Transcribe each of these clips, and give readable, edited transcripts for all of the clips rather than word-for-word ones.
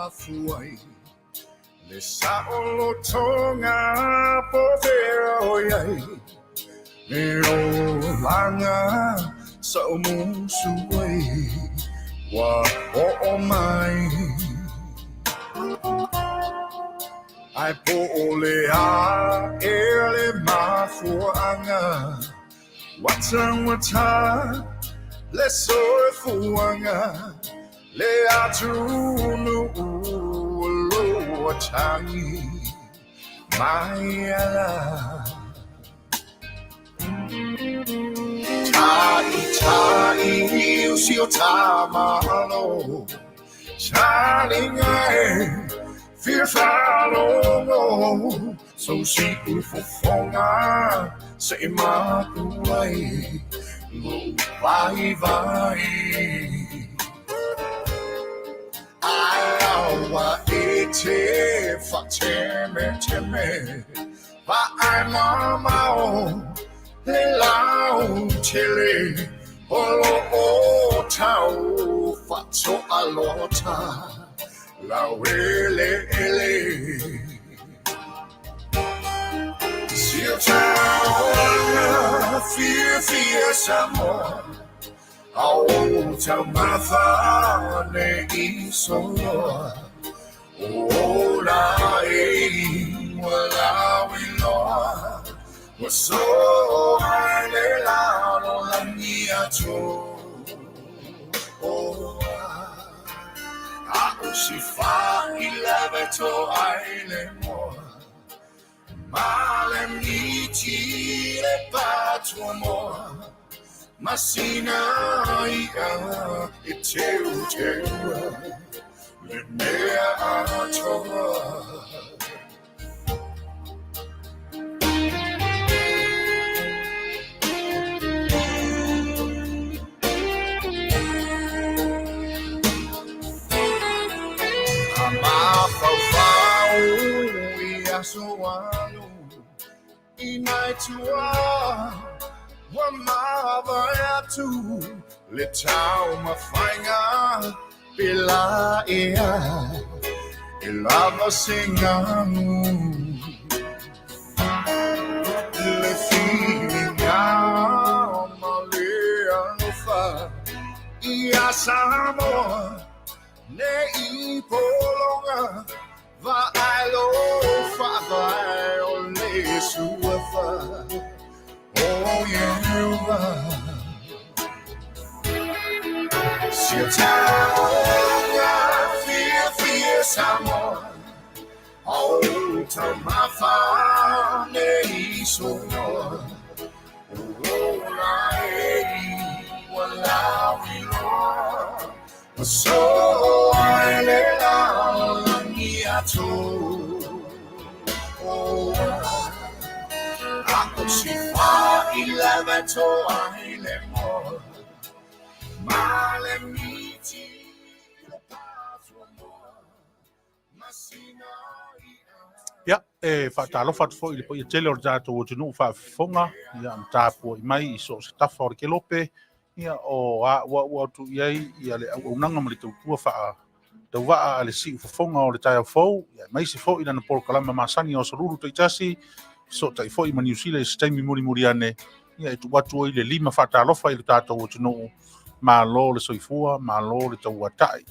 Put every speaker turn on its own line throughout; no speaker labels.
mafuai le saolo tonga poveroiai le o langa sa umusuai wa o mai ai po ole a ele mafuanga wata le soifua le atunu Leuatea Maia Tai usio tamalo shining eye fear Faatalanoaga so she Fofogaina say Mapu Aoauli Faateme Vaimamao Tele Olo Tau Faato'aga Leuatea Sila fear Samoa Aoauli Soifua so I si fa ilaveto aile mo male miti le patro mo masina ia iteu le mea atoa Asomua inaitua wa Maia tu le tau mafainga Leuatea lava singamu le fininga malea lofa ia Samoa ne ipolonga Vailo Faava-O-Malo Soifua oh yeah Sila fear Samoa oh tamafa ne isoa oh lai wala wilo so I Ako si fa ilaveto aile mo male miti le patro mo masina
ia faatalo fo ile po Tele o tatou tunu faafofoga ia matapu mai so se tafa o le kelope ia o a wa tu iai ia le auaunaga ma le tautua faa tauvaa a le si'u fofoga o le taeaufou ia mai se fo'i lana polokalama masani o salulu taitasi so tai fo'i ma niusila i se taimi mulimuli ane ia e tu'atu ai le 5 faatalofa i le tatou o tunuu malo le soifua malo le tauata'i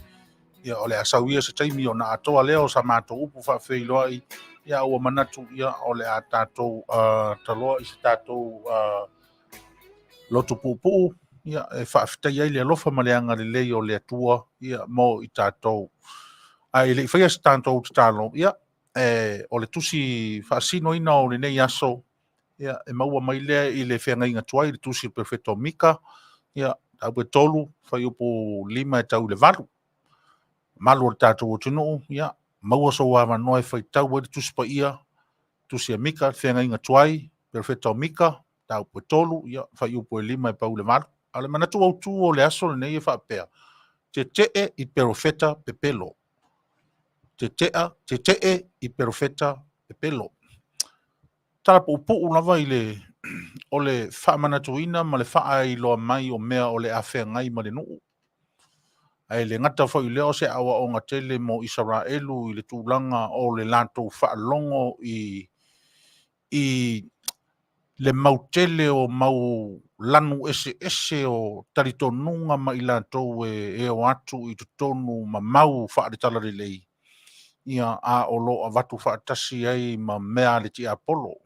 ia o le asauia se taimi ona atoa lea o sa matou upu faafeiloa'i ia ua manatu ia o le a tatou taloa i se tatou loto pu'upu'u ia e faafetai ai le alofa ma le aga lelei o le atua ia mo i tatou ai le faia se tatou tatalo ia o le tusi faasinoina o lenei aso ia e maua mai lea i le feagaiga tuai le tusi le perfeto mika ia taupe tolu fai upu 5 e tau le valu malu o le tatou o tunuu ia maua sou avanoa e faitau ai le tusi paia tusi a mika le feagaiga tuai perfeto mika taupe tolu ia fai upu e 5 e pau le valu a le manatu autu o le aso lenei e faapea te te'e i perofeta pepelo te te'e i perofeta pepelo tala pu'upu'u lava i le o le fa'amanatuina ma le fa'ailoa mai o mea o le afeagai ma le nu'u Ai le ngata fo i leo se awa o Tele mo Israelu i le tūlanga o le lantou whaalongo i le mautele o mau lanu ese o taritonunga ma i lantou e o atu i tutonu ma mau whaadetala le lei. Ia a o lo a watu whaatasi ai ma mea le ti Apollo.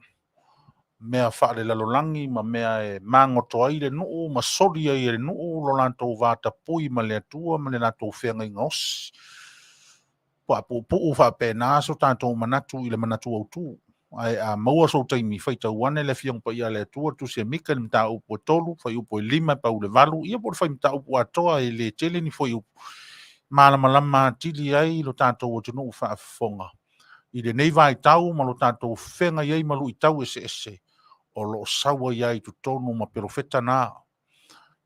Mea whaale lalolangi ma mea e mangoto ai le nuu ma sori ai le nuu lo lantou vata pui ma le atua ma le lantou whenga i ngos. Pa puu wha pēnā so tātou manatu i le manatu au tū. Ai a maua so taimi whaita uane le fiong pa ia le atua tu se mika ni mta upo e tolu, whai upo e lima pa ule valu, ia por whai mta upo atoa e le tele ni whai upo. Malama tili ai lo tātou o tunu wha afonga. I le nei vai tau ma lo tātou whenga iei malu i tau ese. O lo sawa iai tu tonu ma perofeta nā.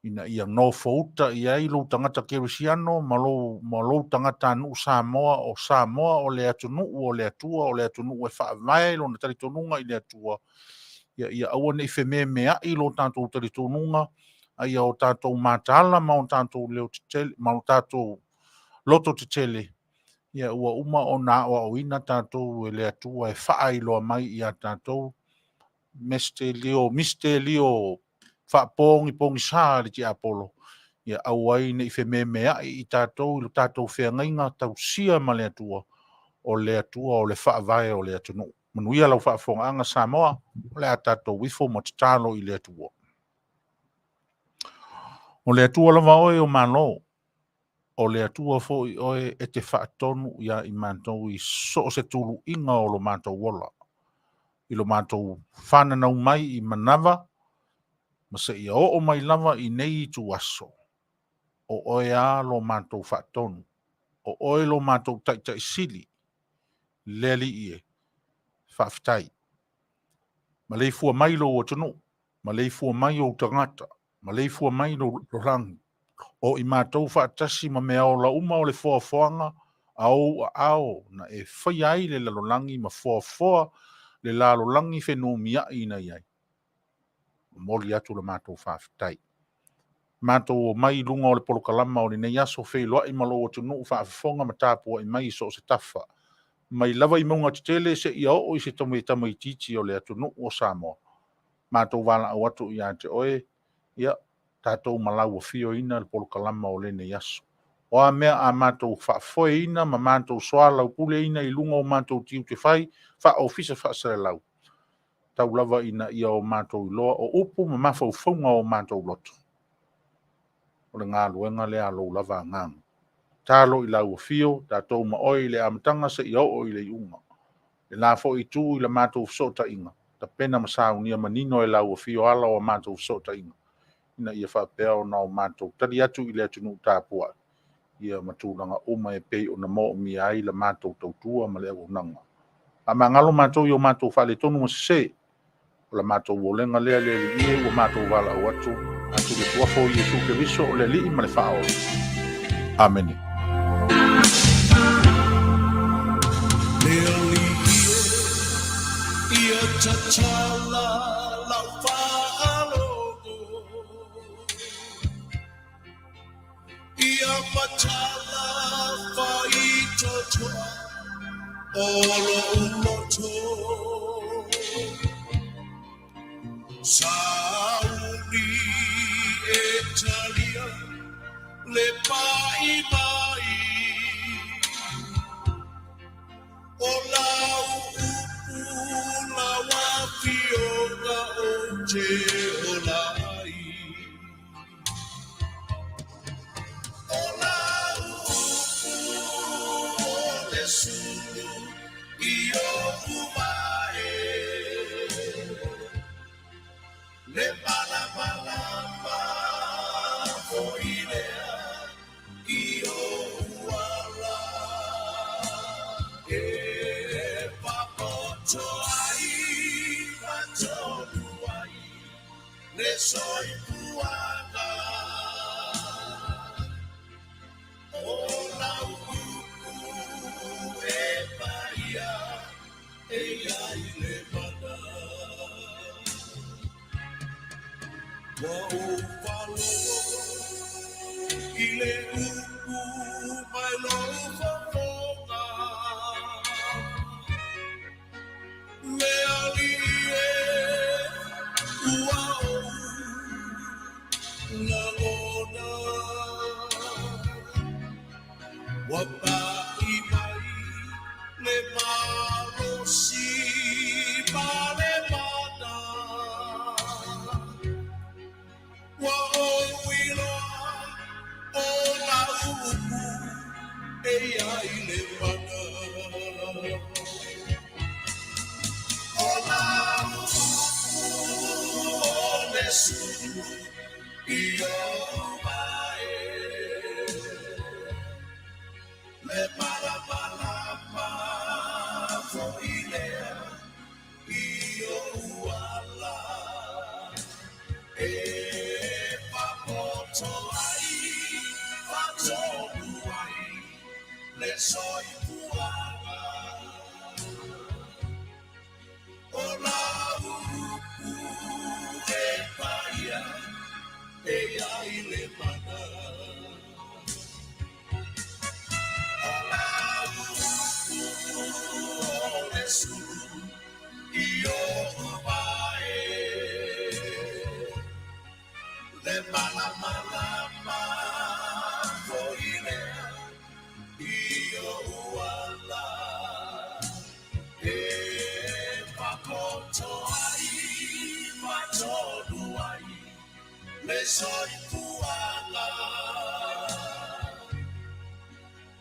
Ina ia no fouta iai lo tangata kerisiano ma lo tangata nu Samoa o le atunu o le atua o le atunu e whaavai lo na taritonunga i le atua. Ia aua nei wheme mea i lo tātou taritonunga ia o tātou mātala ma o tātou leo tele ma o tātou loto Tele. Ia ua uma o nā o ina tātou e le atua e whaai loa mai i a tātou Miste Leo pongi sa le ti Apollo. Ia auai nei wheme mea i tātou whengainga tau sia ma le atua o le whaavai o le atunu. Manuia lau whaafonga Samoa le a tātou wifo ma talo i le atua. O le atua lava oe o malo. O le atua fo i oe e te whaatonu ia i mātou i so se tulu inga o lo mātou wola. I lo mātou whananau mai i manawa, ma se ia o mai lava i nei tu aso. O oe a lo mātou whaatonu. O oe lo mātou taitai sili. Leli ie. Whaafitai. Ma leifua mai lo o tunu. Ma leifua mai o tangata. Ma leifua mai lo rangi. O i mātou whaatasi ma mea o la uma o le foafoanga ao na e whai ai le lalolangi ma foafoa le lalolangi whenumia i na iai. Moli atu le mātou whaafitai. Mātou o mai lunga o le polokalama o le nei aso whailoa i malo o tunu whaafonga ma tāpua i mai so se tafa. Mai lava i maunga Tele se ia o i se tama i titi o le atunu o Samoa. Mātou wala au atu i ate oe, ia, tātou malau o fio ina le polokalama o le nei aso. O a mea a mātou whaafoe ina, ma mātou soala u pule ina i lunga o mātou tiu te whai, wha ofisa whaasere lau. Tau lava ina ia o mātou iloa o upu ma mawhau whaunga o mātou loto. O le ngā luenga le alo lava ngang. Tālo i lau o fio, tātou ma oi le amatanga se i o i le iunga. Le nā fo i tū i le mātou Feso'ota'iga. Ta pena masaunia manino e lau o fio ala o mātou Feso'ota'iga. Ina ia whapea o nao mātou. Tari atu i le atunu tāpua. Ia matūlanga uma e pei o na mo mi ai le mātou tautua ma le au nanga. A mangalo mātou i o mātou whale tonu ma se. O la mātou wolenga lea le ie o mātou wala o atu. Atu le tuafo i Jesu Keriso o le li ma le Faao'Ali. Amen.
Ia tatala lau whaalogo Ia matala whaitotoa Olo uloto Sauni e talia Le pai mai O lau la Afioga o te olai. O lau o le sulu I o umae. Le malamalama o ilea I o uala. Le Soifua o lau e Maia e ai le mana wa o Fale I le Wapa ikai le malo si pale mana. Wa o wila o na upu e ai le mana. O na upu o le su i o mai. Le palapalapa foilea io uala e papoto ai faato'aga le soifuaga o la upu e paia e ai le mana. Io vai le malama voile io uala e papoto ai faato'aga le soifua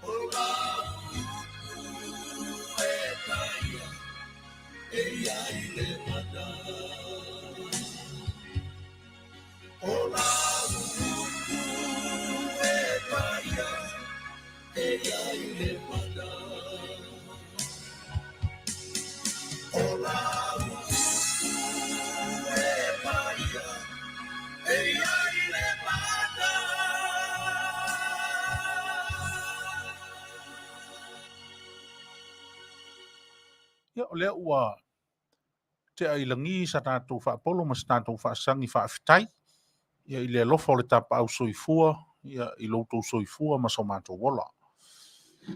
ola e taia e ai le mana. Ola e taia e ai le mana. Ola e taia e ai le mana.
Ia o lea ua te ailangi sa tātou whaapolo ma sa tātou whaasangi whaafetai. Ia i le alofa o le tapau soifua, ia i loutou soifua ma so mātou wola.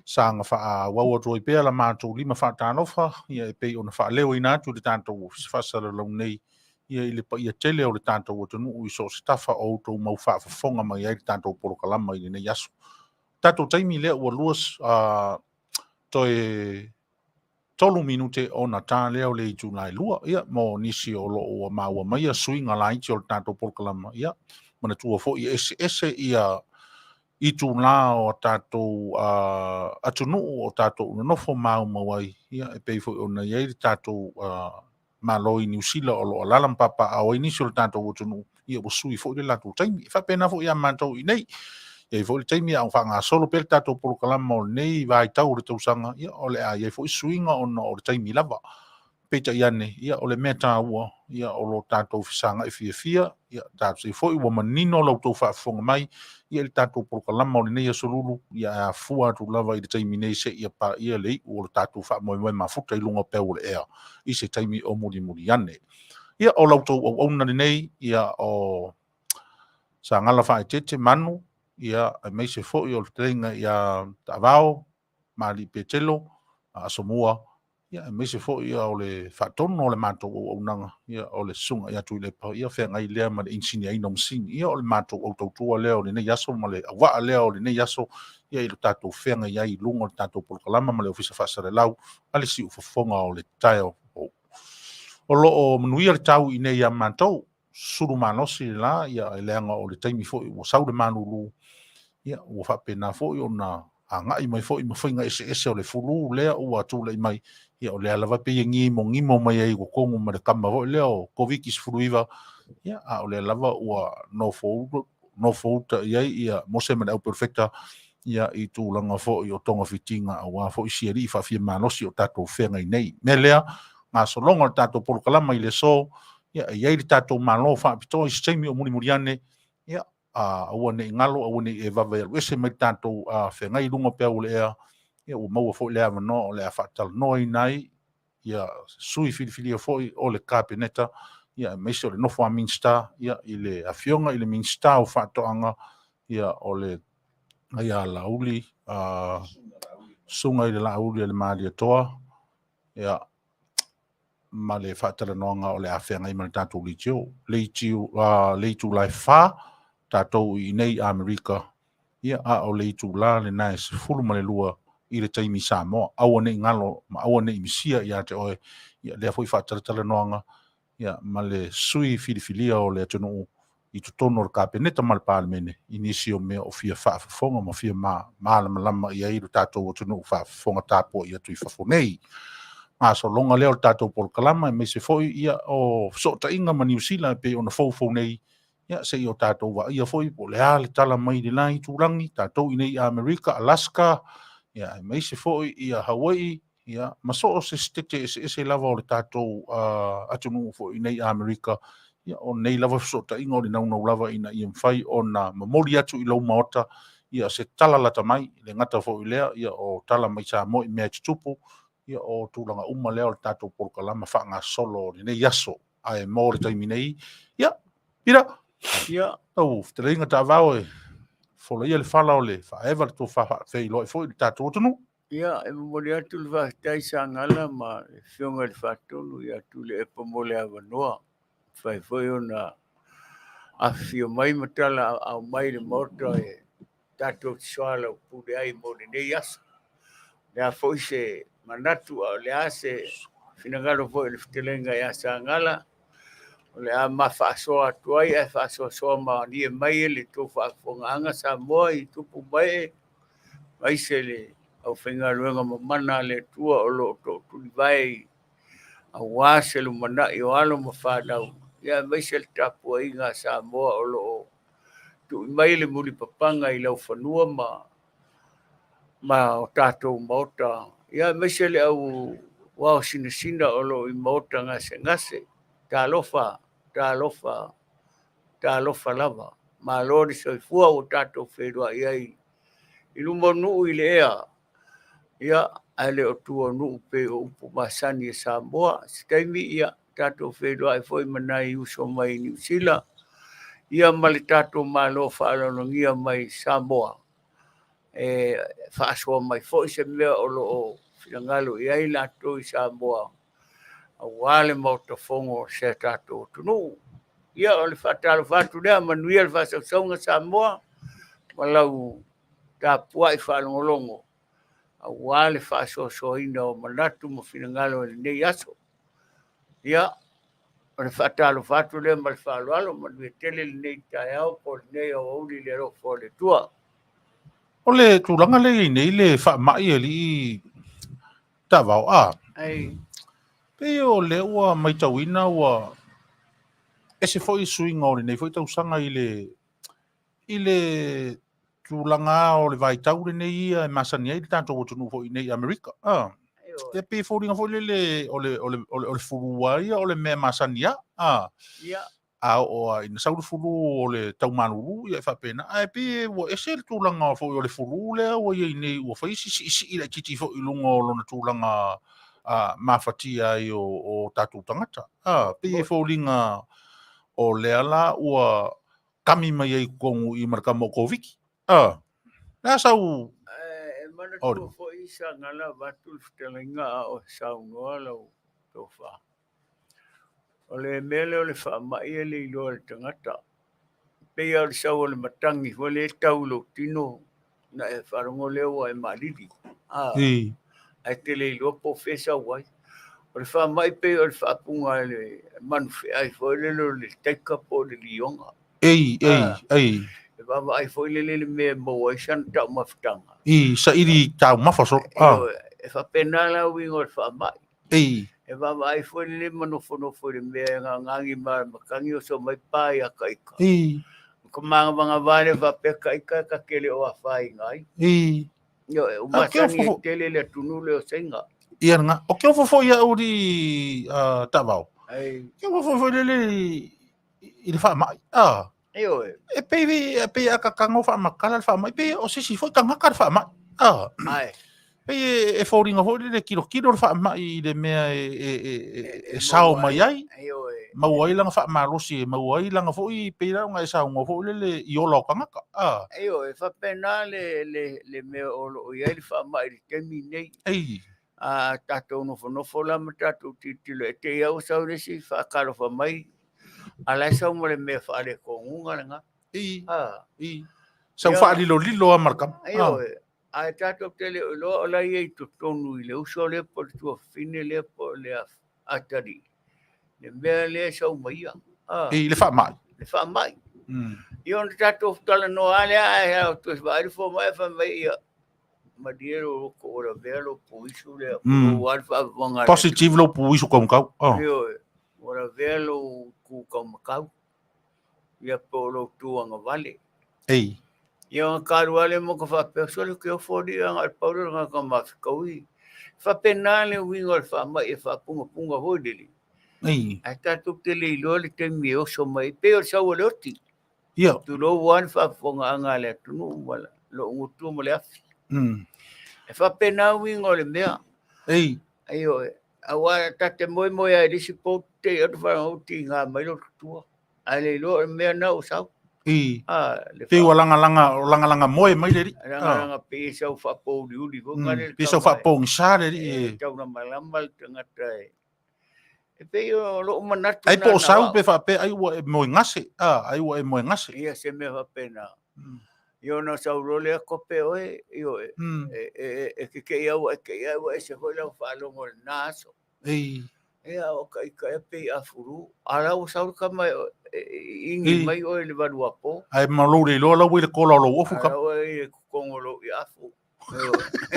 Sa nga wha waua troi pēr la mātou lima whaatanofa, ia e pei o na whaaleo ina atu le tātou whasara lau nei, ia i le pa ia tele o le tātou o tanu i so stafa o tau mau whaafafonga mai ai le tātou polokalama i le nei aso. Tātou taimi lea ua luas toi tolu minute o na tā leo le i tūnai lua, ia, mo nisi o lo o maua Maia suinga Leitio o le tātou polokalama, ia, mana tua fo i ese ia i tūnā o tātou atunu o tātou nofo mau mawai, ia, e pei fo i ona iei le tātou maloi New Sila o lo alalam papa au nisi o le tātou atunu, ia o sui fo i le lātou taimi, whapena fo i a mātou i nei, ia i fo i taimi au whanga solo pe le tātou polokalama o nei vai tau le tausanga, ia o le ia i fo i suinga o le taimi lava, peita iane, ia o le mea tā ua, ia o lo tātou fisanga e fia, ia tātou i fo i ua manino lau tau whaafonga mai, ia le tātou polokalama o le nei asolulu, ia a fua tu lava i le taimi nei se ia pa ia lei, o le tātou whaamoe mafuta i lunga peo le ea, i se taimi o muri ane. Ia o lau tau au auna nei, ia o Sagala Faaeteete Manu, ia mai se fo i o le teinga ia Taavaomaalii Petelo, Asomua, ia mai se fo i o le whaatono o le mātou o nanga, ia o le sunga ia tui le pa, ia whenga i lea ma le insini aina msini, ia o le mātou o tautua lea o le nei aso, ma le awaa lea o le nei aso, ia i lo tātou whenga ia i lunga o le tātou polokalama, ma le ofisa whaasare lau, ale si ufafonga o le taio o lo o Manuia le tau i nei a mātou, suru manosi la, ia e leanga o le taimi fo i o sau le manulu, ia ua whapena fo i o na ngai mai fo i mawhainga ese o le fulu lea ua tūlei mai, ia o lea lava pe ngimo mai ai o kongu ma le kama fo i lea o kovikis furuiva, ia a o lea lava ua no fouta iai ia mose ma le au perfecta, ia i tūlanga fo i o tonga fitinga a wā fo i siari i whawhia manosi o tātou whenga i nei. Me lea, ngā solonga o tātou polokalama i le so, ia iai le tātou malo whaapito i steimi o muri ane, ia aua nei ngalo, aua nei e vawa e ruese mai tātou whengai lunga pia o le ea, ia ua maua fo i lea mano o lea Faatalanoaga i nai, ia sui filifili o le kāpeneta, ia meise o le nofo a Minisita, ia i le Afioga i le Minisita o Faato'aga, ia o le ia Aoauli, sunga i le Aoauli le Malia toa, ia ma le Faatalanoaga o le awhenga i mana tātou Leitio lai wha, tātou i nei Amerika, ia a o le tula le na se fulu ma le lua i le taimi Samoa au ne ngalo ma au ne imisia ia te oe ia le foi Fatalanoaga ia ma le sui filifilia o le atunu i tutono o kapeneta ma le palemene inisi o mea o fia faafofoga ma fia malama ia i le tatou atunu faafofoga tapo ia tui fafonei asolonga leo le tatou polokalama e me se foi ia o Feso'ota'iga ma New Zealand pe ona foufou nei ia se i o tatou vaia foi po le a le tala mai le lai turangi tatou i nei Amerika Alaska ia mai se foi ia Hawaii ia maso se stete se lava o le tatou atunu foi nei Amerika ia o nei lava Feso'ota'iga o le naunau lava ina ia mfai ona mamoli atu i lau maota ia se tala lata mai le ngata foi lea ia o tala mai Samoa i mea tutupu ia o tulaga uma lea o le tatou polokalama faagasolo lenei aso ae mo le taimi nei ia ira
Ia,
tau fetalaiga taavao e folaia le fala o le faaeva le tofafeiloa foi le tatou atunu
ia, e mamoli atu le whaatai Sagala ma le whionga le whaatonu i atu le epa mo le awanoa. Whai ona Afio mai matala au mai le mota e tatou tiswala o pule ai mo le nei asa. Lea foi se manatu au le ase finagalo foi le fetalaiga ia Sagala. O le a mawhaasoa atu ai e whaasoa ma ni e mai le tō whaafonganga Samoa i tupu mai mai se le au whaingaruenga mamana le tua o lo tō tuli vai a wāse lu mana i o alo ma whanau. Ia mai se le tapua i ngā Samoa o lo tu mai le muli papanga i lau whanua ma o tātou maota. Ia mai se le au wao sina o lo i maota ngase. Ta alofa lava. Ma lo di Soifua o tātou whenua i ai. I lumo nuu i le ea. Ia ale o tua nuu pe o upu masani e Samoa. Sitaimi ia tātou whenua i foi manai uso mai New Sila. Ia male tātou malo whaalonongia mai Samoa. E whaasua mai foi se mea o lo o whiangalo i ai lato i Samoa. A wale mautafongo se tātou tunu. Ia o le whaatalo whatu lea Manuia le whaasausonga Samoa. Malau tāpua i whaalongolongo. A wale whaasosoina o manatu mo whinangalo e nei aso. Ia o le whaatalo whatu lea ma le whaaloalo Manuia Tele le nei taiao po le nei Aoauli le rofo le tua.
o le tulaga le nei le faamaʻi e lii taavao
Ai,
pe o le ua maitauina ua ese foʻi suiga o lenei foʻi tausaga i le tulaga o le vaitau lenei ia e masani ai le tatou atunuu foʻi nei Amerika te pe foliga foʻi le o le fulua ia o le mea masani
ia,
a o ina saulu fulu o le taumalulu ia faapena ae pe ua ese le tulaga foʻi o le fulu lea ua iai nei ua fai sisiʻi lai titi foʻi luga o lona tulaga mafatia ai o tatou tagata pe foliga o lea la ua kami mai ai kogu i marakama o koviki lea sau
e mana tua fo i Sagala watu le fetalaiga o saunoa lau tō wha. O le mele o le whaamai e le iloa le tangata. Pei au le sau o le matangi, fo le tau lo tino na e wharongo leo e malidi. Ai te le iloa po whesa wai. O le whaamai pei o le whaapunga le manu ai fo le lo le teika po le lionga.
ei
E baba ai fo le me mo ai san tau mafutanga.
sa iri tau mafaso
E whapena la wingo le whaamai.
ei
E baba ai fo le manofo le mea ngangi makangi o so mai pai a kaika. Ko mga vale va pe kaika ka kele o afai ngai. Yo o masani e tele le tunu le o senga.
Ia nga o ke fofo ia uri taavao
Ai
ke fofo le i le faamai
yo
e pe aka kango faamakala le faamai pe o sisi foi kangaka le faamai
ai
pe e fōringa foi le kilo le faamai i le mea e sao mai ai
yo
mau ai langa faamalosi e mau ai langa foi pe la nga e sao ngo foi le i ola o kangaka
yo e fa pena le me o lo ia le faamai le temi nei
ei
tatou nofo la ma tatou titilo e te iau sau resi whaakaro whamai. Alai sau mo le mea whaare ko ngunga nga.
i Sau whaalilo a markam.
Aio ai tato tele lo la ye to tonu le uso le por tu fine le por le atari. Le mele sau Maia.
E le whaamai.
Le whaamai. Ion tato tala no ale ai to vai fo mai fa Maia. Madiero ko ora velo puisu le o alfa vanga.
Positive lo puisu kom kau.
Io ora velo ku kom kau. Ia polo tuanga vale.
Ei.
Yang karuale mo ka fa pesole ke fodi ang al paulo nga ka mafikawi. Fa penale wingo fa mai fa punga hodeli.
Ei.
Ata tu tele lo le temi o so mai pe o sa woloti.
Ia.
Tu lo wan fa fonga angale tu no wala lo ngutu mo le afi. E fa penale wingo le mea.
Ei.
Ayo awa tate moi ai disi pote o fa o tinga mai lo tu. Ale lo mea na o sa.
Te langa moe mai leri.
Langa pesa o whapou di uri.
Pesa o whapou ngisā leri.
Tau na malamal tangata e. E peo lo manatu.
Ai po sau pe whape ai ua e moe ngase. Ai ua e moe ngase.
Ia se me whapena. Io na sau role a kope oe. Io e ke iau e se hoi lau whalongo na aso. Ia o ka ika e pei a furu. Ara o sau ka mai ingi mai oe le vadua po.
Ai malo le loa lau le kola lo ofu ka.
Ara oe kongolo i afu.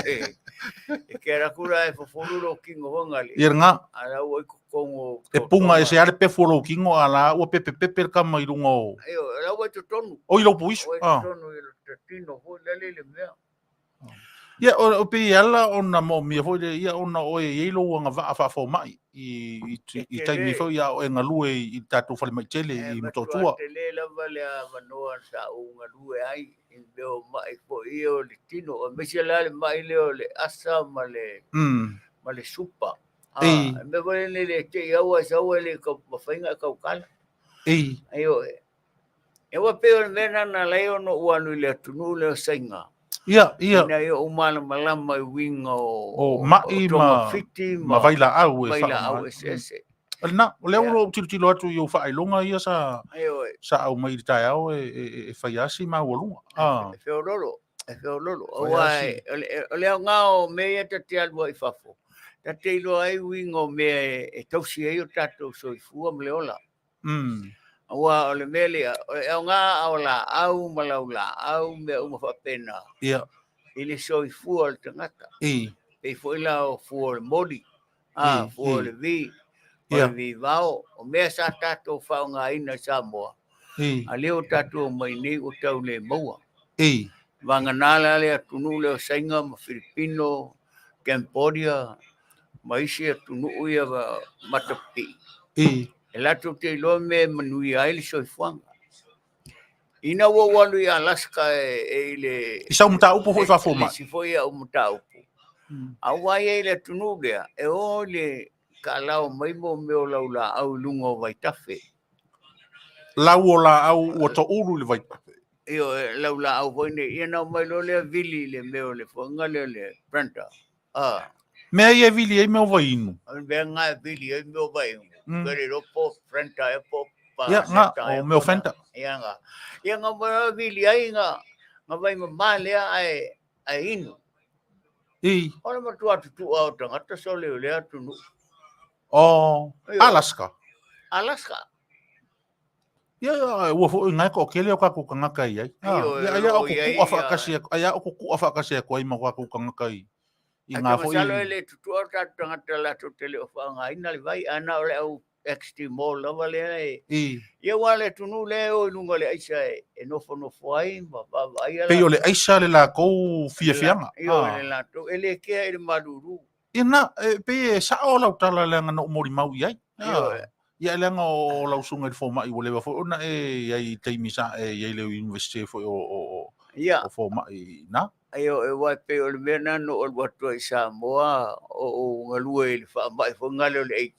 E ke rakura e fofuru lo kingo hongali.
Ia ngā.
Ara oe kongo.
E punga e se are pe folo kingo ala ua pepe ka mai rungo.
Ayo, ara oe to tonu.
O ilo puisu.
Oe to tonu i lo tino hoi lele le mea.
Ia o pe ala ona mo mia foi le ia ona o e ilo nga va fa fo mai i taimi fo ia o nga lue i tatu fale mai tele i mtotua
tele la vale a manoa sa o nga lue ai in beo mai fo io le tino o mesi la mai le asa male supa me vole le te ia o sa o le ko fainga ka kala ayo e wa pe mena na leo no uanu le tunu le sainga.
Ia.
Ina ia umala malama i winga o
mai ma vaila au e
vaila au ese.
Na, o leo lo tilo atu i o whaelonga ia sa au mai tai au e whaiasi ma ualunga.
E whiololo. O leo ngao mea ta te alua i whafo. Ta te ilo ai winga mea e tausi e o tatou Soifua mleola. Awa o le mele o ngā au la au malau la au me uma whapena.
Ia.
Ile Soifua le tangata. Pei foila o fua le modi. Fua le vi. O le vi vao. O mea sa tatou whao ngā ina Samoa. A leo tatou mai nei o tau le maua. Wanganala le atunu le o sainga ma Filipino, Cambodia, maisi atunu uia wa matapi. E lato te ilo me Manuia ai le Soifuanga. Ina ua walu i Alaska e le...
I sau mta upo hoi whafoma.
Le sifoi au mta upo. A wai e le tunu lea, e o le ka lao maimo meo laula au lungo vaitafe.
Lau o la au ua to uru le vaitafe.
Io laula au hoine, ia nau mai lo le vili le meo le fuanga le Brenta.
Mea ia vili e meo vainu.
Mea ngā vili e meo vainu. Kere ropo Brenta e po pa.
Ia ngā o meo fenta.
Ia ngā. Ia ngā mea vili ai ngā vai mamalea ai inu. Ona matua tutu au tangata so leo lea tunu.
Alaska.
Alaska.
Ia ua fo ngai ko kele o ka ku kanga kai ai. Ia o ku afa kasi ko ai ma ku kanga kai. I ngā fo i.
Salo ele tutu au tangata la tu tele o fa ngai na le vai ana le au XT mall la vale ai. Ia wale tunu le o lunga le aisa e nofo ai ma vai ala.
Pe o le aisa le la ko fianga.
Ia le la tu ele ke ele maduru.
Ina pe sa o la tala le ngano mori mau ai. Ia le ngo la usunga fo mai o le fo ona e ai taimisa e ia le university fo o fo mai na.
Ayo e wai pe o le mena no o watu i Samoa o ngalue le fa mai fo ngalo le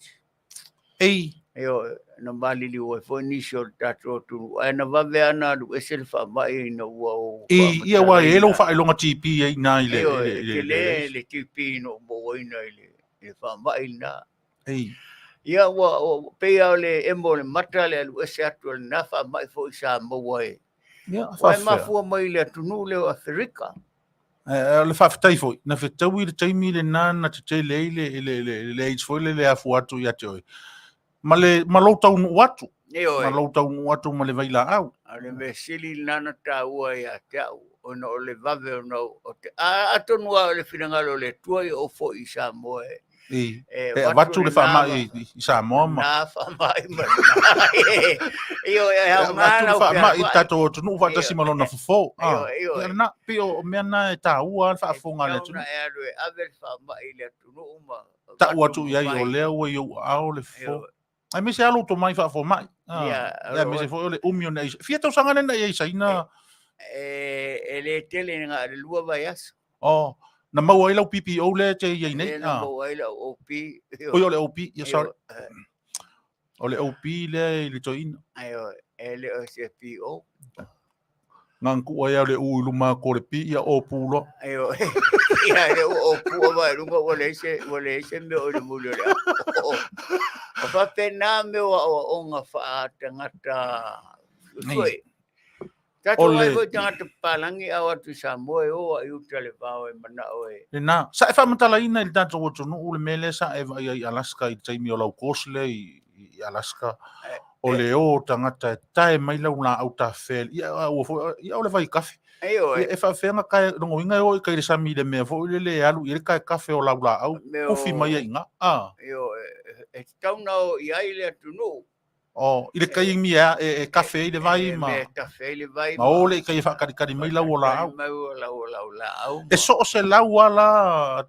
ei
ayo na mali li o fo initial tato tu ai na va ve ana du esel fa mai no o
ia wa e lo fa longa TP ai na
le TP no bo ina le fa mai na
ei
ia wa pe le embo le mata le lu ese atu na fa mai fo Samoa
Ia,
Wai
whawhea.
mafua mai le tunu leo Afrika.
Le whawhetai foi. Na whetau I le taimi le nana te te le age foi le afu atu ia te oi. Ma lau tau nu atu. Ma lau tau nu atu ma le vaila au.
Ale me sili nana ta ua ia te au. Ona o le vave ona o te... Atonua o le finangalo le tuai o fo I Samoa e.
E watu le whaamai I Samoa ma.
Nā whaamai ma. Io e hau ngāna o
pia whaamai tato o tunu whatasi malona fofo.
Io.
Ia na pio mea na e tā ua whaafonga le tunu.
Tauna e alu e ave whaamai le tunu uma.
Ta ua tu iai o lea ua iau ao le fofo. Ai me se alo to mai whaafo mai. Ia me se fo o le umio na isa. Fia tau sangane na ia isa ina.
E le tele ngā le lua vai aso.
Na mau ai lau PPO le te iai nei.
Na mau ai lau OP.
Oi o le OP, ia sorry. O le OP le I le toina.
Aio, e le o se PO.
Nganku ai au le uiluma ko le pi ia o pulo.
Aio, ia le o pua vai runga o le se me o le muli o le. O whapena me o onga whaatangata. Sui. Tato ai ko tangata palangi au atu Samoa o ai uta le vao e mana o e.
Le na, sa e whamatala ina I tato o tonu ule mele sa e vai Alaska I taimi o lau kosle I Alaska. O le o tangata e tae mai lau na au ta fel. Ia o le vai kafe.
Aio e.
E whawhenga kai rongo inga o I kai le sami le mea fo le le alu I le kai kafe o lau la au. Kufi mai e inga.
Aio e tauna o I ai le atunu.
I le kai mia e kafe I le vai ma.
Me kafe le vai
ma. Ma o le kai whakarikari mai lau o la au.
Mai o la au.
E so se lau ala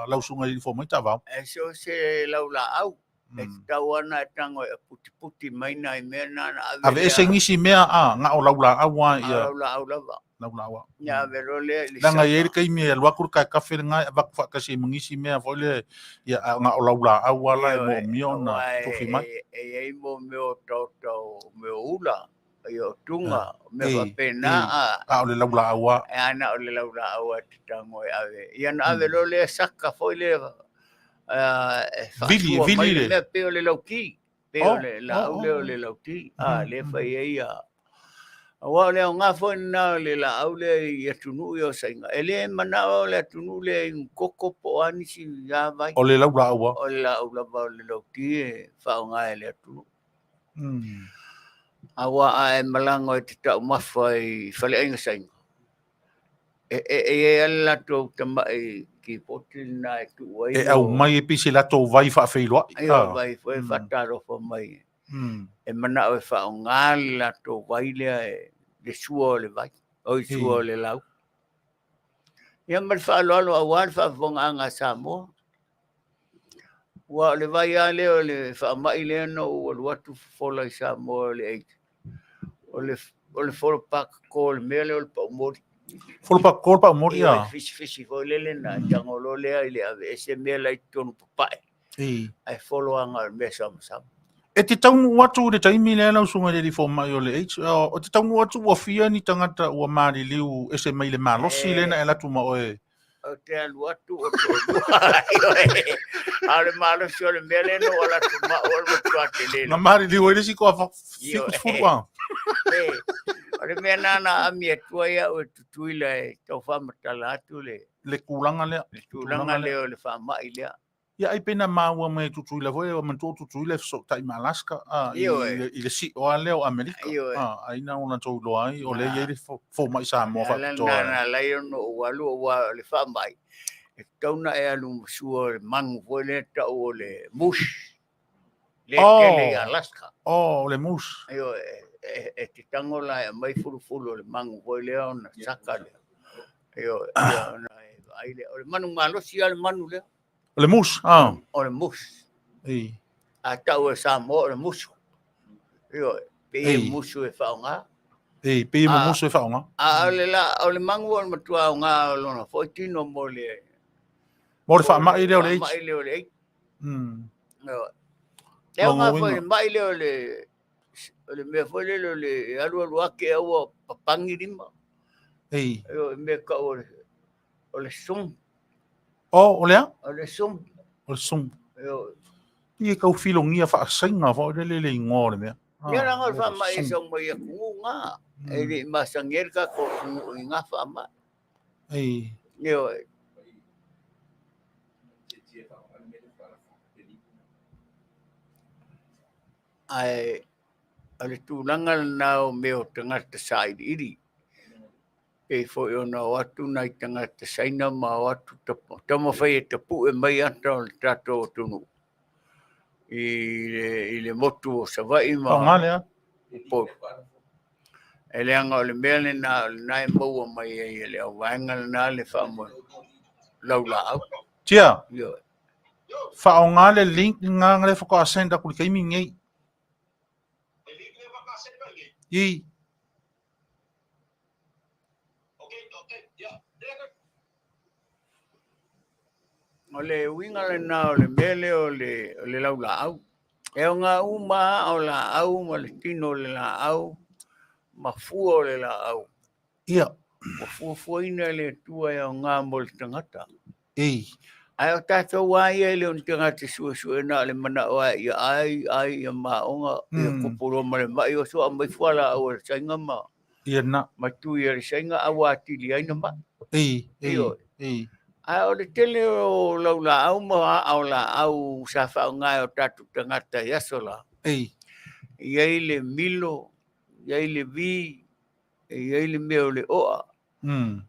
lau sunga I fo mai Taavaomaalii.
E so se lau la au. E tau ana e tango e puti mai na I mea na
ave e se ngisi mea nga o lau la au ia.
Lau la au lava.
Lau la au.
Ia vero le.
Langa i kai mea lua kuru kai kafe nga e waku whakasi mngisi mea fo le ia nga o lau la au ala e mo mio na tofi mai.
E mo meo tau meo ula. Ia tunga meo pena
o le lau la au a.
E ana o le lau la au a te tango e ave. Ia na ave lo le saka fo le
Vili le.
Me peo le lauki. Peo le lau le lauki. Le fai e ia. Wa le nga fo na le lau le ia tunu yo sainga. Ele mana o le tunu le koko po ani si ya vai.
O le lau la au a.
O le lau la va le lauki e fa nga le tunu. Awa e malango te tau mafai Fale sainga. E ala to tamai ki potina e tu wai.
E au mai e pisi lato vai whaafeiloa.
Ai vai foi fataro fo mai. E mana o fa ngal lato vai le suo le vai. O suo le lau. Ia mal fa lo awal fa vonga Samoa. Wa le vai ale o le fa mai le no o watu fola Samoa le eight. O le folo pak ko le mele o le pa mori.
Folo pak ko pa mori a.
Fishi fo le na tangolo le ile ave ese mele i tonu papai. Ai folo anga me sam.
E te taunu watu le taimi le lau sunga le fo mai o le H. O te taunu watu wa fia ni tangata ua maari liu ese mai le malosi le na e latu ma oe.
O te alu atu o tonu. Ale malosi o le mele no o latu ma o le tuate le.
Na maari liu e lesi ko a fikus fulu a.
Ore mea nana ami e tuaia o tutui le tau whamatala atu le.
Le kulanga lea.
Le kulanga leo le whamai lea.
Ia ai pena maua mai tutui la voe o manto tutui le Feso'ota'iga Alaska I le si o leo Amerika ai na ona tau loa ai o le ia fo mai Samoa fa to
na lai no walu wa le fa mai e tauna e alu suo mangu foi le tau o le mush le Tele Alaska
le mush
ayo e te tango la mai fulu le mangu foi le ona saka le ayo na ai le o le manu malo si al manu le
le mus,
o le mus.
Ei.
A tau e Samoa o le musu. Io, pe musu e whaonga.
Ei, pe musu e whaonga.
O le mangu o le matua o ngā lona, foi tino mo le...
Mo le whaamai leo le eich.
Whaamai leo le eich. Leo ngā foi le mai leo le... O le mea foi leo le alu ake au a papangi rima.
Ei.
Io, mea ka o le sum.
O lea?
O le sum.
O le sum. Ia kau filongia whaasainga, le ingō le mea.
Ia ranga fa mai so mai kunga. Ele masanger ka ko kunga fa ma.
Ai.
Yo. Ai ale tulanga na me o tangata side iri. E fo yo na watu na tangata saina ma watu tamo fai te pu e mai ata o tato tunu. Ile motu o savai ma.
Ngale a.
Po. Ele anga o le mele na nai mo mai ele o wanga na le fa mo. Laula au.
Tia.
Yo.
Fa o ngale link ngale fa ko asenda ku ke mi ngai. I.
Ole winga le na ole mele ole laula au. E o ngā uma o la au ma le tino le la au. Ma fua o le la au.
Ia.
Ma fua ina le tua e o ngā mo le tangata.
Ei.
Ai o tātou wai e le o ni tangata sua na le mana o ai ia maonga ia kupuro ma le mai o soa mai fuala au e sainga ma.
Ia na.
Ma tu ia le sainga awa atili aina ma.
Ei. Ei.
Ai o le tele o laula au ma au la au sa fa ngai o tatu tangata yasola.
Ei.
Ia le milo, ia le vi, ia le meo le oa.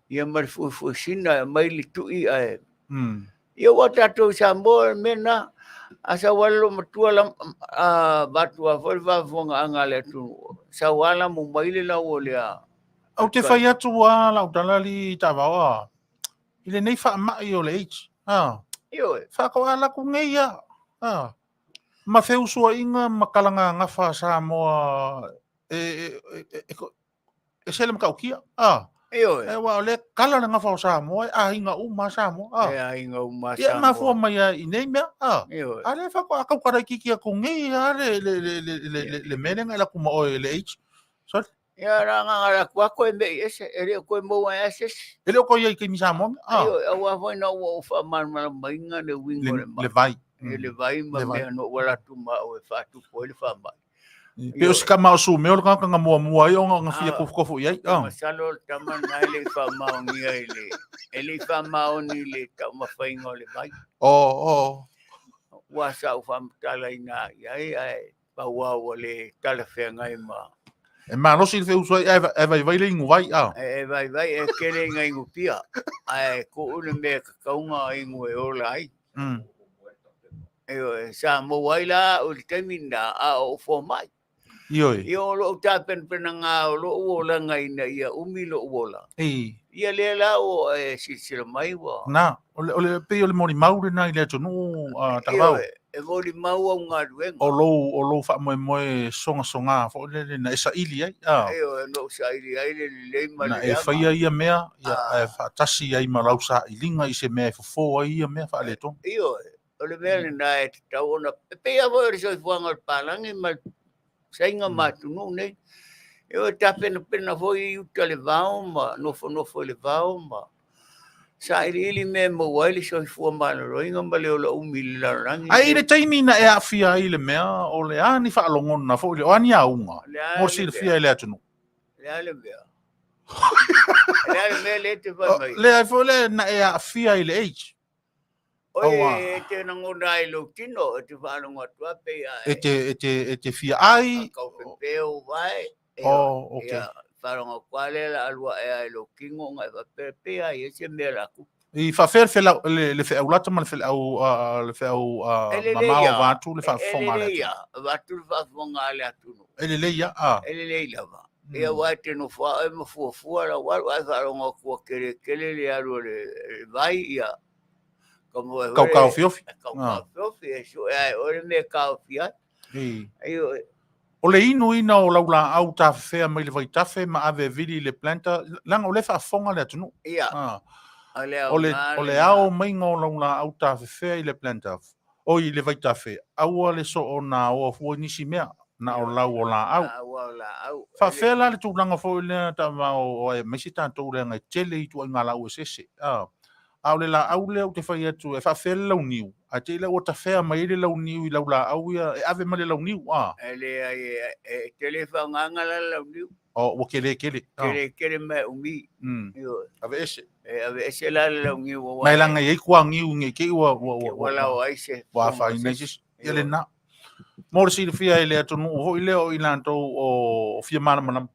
Ia mai fu sina mai le tui ai. Ia wa tatu sa mo mena asa walo matua la batua volva vonga angale tu. Sa wala mo mai le la o le a.
Au te fai atu a la utalali Taavaoa. Ile nei fa mai o le H.
Io.
Fa ko ala ku ngai a. Ma feu sua inga makalanga ngafa Samoa e selem ka ukia.
Io.
E wa le kala ngafa Samoa a inga uma Samoa.
E a inga uma Samoa.
Ia ma fu mai i nei mea.
Io.
Ale fa ko akau kara kiki ku ngai a le melenga la ku mo le H. So
ia ranga ngara kwa ko me ese ele ko mo wa ese
ele ko ye ki mi Samoa.
Io wa foi no wo fa man mainga le wingo
Le vai.
Le vai ma me no wala tu ma o fa tu ko le fa ma.
Pe o ska ma su me o ka nga mua i o nga fia ko fu ye.
Ma salo tama na le fa ma o ni ele fa ma o ni le ta ma fa ingo le vai. Wa sa o fa tala ina ai pa wa le tala fe ngai ma.
E mano si fe uso e vai le ingu vai
E vai e kele ngai ngu pia. Ai ko une me ka unga ingu e ola ai. E sa mo waila o le temina a o fo mai. Io lo tapen penanga lo ola ngai na ia umi lo ola. Ia le la o sila mai wa.
Na ole pe ole mori maure na ile tonu Taavaao.
E mori mau o ngā ruenga.
O lo fa mo songa fo le na esa ili ai.
Io no sa ili ai le ma
na e faia ia mea ia e fa tasi ai ma lausa ilinga i se mea fo ai ia mea fa le to.
Io ole mele na e tau ona pe ia mo ri Soifua ngal palangi ma sainga matu no nei. Io tapena pena foi uta le vao ma nofo le vao ma. Sa ili me mo wai Soifua Malo inga male o la umili la rangi.
Ai le taimi na e afia ai le mea o le ani fa longon na fo le ani aunga. Mo si le fia ele atunu.
Le mea. Le mea le te fa mai.
Le ai fo le na e afia ai le H.
Oe te nangona ai lo tino te fa longa tua pe ai.
E te fia ai.
Kau peo vai.
Okay.
Faronga kwale la alua e ai lo kingo ngai fa pe ai se me la ku.
I fa fer le fe aulata ma le fe au mama o vatu le fa fonga le.
Ia vatu fa fonga le atunu.
Ele le ia
Ele le va. Ia wa te no fa e mo fu la wa faronga ku kele le alu le vai ia. Como
Kau fiofi.
Kau fiofi e so ai ore me kau fia. Ai
o le ina o laula au ta fea mai le vai tafe ma ave vili le planta langa o le fa fonga le tunu.
Ia.
O le ao mai ngā laula au ta fea i le planta. O i le vai tafe. Au le so o na o fua nisi mea na o lau o la au. Fa fea la le tūlanga fo i le ta o e Minisita tō le ngai tele i tua ngā lau e sese. Au le la au le au te whai atu e fa fea lau niu. a te le o ta fea mai le lau niu I lau la au ia e ave ma le lau niu
Ele ai tele fa nganga la niu.
o kele
Kele mai umi. Yo.
ave ese
Ave ese la niu wa.
mai langa ye kwa ngiu nge ke wa
Wala o aise.
wa fa ina jis ele na mo si fia ele atu no ho ile o ilanto o fia mana
na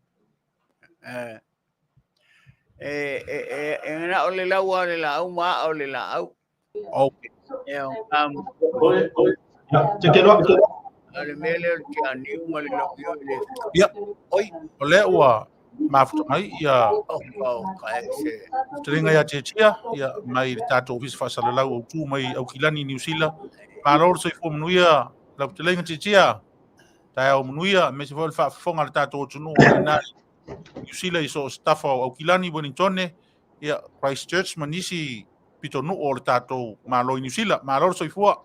ole la wa le la au ma ole la au.
o
te ke no
ale mele ki aniu ma le niu le.
ya oi ole wa mafuta mai ia
Kai se.
tringa ya chia ia mai tato office fa sala lau tu mai Aukilani New Sila paror so fo Manuia la tlenga chia ta o Manuia me se vol fa fonga le tato tunu na New Sila iso staff o Aukilani Bonitone ia Christchurch manisi pitonu o le tato malo New Sila malor Soifua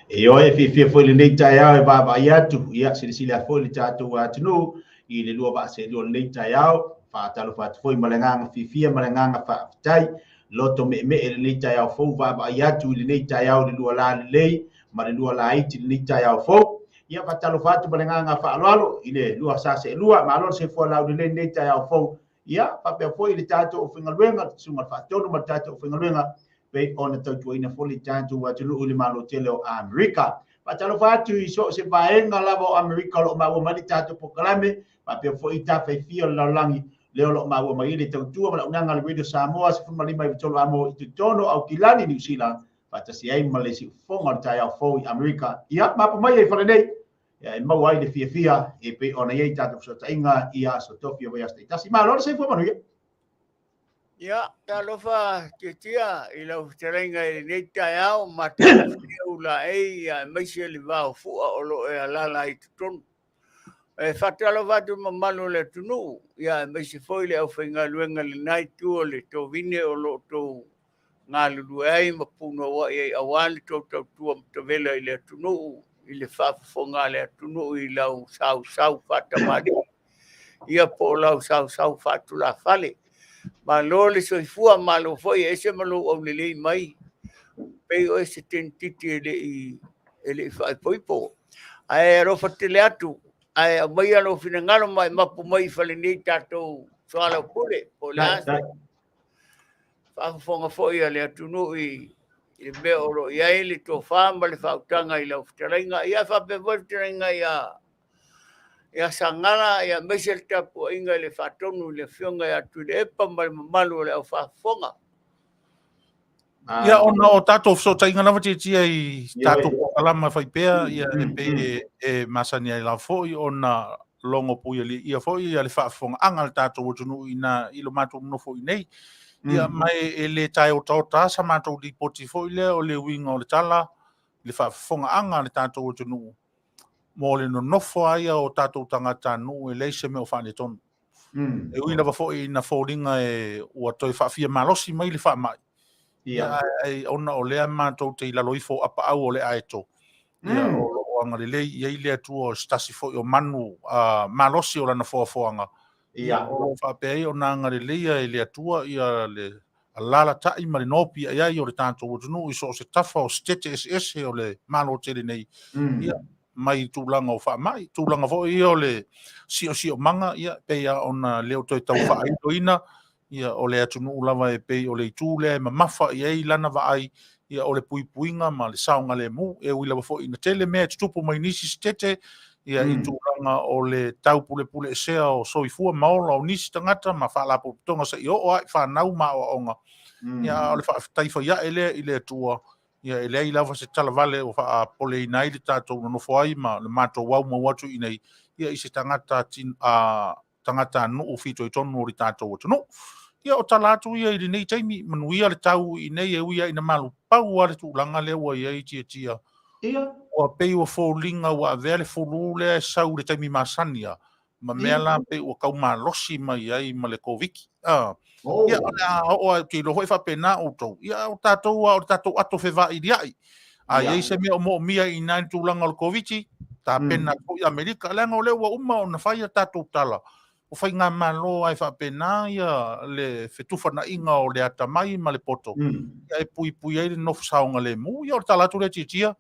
e o e fi foi le nei tai au e va ia tu ia sila foi le tato wa tunu I le lua ba se lo nei tai au fa talo fa foi malanga fi malanga fa tai loto me le nei tai au fo va ia tu le nei tai au le lua la le ma le lua la iti le nei tai au fo ia fa talo fa tu malanga fa alo I le lua sa se lua ma lo se fo la le nei tai au fo ia fa pe foi le tato o finga luenga sunga fa tonu ma tato o finga luenga pe ona tau ina fo le tato wa tu le malo Tele o America patalo fatu iso se vaenga lavo America lo ma ma tato po kalame pa pe fo ita fe fio la langi leo lo ma ma ile tau tua ma unanga le video Samoa se fuma lima i tolo amo I tono Aukilani New Zealand pata si ai malesi fonga tai au fo America ia ma pa mai e fale nei e ma wai le fia e pe ona ye tato Feso'ota'iga ia so tofio vai sta tasi ma lo se fo Manuia
Ya, talofa titia ila uterenga ni tayao mata ula ya maisha livao fu olo e lala I ton e fatalova tu Manu le tunu ya maisha foile au fenga luenga le nai tu le to vine olo to ngalu ai Mapu no wa e Aoauli to tu vela ile tunu ile fa fonga le tunu ila sau Faatalanoaga ia po lau sau Fatula Fale Malo le Soifua malo foi ese malo o le mai pe o ese tentiti ele fai poipo ai ro fatele atu ai mai alo finangalo mai Mapu mai fale ni tato soala pule pola fa fonga foi ale atu no I be oro ia ele to famba le fautanga I la Fetalaiga ia fa pe Fetalaiga ia Sagala ia mesel tapu inga le fatonu le fionga ia tu le epa mal malu le au fonga
ia ona o tato Feso'ota'iga lava tia I tato kalama fai pea ia e masani ai la foi ona longo pu ia foi ia le fonga anga le tato o tunu ina I lo mato no foi nei ia mai ele tai o tota sa mato di poti foi le o le winga o le tala le fonga anga le tato o tunu mo le no nofo ai o tatou tangata nu e leise me o whane tonu. E ui lava fo I na fōringa e ua toi whaafia malosi mai le wha mai. Ia ai ona o lea mātou te ilaloi fo apa au o le aeto. Ia o anga le lei, ia I lea tua o stasi fo I o manu malosi o lana fōanga. Ia o whaapei o nanga le leia e lea tua ia le alala tai ma le nopi ai ai o le tātou o tunu I so se tafa o stete ese o le malo tele nei. Ia mai tūlanga o wha mai, tūlanga fo I o le sio manga, ia, peia ona leo toi tau wha ai toina, ia o le atunu ulawa e pei o le tūle, ma mafa I ei lana wa ai, ia o le puipuinga, ma le saunga le mu, e uilawa fo I na tele mea tutupu mai nisi stete, ia I tūlanga o le tau pule e sea o Soifua maola o nisi tangata, ma wha lapo tonga sa I o ai, wha nau ma o onga, ia o le wha taifa ia ele I le atua, ia e lei lava se tala vale o wha pole I nai le tātou no nofo ai ma le mātou wau ma watu I nei ia I se tangata tangata no o fito I tonu o le tātou o tonu ia o talatu ia I nei taimi Manuia le tau I nei e uia I na malu pau a le tūlanga le ua ia I tia ua pei ua fōlinga ua avea le fōlu le sau le taimi masania ma mea la pei ua kau malosi mai ai ma le koviki ia o te loho e whapena o tau. Ia o tātou ato whewa I riai. A iei se mea o mo mia I nai tūlanga o Koviti, tā pena ko I Amerika, langa o lewa uma o na whaia tātou tala. o fai ngā malo ai whapena ia le whetufanainga o le atamai ma le poto. Ia e pui ai le nofu saonga le mu, ia o talatu le titia.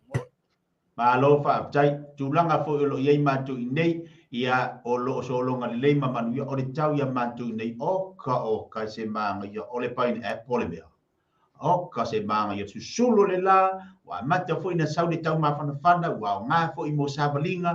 Malo whaaptai, tūlanga fo ilo iei mātu i nei, ia o lo so longa le leima Manuia, o le tau ia mātu i nei, o ka se maanga ia, o le paine e pole mea. O ka se maanga ia susulu le la, wa mata fo ina sau le tau mawhanawhana, wa o ngā fo i mo savalinga,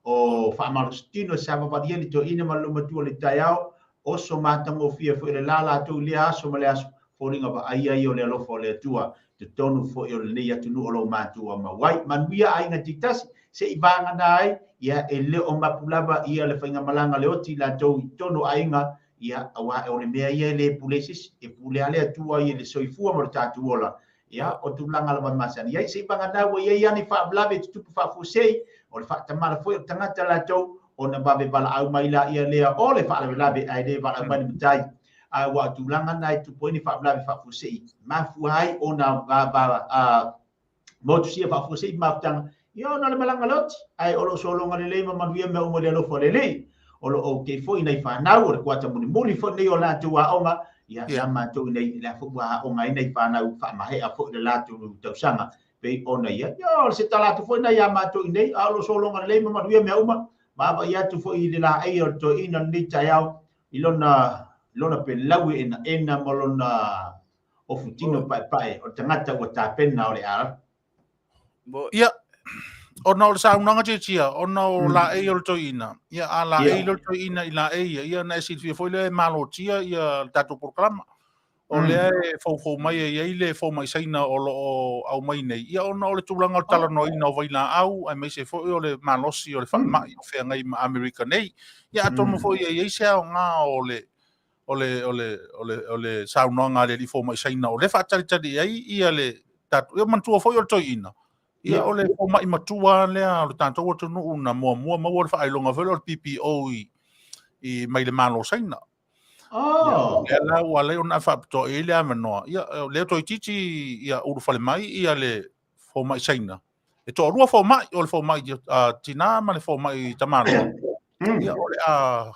o whaamalostino savavaria li to ina malumatua le tai au, o so mātango fia fo i le la tau le aso ma le aso, fo ringa wa aia i o le alofo le atua, te tonu fo i o le nei atunu o lo mātua ma wai, Manuia ainga titasi, se i vanga nai, ia e le o mapulava ia le whainga malanga le oti la tau i tonu ainga, ia awa e o le mea ia le pulesis, e pule ale atua ia le soifua mo le tātu ola, ia o tūlanga la masani, ia se i vanga nai wa ia iani whaablave te tupu whaafusei, o le whaatamara fo i o tangata la tau, o na babe bala au mai la ia lea, o le whaalave ai le bala mani mtai, a wa tūlanga nai tupu ini whaablave whaafusei, mafuai o na motusia whaafusei maftanga, ia o na le malanga loti, ai o lo solonga le leima Manuia me umo le alofo le lei, o lo o ke fo ina i whanau, o le kuata muni fo nei o la tua onga, ia mātou nei la fo wa onga ina i whanau, whaamahe a fo i le latu tausanga, pei ona ia, ia o se talatu fo ina ia mātou nei, a lo solonga le leima Manuia me uma, ma ia tu fo i le la ei o to ina ni tai au, i lona pe laui ena mo lona o futino pai, o tangata o tāpena o le ara.
Ia, ona o le saunanga titia, ona o la ei o le toina. Ia a la ei o le toina i la ei, ia na esi fia foi le malotia, ia tatu proklama. O le e fau mai e le fau mai saina o lo au mai nei. Ia ona o le tūlanga o talanoina o vaina au, ai mai se foi o le malosi o le whaamai o whea ngai ma Amerika nei. Ia atonu foi e se au ngā o le saunanga le li fau mai saina o le whaataritari ai, ia le tatu, ia mantua foi o le toina. Ia o le fo mai matua lea o le tātou o tunu una mua maua le whaailonga velo o le PPO i mai le malo saina. Ia la ua le ona whaapito e le amanoa. Ia le toi titi ia uru whale mai ia le fo mai saina. E toa rua fo mai o le fo mai tina ma le fo mai tamano. Ia o le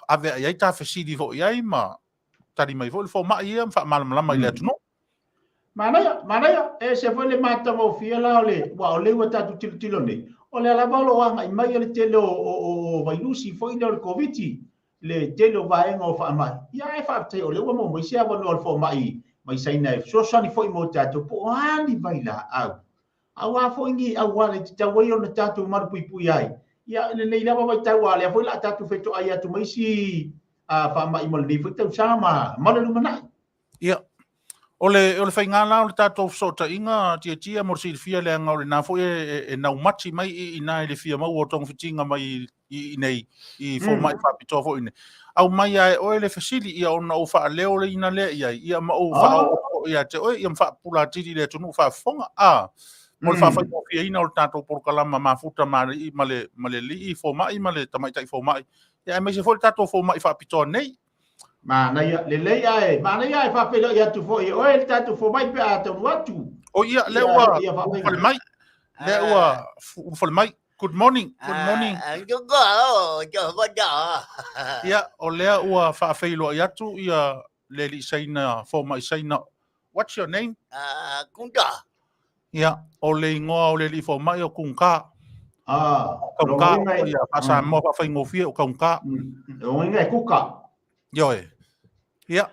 ave ai ta fesidi fo iai ma tari mai fo le fo mai ia mwha malamalama i le atunu.
Manuia, e se foi le matanga o fia la o le ua tatu tilo nei. O le alabalo anga i mai le tele o vairusi foi le COVID, le tele o vaenga o whaamai. Ia e whaaptai o le ua mo sia wano al fo mai saina e so sani foi mo tatu po ani vai la au. Awa foi ngi awa te tawai o na tatu maru pui ai. Ia le nei lava vai tau ale foi la tatu feto ai atu mai si whaamai mo le foi tau sama male lumanai.
Ia. O le whaingana o le tātou Feso'ota'iga tia mo silfia le anga o le nā foi e nau mati mai i nā le fia mau o tonga whitinga mai i nei i fo mai whapitoa fo ine. Au mai ai oe le fasili ia ona o wha leo le ina lea ia ma o wha o ia te oe ia mwha pula tiri le tunu wha fonga mo le whawhai mo fia ina o le tātou porokalama mafuta ma le li i fo mai ma le tamaitai fo mai. Ia mai se fo le tātou fo mai whapitoa nei.
Manuia le Manuia fa pelo ia tu foi o el tatu fo mai pe atu watu
o ia le ua fole mai le ua fole mai good morning ia o le ua fa feilo ia tu ia le li saina fo mai saina what's your name
Kunta
ia o le ngoa o le li fo mai o kunka
kunka
ia pasa mo fa faingo fia o kunka
o inga kuka
yo yeah.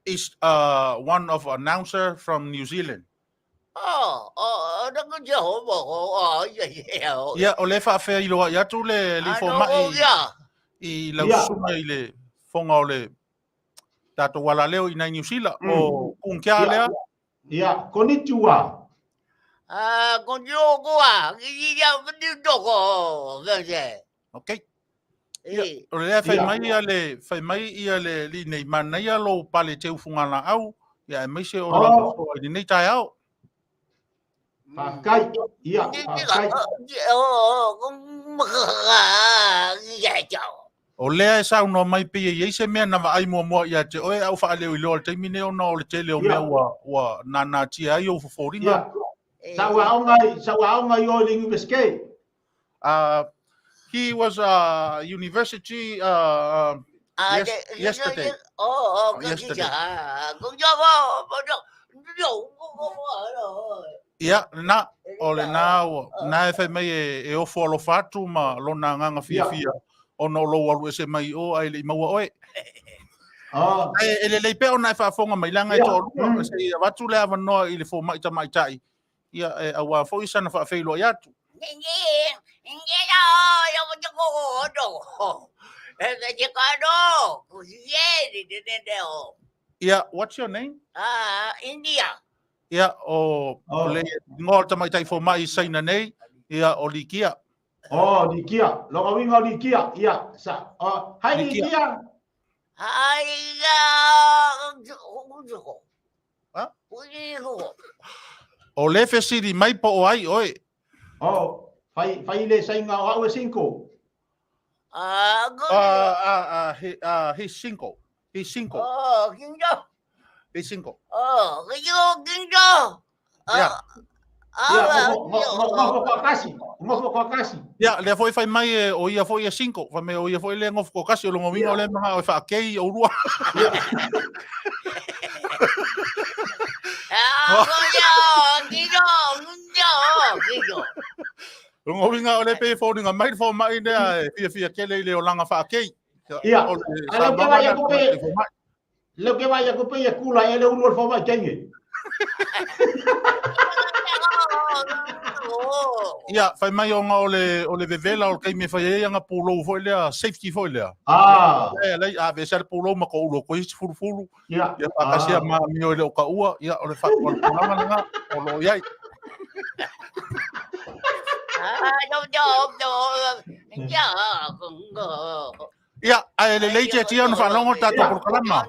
Is one of announcer from New Zealand. Yeah, o le fa fe i loa ia tu le fo mai i la usuma i le fonga o le tato wala leo i New Zealand o kunkia lea.
Yeah, konnichiwa.
Konnichiwa.
Okay. O le fai mai ia le li nei mana ia lo pale te ufungana au ia mai se o lo so i nei tai au
pakai ia pakai
o le e sa no mai pe ia se me na ai mo ia te oe au fa le i lo te mine ona o le tele o me wa nana ti ai o foforinga
sa wa ngai o le ngi beske
He was university yesterday. Yesterday. Yeah, na ole na e mai e o folo fatu ma lona nganga fia ono lo walu se mai o ai le maua oe. Ele le pe ona fa fonga mai langa to se watu le ava no ile fo mai tamai tai. Ia a wa fo isa na fa feilo ya tu. Yeah, what's your name?
India.
Yeah, le ngol tamai tai fo mai saina nei. Ia o likia.
Likia. Lo winga likia. Ia sa. Hai likia.
O le fesiri mai po o ai oe.
Fai le sainga o au 5.
He's single. He's single.
Ginjo.
He's single.
Ginjo.
Yeah. Yeah, le foi fai mai o ia foi 5, fa me o ia foi le ngof ko kasi o longo winga o le mga o fa kei o rua. Longo winga o le pe fo ninga mai fo mai ne fia kele le o langa fa kei.
Ia. Lo que vaya ko pe kula ele ulo fo mai kenge.
Ia, fai mai o le vevela o kai me fai e anga pulo foi le safety foi le. Lei a ve ser pulo ma ko ulo ko is furu. Ia, a kasia ma mi o le o ka ua, ia o le fa o nga o lo iai. Ia, a le leite tia no fa longo tato por kalama.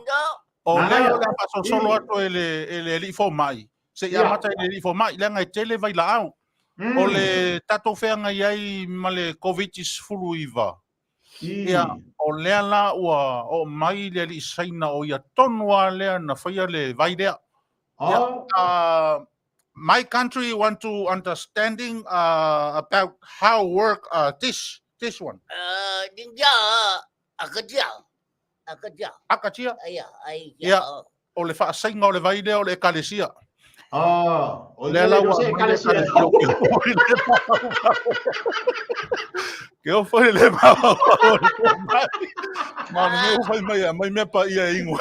O le o le paso solo ato ele li fo mai. Se ia mata ele li fo mai, le ngai tele vai la au. O le tato whenga iai ma le COVID-19. Ia, o lea la ua o mai lea li saina o ia tonua lea na whaia le vaidea. My country want to understanding about how work this one. Akatia? Ia, o le wha sainga o le vaidea o le ekalesia.
Lea la ua
ekalesia. Que eu foi le mau. Manu mai me pa ia ingo.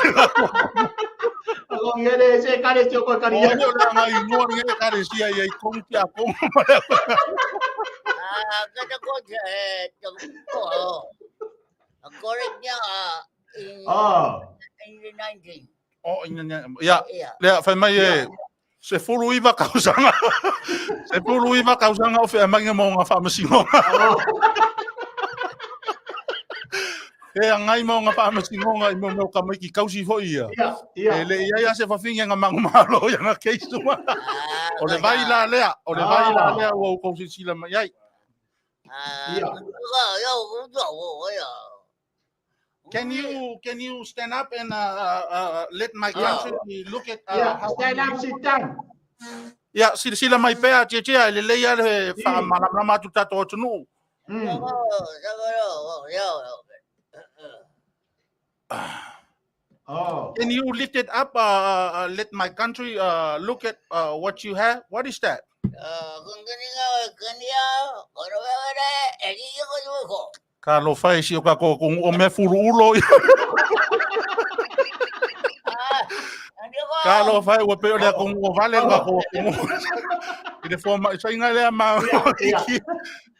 Agora ele se carecia com a carinha.
Olha na ingo ni carecia ia com que a com.
Kada coisa agora in the 19.
Ya, foi mai se fuluiva kausanga. Se fuluiva kausanga o fe mai mo nga fa masingo. Ngai mo nga fa masingo ngai mo ka mai ki kausi fo ia. Le ia se fa finga nga mangumalo ia nga keisu. O le vai la lea o ko si Sila mai ai. Can you stand up and let my country look at
stand up, sit down.
Yeah, Sila mai pea tia le leia le fa malama tu tato tunu. Can you lift it up? Let my country look at what you have. What is that? Kalo fai si o ka ko o me furu ulo. Kalo fai o pe o le ko o vale ka ko. Ile forma sai nga le ma.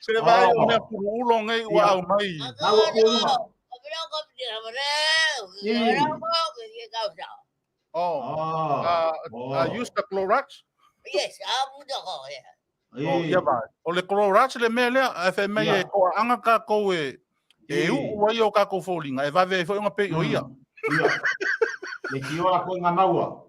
Se vai o me furu ulo ngai wa o mai. Use the Clorox?
Yes,
yeah, ba. O le Clorox le me le fa me e ko anga ka ko e u wa yo ka ko folinga e va ve fo nga pe o ia.
Le ki ora ko nga maua.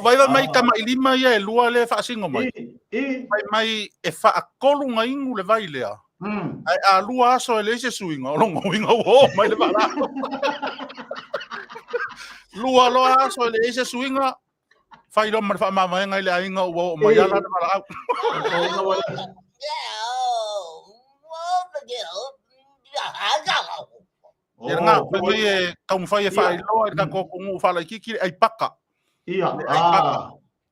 Vai mai tama ilima ia e lua le fa singo mai. Mai e fa akolu nga ingu le vai lea. Ai a lua aso e le se suinga o longo winga o mai le bala. Lua loa so le ese swinga. Fai lo mar fa mama ngai le ainga o Maia la mala. Nga me kaum fai fai lo ka ko ngu fala kiki ai paka.
Ia.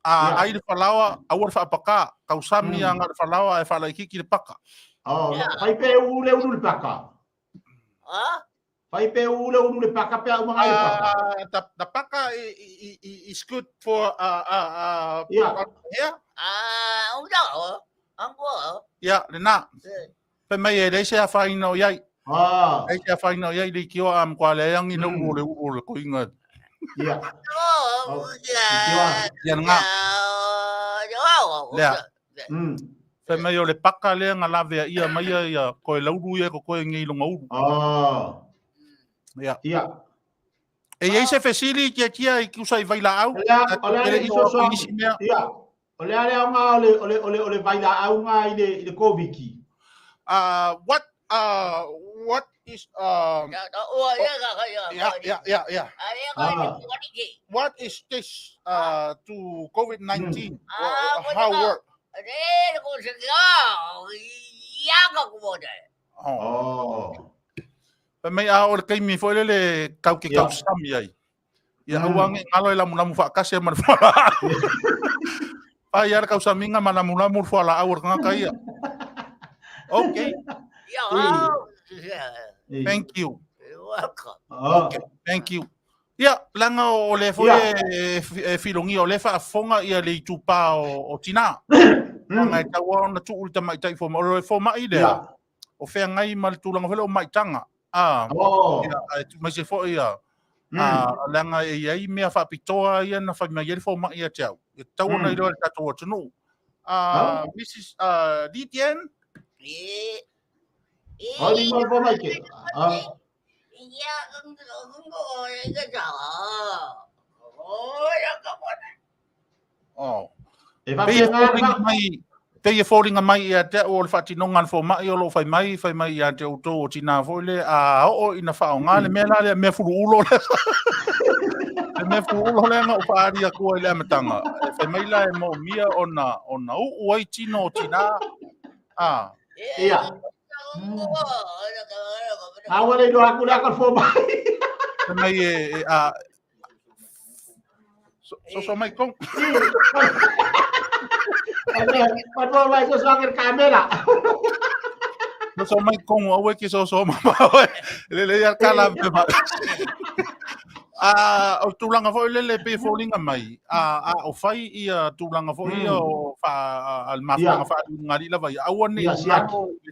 Ai le falawa awar fa paka kausami nga falawa e fala kiki le paka.
Oh, fai pe ule ulu paka. Fai pe ule ulu paka pe au mga paka.
The paka is good for
Yeah.
Yeah, le na. Pe mai le se fa ino yai. Ai se fa ino yai le kio am kwa le yang ino ule ko inga.
Iya.
Yang nga. Le. Pe mai le paka le nga lave ia mai ia ko e lauru ia ko ngi longa uru. Ya.
Iya.
E ia se fesili kia i kusa i vaila au.
Ole iso so. Iya. Ole nga ole vaila au nga ile koviki.
What is yeah. What is this to COVID-19? How work? Mai a or kai mi foi le kau ke kau sami ai. Ya awang ngalo la muna fa kase man fa. Pa ya kau sami nga mana muna mu fa la awor nga kai. Okay. Thank you.
You're welcome.
Okay, thank you. Ya, langa o le foi filongi o le fa fonga ia le tupa o tina. Nga tawa na tu ulta mai tai fo mo fo mai le. O fe ngai mal tulanga fele o mai tanga. Mas se foi ia. Langa ia me fa pitoa ia na fa mai ia fo mai ia tau. Tau na ilo ta to tunu. Mrs. Ditien.
Oli mo fo mai ke.
Pe falling mai ia te o le fati nonga fo mai o lo fai mai ia te o to tina fo le o ina fa o ngale me la le me fu ulo le me fu ulo le nga o fa ria ko le matanga fai mai la mo mia ona o ai tino tina
ia awale do aku dah akan fo mai
mai so mai kong
Padahal mai so sakit kamera.
So mai kong awe ki so mama le ya kala ma o tulanga fo le pe falling mai o fai ia tulanga fo ia o fa al mafanga fa ngari la vai awani o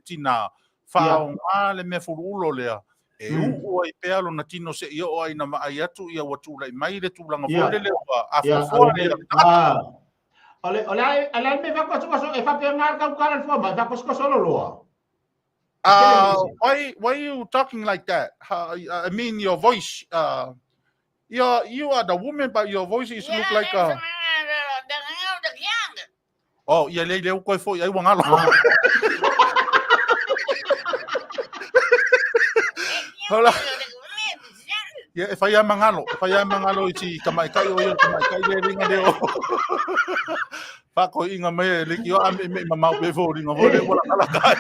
tina fa o ale me furulo le o i pe alo na tino se ia o ina mai atu ia watu lai mai le tulanga fo le a fo
Ole me va koso e fa pe ngar ka ukara fo ma va koso lo.
Why are you talking like that? I mean your voice you are the woman but your voice is look like oh ia le ko foi ai wangalo hola ya fai mangalo iti kamai kai o kamai kai le ringa de o pa ko inga me le ki o me mama pe fo ringa vo le wala kala kai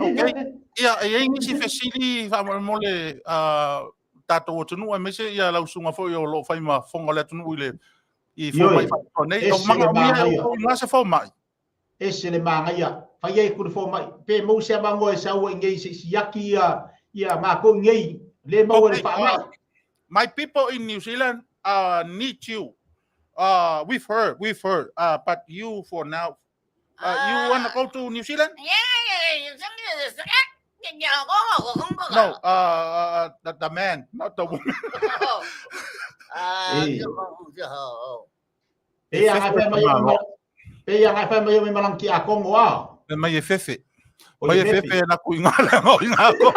okay ia ingi si fesili fa mo le tato tunu me se ia la usunga fo yo lo fai ma fonga le tunu ile i fo mai fa nei o manga mi o nga se fo mai
ese le manga ia fai ai ku fo mai pe mo se bango e sa o ngai si yaki ia ma ko ngai le mo le fa mai
my people in New Zealand need you we've heard but you for now you want to go to New Zealand? No, the man, not the woman.
Yang fa mai malang ki akong wa.
Mai fefe. Mai fefe na ku ingala mo ingako.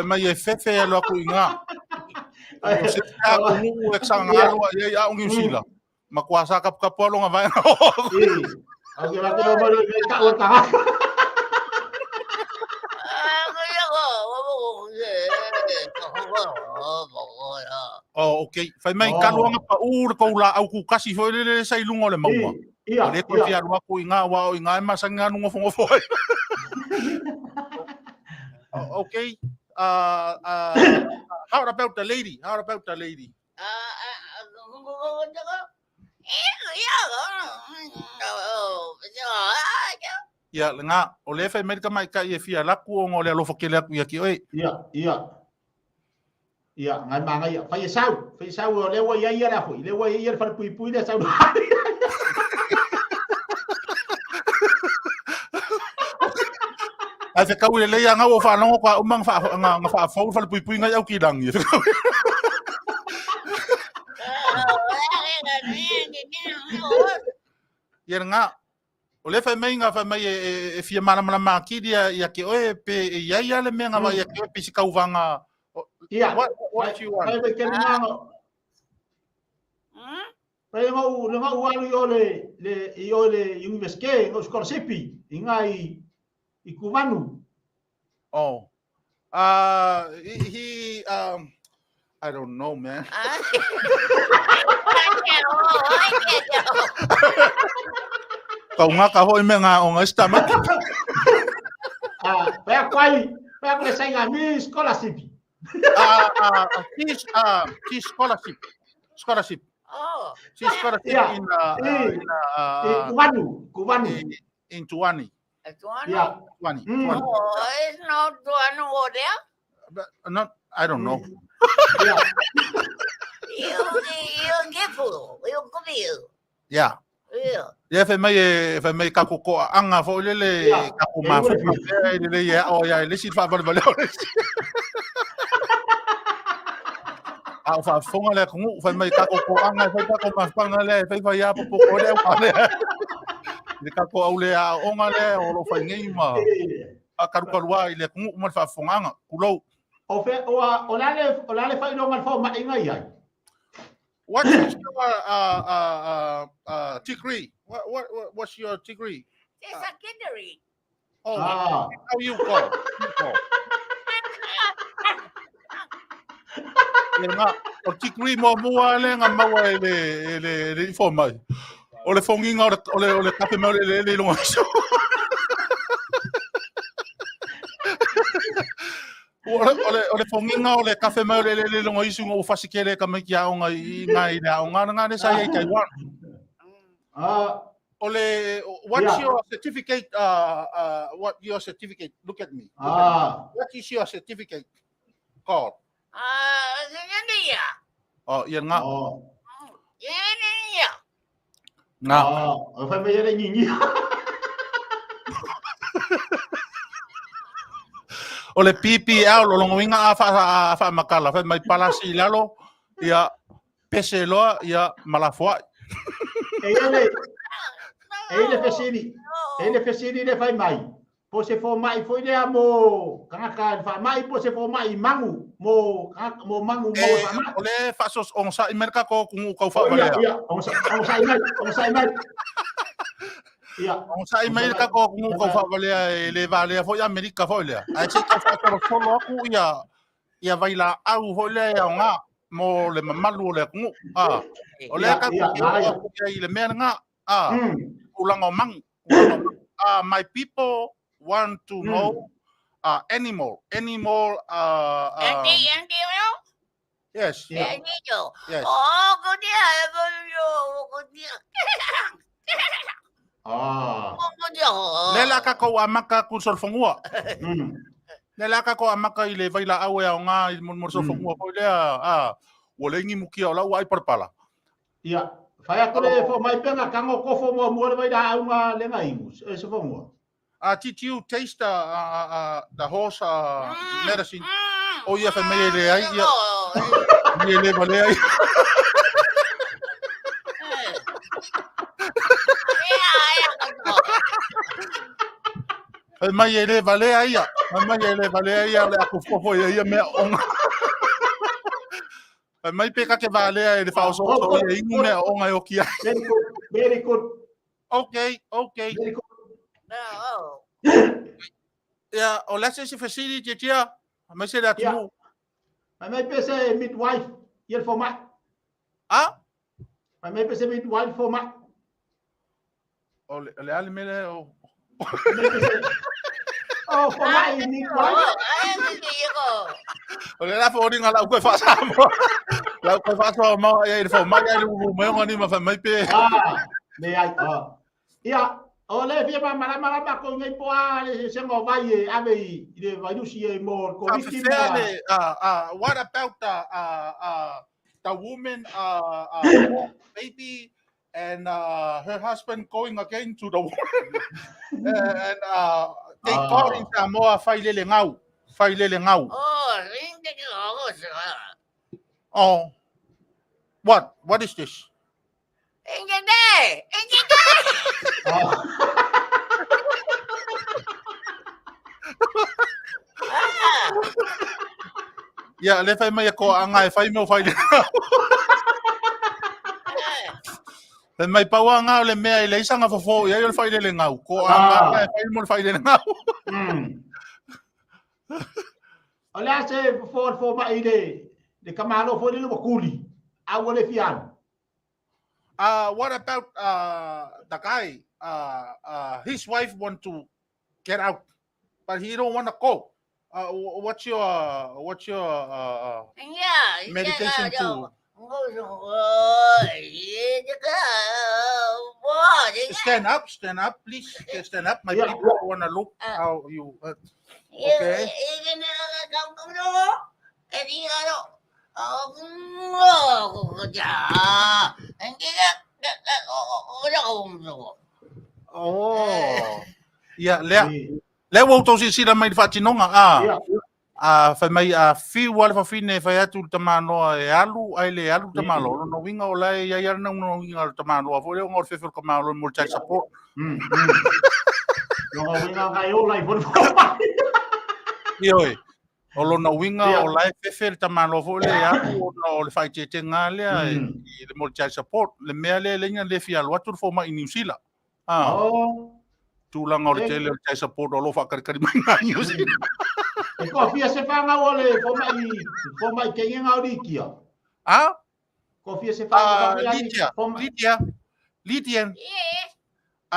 Mai fefe lo ku inga. Se ka ku eksanga lo ya ong Sila. Makuasa kap kapolo nga vai.
Okay, maka mo ka uta.
Oh, okay. Fai mai kaluanga pa ur ko la au ku kasi foi le sai lungo le maua.
Ia.
Le ko fia wa ku inga wa o inga ma sanga no ngofo ngofo. Okay. How about the lady? How about the lady? Ya, nga o le fai mai ka mai ka e fia la ku o le lo fokele ku ya ki oi.
Ia, ngai manga ia. Fai sau o le wa ia la foi. Le wa ia fa pui le sau.
Ai fe kau le ia nga o fa no kwa umang fa nga fa fa pui nga Aukilani. Ia nga o le fai mai e fia mana ki dia ia ki oi pe ia le menga wa ia ki pe si kau vanga.
Ia.
What you want?
Fai ke nga. Fai nga u alu yo le universike no skorsipi ingai I Manu.
Oh. He I don't know, man. Kau nga ka hoi me nga o nga stomach.
Pea ko sai nga mi scholarship.
His scholarship.
Oh.
His scholarship in
Cubano.
In Tuani.
Yeah.
Tuani.
Oh, it's not Tuani over there.
But not, I don't know.
Yeah.
You give you come here.
Yeah.
Yeah.
Ya fe mai ka ko anga fo le ka ko ma fo le ya o ya le si fa va le. A fa fonga le ko fa mai ka ko anga fa ka ko ma fanga le fa ya po ko le pa le. Le ka ko au le a onga le o lo fa ngai ma. A ka ko wa ile ko mo fa fonga kulo.
O fe o la le fa no mal fa ma inga ya.
What is your degree? What's your degree?
It's secondary.
Oh, how you go? Nga, o degree mo le nga mawa le formal. O le fonginga o le kape mo le longa so. O le fonginga o le kafe mau le longa isu o fasikele ka mai kia o ngai nga ne sai Taiwan. What's your certificate? What your certificate? Look at me. What is your certificate called?
India.
Oh, yan nga.
India.
Nga.
O fa mai le nyi.
O le PPL lo longoinga a makala fa mai palasi lalo ia peselo ia malafua.
Ele fesini le fai mai. Po se fo mai foi le amo kanga fa mai po se fo mai mangu mo mangu mo fa mai.
Ole fasos on sa merka ko kungu kau fa vale.
Ia, on sa mai. Ia,
on sa mai ka ko kungu kau fa vale le vale foi Amerika foi le. Ai se ka fa ko solo ku ia vaila au hole nga mo le mamalu le kungu. Ole ka ko le menga ulanga mang. My people want to know animal. Yes.
Yes.
Yes.
Oh, good
Lela ka ko amaka ku Soifua. Lela ka ko amaka ile vaila au ya nga mo Soifua ko le o le ngi mukia la wai parpala.
Ia, fai ako le fo mai penga kango ko fo mo le vai da nga le ngai mus. E se fo mo.
Did you taste the horse medicine? Oh yeah, fa me le ai. Ia le vale ai. Mai ele vale ai. Le aku fofo ia me onga. Mai peka ke vale ai le fa so ia ingu me onga o kia.
Very good.
Okay.
Very good.
Yeah, o lase si facility tia. Mai se da
Yeah.
tu.
Mai pese midwife yel format.
Ah?
Mai pese midwife format.
O le ale mele o.
Mai pese. Oh, format midwife.
O le la fo ringa la ko fa sa mo. La ko fa so mo e fo mai ai lu mo ngani ma fa mai pe.
Ah, me ai. Ia, o le fia mara ko ngai poa le sengo vai e ave i le vai dusi e mo ko
Fale, what about the woman baby and her husband going again to the war and they call in Samoa Fale ngau. Oh, what is this? Yeah, le fai mai ko anga fai mo fai. Le mai paua nga le mea le isanga fofo ia le fai le ngau ko anga fai mo fai le ngau.
Olha se for mai de kamalo for le kuli. A wole fian.
What about the guy? His wife want to get out, but he don't want to go. What's your medication to stand up, please stand up. My people want to look how you. Okay. Oh, yeah, le wo to si sila mai fatinonga fa mai fi wala fa fine fa atu tamano e alu ai le alu tamalo no winga ola ya ya no winga tamalo fo le ngor fe ko malo mo child support
no winga ga yo lai por
yo olo no winga ola fe tamalo fo le alu no le Faaeteete ngale le mo child support le mele le nga le fi alu atu fo mai New Sila tulang or Tele or child support olo fa kar mai New Sila.
E ko fia se fanga ole fo mai ke nga odikia. Ko fia se fanga
Leitio.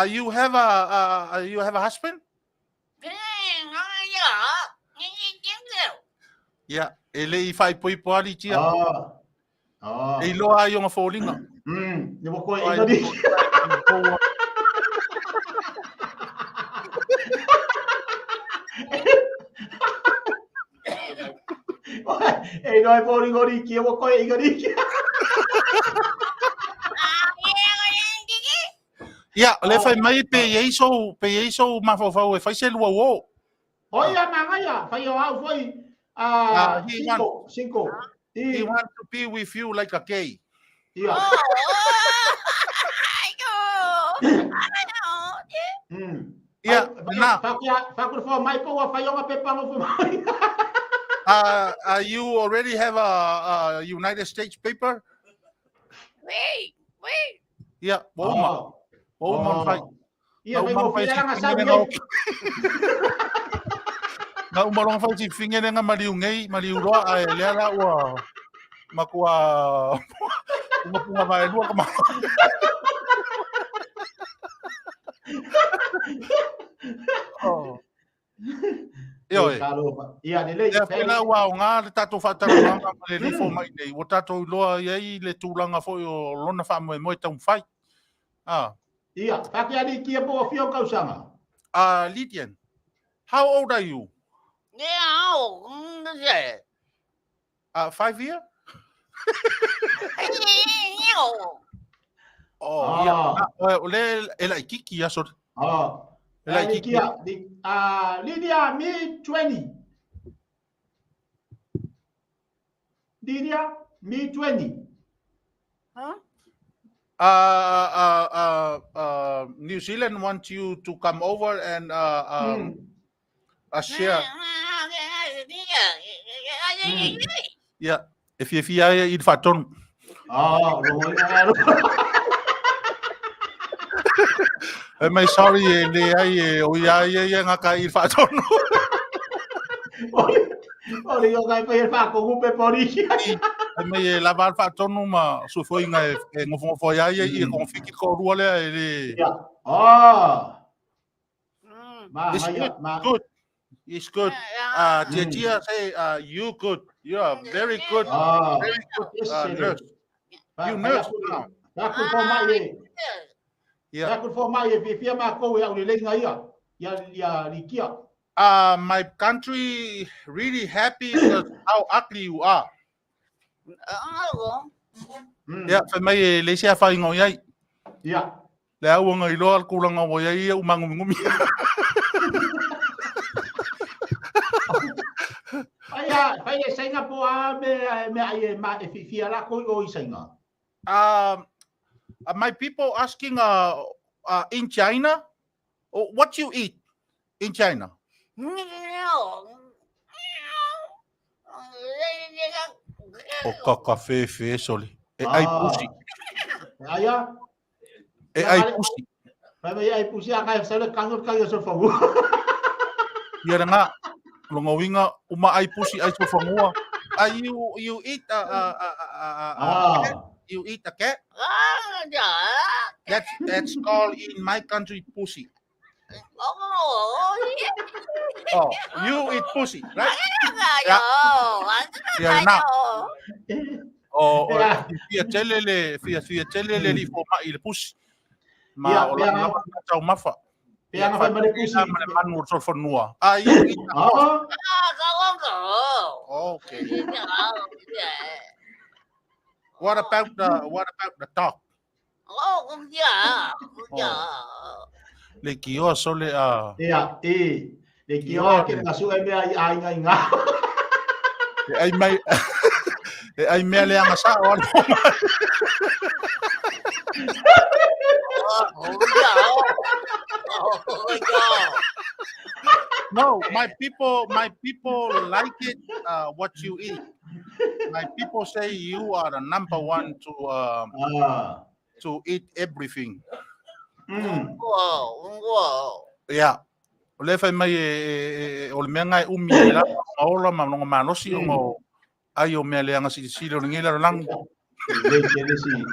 You have a husband? Yeah, ele fai poi poi tia. E lo ai nga folinga.
Ne mo ko e ngadi. Ei, noi fuori goricchi, io vuoi i goricchi.
Yeah, le fai mai pe yeso ma fo e fai se lua wo.
Oia Maia, fai o au foi cinco.
He wants to be with you like a gay.
Yeah. Yeah, na. Fakul fo mai ko fai o pe pango fo mai.
You already have a United States paper?
Wait.
Yeah, Boma. Fight.
Yeah, mo fila nga sabi.
Na umalong fight si finge nga maliungay, maliuro ay lera wa makua punga mai dua kama. Oh. Yo,
ia ne le
pena wa nga tato Faatalanoaga le li fo mai nei o tato loa ia le tulanga fo o lona fa mo tau fai
ia paki ali ki po fio kausanga
Leitio, how old are you? 5 years? Oh, yeah. Le ela kiki aso.
Lydia, me 20. Lydia, me 20.
New Zealand wants you to come over and share. Yeah, if you eat faton. Mai sorry le ai o ia ngaka I whaatonu.
Ori o kai pai fa ko upe pori.
Mai la val whaatonu ma Soifua ngofo ia I konfiki ko rua lea le.
Ya. Oh.
It's good. Good. It's good. Tia say you good. You are very good. Very good nurse. You nurse now.
Aku fo mai.
Yeah.
Aku fo mai fia ma ko ya uli lenga ia. Ya likia.
My country really happy because how ugly you are. Yeah, for me, let's say I know ya.
Yeah.
Le au ngai loa kulanga o ya ia umangumi.
Aya Singapore me ai ma fia la ko o Singa.
My people asking in China, what you eat in China? O café soli. Ai pusi.
Aya.
Ai pusi.
Ai pusi ai sa le kangur kai so fagu.
Ia nga longa uma ai pusi ai so famua. You eat you eat a cat? That's called in my country pussy. Oh, you eat pussy, right? Yeah, now. Oh, Tele li forma il pussy. Ma o la tau mafa.
Pia nga fa pussy.
Manu so fornua. You eat a horse. Okay. What about the dog? Leitio sole
Ia, Leitio ke nga su me ai nga.
Ai me le anga sa o. No, my people like it what you eat. My people say you are the number one to eat everything. Yeah. Le fai mai o le menga umi la ola ma no manosi o ai o me le anga si o ngila lang.
Le si.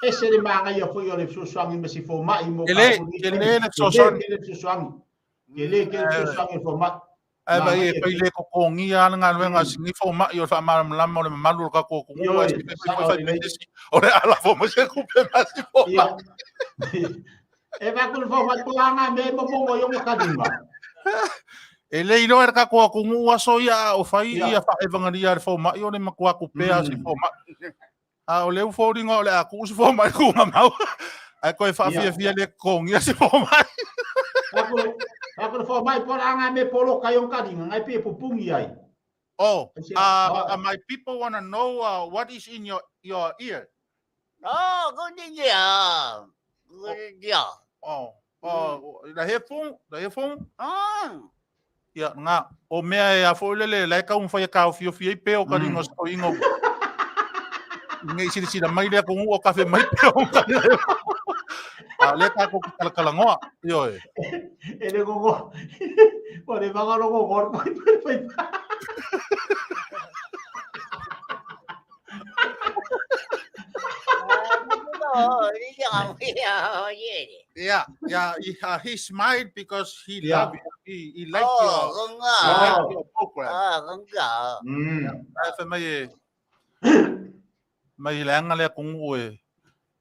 Ese le manga ia foi o le susuangi me si fo mai mo.
Ele le susuangi.
Ele susuangi fo mai.
Ai vai e le ko kongi ana nga wenga singi fo mai o fa ma lama le malu ka ko ko o le ala fo mo se ku pe ma si fo mai.
E va kul fo mai puanga me mo mo yo mo kadima.
Ele ino era ka ko ku ngua so ia o fai ia fa evangelia fo mai o le makua ku pe si fo mai. O le fo ringo le aku si fo mai ku mau. Ai ko fa fia le kongi si fo mai.
Aku fo mai puanga me polo kayon kadinga ngai pe pupungi ai.
Oh, my people want to know what is in your ear.
Oh, good idea. Good idea.
Oh, the headphone? Ya, nga. O mea e a fōlele, lai ka un whai ka o fio pe o ka ringo so ingo. Ngai siri mai lea ko o kafe mai pe o ka ringo. Le ka ko kalakalangoa. Io e.
Ele go. O le vanga go gor ko pe.
Yeah. He smiled because he loved you. He liked your program. Mai langa le kung ue.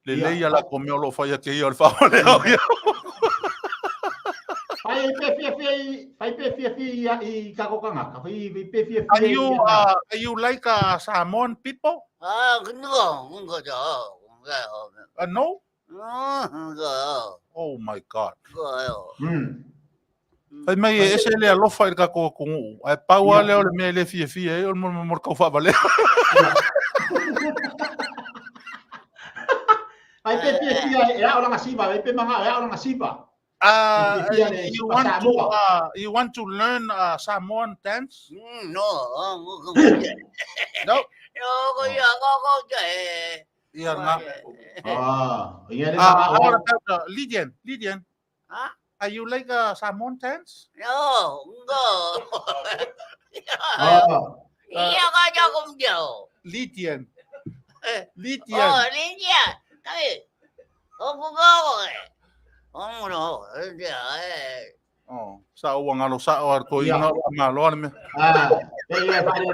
Le leia la ko me lo fa ya ke yo fa le.
Pai pe I ka ko kanga. Pai pe.
Are you like Samoan people? No? Oh my God. Ai mai ese le alofa I ka ko kungu. Ai paua le o le me le fie e o mo ka fa vale.
Ai pe e a ola ngasiba, ai pe manga e a ola ngasiba.
You want to learn Samoan dance?
No.
No.
Yeah,
How about Lydian?
Huh?
Are you like Samoan dance?
No, enggak.
Oh.
Iya kaya akong jauh.
Litian.
Oh,
Litian.
ini dia. Tapi, ako ko eh. Oh, no. Dia eh.
Oh, sa uang alo sa or ko
Yeah.
ina malo me.
Kaya pare.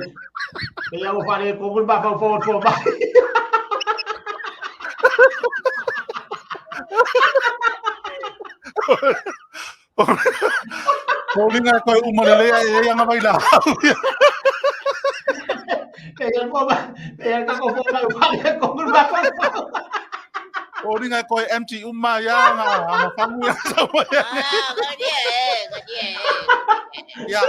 Kaya mo pare ko kung ba for ba.
Poli nga ko umalele ay nga may la.
Kaya po ba? Kaya ko po ba pare ko kung ba for.
Poli nga ko MT umaya nga ang panguya sa waya.
Kaya
Ya,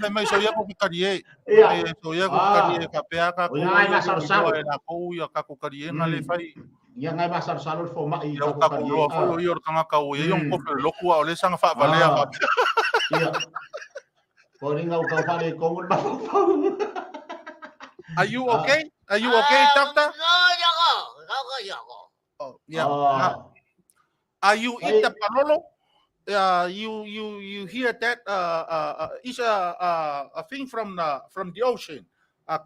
le mai soya ko karie.
Yeah.
Soya ko karie kapea ka ko.
Uya nga sar-sar.
Na ko ya ka ko karie nga le fai.
Yang ngay masar-salon fo ma i
Ya ka ko lo fo yo ka nga ka o yung ko lo ko ole sang fa valea ka.
Iya. Pori nga ka pare ko kung ba.
Are you okay? Are you okay, doctor? Oh, yeah. Are you eat the palolo? You hear that? It's a thing from the ocean.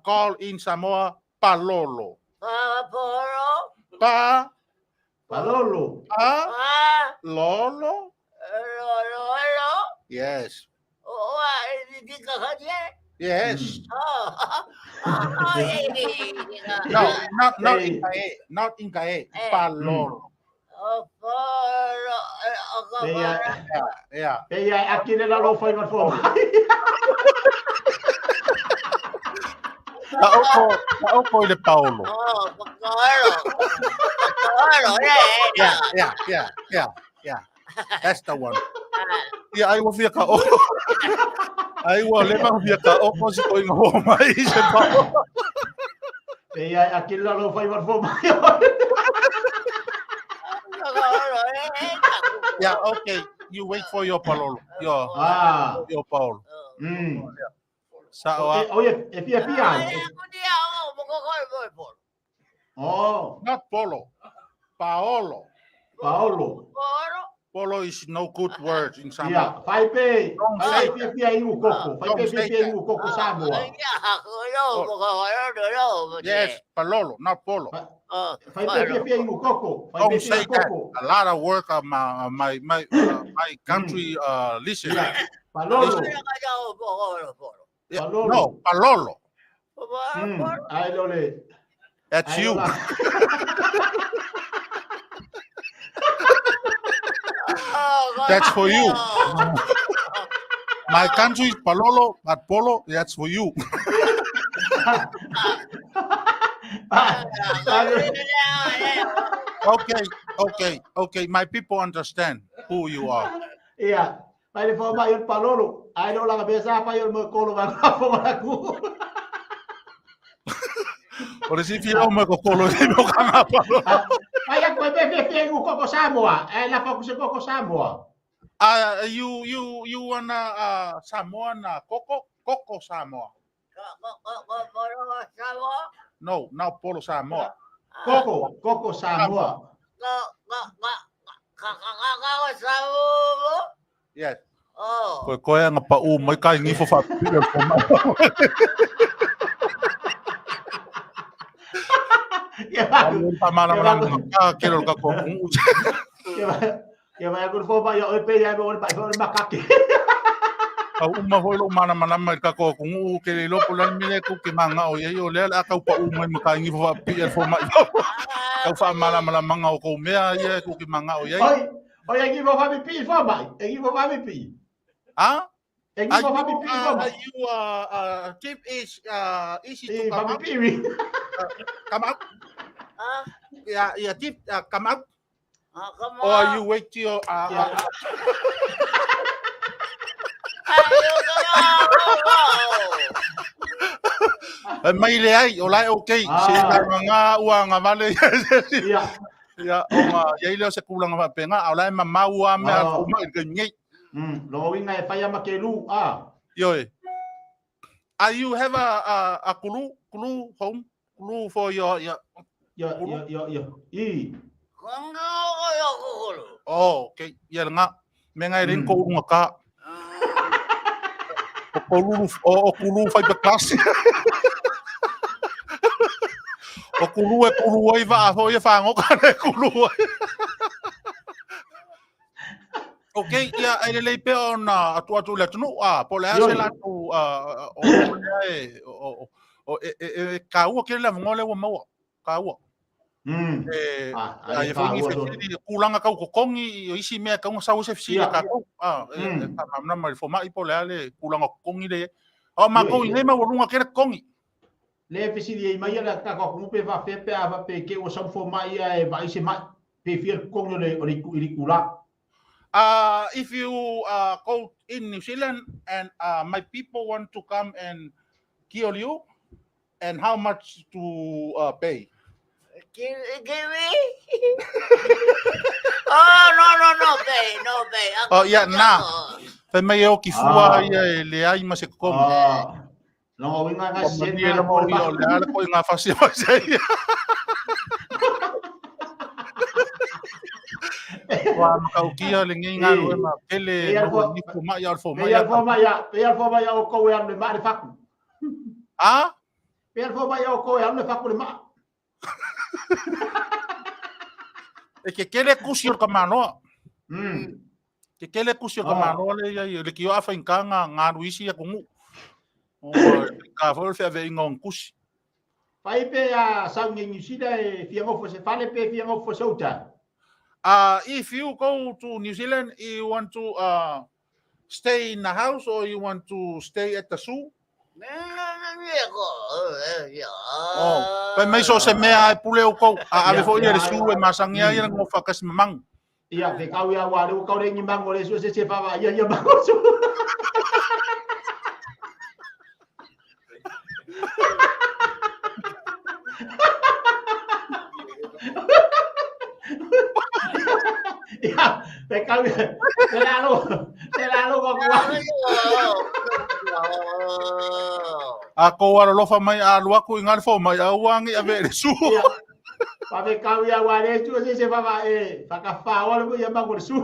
Called in Samoa palolo.
Palolo.
Lolo. Yes. Yes. No, not inkae. Not inkae. Palolo. Yeah.
Kaya akin na lo fo man fo.
Ako de Paulo. Yeah. That's the one. Yeah, I will via ka. I will lemang via ka. Ako si ko yung homay sa pa.
Kaya akin na lo fo man fo.
Yeah, okay. You wait for your Palolo. Your Paul. Sa
Oye, FBI. Oh,
not Polo. Paolo.
Paolo.
Polo is no good word in Samoa.
Yeah, Faipe u koko. Faipe u koko Samoa.
Yes, Palolo, not Polo.
Faipe u koko.
Don't say that. A lot of work of my country listen.
Palolo.
Yeah, no, Palolo.
I know it.
That's you. That's for you. My country is Palolo, but Polo, that's for you. Okay. My people understand who you are.
Yeah. May po ba yung Palolo? I know lang besa pa yung magkolo po ako.
Pero si Fio mo kokolo mo ka nga Palolo.
Ay ako bebe ko ko Samoa. Ay la ko ko Samoa.
You wanna Samoa na Coco Samoa. No, not Polo Samoa.
Coco Samoa.
Yes.
Oh.
Ko nga pa may kay ni fo fa. Pamala kilo ka ko.
Ya vai ko ba ya pe ya mo ba makaki.
Umaholo mana may ka ko kung ukililo pulan mile ko kimanga o yayo le aka pa umay makangi fo PL fo ma. Ka fa mala mga ko mea ye ko kimanga o yayo.
Oye, aquí vos vas a mi fo ba. Aquí vos vas a mi.
Ah?
Aquí vos vas a mi fo ba.
Tip is easy to
come
come out. Come out. Yeah, tip come out.
Come
Or
on.
you wait till may leay olay okay. Sila mga uang mali. Ya, yailo sa kulang pa penga, awalay mamawa me uma ganyi.
Lowing ay paya makelu
Yoy. Are you have a clue home? Clue for your
I.
Oh, okay. Yan nga. Me ngai rin ko unga ka. O kulu fai pa klasi. O kulu ai va ho ia fa ngo ka kulu. Okay, ia ele le pe ona atu le tunu po le ase la tu ka u ke la ngole wo mo ka u ai foi ni fiti kulanga ka ko kongi isi me ka sa se fiti ka ka na mal fo mai po le kulanga kongi le ma kongi le ma wo lunga ke kongi
le fiti e mai la ka ko mo pe va pe va pe ke o sa fo mai e vai se mai pe fiel kongi le ri kula.
If you go in New Zealand and my people want to come and kill you, and how much to pay?
Give me? Oh, no pay.
Oh, yeah, na. Pe mai o ki fua ia le ai ma se kom.
No, winga nga
se na mo yo le ala ko nga fasi ma se. Wa makaukia le ngi nga lo ma Tele no ni ko ma ya fo ma
ya o ko ya le ma le faku. Pe fo ma ya o ko ya le faku le ma.
E ke kele kusio ka mano. Ke kele kusio ka mano le ya le ki afa inkanga nga ruisi ya kungu. O ka fo fe ave ngon kusi.
Pai pe ya sa ngi sida e fiango fo se fale pe fiango fo souta.
If you go to New Zealand, you want to stay in the house or you want to stay at the zoo? Mai so se mea e pule o ko ave fo ia le zoo e masangia ia ngo fakas mamang.
Ia pe kau ia wa le kau le ngi mango le so se fava ia mango so. Ya, pe kau te la lo ko.
Ko ara lofa mai a lua ku ngal fo mai a wangi ave le su.
Pa pe kau ia wa le tu se fava e Faava-O-Malo ia mango le su.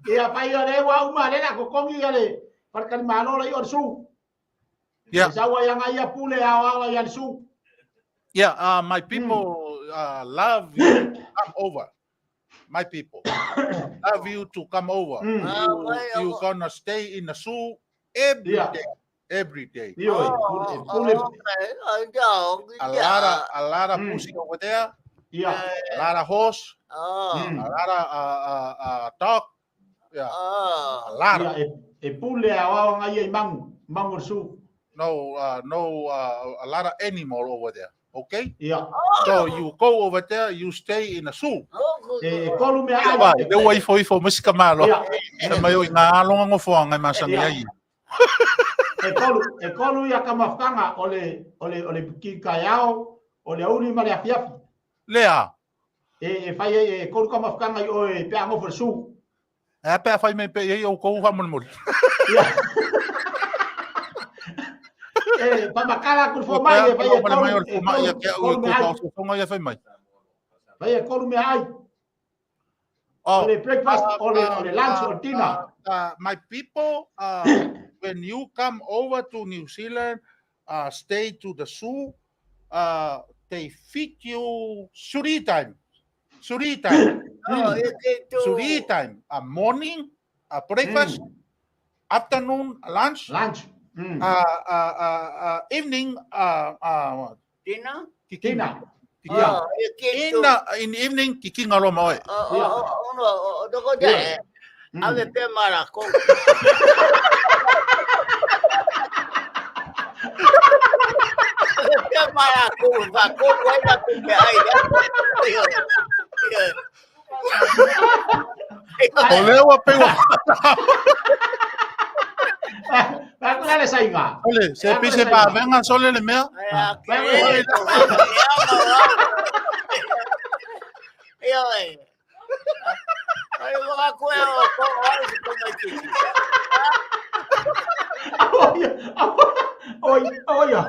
Ia pai ore wa uma le na ko kongi ale. Parkan malo le or su.
Yeah.
Sawa yang ia pule awa yang su.
Yeah, my people love you to come over. My people love you to come over. You gonna stay in the zoo every day. Every day. A lot of pussy over there.
Yeah.
A lot of horse. A lot of dog. Yeah. A lot of.
Pule awa ia mango su.
No, a lot of animal over there. Okay?
Yeah.
So you go over there, you stay in a zoo.
Kolu me
ai. De wai foi musika malo. E mai o nga longa ngo fo nga masangi ai.
Kolu ya kama fanga ole ki kayao ole uni mari afiafi.
Lea.
Fai kolu kama fanga o pe ango for su.
Pe fai me pe o ko fa mon.
Pamakala kun fo mai e vai me ai. Ole breakfast, ole lunch, or dinner.
My people, when you come over to New Zealand, stay to the zoo, they feed you suri time. Suri time. Morning, breakfast, afternoon, lunch. Evening,
dinner.
In evening, kicking a romo.
Doko de. Ave pe marako. Pe marako, va ko vai na pe ai.
Oleo pe.
Vai le sainga.
Ole, se pise pa venga sole le mea.
Oia.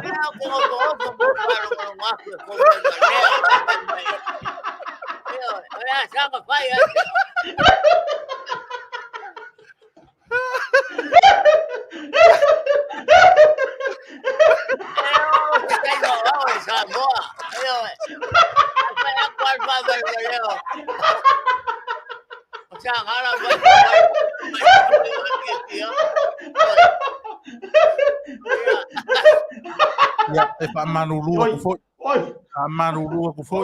Ya, e pa manulua ku foi.
Oi.
A manulua ku foi.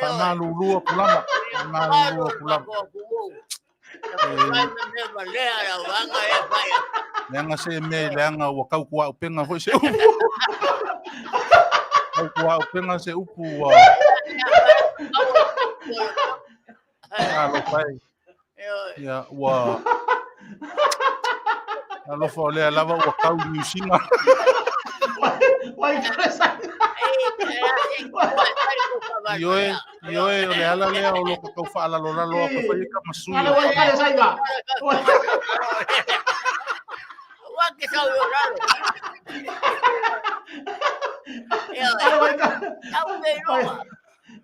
Pa manulua ku lama. Manulua ku lama. Lenga se me lenga wa kau kuā upenga foi se upu. Kau kuā upenga se upu wa. Alo pai. Ya wa. Alo fo le lava wa kau nyusinga.
Wai kresa.
Ioe o le ala lea o loko kau whaala lo lalo ko whai ka masui.
Ala wai kresa iga.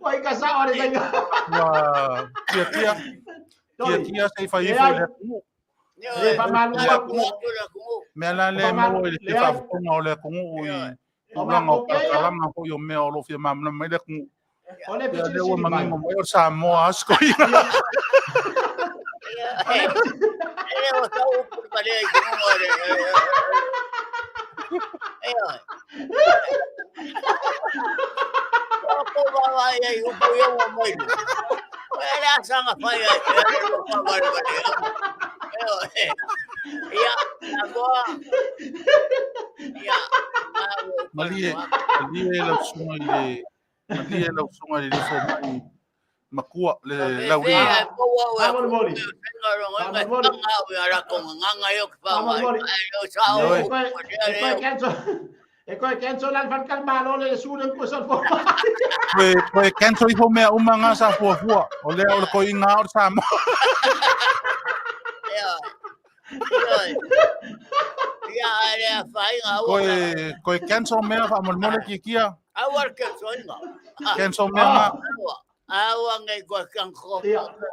Wai ka sa ore iga.
Wa kia sei whai ifo le kumu.
Le pa malu wa kumu.
Mea la le mo i te whaafukonga o le kungu i ulanga o kakalanga ho i o mea o lo fia mamna mai le kungu.
Ole
Ia
pichi
le ua
sili
mangi
mai.
mo mai o Samoa asko i. Malie lau sunga i le malie lau sunga i le fo mai makua le lau ri.
E koe kenso lan fan kalmalo le suren ko sal fo.
Koe kenso i fo mea umanga sa fuafua. O lea o le koi ngā o Samoa. Koe kenso mea fa molmole ki kia. Kenso mea ngā.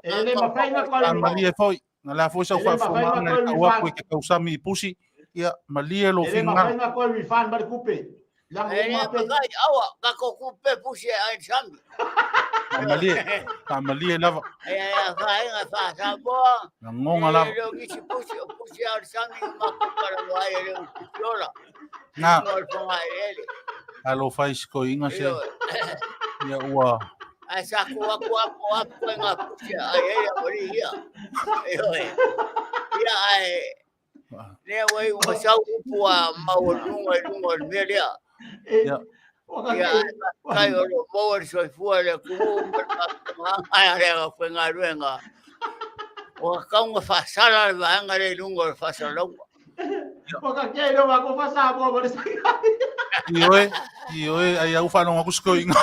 Ele ma fainga ko
A malie foi. Nga la foi sau whaafunga ngai kaua koe ke kausami i pusi. Ia malie lo
ele ma
finga.
fainga ko mi fan bar kupe. Lang ma pe.
Ta malie lava. Nga ngonga lava. Nga alo fais ko inga se. Ia ua.
Asa kuwa nga pusia ai ori ia. Ia ai. Le wai o sau pua mau lunga melia.
Ia.
Ia kai o mo Soifua le ku ai re ko nga ruenga. O kaunga fasala va nga le lunga fasala.
O ka ke no va ko fasa bo bo sa.
Ioe ai au whanau aku skoinga.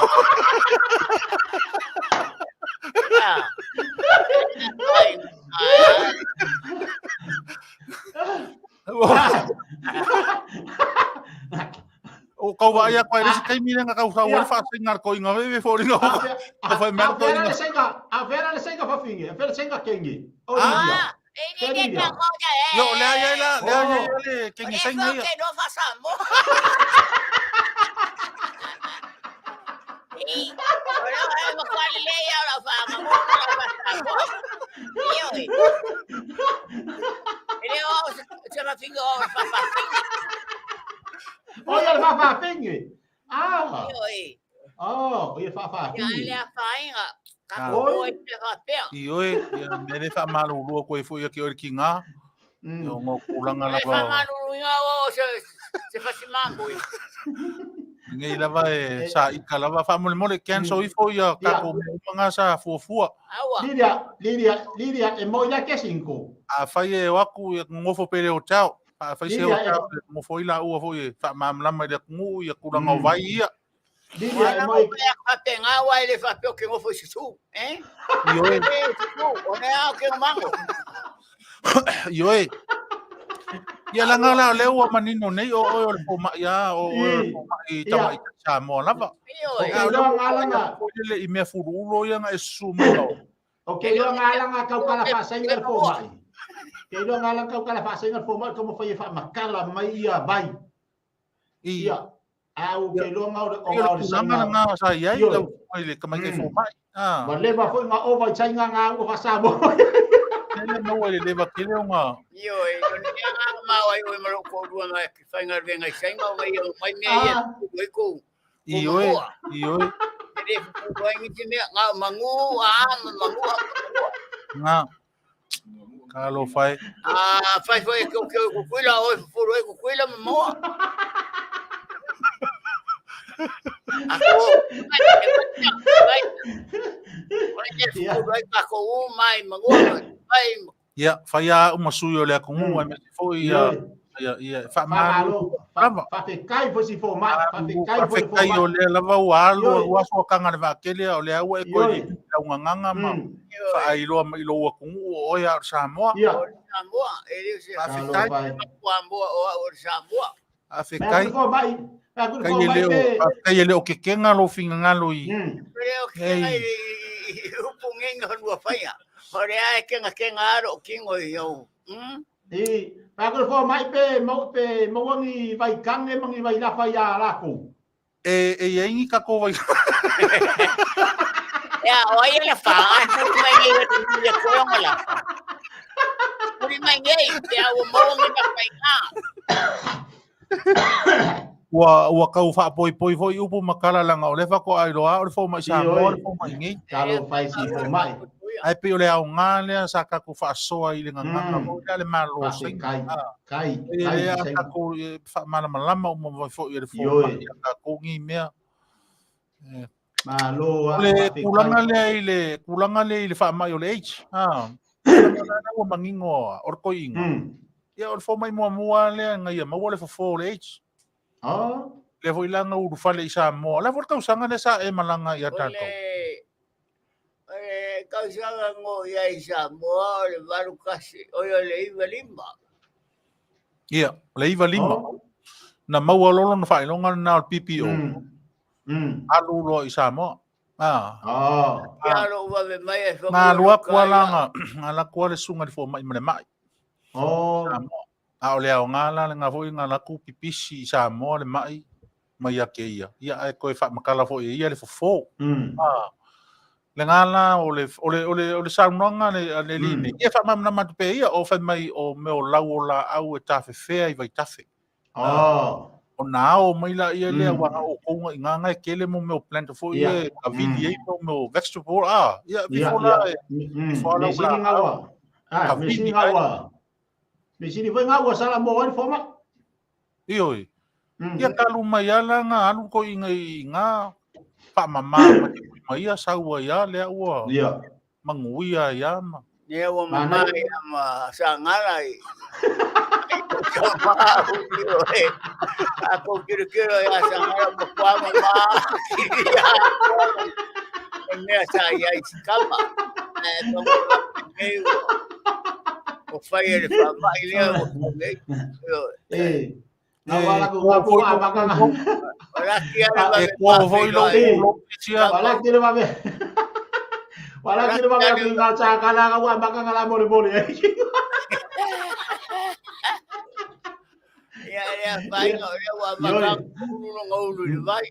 O kau wa ia koe resi kai mire nga kau sa ua whaasai ngar koinga wewe whoringa ho. Ka whai mera koinga.
A vera le senga fa finge, a vera senga kengi. O
Dia.
Yo lea le kengi senga ia.
Que no pasamos.
Olha, ele vai fazer finge. Ah. Oh, ia fa finge.
Ioe, ia mere wha malulua koe fo ia ki ori ki ngā. Yo ngō kulanga lava.
Se fasimango.
Ngai lava e sa ika lava wha mole mole kenso i fo ia kako mga sa fuafua.
Lidia, e moila ke 5.
A whai e waku ia ngofo pere o tau. A whai se o tau ngofo ila ua fo ia wha mamlama ia kungu ia kulanga o vai ia.
Lidia, e moi...
Tenga wa ele fapio que ngofo sisu, eh?
Ioe.
O ne au que mango.
Ioi. Ia langa la lewa manino nei o le poma ia o le poma I tama I Samoa lava.
Okay, lo ngalanga.
Le I mea furuulo ia nga esu mai.
Okay, lo ngalanga kau kala fa sai ngal poma. Ke lo ngalanga kau kala fa sai ngal poma como foi fa makala mai ia bai. Ia. Au ke lo ngau de ngau de sanga
nga sa ia I le kamai ke poma.
Ma le ba foi nga over sai nga o fa Samoa.
Ele no ele leva kele nga.
Yo, ni nga mau ai o maro ko dua mai ki fai ngar venga sai mau mai me ia ko.
Iyo.
Ele ko ai ni me nga mangu
Nga. Kalo fai.
Fai ko kuila o furu ko kuila mo. Ako. Mai mangu.
Ya, faya uma suyo le kungu me foi ia Faava-O-Malo.
Fa pe kai fo si fo mai, fa pe kai
o le lava walo wa so kanga le vakele o le au e ko I nganga ma. Fa ai lo kungu o ia Samoa.
Samoa, ele se
fa kai
o Samoa.
A fe kai. Kai ele o ke kenga lo finga ngalo I.
Creo que upungenga no faya. Ore ai kenga aro kingo yo.
Pa ko fo mai pe mo wangi vai kange mangi vai la fa ya la ko.
Ingi ka ko vai.
Ya, oye la fa, mai ni ko ngala. Uri mai ngai, te au mo ngi na pai na.
Wa kau fa poi foi upu makala langa o le fa ko ai loa o fo mai Samoa o fo mai ngi.
Kalo fai si fo mai.
Ai pe o le au ngale sa ka ku fa soa I le nganga mo le malo sing
kai
ka ko fa malama mo fo I le fo ka ko ngi mea
malo
le kulanga le fa mai o le H o mangingo or ko inga ia o fo mai mo le ngai mo le fo le H le foi langa u fale I Samoa le for ka usanga le sa e malanga ia tato
kausanga ngo ia I Samoa le varu kasi o le iwa lima.
Ia, le iwa lima. Na maua lolo na whailonga na PPO. Alu lo I Samoa.
Alo wa me mai e
na lua kua langa, ala kua le sunga di fo mai mane mai.
Samoa.
A o le au ngala le ngafo I ngala ku pipisi I Samoa le mai a ke ia. Ia e koe wha makala fo ia le fofo. Le ngala o le saunanga le line. Ia wha mamna matu pe ia o whai mai o meo lau o la au e tafe fea I vai tafe. O na o mai la ia lea wanga o konga I nganga e kele mo meo planta fo ia ka vidi e meo vegetable. Ia bifo la
me sini ngawa. Me sini ngawa. Me sini foi ngawa sala mo wani foma.
Ioi. Ia kalu mai ala nga anu ko inga pa mama Maia saua ia lea ua manguia ia ma.
Ia ua mama ia ma Sagala I. Ako kira-kira ia Sagala ma kua mama. Mea sa ia I Sikama. O whai e le whamai lea o kongei.
Nawala ko ngapu abakanga.
Walaki ala ba.
Ko foi lo tia.
Walaki le babe. Walaki le babe ki nga Sagala ka wa abakanga la mole.
Ya vai no ya wa abakanga uno ngulu le vai.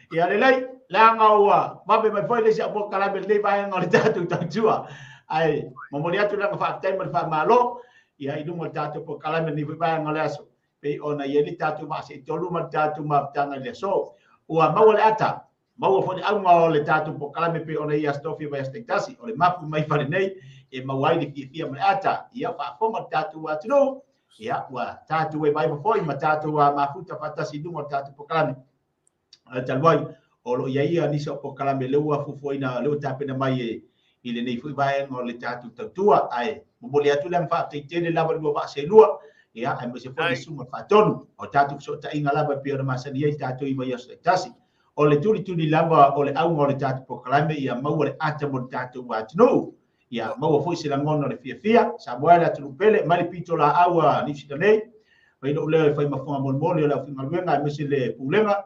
Ya le lai la ngawa. Babe mai foi le sia po kala be le vai ngol tatu tantua. Ai momolia tu la fa time fa malo. Ya itu mo tatu po kala me ni vai ngol aso. Pe ona yeli tatu ma se tolu ma tatu ma tanga le so. Ua mau le ata. Mau fo au ngol le tatu po kala me pe ona ia stofi vai stasi. Ole mapu mai fa nei e mawai di fia ma ata. Ia fa fo ma tatu wa tino. Ya wa tatu e vai fo ma tatu wa mafuta fatasi du mo tatu po kala me. Talwai o lo ia ni so po kala me leua Fofogaina leu tapena mai I le nei fui vai ngol le tatu tatua ai mo le atu le Faaeteete lava lo va se lua ia ai mo se foi suma fatonu o tatu Feso'ota'iga lava pe ona masani ai tatu I mai aso tasi o le tuli lava o le au ngol le tatu po kala me ia mau le ata mo tatu wa tino ia mau foi sila ngono le fia Samoa la tulupele mai pito la awa ni sitanei mai no le fai mafonga mon la finga luenga me le pulenga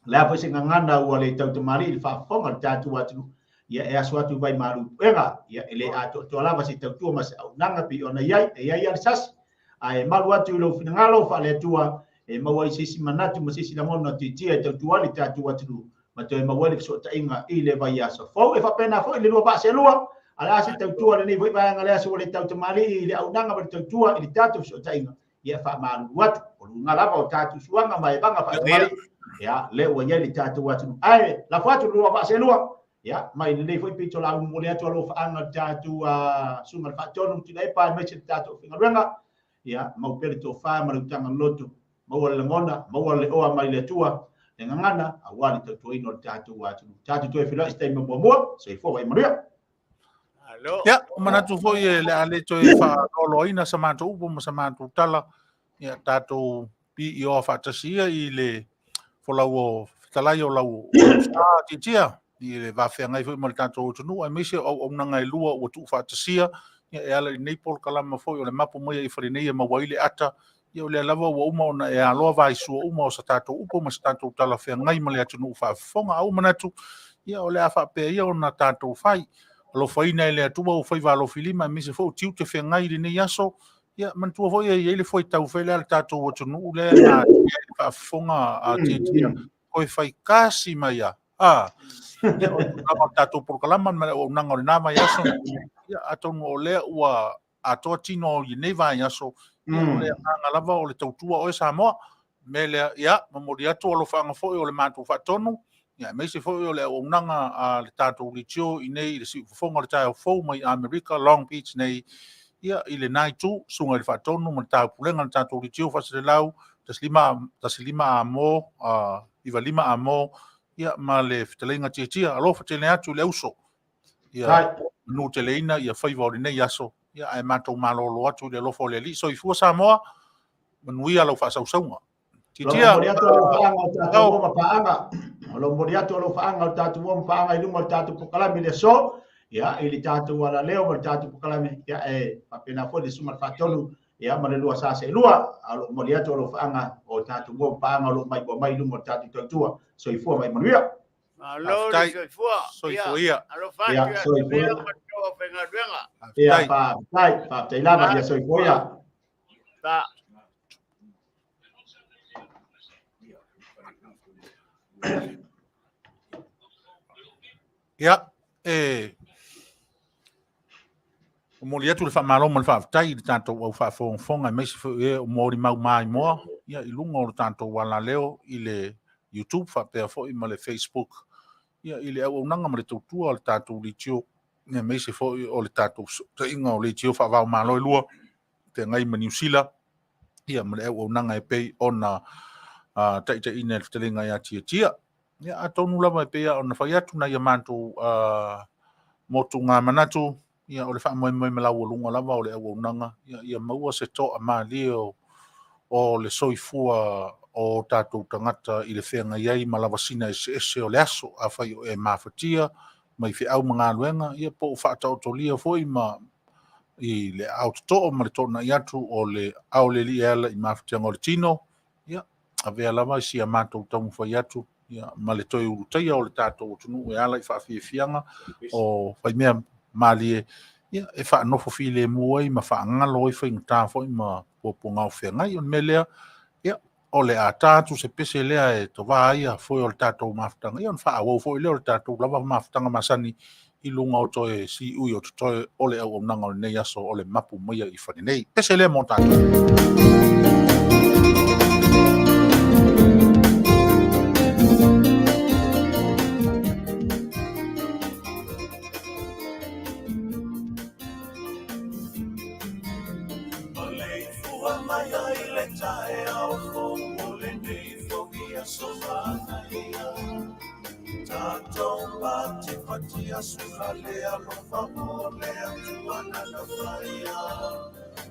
la foi singa ngana ua le Taavaomaalii le faafonga le tatu atu ia e aso atu vai maru penga ia ele ato to lava se tautua mas nanga pi ona iai e iai al sas ai malu atu lo finangalo fa le tua e mawai sisi manatu masisi la ngona titia tautua le tatu atu ma te mawali Feso'ota'iga i le vai aso fo e fa pena fo le lua ba se lua ala se tautua le nei vai vai ngale aso le Taavaomaalii le au nanga le tautua i le tatu Feso'ota'iga ia fa maru watu o ngala ba o tatu suanga mai banga Faato'aga ya le o ia le tatu atu ai la fatu lua ba se lua ya mai nei foi pito la mo le atu lo fa anga tatu sunga fa tonu ti dai pa me tatu finga renga ya mau pele to fa ma tanga loto mau le ngona mau le o mai le tua le ngana awali to ino tatu tatu to fila stai mo mo Soifua vai Manuia
ya mana tu foi le ale to e fa lo ina sa manto upo ma sa manto tala ya tatu pi io fa tasia i le folawo Fetalaiga o lau titia i le whawhea ngai fwy mali tātou o tunu, ai meise au nanga e lua o tu whaatasia, e ala i nei pol kalama fwy o le mapu Maia i wharinei e mawaile ata, i o le lava o uma ona e aloa vai sua uma o sa tātou upo, ma sa tātou tala whea ngai mali atunu u whaafonga au manatu, i o le a whapea ia o na tātou whai, alo whaina e le atua o whaiva alo filima, meise fwy tiu te whea ngai ri nei aso, ia mantua fwy e ele fwy tau whai le tātou o tunu, le na whaafonga a titia, koe whai kasi mai a, ia o nama tātou porkalama o nanga o le nama yaso ia atonu o lea ua atoa tino i nei vai yaso ia o lea nganga lava o le tautua o e Samoa me lea ia mamori atu o lo whaanga foi o le mātou whaatonu ia meisi foi o le o nanga a le tātou Leitio i nei i le si Fofoga le tāo fou mai Amerika Long Beach nei ia i le nai tu sunga le whaatonu ma le tāo pulenga le tātou Leitio whasere lau tasilima a mo iwa lima a mo ia ma le Fetalaiga tia alo fatele atu le uso ia no teleina ia Faiva-O nei aso ia e matou malolo atu le lofo le li Soifua Samoa Manuia lo fa sausaunga tia
lo moriato lo faanga o tatu mo faanga i lungo tatu pokalami le so ia ili tatu wala leo mo tatu pokalami ia e papena fo le suma fatolu ia ma le lua sa se lua alo moriato lo faanga o tatu mo faanga lo mai lungo tatu totua Soifua mai Manuia
Alo
Soifua ia
alo fa
Soifua
ia
pa Tailava ia Soifua ia
ta
ia o mori atu le whamalo ma le whaafitai i le tātou au whaafonga mai se o mori mau mai moa ia i lunga o le tātou wala leo i le YouTube whapea fo i ma le Facebook ia i le au nanga ma le tautua o le tātou Leitio ia mai se fo o le tātou tainga o Leitio Faava-O-Malo i lua te ngai ma New Sila ia ma le au nanga e pei ona taita ina le Fetalaiga ia tia ia atonu lava e pei ona whai atu na ia mantou motu ngā manatu ia o le whaamoemoe me lau o lunga lava o le au nanga ia maua se toa mali o le Soifua o tātou tangata i le whenga iai ma lava sina ese o le aso a whai o e mawhatia mai whi au mga luenga ia po o whaatautolia foi ma i le autotoa ma le tona i atu o le Aouli li ala i mawhatia ngore tino ia a vea lava i si a mātou tamu whai atu ia ma le toi urutaia o le tātou o tunu e ala i whaafiafianga o whai mea mali ia e whaanofo file mua i ma whaangalo i whaingata foi ma poponga o whengai o melea ia o le a tātou se pese lea e to ia foi o le tātou mawhatanga ia on whaawau foi lea o le tātou lava mawhatanga masani i lunga o toe si ui o toe o le au nanga o le nei aso o le mapu Maia i whaninei pese lea mo tātou
Fatia sufalea lo favole atuana na faia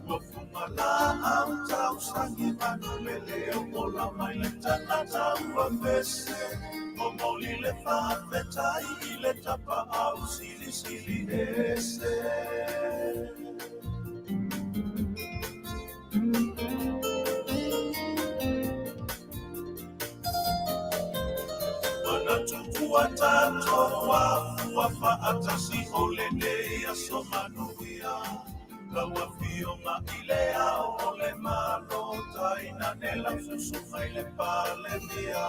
Mafumala au tau sangi manu lele o la mai le tana tau a mese. Momoli le whaapetai I le tapa au sili sili ese. Mana tutua tato wa faatasi ole nei aso Manuia. Lawa Afioga ilea ole malo taina nela susu mai le pale mia.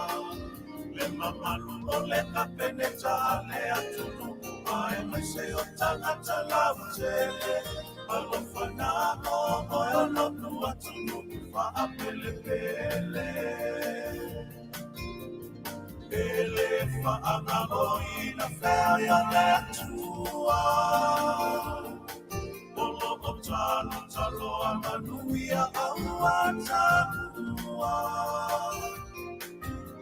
Le mamalu ole kapeneta ale atunu ai mai se o tangata lau tele. Alofana o ono tu atunu fa apele pele. Ele Faava-O ina feria le atua. Olo o talo a Manuia Aoatanua.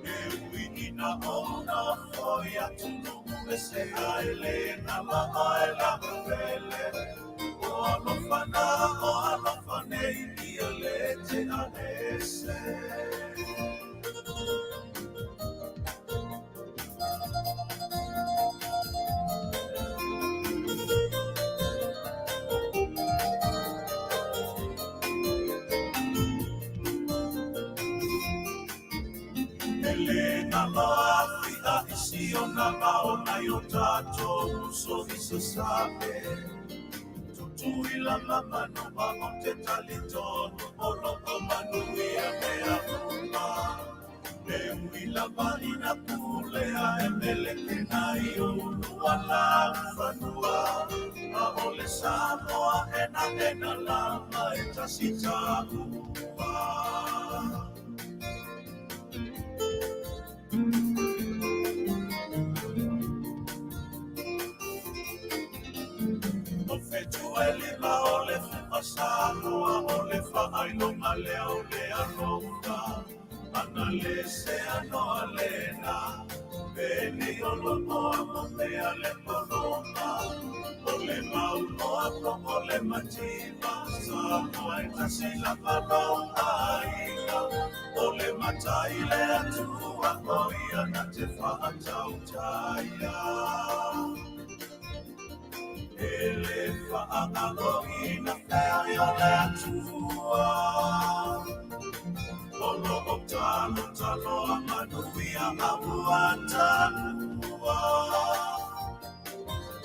E wina ona foi atunu e se aile na maaila Fale. O alofane I lete a ese. Elena Mafi a isiona maona yo tato so isa sabe. Tutuila mamanu a o te talitono olo o Manuia mea uma. Me uila marina kulea e meleke nai o unua la fanua. A ole Samoa ena lama e tasita ua. O fetueli ma ole Samoa ole Faaeteete le ole anonga. Ana lese ano alena. Beni olo moa mea le monoma. Ole mau ole matima. Samoa ita Sila Faato'aga. Ole matai le atua oia na te Faata'aga. Ele Faava-O ina feria le atua. Olo o talo a Manuia Aoatanua.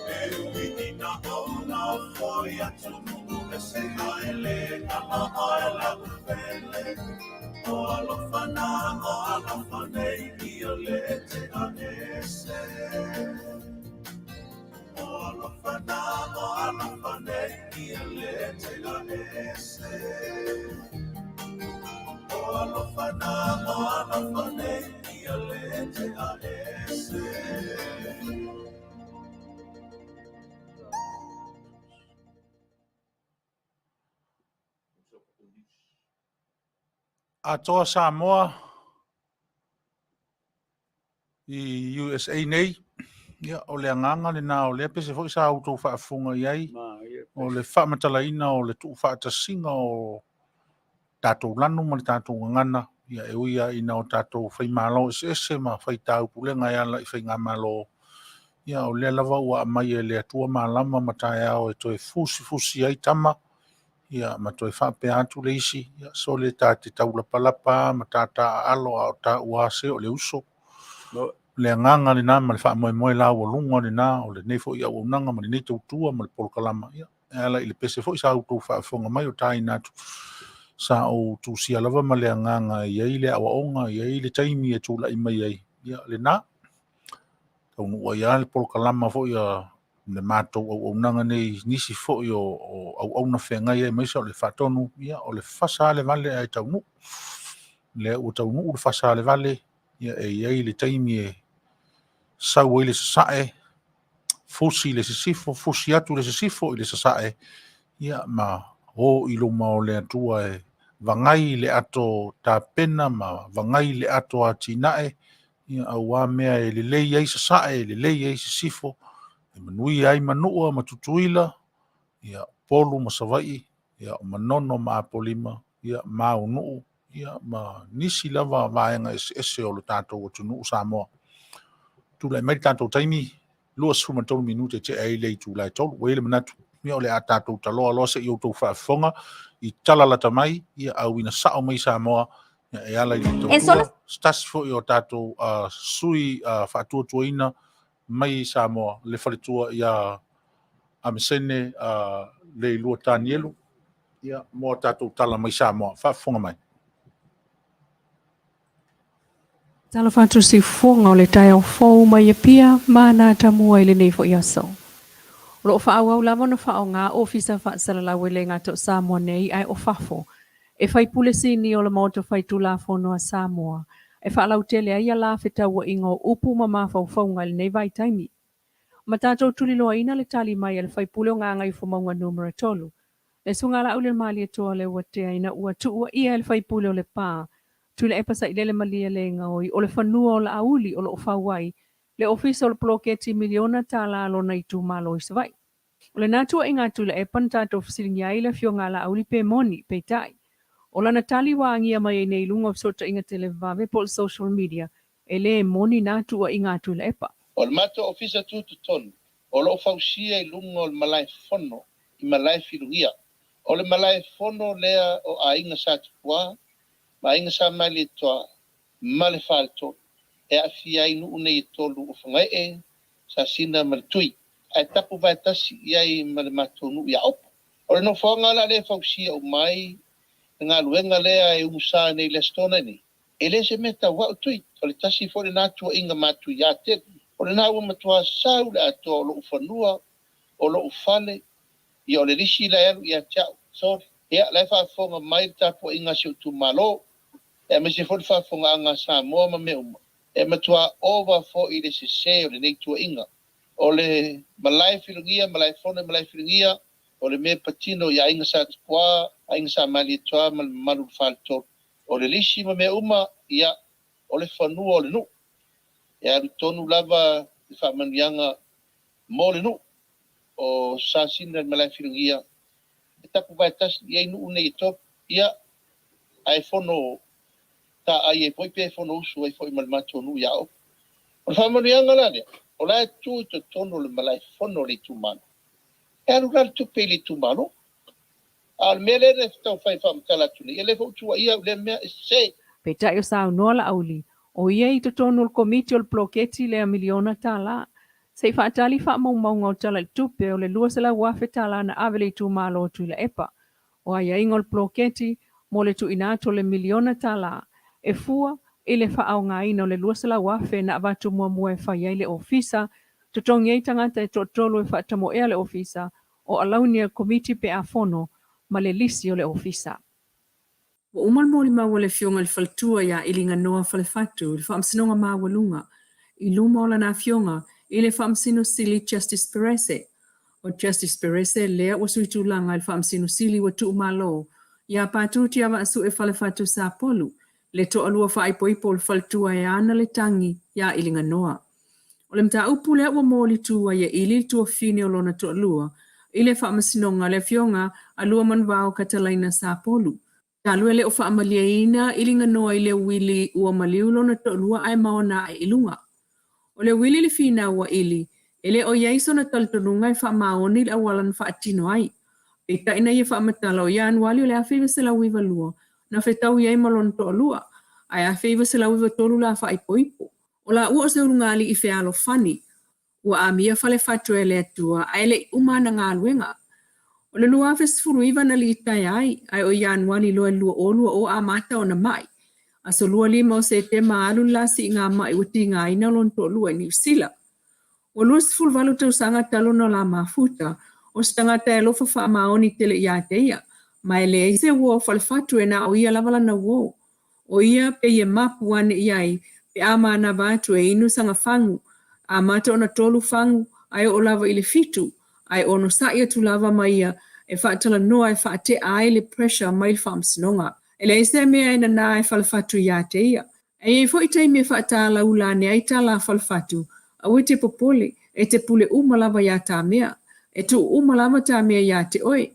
E wina ona foi atunu e se aile na maaila Fale. O alofane I lete a ese. O alofane I lete a ese. O alofane I lete a ese.
Atoa Samoa I USA nei. Ia o le anganga le nā o le pese fo isa auto whaafunga iai. O le whaamatalaina o le tuu whaatasinga o tātou lanu ma le tātou ngangana. Ia e uia ina o tātou whaimalo ese ma whaitau pulenga ia la I whaingamalo. Ia o le lava ua Maia le atua malama matai au e toi fusi ai tama. Ia ma toi whaapea atu le isi. Ia so le tāte taulapalapa ma tāta alo au tā uase o le uso. Le nganga ni na ma le whaamoe la o lunga ni na o le nefo ia o nanga ma le nei tautua ma le polokalama. Ia ala I le pese fo isa auto whaafonga mai o tai natu. Sa o tu sia lava ma le nganga iai le awaonga iai le taimi e tula I mai ai. Ia le na. Tau nua ia le polokalama fo ia le mātou au nanga nei nisi fo i au na whenga iai maisa o le whatonu. Ia o le whasa le vale ai tau nu. Le o tau nu o le whasa le vale. Ia e iai le taimi e sau le sasae. Fossie le sisifo, Fossie atu le sisifo I le sasae. Ia ma o ilo ma o le atua e vangai le ato tā pena ma vangai le ato a tinae. Ia au a mea e le lei ai sasae, le lei ai sisifo. E manui ai manua ma tutuila. Ia polu ma savai. ia o manono maapolima ia maunuu ia ma nisi lava vaenga ese o le tātou o tunu Samoa. Tūlai mai tātou taimi, lua suma tolu minute te ai lei tūlai tolu, wele manatu, mea o le a tātou taloa loa se i outou whaafonga, i talalata mai, ia auina sao mai Samoa, ia e ala i tautua, stasi fo i o tātou sui whaatua tuaina mai Samoa, le whaletua ia amesene le lua tānielu, ia mo tātou tala mai Samoa, whaafonga mai.
Tala whātu si whonga o le tai au whau mai e pia, mana tamua i le nei fo i aso. Ro whaau au lama no whaau ngā ofisa whaasala wele ngā tau Samoa nei ai o whafo. E whai pule sini o le moto whai tula whonoa Samoa. E whaalau tele ai a la whetau ingo upu ma whau whaunga le nei vai taimi. Ma tātou tuli loa ina le tali mai e le whai pule o ngā ngai whamaunga numera tolu. Le sungala au le mali atoa Leuatea ina ua tuua ia le whai pule o le pā. Tule e pasa i lele malia le ngoi o le whanua o le Aoauli o le ofawai, le ofisa o le ploketi miliona tāla alona i tūmalo i savai. O le nātua i ngā tule e pantato fisilingi ai le fio ngā la Aoauli pe moni, pe tai. O lana tali wāngia mai e nei lunga Feso'ota'iga Tele vave po social media, e le moni nātua i ngā tule epa.
O le mato ofisa tutu tonu, o le ofausia i lunga o le malai fono, i malai filungia. O le malai fono lea o a inga Saifua, ma inga sa mali toa male Faato'aga e afia inu unei tolu o whangai sa sina maltui ai tapu vai tasi iai male matonu ia opo o le no whanga la le fausia o mai ngā luenga lea e umusa nei le stona ni e le se meta wa tui o le tasi fo le natua inga matu ia te o le naua matua sau le ato o lo ufanua o lo ufale i o le risi la elu ia tiao sorry ia le whaafonga mai tapu inga si utu malo e me se fo whaafonga anga Samoa ma me uma e matua over fo i le se o le Leitio inga o le malai filungia malai fone malai filungia o le me patino ia inga sa tukua inga sa mali toa Manu Faato'aga o le lisi ma me uma ia o le whanua o le nu ia tonu lava i whaamanianga mo le nu o sa sina malai filungia e tapu vai tas ia inu une i top ia ai fono ta ai e poi pe fono usu ai foi malmato nu ia o whaamanianga la ne o la tu to tono le malai fono le tumano e alu gal tu pe le tumano al mele le tau fai whaamtala tuni ele fo tua ia le mea se
Petai o sao noa la Aouli, o ia i to tonu le komiti o le ploketi le a miliona tāla. Sei whaatali whaamaumau ngau tala le tupe o le lua sela wafe tāla na avele i tūmalo o tuila epa. O aia ingo le ploketi mo le tu inato le miliona tāla. E fua i le whaau ngā ina o le lua sela wafe na avatu mua mua e whaiai le ofisa, tutongi ei tangata e totolo e whaatamo ea le ofisa o alaunia komiti pe a fono ma le lisi o le ofisa. Wa umal moli maua le fionga le faltua ya ilinga noa fale fatu, le whaamsinonga maua lunga. I luma o lana fionga, i le whaamsino sili Justice Perese. O Justice Perese lea wa suitu langa le whaamsino sili wa tu umalo. Ya patu tiawa asu e fale fatu sa polu. Le to alua whaipoipo le faltua ya ana le tangi ya ilinga noa. O le mta upu lea wa moli tua ya ili tua fine o lona to alua. I le whaamsinonga le fionga alua manvao Katalaina sa polu. Talue le o whaamalia ina ilinga noa i le wili ua maliulo na tolua ai maona ai ilunga. O le wili le fina ua ili, ele o iaiso na taltonunga i whaamaoni le awalan whaatino ai. E taina i whaamatala o ian wali o le awhiwa se la wiwa lua, na whetau iai malon tolua, ai awhiwa se la wiwa tolu la whaipoipo. O la ua se urungali i whialo fani, ua amia fale fatue le atua, ai le umana ngā luenga. O le lua fesfuru iwa na li itai ai o ian wani loa lua o a mata o na mai. Aso lua lima o se te maalu lasi ngā mai uti ngā ina lon to lua ni Sila. O lua sifuru valu tau sanga talo no la mafuta, o stangata e lofa wha maoni tele ia te ia. Mai le ise ua falfatu e na o ia lavala na uo. O ia pe ia Mapu ane iai, pe ama na vatu e inu sanga fangu, a mata o na tolu fangu, ai o lava ili fitu. Ai ono saia tu lava Maia e Faatalanoaga e Faaeteete ai le pressure mai le whaamsinonga. E le ise mea ina nā e whalafatu ia te ia. E fo i teimi e whaatala ulane ai tala whalafatu, au e te popole e te pule umalava ia tā mea, e tu umalava tā mea ia te oe.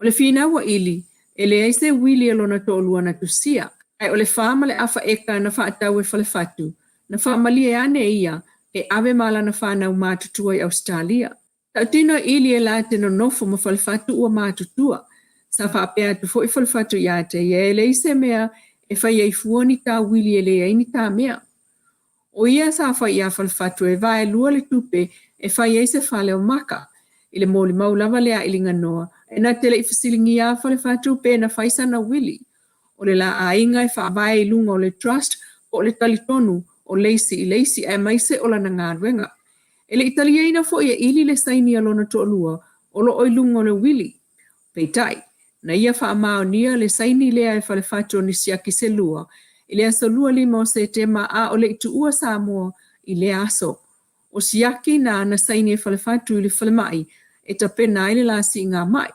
O le fina wa ili, e le aise wili e lona to'olua na tusia. Ai o le whaama le afa eka na whaatau e whalefatu, na whaamali e ane ia, e ave mala na whanau mātutua i Australia. Tautino ili e la te no nofo ma whalefatu ua mātutua, sa whaapea tu fo i whalefatu ia te ia e le ise mea e whai ei fuoni tā wili e le aini tā mea. O ia sa whai ia whalefatu e vae lua le tupe e whai ei se whale o maka, i le mōli maulava lea ilinga noa, e na tele i whasilingi ia whalefatu pe na whaisa na wili. O le la ainga e whaavae i lunga o le trust, o le talitonu o leisi i leisi e maise o la na ngāruenga. E le italiaina fo ia ili le saini alona to'olua, o lo oilunga o le wili. Peitai, na ia whaamao nia le saini lea e whalefatu o nisiaki se lua, i le aso lua lima o se te maa o le itu ua Samoa i le aso. O siaki na saini e whalefatu i le whalemai, e tapena i le lasi i ngā mai.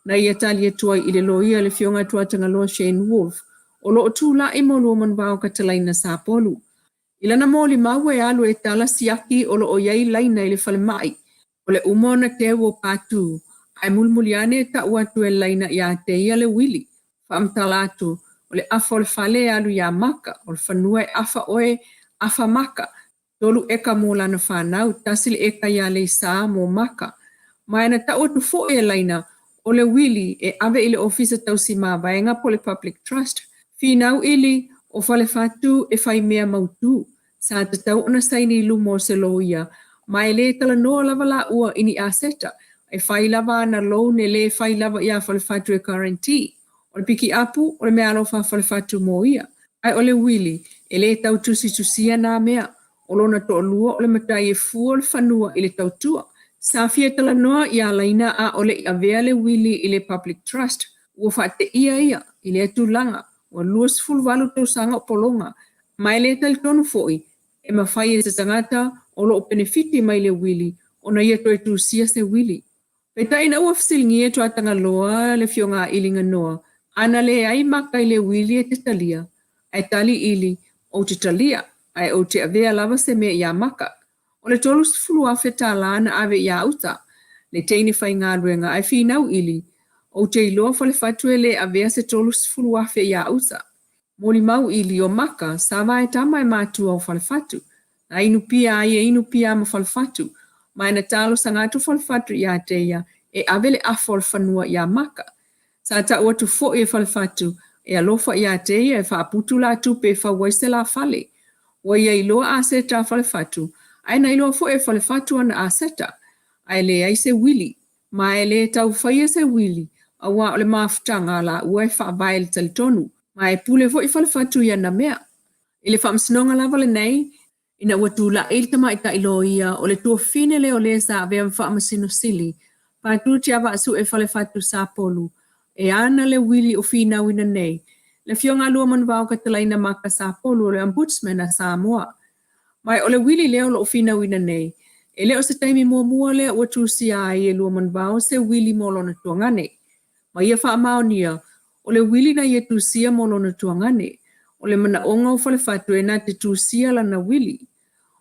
Na ia tali tuai i le loia le fionga tuatanga loa Shane Wolf, o lo o tūla i molu man vau katalaina sa polu. Ilana moli maua e alu e tala siaki o lo o iai laina i le whalemai, o le umona te wo patu, ai mulmuliane e ta uatu e laina i a te ia le wili, whaamtalatu, o le afa o le Fale alu i a maka, o le whanua e afa oe, afa maka, tolu eka mola na whanau, tasili eka ia le saa mo maka, mai na ta uatu fo e laina, o le wili e ave i le ofisa tausi mawaenga po le public trust. Finau ili o whalefatu e whai mea mautu. Sa te tau ona saini lumo se loia. Mai le tala noa lava la ua ini aseta. E whai lava na lo ne le whai lava ia whalefatu e guarantee. O le piki apu o le mea alofa whalefatu mo ia. Ai o le wili e le tau tusi tusia na mea. O lona to lua o le matai e fua le whanua i le tautua. Sa Fetalanoaga ia laina a ole i avea le wili i le public trust, ua whaate ia i le atulanga, ua luas fulwalu tau sanga o polonga, mai le talitonu foi, e mawhai e se tangata o lo o benefiti mai le wili, o na ia toi tusia se wili. Peta ina ua fasilingi e tua tanga loa le fionga ilinga noa, ana le ai maka i le wili e te talia, ai tali ili o te talia, ai o te avea lava se mea ia maka. O le tolu sifulu a fetala na ave ia uta, le teini whai ngā ruenga ai whinau ili, o te iloa whalefatu e le avea se tolu sifulu a fe ia uta. Moli mau ili o maka, sa vai tamai mātua o whalefatu, na inu pia ai e inu pia ma whalefatu, mai na talo sangatu whalefatu ia teia, e ave le afol whanua ia maka. Sa ta uatu fo e whalefatu, e alofa ia teia e whaaputu la tupe e whawaise la Fale, wa ia iloa a se ta whalefatu, ai na ilo fo e whalefatu ana a seta, ai le ai se wili, ma e le tau whaia se wili, a wa o le maafutanga la ua e whaavae le talitonu, ma e pule fo e whalefatu ia na mea. I le whaamsinonga lava le nei, ina ua tūla e tama i ta ilo ia, o le tua fine le o le sa avea whaamasino sili, pātu tia waasu e whalefatu sa polu, e ana le wili o fina wina nei, le fionga lua man vau katalaina maka sa polu o le ombudsman a Samoa. Mai o le wili leo lo fina wina nei. E leo se taimi mua lea ua tusi ai e lua manvao se wili molona tuangane. Mai ia wha maonia, o le wili na ia tusia molona tuangane. O le mana onga o whalefatu e na te tusia la na wili.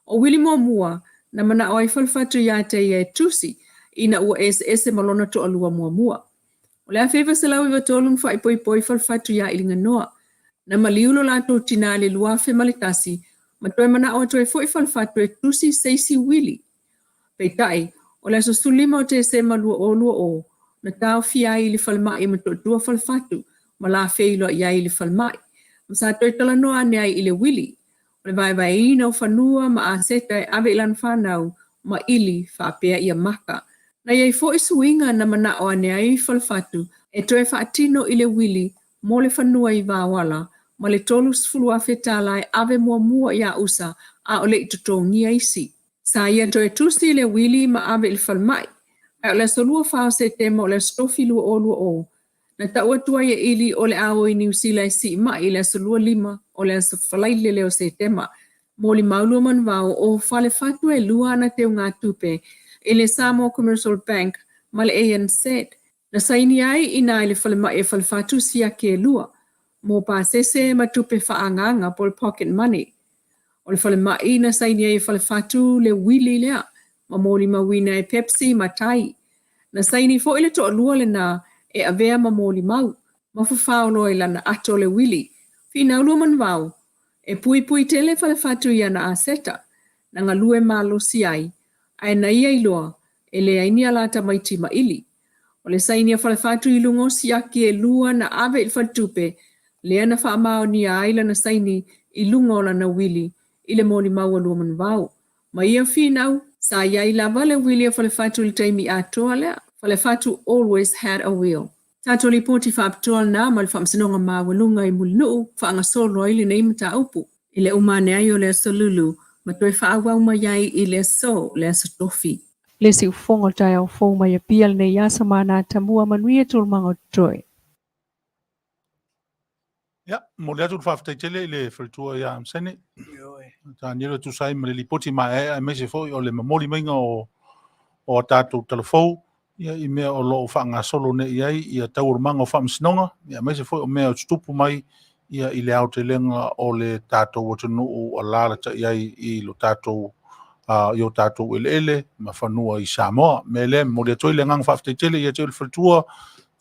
O wili mua, na mana o ai whalefatu ia te ia e tusi, ina ua ese molona to alua mua. O le awhiva se lau iwa tolung wha ipoi whalefatu ia ilinga noa. Na maliulo la to tina le luafe maletasi, ma toi mana o toi foi whalefatu e tusi seisi wili. Peitai, o le aso sulima o te se malua o, na tau fia i li whalemai ma toi tua whalefatu, ma la feilo i li whalemai. Ma sa toi talanoa ne ai i le wili, o le vai ina o whanua ma a seta e ave ilan whanau, ma ili whapea ia maka. Na iai foi suinga na mana o ne ai whalefatu, e toi whaatino i le wili, mo le whanua i vāwala, ma le tolu sifulu a Fetalaiga ave mua ia usa a o le itotongia isi. Sa ia toe tusi le wili ma ave il whalmai. Ai o le solua whao se tema o le stofi lua o. Na taua tua ia ili o le Aoauli New Sila si ma i le solua lima o le whalaile leo se tema. Moli maulua man vau o whale fatu e lua ana teo ngā tupe i le Samoa Commercial Bank ma le ANC. Na saini ai ina i le whalemai e whale fatu sia ke lua. Mo pa sese matupe whaanganga pol pocket money. O le whalemai na saini ai whalefatu le wili lea, ma moli mawina e Pepsi ma tai. Na saini fo ile to alua le na e avea ma moli mau, ma Fafao-O-Malo i lana ato le wili, fina ulua manvau, e pui tele Falefatu ia na aseta, na ngalue malo si ai na ia iloa, e le ainia lata maiti ma ili. O le sainia Falefatu i lungo siaki e lua na ave il fatupe, le ana whaamao ni aila na saini i lungo la na wili, i le moli mau alua manvau. Ma ia finau, sa ia i lava le wili a Falefatu il taimi atoa lea, Falefatu always had a will. Tato li poti whaapatoa na ma le whaamsinonga mawalunga i mulinu, whaangasolo i le neimata upu. I le umane ai o le asolulu, ma toi whaawau mai ai i le so, le asotofi.
Le si ufongo tai au fo mai pia le nei asa mana tamua Manuia tulmanga toi.
Ya, mo le atu Faaeteete le Faatalanoaga ya amsene. Ta nilo tu sai me li poti mai ai me se foi o le mamoli mainga o tatou telefou. Ia i mea o lo whaanga solo ne iai ia taur manga o whamsinonga. Ia me se foi o mea o tutupu mai ia i le au te lenga o le tatou o tunu o alala ta iai i lo tatou i o tatou ele ma whanua i Samoa. Me le mo le toi le ngang Faaeteete ia te o le Faatalanoaga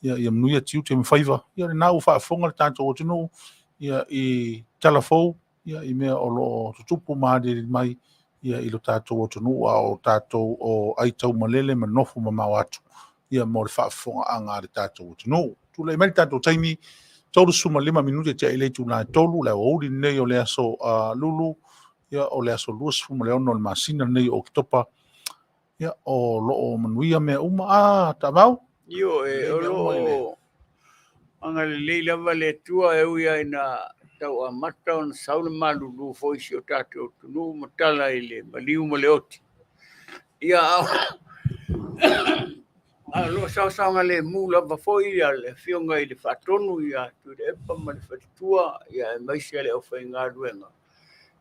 ia Manuia tiu te Faigafaiva. Ia le nau whaafonga le tatou o tunu ia i telefou ia i mea o lo tutupu maade mai ia i lo tatou o tunu o tatou o aitau malele ma nofu ma mau atu. Ia mo le whaafonga anga le tatou o tunu. Tu le mele tatou taimi tolu suma 5 minuti te ele tu na tolu le Aoauli nei o le aso lulu ia o le aso luas fuma le ono le masina nei o kitopa ia o lo o Manuia mea uma Taavaomaalii.
Io o lo anga le leila vale tua e uia ina tau a mata on saule malu lu foi si o tatou tunu matala i le maliu ma le oti. Ia lo sausanga le mula va foi ia le fionga i le whatonu ia tu le epa ma le whatua ia e maisi ale o whainga ruenga.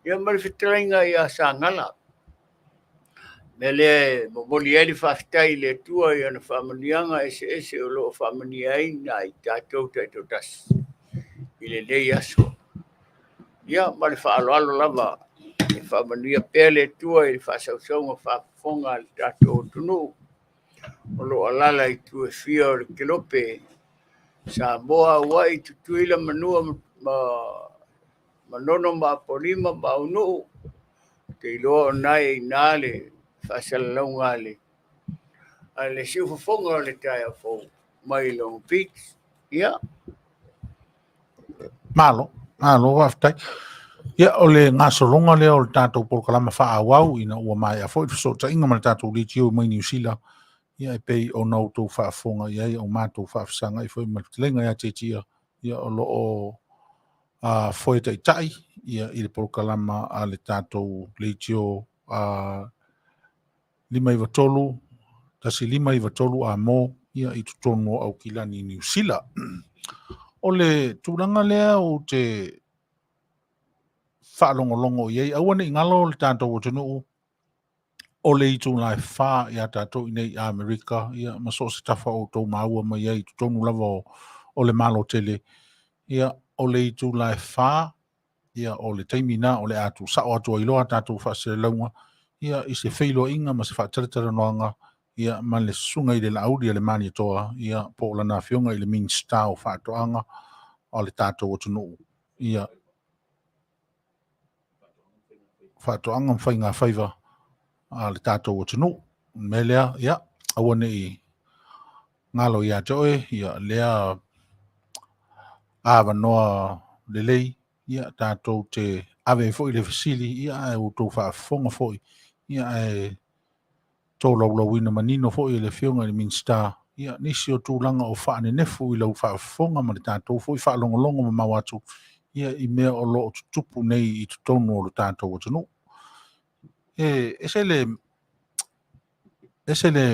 Ia ma le Fetalaiga ia Sagala. Me le moli e li whaftai le tua ia na whamanianga ese o lo whamania i na i tātou tas. I le lei aso. Ia ma le whaaloalo lava. E whamania pēr le tua i le whasausaunga whafonga le tātou tunu. O lo alala i tu e fia o le kelope. Samoa wai tutuila manua ma nono ma polima ma unu. Te iloa nai nale Fatalanoaga le. Ale si Fofogaina le tai fo mai long beach. Ia.
Malo waftai. Ia o le ngasolonga le o le tatou polokalama whaawau ina ua mai a foi Feso'ota'iga ma le tatou Leitio mai New Sila. Ia e pei o nautou whaafonga iai o mātou whaafasanga i foi ma le Fetalaiga ia tetia. Ia o lo o foi tai ia i le polokalama a le tatou Leitio 5 tasi 5 a mo ia i tutonu o Aukilani New Sila. O le tūranga lea o te whaalongolongo iei, awane ingalo le tātou o tunu o le itu lai wha ia tātou inei Amerika, ia maso se tafa o tō maua mai iei tutonu lava o le malo Tele. Ia o le itu lai wha, ia o le taimina o le atu sao atua iloa tātou whaasere launga, ia i se whailo inga ma se Faatatalanoaga ia ma le sunga i le Aoauli le mani toa ia po lana Afioga i le Minisita o Faato'aga o le tātou o tunu ia Faato'aga Faigafaiva a le tātou o tunu me lea ia awane i ngalo ia toe ia lea awanoa lelei ia tātou te ave foi le fasili ia e o tō whaafonga foi ia e tō lauina manino foi le Afioga le Minisita ia nisi o tūlanga o whaane nefu i lau whaafonga ma le tātou foi whaalongolongo ma mawatu ia i mea o lo tupu nei i tutonu o le tātou o tunu. Ese le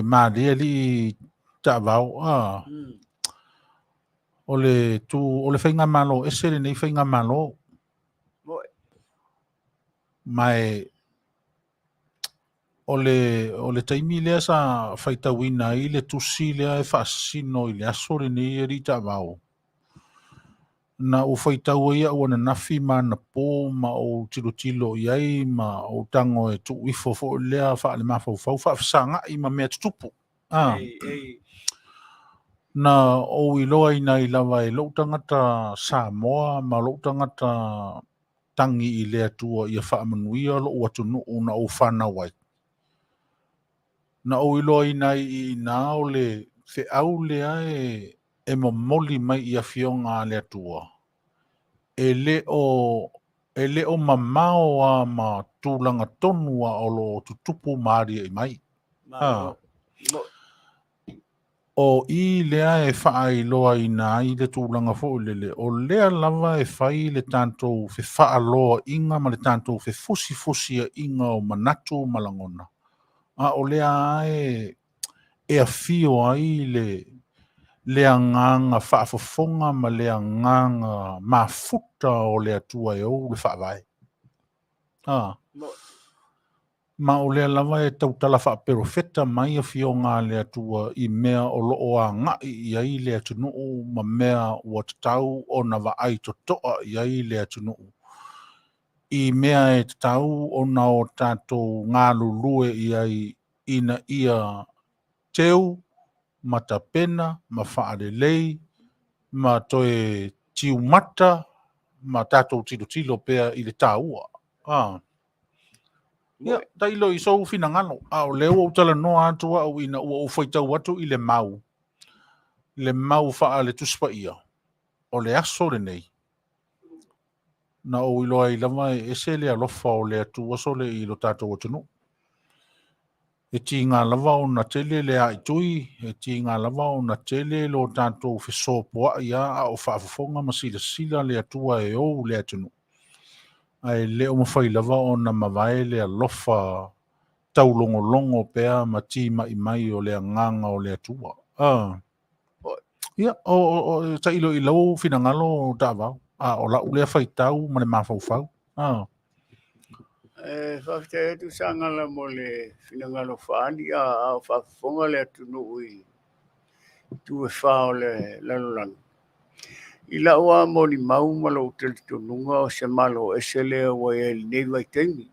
mālia li Taavaomaalii o le Faigafaiva ese le nei Faigafaiva mai o le taimi lea sa faitauina i le tusi lea e whaasino i le aso le nei e ri Taavaomaalii. Na o faitau ia o na nafi ma na pō ma o tilo iai ma o tango e tu ifo fo lea wha le mawhau whaafasanga i ma mea tutupu. na o iloa ina I lava e lo tangata Samoa ma lo tangata tangi I le atua ia Manuia lo watu no na o whana wai. Na o iloa ina I na o le se au lea e momoli mai I Afioga le atua. E le o mamao a ma tūlanga tonu a o lo tutupu maari I mai. O I lea e wha iloa I na I le tūlanga fo lele. O lea lava e whai le tantou fe wha loa inga ma le tantou fe fusi inga o manatu malangona. A o lea e a fio ai le anganga whaafofonga ma le anganga mafuta o le atua e o le whaavai. Ma o lea lava e tautala whaaperofeta mai a fio ngā le atua I mea o loo a ngai I ai le atunuu ma mea ua tatau o na vaai totoa I ai le atunuu. I mea e tatau o na o tātou ngā lulue I ai ina ia teu, ma tapena, ma whaalelei, ma toe tiumata, ma tātou tilo pea I le tāua. Ia, tailo I sou fina ngano. O leo au tala noa atua au ina ua ufaitau atu I le mau. Le mau whaale tuspa ia. O le aso le nei. Na o iloa I lama e ese le alofa o le atua so le I lo tātou atunu. E ti ngā lava o na tele le aitui, e ti ngā lava o na tele lo tātou Feso'ota'iga ia a o whaafafonga ma sila le atua e o le atunu. Ai leo mawhai lava o na mawae le alofa taulongolongo pea ma ti mai o le anganga o le atua. Ia, o ta ilo I lau fina ngalo Taavaomaalii. O lau lea whaitau ma le mawhauwhau.
Faafeteete Sagala mo le finangalo whaani a whaafonga le atunu I tue whao le lalolanga. I laua mo ni mau malo tele tonunga o se malo esele wa e nei vai teimi.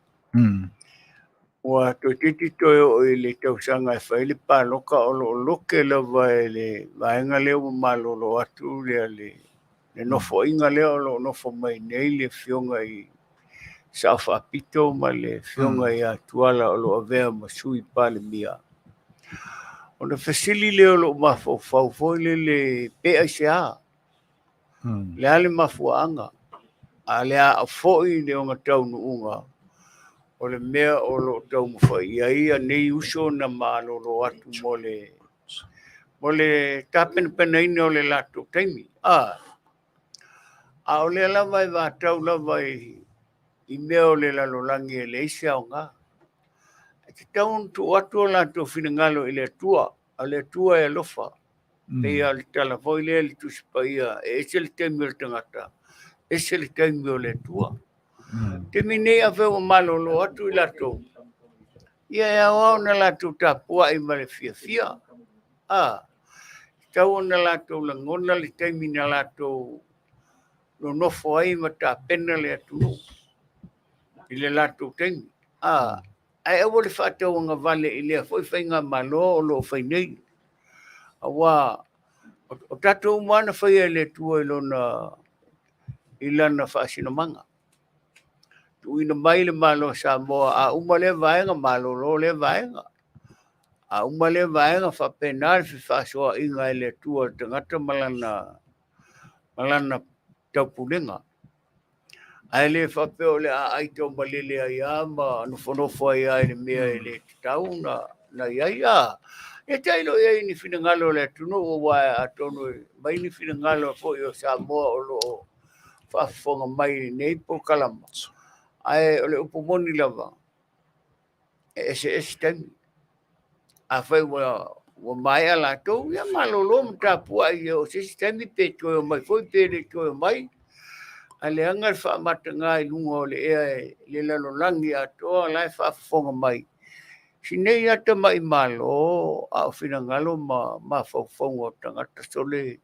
Wa to titi toe o le tausanga e whai le pāloka o lo loke lava e le vaenga leo malo lo atu le nofo inga leo lo nofo mai nei le fionga I sa whaapito ma le fionga I atuala o lo avea ma sui pale mia. O na whesili leo lo mafo fau le pea I se a. Le ale mafuanga. A le a foi le o ngatau nuunga. O le mea o lo tau mawhai. Ia nei uso na malo lo atu mo le tapena ina o le lato taimi. A o le lava I vatau lava I mea o le lalolangi e le ise au ngā. Te taun tu atu o lato finangalo I le atua. A le atua e lofa. Pea le tala foi le tusipa ia. E ese le taimi o le tangata. Ese le taimi o le atua. Te mine a Faava-O-Malo lo atu I lato. Ia e au na lato tapua I ma le fia. Tau na lato la ngona le taimi na lato no nofo ai ma tapena le atunu. I le lato taimi. Ai au le whaatau anga vale I lea foi whainga malo o lo whainei. Awa, o tatou mana whaia le tua I lona I lana whaasinamanga. Tu ina mai le malo Samoa, a uma le vaenga malo lo le vaenga. A uma le vaenga whapena le Feso'ota'iga I le tua tangata malana taupulenga. Ai le whapeo le a aito malele ai ama nofo ai ai le mea I le tau na iai a. E tailo iai ni finangalo le tunu o wae atono mai ni finangalo fo I o Samoa o lo whaafonga mai nei po kalama. Ai o le upomoni lava. Ese taimi. A whai wa Maia lato, ia malolo mtapua I o se taimi pe toi o mai, foi pe le toi o mai. A le anga whaamata ngā I lunga o le ea le lalolangi atoa lai whaafonga mai. Sinei ata mai malo a o finangalo ma whauwhaunga o tangata sole.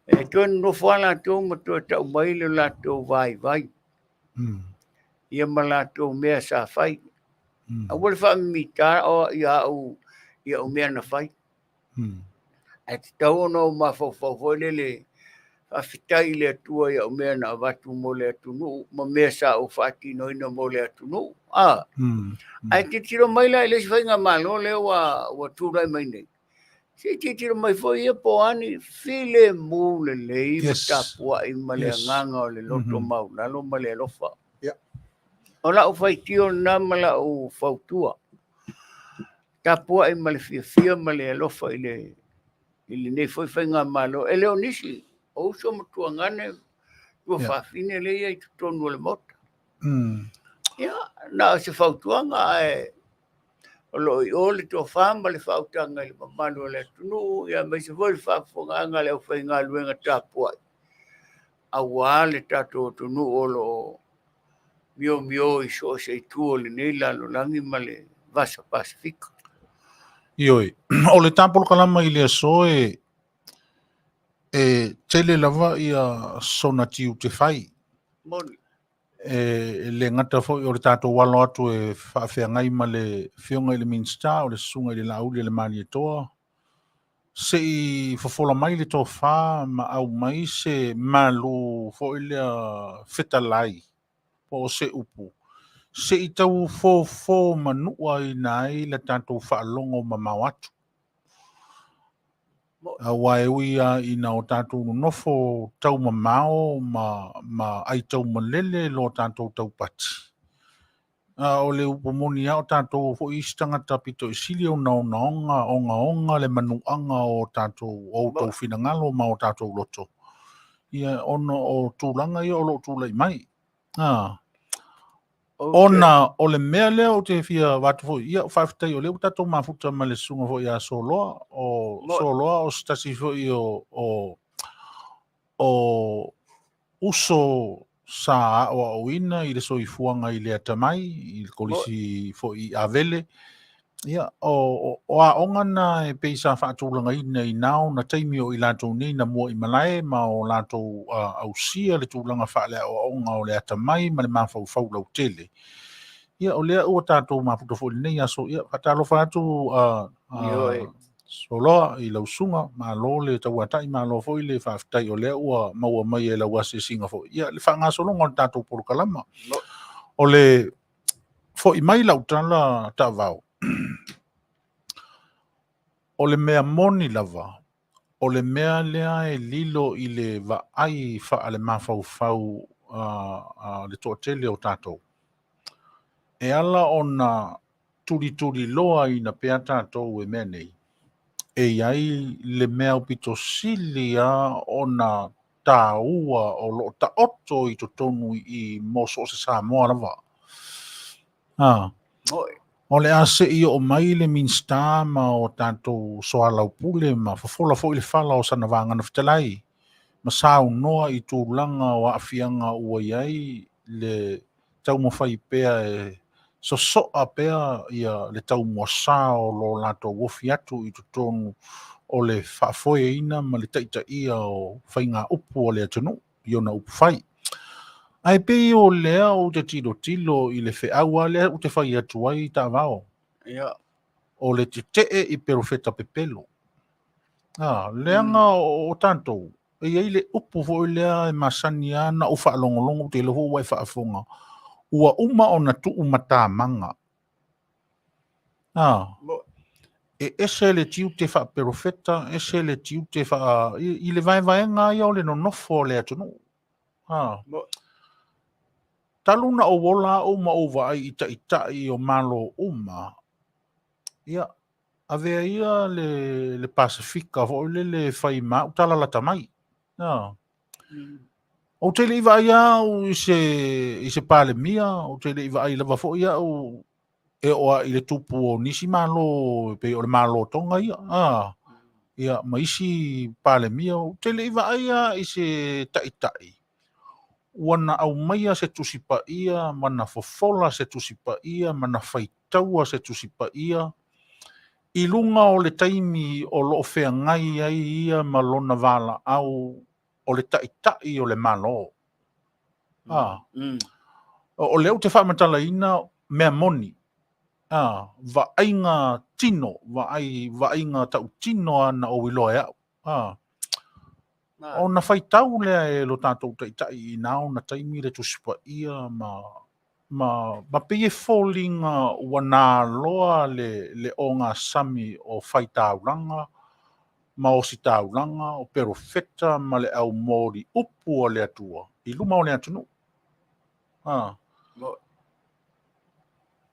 E toi nofo lato ma toi tau mai le lato vai. Ia ma lato mea sa whai. A wale whaamita o ia o mea na whai. Ai te tau no ma fo lele afitai le atua ia o mea na watu mo le atunu, ma mea sa o whati no ina mo le atunu. Ai te tiro mai lai le si whainga malo le wa tūrai mai nei. Si te tiro mai fo ia po ani file mu le lei ma tapua i ma le nganga o le loto mau, nalo ma le alofa. O la o whaitio na ma la o whautua. Tapua i ma le fia ma le alofa i le nei foi whainga malo. E leo nisi, o uso matua ngane, tua whawhine le ia i tutonu le mota. Ia, na se whautuanga e lo i ole to famba le whautanga i Manu le tunu, ia mai se foi whawhonganga le au whainga luenga tapua. Aoauli tato tunu olo mio i so se tuo le nei lalo langi ma le vasa Pasifika.
Ioi, o le tāpolo kalama i le so e tele lava ia sona tiu te whai.
Moni.
Le ngata fo o le tātou walo atu e whaafeangai ma le whionga i le Minisita o le sunga i le Aoauli le mani e toa. Se i fofola mai le tō wha ma au mai se malu fo i le Fetalaiga po se upu. Se i tau fo manua i nai le tātou whaalongo ma mau atu. Wa e uia i na o tātou nofo tau mamao ma ai tau malele lo tātou tau pati. O le upomoni o tātou fo i stangata pito i sili o onga le manuanga o tātou o tau finangalo ma o tātou loto. Ia ono o tūlanga i o lo tūlai mai. Ona o le mea lea o te fia watu fo ia o whawhitai o leo tatou mafuta ma le sunga fo ia soloa o stasi fo i o uso sa o ina i le soifuanga i le atamai i le kolisi fo i avele ia o a onga na e peisa whaatulanga ina i nao na taimi o i lato nei na mua i malae ma o lato au sia le tūlanga whaale o onga o le atamai ma le mawhau lau tele. Ia o lea ua tātou maputa fo nei aso ia patalo whaatu soloa i lau sunga ma lo le tauatai ma lo fo i le whawhitai o lea ua maua mai e lau ase singa fo. Ia le whanga solonga o tātou porukalama. O le fo i mai lau tala Taavaomaalii. O le mea moni lava, o le mea lea e lilo i le vaai wha le mawhau le toa tele o tātou. E ala o na turi loa i na pea tātou e mea nei. E iai le mea o pito silia o na tāua o lo ta oto i to tonu i moso se Samoa lava. O le ase i o mai le Minisita ma o tātou soa lau pule ma fofola fo i le whala o sana vangana Fetalaiga. Ma sao noa i tūlanga o afianga ua iai le tau mawhai pea e soa pea ia le tau moasa o lo lato wofi atu i tonu o le whaafoe ina ma le taita ia o whainga upu o le atunu i ona upu whai. Ai pe o lea o te tilo i le wheaua lea o te whai atu ai Taavaomaalii. O le te i perofeta Petelo. Leanga o tātou. E iei le upu fo lea e masani ana o whaalongolongo te leho wai whaafonga. Ua uma o na tuu matamanga. E ese le tiu te wha perofeta, ese le tiu te wha... I le vaenga ia o le no nofo le atunu. Taluna o wola o ma ova ai ita i o malo uma. Ia, avea ia le Pasifika fo le whai mau tala lata mai. O te le iwa ia o i se pale mia, o te le iwa ai lava fo ia o e oa i le tupu o nisi malo, pe o le malo tonga ia. Ia, ma isi pale mia, o te le iwa ia i se tai. Wana au maia se tusipa ia, mana fofola se tusipa ia, mana whaitaua se tusipa ia. I lunga o le taimi o loo whea ngai ai ia malona vala au o le tai o le malo. O leo te whamatala ina mea moni. Va ainga tino, va ainga tau tino ana o Leuatea. O na whaitau lea e lo tātou taitai I nao na taimi le tusipa ia ma peye fallinga wana loa le o ngā sami o whaitauranga, ma o si tauranga, o perofeta, ma le au mori upu o le atua. I luma o le atunu.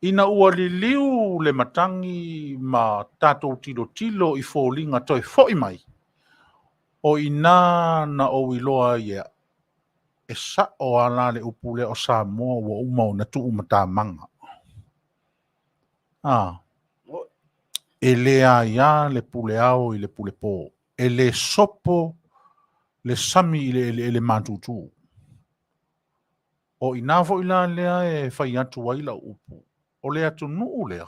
Ina ua li liu le matangi ma tātou tilo I fallinga toi foi mai. O ina na o iloa ia. E sa o ala le upu le o Samoa wa umau na tu umatamanga. E lea ia le pule au I le pule po. E le sopo le sami I le matutu. O inafo ila lea e whai atu waila upu. O lea tu nuu lea.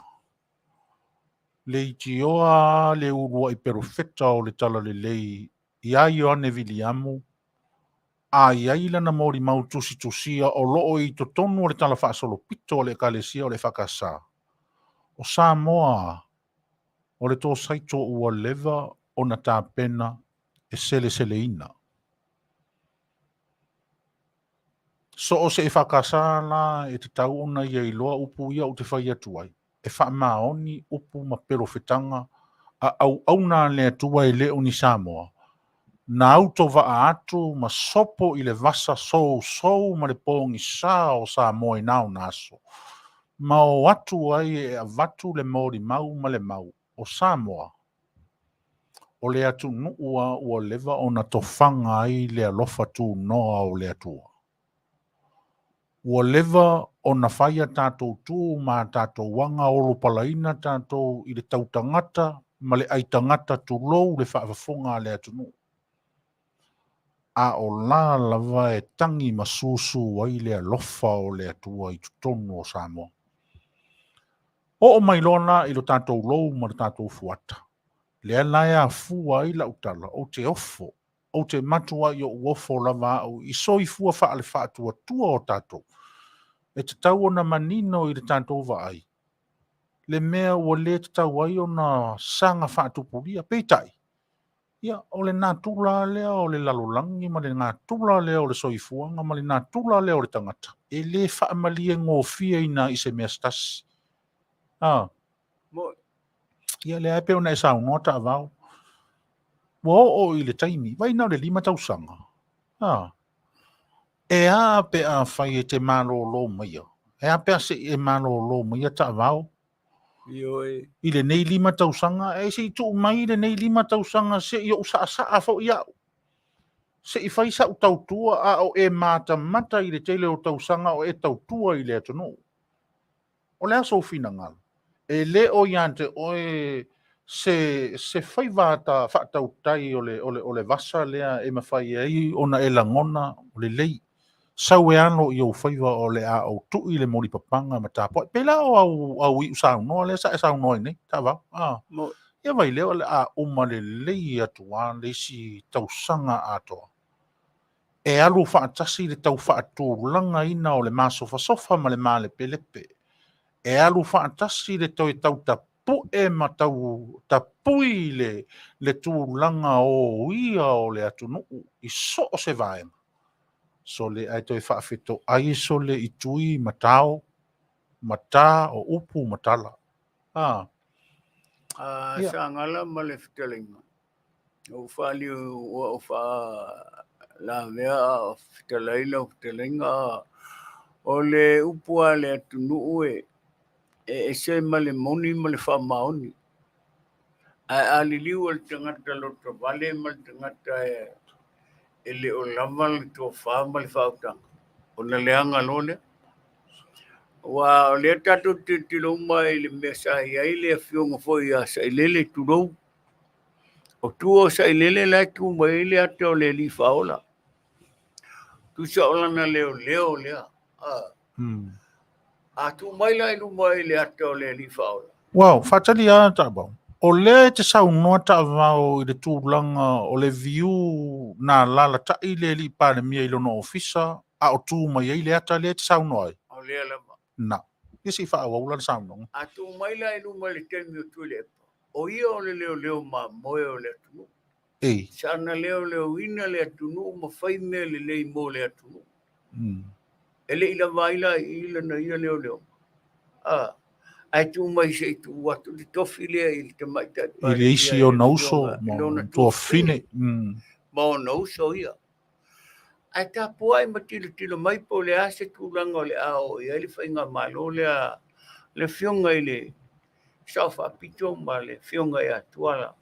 Leitio a le urua I perofeta o le tala le lei. Ia io ane viliamu. A iaila na mori mau tusia o loo I totonu o le tala whaasolo pito o le kalesia o le whakasa. O Samoa, o le tō saito ua leva o na tāpena e sele ina. So o se e whakasa la e te tau ona ia I loa upu ia o te whai atuai. E wha maoni upu ma perofetanga a au na le atua I leo ni Samoa. Na auto va atu ma sopo I le vasa sou ma le pongi sa o Samoa I nao naso. Ma o atu ai e avatu le mori mau ma le mau. O Samoa. O le atu nuua ua leva o na tofanga ai le alofa tu noa o le atua. Ua leva o na whaia tātou tū ma tātou wanga o lo palaina tātou I le tautangata ma le aitangata tu lou le whaafafonga le atu nuu. A o la lava e tangi masusu wai le alofa o le atua I tutonu o Samoa. O mai lona I lo tātou lou ma le tātou fuata. Le lai a fua I la utala o te ofo, o te matua I o uofo lava au I soifua whaale whaatua tua o tātou. E te tau o na manino I le tātou vaai. Le mea ua le te tau ai o na sanga whaatupuria, peitai. Ia, o le nā tula lea o le lalolangi, ma le nā tula lea o le soifuanga, ma le nā tula lea o le tangata. E le whaamalia ngō fia ina I se mea stasi. Ia le ape o na e sao noa Taavao. Wa o I le taimi, vai nau le 5 tausanga. E a pe a whai e te malo lo maia. E a pe a se e malo lo maia Taavao. I le nei 5 tausanga, e se I tu mai le nei 5 tausanga se I o saa fo iau. Se I whai sa u tautua a o e mata I le tele o tausanga o e tautua I le atunu. O le aso fina ngal. E le o iante o e se whai vata whaatautai o le vasa lea e mawhai ai ona e langona o le lei. Sau e ano I o whaiva o le a o tui le mori papanga ma tāpoi. Pela o au I usau noa le sa e sau noa nei, Taavao. Ia vai leo le a uma le lei atua le si tausanga atoa. E alu whaatasi le tau whaatūranga ina o le masofa ma le male pelepe. E alu whaatasi le tau tapu e ma tau tapui le tūranga o ia o le atunu I so o se vaenga. So le ai toi whaafeto ai so le I tui matao, mata o upu matala.
Sagala ma le Fetalaiga. O Fale o la mea o Fetalaiga o le upua le atunu e se ma le moni ma le whamaoni. A liliu o le tangata lo Vale ma le tangata e le o lama le tō wha ma le whautanga. O na leanga lone. Wa le tatu tilo mai le mesa I le Afioga foi a sa ilele turou. O tuo sa ilele la tu mai le ate o le li faola. Tu sa ola na leo lea. A tu mai la inu mai le ate o le li faola.
Wow, whatali a Taavao. O le te sau noa Taavao I le tūlanga o le viu na lala ta I le li pāne mia I lono ofisa a o tū mai I le ata le te sau noa.
O le lama.
Na. Isi whaawau la sau noa.
A tu mai la inu mai le temi o tu le epa. O ia o le leo ma moe o le atunu.
E.
Sana leo ina le atunu ma fai me le mo le atunu. Ele ila vaila ila na ia leo. Ai tu mai se tu watu di tofi le il te mai ta.
Ile isi o nauso mo to fine.
Mo nauso ia. Ai ta puai ma tilo mai po le ase tu langa le ao ia le fainga malo le fionga ile sofa pito ma le fionga ia tuala.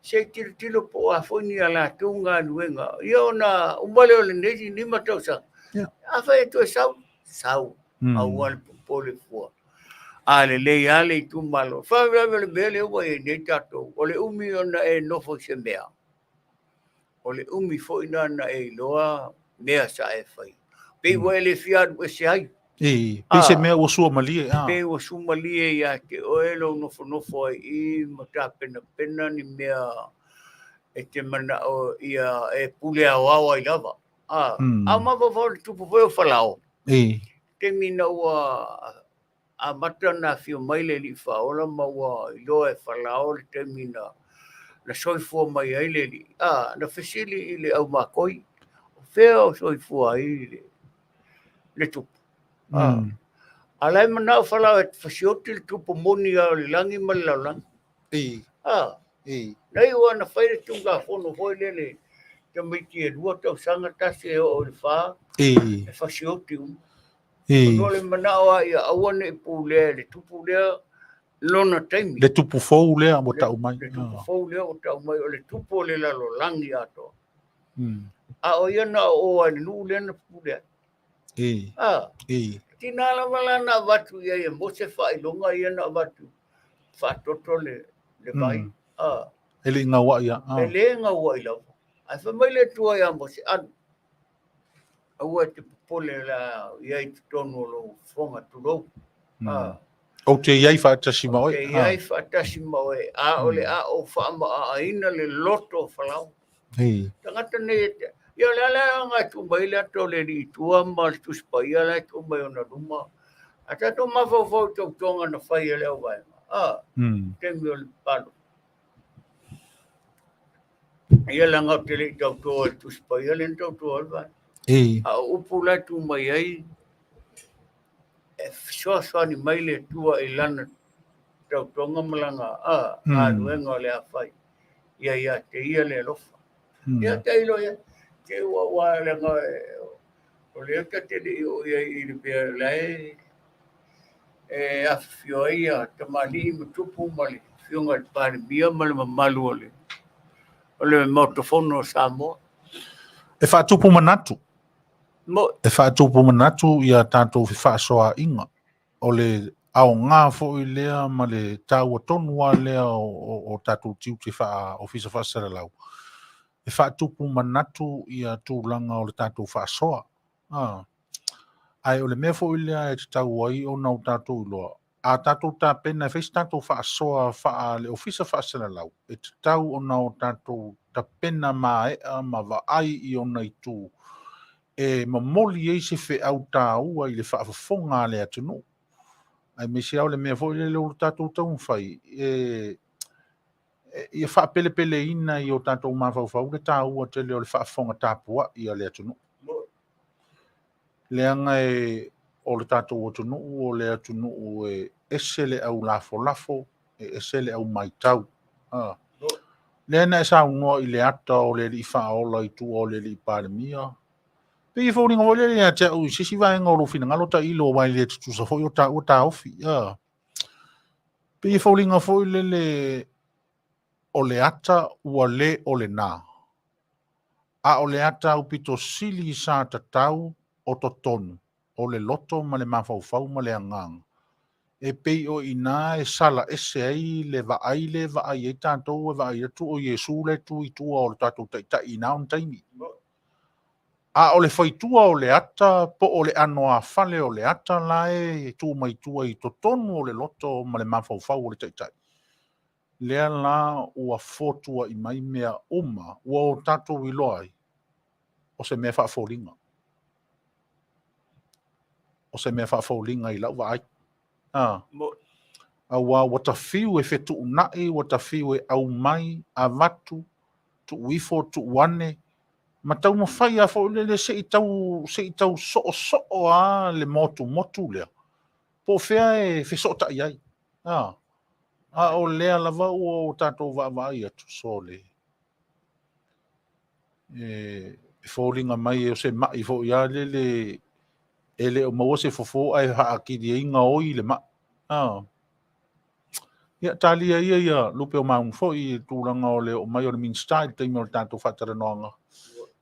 Se tilo po a foni ala tunga nuenga. Ia na umale o le nesi ni matausa. A fai tu sau. Awal po le fua. Ale le ale tu malo. Fa le bele o e ne tato. O le umi ona e nofo se mea. O le umi fo ina na e loa mea sa e fai. Pe wele fiadu e se ai.
Pe se mea o sua malie.
Pe o sua malie ia te o elo nofo ai i mata pena ni mea e te mana o ia e pule a wawa i lava. A mava fo tu po o falao. Te mina ua a mata na fio maile li faola ma ua i loa e falao le te mina na soifua mai ai le li. Na fesili i le au makoi. Fea o soifua ai le tupu. Alai mana o falao e fasioti le tupu moni a le langi ma le laulangi. Nei ua na whaire tunga fono hoi lele te miti e rua tau sanga tasi e o le wha. E fasioti Ono le mana o ia awane i pūlea, le tupu lea lona taimi.
Le tupu fou lea mo tau mai.
Le tupu fou lea o tau mai, o le tupu o le lalo langi ato. A o ia na o a le nuu lea na pūlea. Tina la wala na watu ia ia mo se whailonga ia na watu. Whatoto le vai.
Ele ngā wa ia.
Ele ngā wa i lau. Ai whamaile tua ia mo se anu. Aua te pole la iai tonu lo fonga tulo.
O te iai whaatasi maoe.
O te iai whaatasi maoe. A ole a o whaama a ina le loto whalau. Tangata ne te. Ia le ala ngā tumbai le ato le ri tua ma le tuspa. Ia le tumbai o na ruma. A tato mawhau tau tonga na whai e leo vai. Temi o le palo. Ia le ngā te le tau toa le tuspa. Ia le tau toa le vai. A upu la tu mai ai e soa ni mai le tua i lana tau tonga malanga a luenga le a whai ia te ia le lofa ia te ilo ia te ua le ngā o le eka te li o ia i le pia lai e Afioga ia te mali i matupu mali fionga le pari bia mali mamalu o le motofono Samoa
e whaatupu manatu e whaatupu manatu ia tātou Feso'ota'iga o le ao ngā fo i lea ma le tau atonua lea o tātou tiu te ofisa whaasaralau. E whaatupu manatu ia tūlanga o le tātou whaasoa. Ai o le mea fo i lea e te tau ai o nau tātou iloa. A tātou tā pena e whaisi tātou whaasoa wha le ofisa whaasaralau. E te tau o nau tātou ta pena ea ma vaai i o nei tū. E mamoli ei se fe au tāua i le whaafafonga le atunu. Ai me se au le mea fo i le leo tātou tau whai. Ia whaapele ina i o tātou mawhauwhau le tāua te leo le whaafonga tāpua i a le atunu. Leanga o le tātou atunu o le atunu e ese le au lafo, e ese le au maitau. Lena e sa ungoa i le ata o le li whaola i tu o le li pāremia. Pe i fōringa o le te au i sisi vai ngoro fina ngalo ta ilo wai le tutu sa fōi o ta ofi. Pe i fōringa fōi le o le ata ua le o le nā. A o le ata au pito sili sa tatau o to tonu. O le loto ma le mawhauwhau ma le anganga. E pei o ina e sala ese ai le vaai e tātou e vaai atu o Yesu le tu i tua o le tātou ta ina on taimi. A o le whaitua o le ata, po o le anoa Fale o le ata lae, tu mai tua i to tonu o le loto ma le mawhauwhau o le taitai. Lea la ua fotua i mai mea uma, ua o tātou i loai, o se mea whaafōringa. O se mea whaafōringa i lau vai. Aua ua tafiu e fetu'una'i, ua tafiu e au mai, a vatu, tu'uifo, tu'uane, ma tau mawhai a fo le se'i tau so'o a le motu lea. Po fea e feso'ota'iga ai. A o lea lava o tātou wa'awai atu so le. E fōlinga mai e o se mai fo ia le ele o maua se fofo ai haakiri e inga oi le ma. Ia talia ia lupe o maungu fo i tūranga o le o mai o le Minisita i teimi o le tātou Fatalanoaga.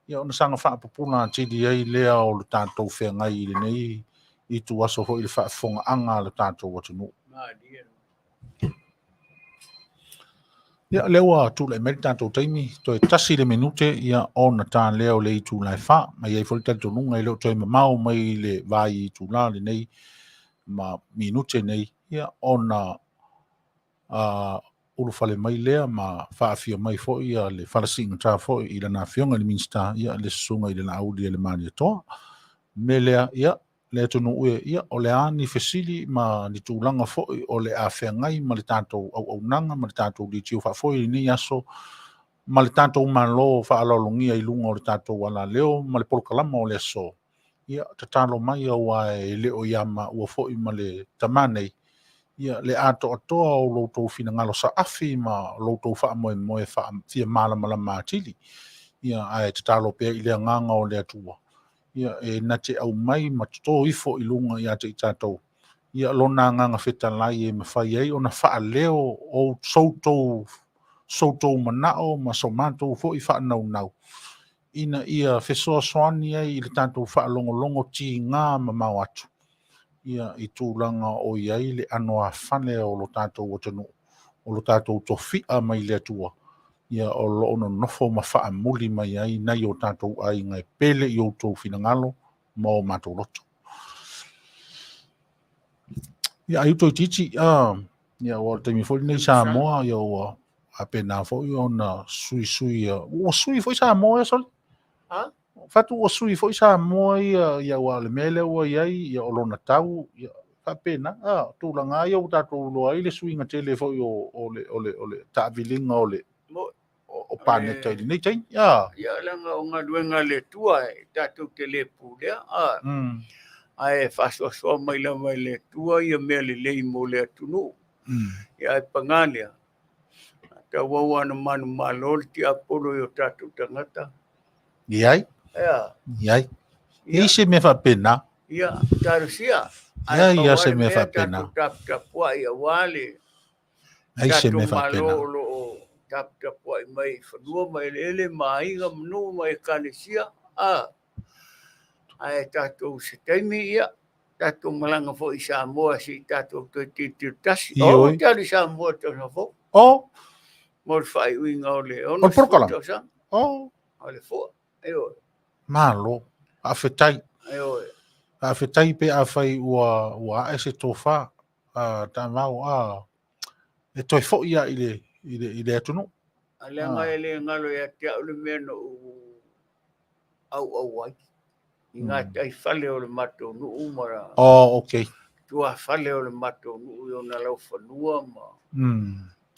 Ia ona sanga whaapapuna tidi ai lea o le tātou whengai i le nei i tu aso ho i le whaafonga anga le tātou watunu. Ia lewa tu le meri tātou teimi to e tasi le minute ia ona tā leo le i tū lai wha mai ei foli tātou nunga i leo toi mamau mai le vai i tū la le nei ma minute nei ia ona ulu fale mai lea ma whaafia mai fo ia le whalasinga tā fo i le Afioga le Minisita ia le sunga i le Aoauli le Manu toa me lea ia le tonu ue ia o le ani fesili ma ni tūlanga fo o le awhengai ma le tātou au nanga ma le tātou Leitio whaafoi ni aso ma le tātou malo whaalolongia i lunga o le tātou ala leo ma le polokalama o le aso ia tatalo mai au e leo iama ua fo i ma le tamanei ia le ato atoa o loutou finangalo sa afi ma loutou wha moe wha fia malama matili ia ai tatalo pea i le nganga o le atua ia e nate au mai ma to ifo i lunga ia te i tātou ia lona nganga Fetalaiga e mawhai ai ona wha leo o soutou manao ma somatou fo i wha nau ina ia fesoasoani ai i le tātou wha longo ti ngā ma mau atu ia i tūlanga o iai le anoa Fale o lo tātou o tanu o lo tātou tofia mai le atua ia o lo ono nofo ma wha muli mai ai nei o tātou ai ngai pele i o tō finangalo ma o mātou loto ia ai utoi titi ia o te mi fo nei Samoa ia o apena fo i ona sui o sui fo i Samoa sol fatu o sui fo i Samoa ia o le mele o iai ia o lona tau ia apena tūlanga ia o tātou loa i le sui nga tele fo i o le tāwilinga o le o pane tai nei tai
ia langa o nga duenga le tua tātou tele pūlea ai fasoa mai le tua ia mea le lei mo le atunu ia e pangalia ta wawa na manu malo ti apolo i o tātou tangata
iai se me fa pena
ia tarusia
ia se me fa pena
tapua ia wale
ai se me fa pena
tapua mai fanua mai ele maiga manu mai kanisia ai tātou se taimi ia tātou malanga fo i Samoa si tātou te tasi tātou Samoa tōna fo mor whai uinga o le ono
porokala
o le fo
malo a fetai pe a whai ua e se tōwha tā mau e toi fo ia i le atunu
Alenga ele ngalo ya te au le meno au ai. Inga tai Fale o le mato nu umara.
Okay.
Tua Fale o le mato nu yo na lau fanua ma.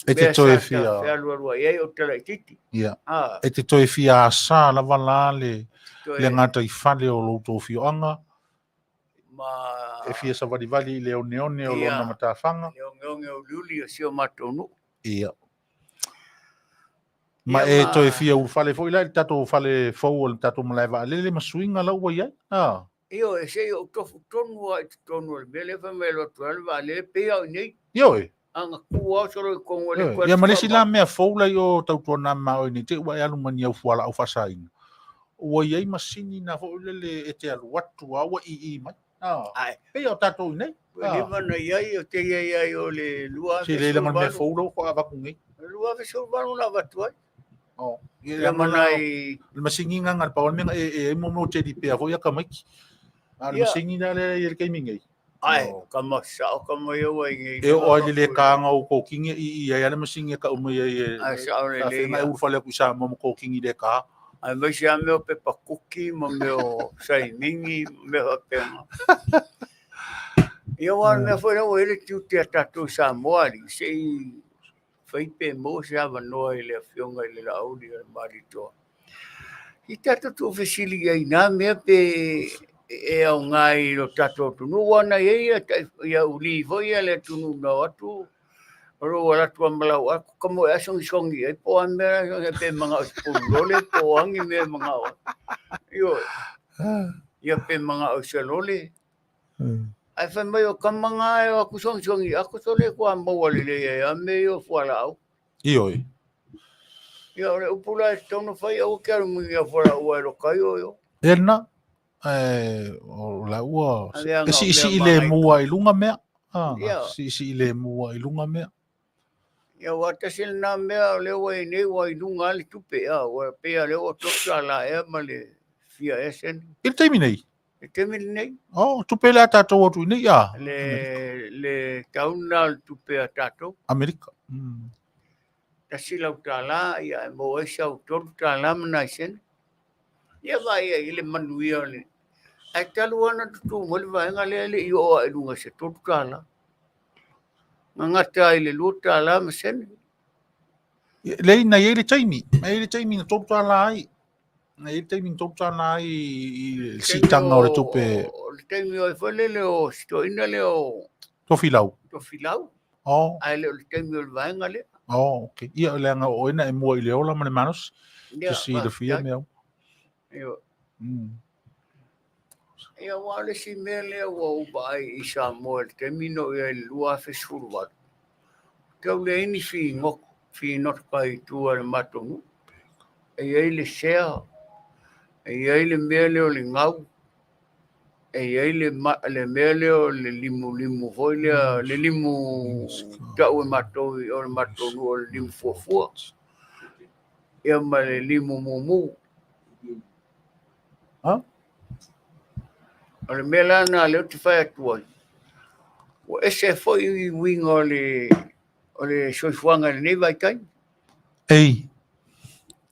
E te toi fia.
Fea lua ye o tele titi.
Ia. E te toi fia sa la vala le ngata I Fale o lo to fio anga.
Ma
e fia sa vali le o neone o lona matawhanga.
Le o luli o sio mato nu.
Ia. Ma e toi fia u Fale fo ila tato Fale fo o tato malaiva le masuinga la ua ia.
Io e se o tofu tonu ai tonu le bele fa me lo tuel va le pe au nei.
Io e.
Anga kua soro ko le
kwa. Ya malesi la me fo la yo tau tona ma o ni te wa alu mani au fuala au fasaina. Ua ia masini na fo le e te alu watu a wa I mai. Ai. Pe o tato nei.
Le mana ia o te ia o le lua.
Si le la me fo lo ko ava kungi.
Lua ve so ba na watu ai.
Ia manai le masingi nga pa o me e mo te di pe avo ia ka mai. Ia masingi na le kai mingi.
Ai, kama sa kama yo ai.
E o le ka nga o ko kingi I ia le masingi ka o me e.
Ai sa le le.
Ai u fale ku sa mo ko kingi de ka.
Ai mai sa me o pe pa kuki mo me o sai mingi me o pe.
Ia wan me foi o ele tu te tatu Samoa li se fai pe mo se ava no ele Afioga ile la Aouli le marito. I tatu tu fesili ai na me pe e au ngai lo tatu tu no wana ia uli foi ele tu no atu. Oro wala tu malau aku como é songi e po ame pe manga spulole po angi me manga. Yo ia pe manga o selole. Ai fa mai o kamanga e aku songi aku tole ko amo wale le ame yo fala au.
Ioi.
Ia ore upula tono fai au quero mu ia fora o ero kaio yo.
Ena o la ua si ile mua i lunga mea. Si ile mua i lunga mea.
Ia wata sil na mea lewa i nei wa i lunga ali tupe a wa pe a lewa toksa la e male fia esen.
Il teimi nei.
Temil nei.
Oh, tupe le tato tu nei ya.
Le tauna tupe a tato.
Amerika.
Ta sila utala ia mo esa utor utala mana isen. Ia vai ile Manuia le. Ai taluana tu mo le vai ngale le io a lunga se utala. Ngata ile luta la mesen.
Le na ile taimi. Ile taimi na tota la ai. Na ile taimi tota la ai si tanga o le tupe.
Le taimi o fole le o sto ina le o
Tofilau.
Oh. Ai le taimi o vai ngale.
Oh, okay. Ia le nga o ina e mua i le ola mane manus. Si le fia mea.
Io. Ia wale si mele o bai i Samoa te mino ia lua Feso'ota'iga. Kau le ini fi ngok fi not kai tua le matongu. E ia le sea. E ia le mele o le ngau. E ia le mele o le limu foi le limu tau e matou o le matongu o le limu Fofua. Ia ma le limu mumu.
Ha?
O le mela na le te fai atua. O ese foi winga o le soifuanga le nei vai kai.
Ei.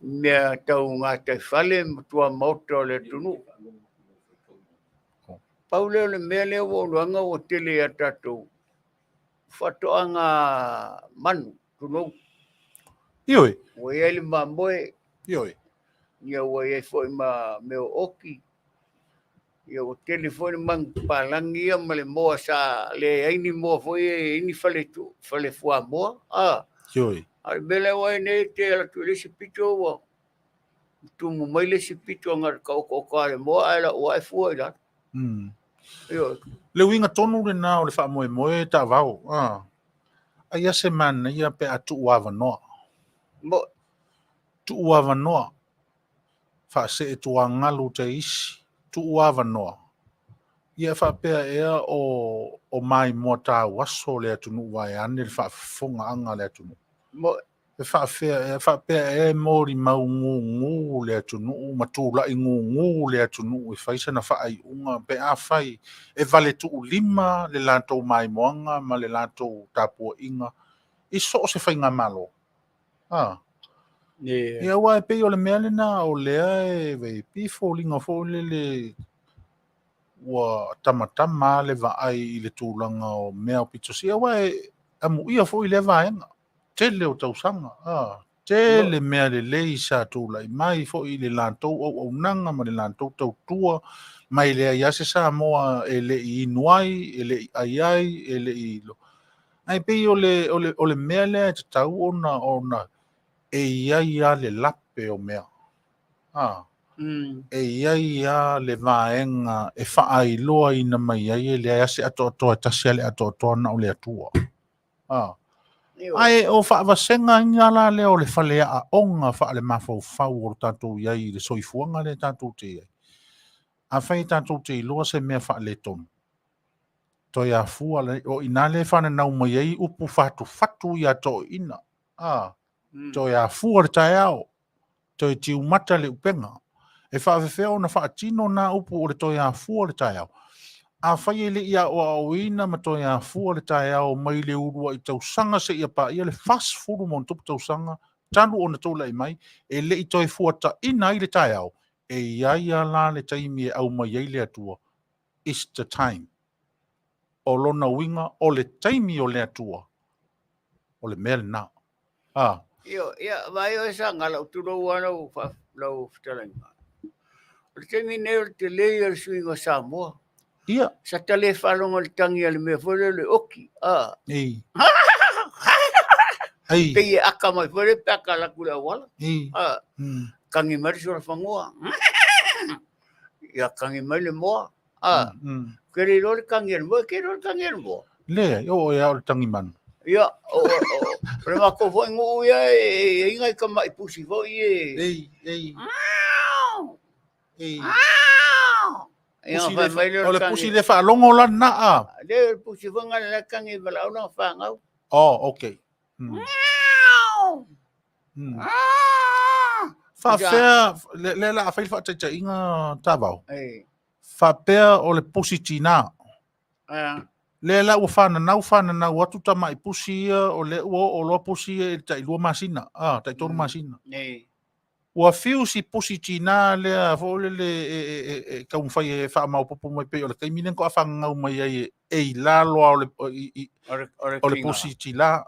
Mea tau ngā tai Fale tua mauta o le tunu. Paule o le mea leo o luanga o Tele a tatou. Faato'aga Manu tunou.
Ioi.
O ia le mamoe.
Ioi.
Ia o ia foi ma meo oki. Ia o telefone mang palangi ia ma le moa sa le aini moa foi ini fale fua moa.
Ioi.
Ai bele wai nei te ala tu le sipito wa. Tu mo mai le sipito ngar ka o ka le moa ala o ai fua ila. Ioi.
Le winga tonu le na o le wha moe Taavaomaalii. Ai a se mana ia pe atu uawa noa.
Mo.
Tu uawa noa. Wha se e tua ngalu te isi. Tu uawa noa. Ia wha pea ea o mai mua tā waso le atunu wai ane le wha fonga anga le atunu.
Mo.
E wha pea e mori mau ngu le atunu. Matula i ngu le atunu. E whaisa na wha ai unga pe a whai. E vale tu lima le lantou mai moanga ma le lantou tapua inga. I so se whainga malo. Ia wai pe o le mea le na o lea e vei pifo linga fo le wa tamatama le vaai i le tūlanga o mea o pitosi. Ia wai amu ia fo i le vaenga. Tele o tausanga. Tele mea le lei sa tūla i mai fo i le lantou au nanga ma le lantou tautua. Mai le ai ase Samoa e le i inuai, e le i aiai, e le i ilo. Ai pe o le mea le te tau ona e ia le lape o mea. E ia le vaenga e whaailoa ina mai ai e le ase ato tasi ale ato na o le atua. Ai o whaawasenga ingala le o le whalea a onga wha le mafau o tātou iai le soifuanga le tātou te iai. A whai tātou te iloa se mea wha le tonu. Toi a fua o ina le whana nau mai ai upu fatu i ato ina. Toi a fua le tae ao. Toi tiu mata le upenga. E whaawewheo na whaatino na upu o le toi a fua le tae ao. A whai le ia o au ina ma toi a fua le tae ao mai le urua i tau sanga se ia pa ia le fast food mon tupu tau sanga. Tanu o na tau lai mai. E le i toi fua ta ina i le tae ao. E ia la le taimi e au mai ei le atua. It's the time. o lona winga o le taimi o le atua. O le mea na. Ah.
Ia, vai o Sagala, tu lo wana o lau Fetalaiga. O te mine o te lei al suinga Samoa.
Ia.
Sa tale whalonga le tangi ale mea whare le oki.
Ei. Ei.
Pei e aka mai whare pe aka laku le awala.
Ei.
Kangi mari sora whangoa. Ia kangi mai le moa. Kere rore kangi anu moa, kere rore kangi anu moa.
Lea, o e au tangi manu.
Ia, prema ko foi ngu ia e inga ka mai pusi foi e.
Ei.
Ei.
O le pusi le whaalongo la na a.
Le pusi wanga le kangi wala una whangau.
Oh, okay. Whawhea, le la a whaifa te inga tāwau. Whapea o le pusi tina. Le la ua whananau atu tama i pusi ia o le ua o loa pusi ia i tai lua masina. Tai toru masina. Ua whiu si pusi tina lea fōle le kaumwhai e whaamau popo mai pe o le kaiminen ko a whangau mai ai e la loa o le pusi tina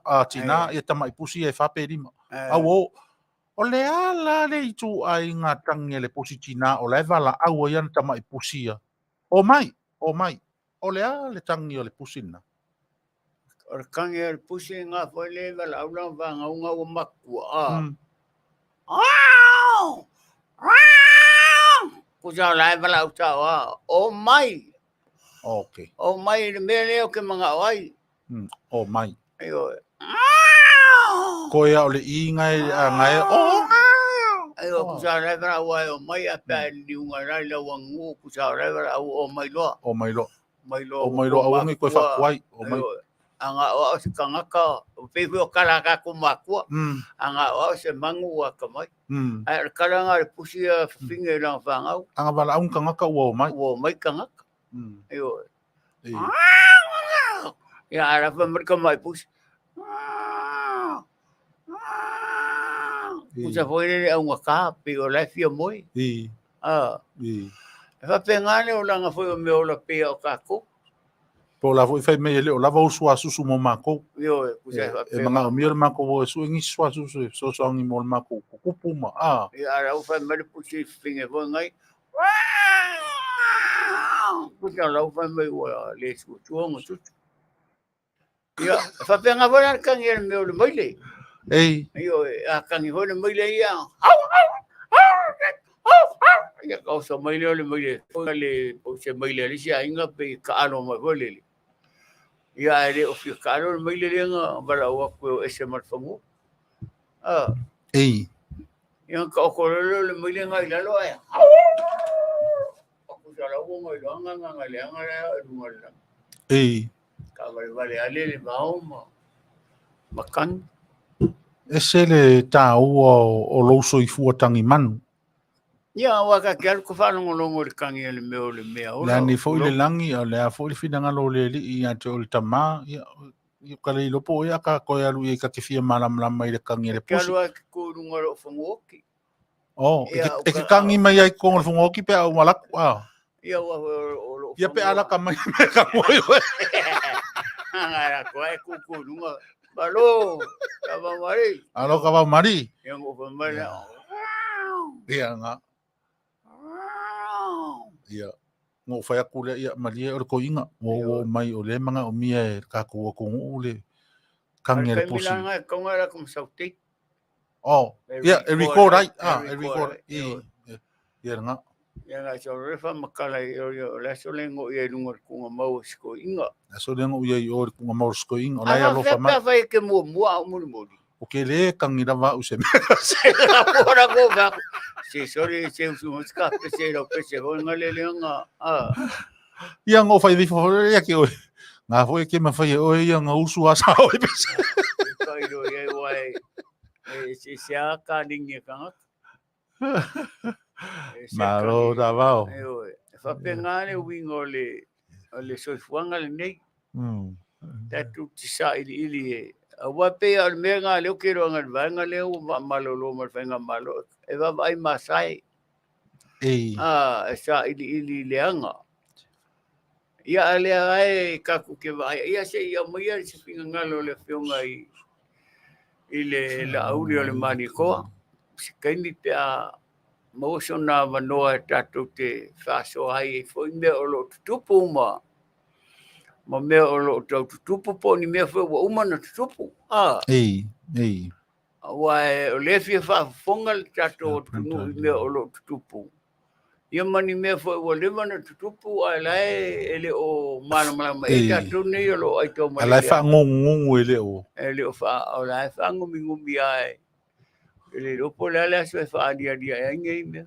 i tama i pusi e whape rima. Au o le ala le i tu ai ngā tangi le pusi tina o le wala au iana tama i pusi ia. O mai. O le a le tangi o le pusina.
O le kangi o le pusi ngā whai le wala au na wangau ngā o makua. Kusa lai wala au tawa. O mai.
Okay.
O mai le mea leo ke mga wai.
O mai.
Ayo.
Koea o le i ngai a ngai.
Ayo kusa lai wala wai o mai a pia liunga rai la wangu. Kusa lai wala o mai loa.
O mai loa.
O mai loa
awangi koe whakuai. O mai.
Anga o se kangaka. O pepe o kalaka ko makua. Anga o se mangu wa kamai. Ai kalanga le pusi a finge lang whangau.
Anga wala aung kangaka ua o mai.
Ua o mai kangaka. Ayo. Ia ara whamarika mai pusi. Kusa whaere au ngaka pe o lai fia moi. Whapengane o langa whai o me o la pea o kako.
Po la foi mei le o lava usua susu mo mako.
Yo,
e manga o mio mako o su ngi sua susu so so ngi mo mako kupu ma.
Ya ara u fa mari pusi finge vo ngai. Kusa la u fa mei o le su tuongo su. Ya, fa penga vola kangi e me o le maile. Yo, a kangi ho le maile ia. Ya kau so maile o le maile. O le o se maile le sia inga pe ka ano ma volele. Ya ele o fio caro mai le nga bala o ko ese mar famu. Yang ka ko le mai le nga ila lo ai. Ko jala o mai lo nga le nga le ngala. Ka vale ale le bauma. Makan.
Ese le ta o lo soifua tangi manu.
Ya waka ke ko fa no longo le kangi le meo le mea.
La ni fo le langi o le fo le fina ngalo le i a te o le tama ya ka le lopo ya ka ko ya lu i ka ke fia malam mai le kangi le pusi.
Ka lu ko runga ro fongoki.
E ke kangi mai ai ko le fongoki pe au malak.
Ya wa o
ya pe ala ka mai me ka moi.
Ngara ko ai ku runga. Balo. Ka ba mari.
Alo ka ba mari.
Yang o mari.
Ya nga. Ia ngo fai aku le ia malia o ko inga o mai o le manga o mia ka ko le kangi le pusi
nga ko nga kom sauti
ia e record ai e record ia nga
so refa makala o le so lengo ia lungo ko mau sko inga
so lengo ia o ko mau sko inga o la lo fa mai
fa ke mo
o ke le kangi da va o se
ora go va si sorry se usu ska pese lo pese ho ngale le nga
ia ngo fai vi fo ia ke o nga fo ke ma fai o ia nga usu asa o pese
kai do ia wai si sia ka dinge ka
malo da va
fa pengane wingo le soifua ngale nei tatu tisa ili wa pe al menga le ke ro ngal vanga le malo lo mar fenga malo e va vai masai sa ili leanga Ia ale ai kaku ke vai. Ia se ia Maia se pinga ngalo le Afioga i le Aoauli o le manikoa. Se kaini pe a mauso na manoa tatou te whaasoa ai foi mea o lo tutupu ma mea o lo tau tutupu po ni mea foi wa umana tutupu.
Ei.
Wa o le fia whaafonga le tatou tunu i mea o lo tutupu. Ia mani mea foi wa lima na tutupu ai lai ele o mana e tatou nei o lo ai tau malele.
Alai whaangongongo ele o.
Ele o lai whaangumi ai. Ele ropo lale aso e whaadia ai ngei mea.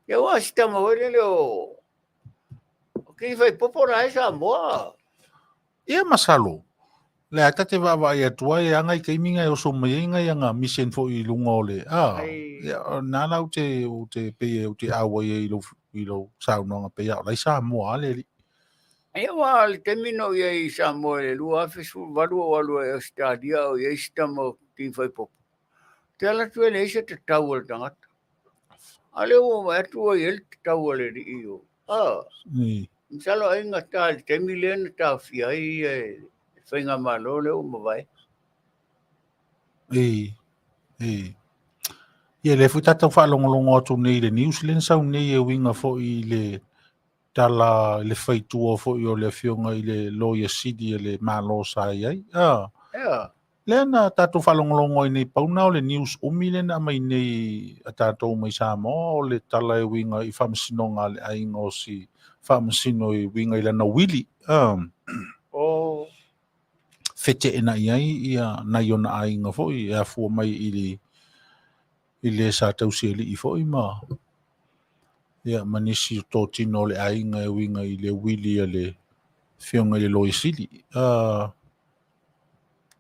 Ia wa sita mawele o kei vai popora ai Samoa.
Ia masalo. Le ata te wawa ia tua e angai keiminga e oso mai inga nga misen fo i lunga ole. Ia nana u te peye u te awa i lo saunonga peya o lai Samoa ale.
Ia wa le temino ia i Samoa le lua afesu walu e stadia o ia sita mo kei vai popo. Te ala tue le isa te tau al tangata. Ale o atu o il te tau ale di iyo. Misalo ai ngata le temile na tau fia i whainga malo le o mawai.
Ia le fu tatau whaalongolongo atu nei le New Zealand sau nei e winga fo i le tala le whaitua fo i o le Afioga i le Lawyer City e le malo sai ai. Le na tatou whalongolongo i nei pauna o le news umile na mai nei a tatou mai Samoa o le tala e winga i whamasinonga le ainga o si whamasino i winga i lana wili. Fete e na iai ia na iona ainga fo i a fua mai i le sa tausieli i fo i ma. Ia manisi o tō tino le ainga e winga i le wili a le Afioga i le Lawyer City.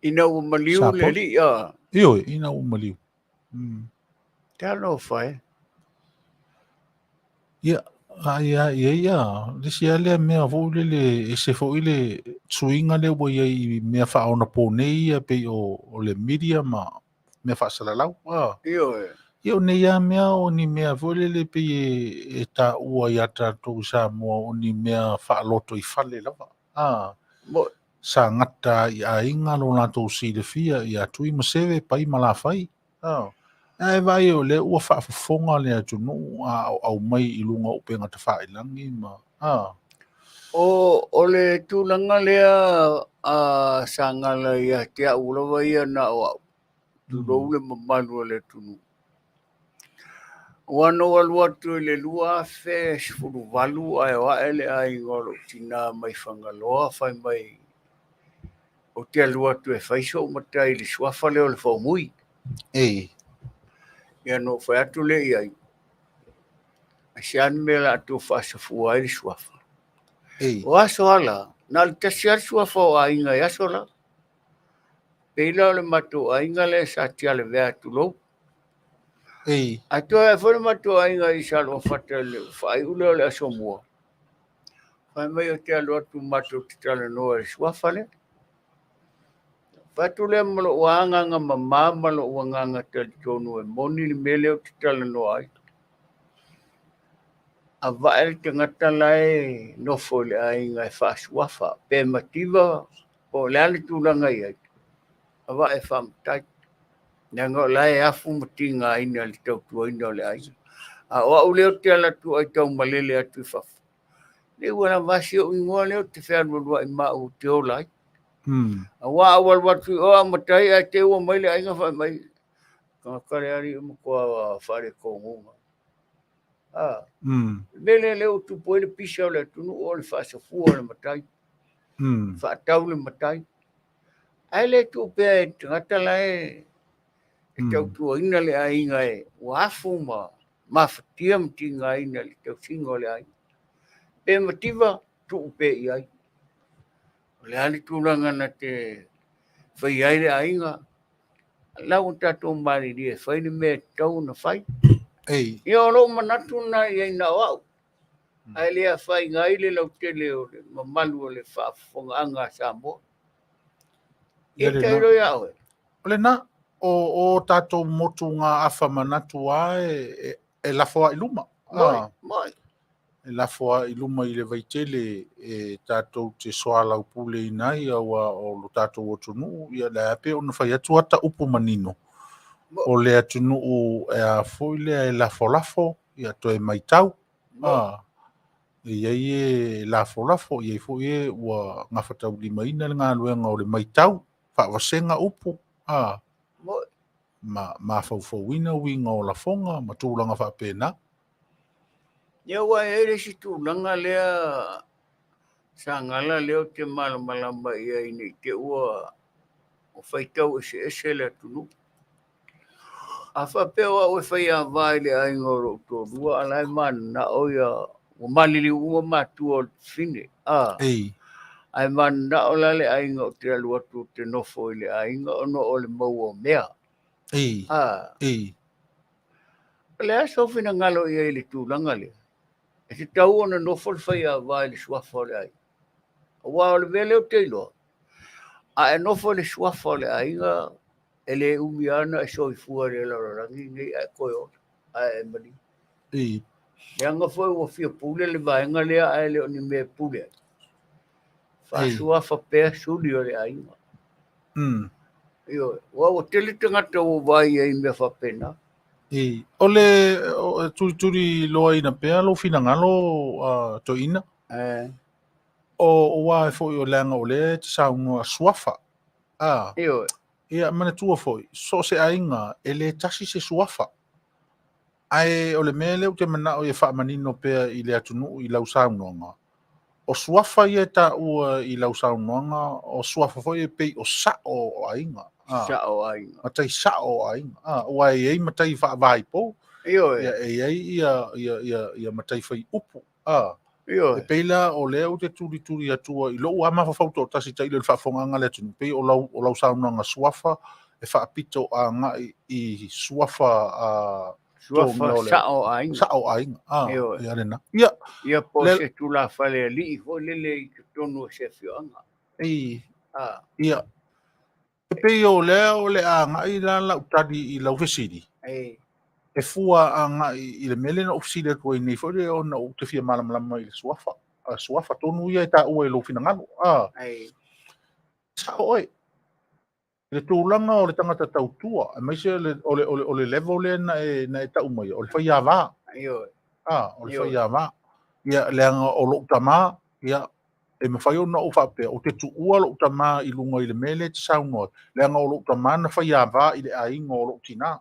Ina o maliu le li ia.
Io, ina o maliu.
Te alo whai.
Ia, Lisi ale mea fo le se fo i le suinga le wa i mea whaona po nei a pe o le media ma mea whaasalalau. Io nei a mea o ni mea fo le pe e ta ua i ata tō Samoa o ni mea whaaloto i Fale lava. Sa ngata i a inga lo na tō si le fia i atu i masewe pai malawhai. E vai o le ua whaafofonga le atunu au mai i lunga upenga te whaelangi ma.
O le tūlanga lea a Sagala ia te a ulawa ia na o tūrou le Manu le tunu. Wano walu atu le lua fe sifuru walu ai wa ele ai ngolo tina mai whangaloa whai mai o te alua atu e whaiso matai le suafa leo le whaumui. Ia no whai atu le iai. A sian me la atu whaasafua ai le suafa. O aso ala, na le tasi ar suafa o a inga i aso la. Peila o le mato a inga le sa tia le vea atu lou. A toa e whare mato a inga i salo whata le whai ule o le Asomua. Whai mai o te alu atu mato te tala noa le suafa le. Whatu le malo uanganga ma mamalo uanganga tali tonu e moni le mele o te tala noa ai. A vael te ngata lai nofo le a inga e whaasuafa. Pe mativa o le ale tūlanga i ai. A vae whamtai. Nanga lai afu matinga ina le tautua ina le ai. A oa uleo te ala tu ai tau malele atu i whafu. Le wana vasi o ingoa leo te whanurua i mau te o lai. A waa awal watu o amatai a te ua maile ainga whai mai. Kare ari umukua whare kongunga. Mele leo tupu ele pisa o le tunu o le whaasafua le matai. Whaatau le matai. Ai le tupe e tangata lai e tautua ina le ainga e wafu ma mawhatia mtinga ina le tausinga o le ainga. Pe mativa tupe i ai. Le ali tūlanga na te whai ai le ainga. Lau tato mari rie whai ni me tau na whai. Ia olo manatu na i na wau. Ai lea whai ngai le lau tele o le mamalu o le whaafonga anga Samoa. I teiro iau e.
Ole na, o tato motu ngā awha manatu a e lafoa i luma.
Moi.
la foa i luma i le vaitele e tātou te soa lau pule i nai aua o lo tātou o tunu ia le ape o na whai atu ata upu manino o le atunu e a foi le lafo ia to e maitau ia e lafo ia foi e ua ngawhatau li maina le ngā luenga o le maitau whawasenga upu ma fauina winga o la fonga ma tūlanga whapena.
Ia wa ere si tūlanga lea Sagala leo te malamalama ia i nei te ua o whaitau ese le atunu. A whapea o whai a vai le ainga o roto rua alai mana o ia o malili ua matua o fine. Ai mana o lale ainga o te alu atu te nofo i le ainga o no o le mau o mea. Le aso fina ngalo ia i le tūlanga lea. E te tau ona nofo le whai a vai le suafa o le ainga. Wa o le vele o te iloa. A e nofo le suafa o le ainga e le umiana e Soifua le laurarangi nei a koe o a e mani. Leanga foi ua fia pule le vaenga lea a e leo ni me pule. Fa suafa pea suli o le ainga. Io, wa tele tangata o vai e me fa pena.
O le turi loa ina pea lo fina ngalo to ina. O wa foi o langa o le te saunga suafa. Ia mana tua foi. So se ainga e le tasi se suafa. Ai o le mele o te mana o e wha manino pea i le atunu i lau saunga. O suafa ia ta ua i lau saunga o suafa foi e pei o sa o ainga.
Sa o ainga.
Matai sa o ainga. Ua e ei matai wha vai po. Ia e ei ia matai whai upu. E peila o lea o te turi atua i loo ama whawhauto o tasi taile le whawhonganga le tunu. Pei o lau saunanga suafa e whaapito a ngai i suafa
Suafa sa o ainga.
Sa o ainga. Ia rena.
Ia po se tula whale li i ho lele i te tonu se Afioga.
Ia. E pei o lea o le a ngai la lau tadi i lau vesiri. E fua a ngai i le mele na ofisile kua i nei fwere o na o te fia malamalama i le suafa. Suafa tonu ia e ta ua i lo fina ngalo. Sa oe. Le tūlanga o le tangata tautua. A maise o le level le na e ta umai. O le whai a wā. O le whai a wā. Ia leanga o lo utama. Ia e me whai o na o whapea. O te tu ua lo utama i lunga i le mele te saunga. Leanga o lo utama na whai a wā i le ainga o lo tina.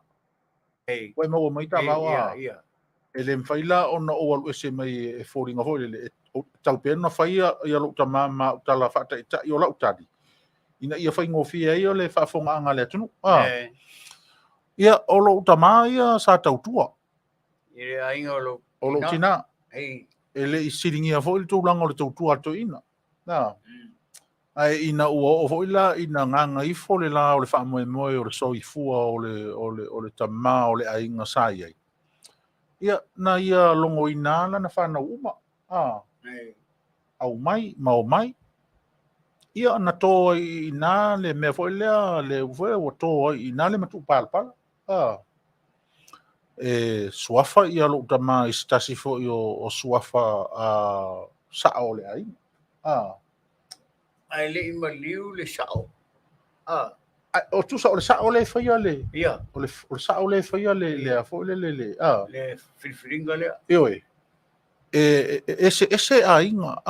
Wai maua mai ta wawa. E le mwhaila o na o alu ese mai e fōringa hoi le taupea na whai i alo utama ma utala Faata'ita i o la utadi. Ina ia whai ngofia i o le whaafonga anga le atunu. Ia o lo utama ia sa tautua.
Ia ainga o
lo tina. E le i siringi a hoi le tūlanga o le tautua ato ina. Ai ina ua o hoi la ina nganga ifo le la o le whaamoe o le Soifua o le tama o le ainga sa iai. Ia na ia longo ina la na whanau uma. Au mai, mau mai. Ia na toa ina le mea foi lea le uwe o toa ina le matu palpala. E suafa ia lo utama i stasi fo o suafa sa o le ainga.
Ai le ima liu le sao.
O tu sa o le sa o le whaia le.
Ia.
O le sa o le whaia le a fo le.
Le filfiringa lea.
Ioi. Ese a inga.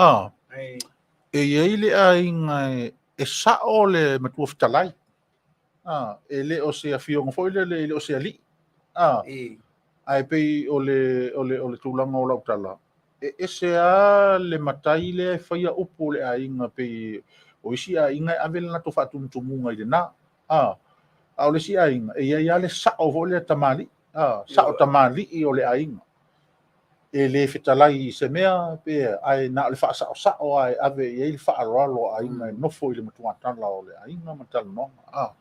E iei le a inga e sa o le matua Fetalai. E le o se Afioga fo le o se ali. Ai pei o le tūlanga o lautala. Ese a le matai le whaia upo le a inga pei o isi a inga ave na to whaatumutumunga i le na. A o le si a inga. E ia le sa o le tamali. Sa o tamali i o le a inga. E le Fetalai se mea pe ai na le whaasa o sa o ai ave i le whaaralo a inga nofo i le matuatala o le a inga matalanoaga.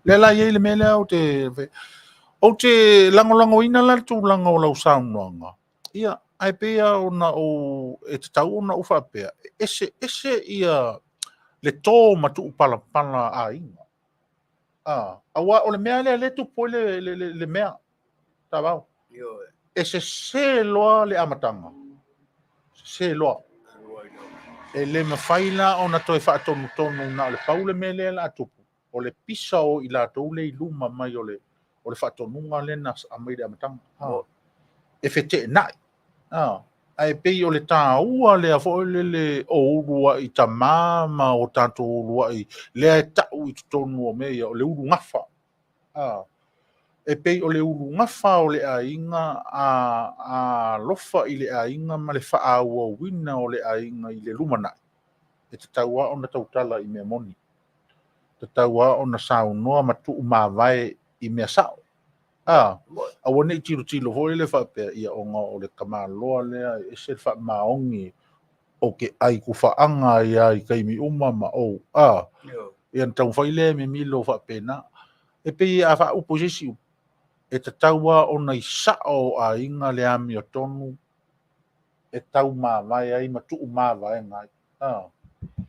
Le la i le mele o te langolango ina la tūlanga o lau saunoanga. Ia, ai pea o na o e te tau o na uwha pea. Ese ia le tō matu upala a inga. Awa o le mea le tupo le mea. Tāwau. Ese se loa le amatanga. se loa e le mawhaina o na toi whaatonu tonu na o le paule me le la atupu o le pisa o i la tau le iluma mai o le whaatonunga le na a mai le amatanga e fete nai ai pei o le tā ua le a fo le o urua i ta mama o tātou urua i le a tau i tutonu o mea o le uru ngafa e pei o le uru ngafa o le a inga a lofa i le a inga ma le wha ua wina o le a inga i le lumana e te taua o na tautala i mea moni te taua o na saunoa ma tuu mawai i mea sao a wane i tiro hoi le whapea ia o ngā o le kamaloa lea e se wha maongi o ke ai ku whaanga ia i kaimi uma ma o ia tau whaile me milo whapena e pei a wha uposisi e te taua o nei sao a inga le ami o tonu e tau mawai ai ma tuu mawai ngai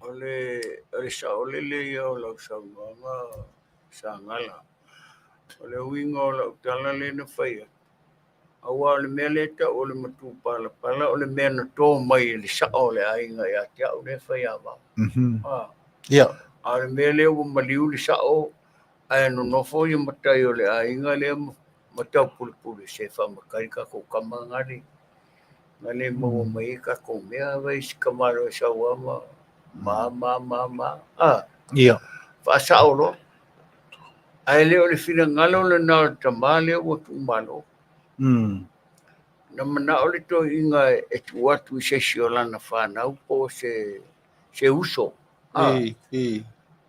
o le sao le ia o lau saunoanga Sagala o le winga o lau tala le na whaia aua o le mea le ta o le matu pala o le mea na tō mai le sao le ainga ia te au le whaia wā a le mea le o maliu le sao ai no nofo i matai o le ainga le matau pulipuli se whamakari ka kou kamangari ngale mo mai ka kou mea vai si kamaro sa wama ma fa sao lo ai le o le fina ngalo le na tamale o tu malo na mana o le to inga e tu atu se siola na fa na po se uso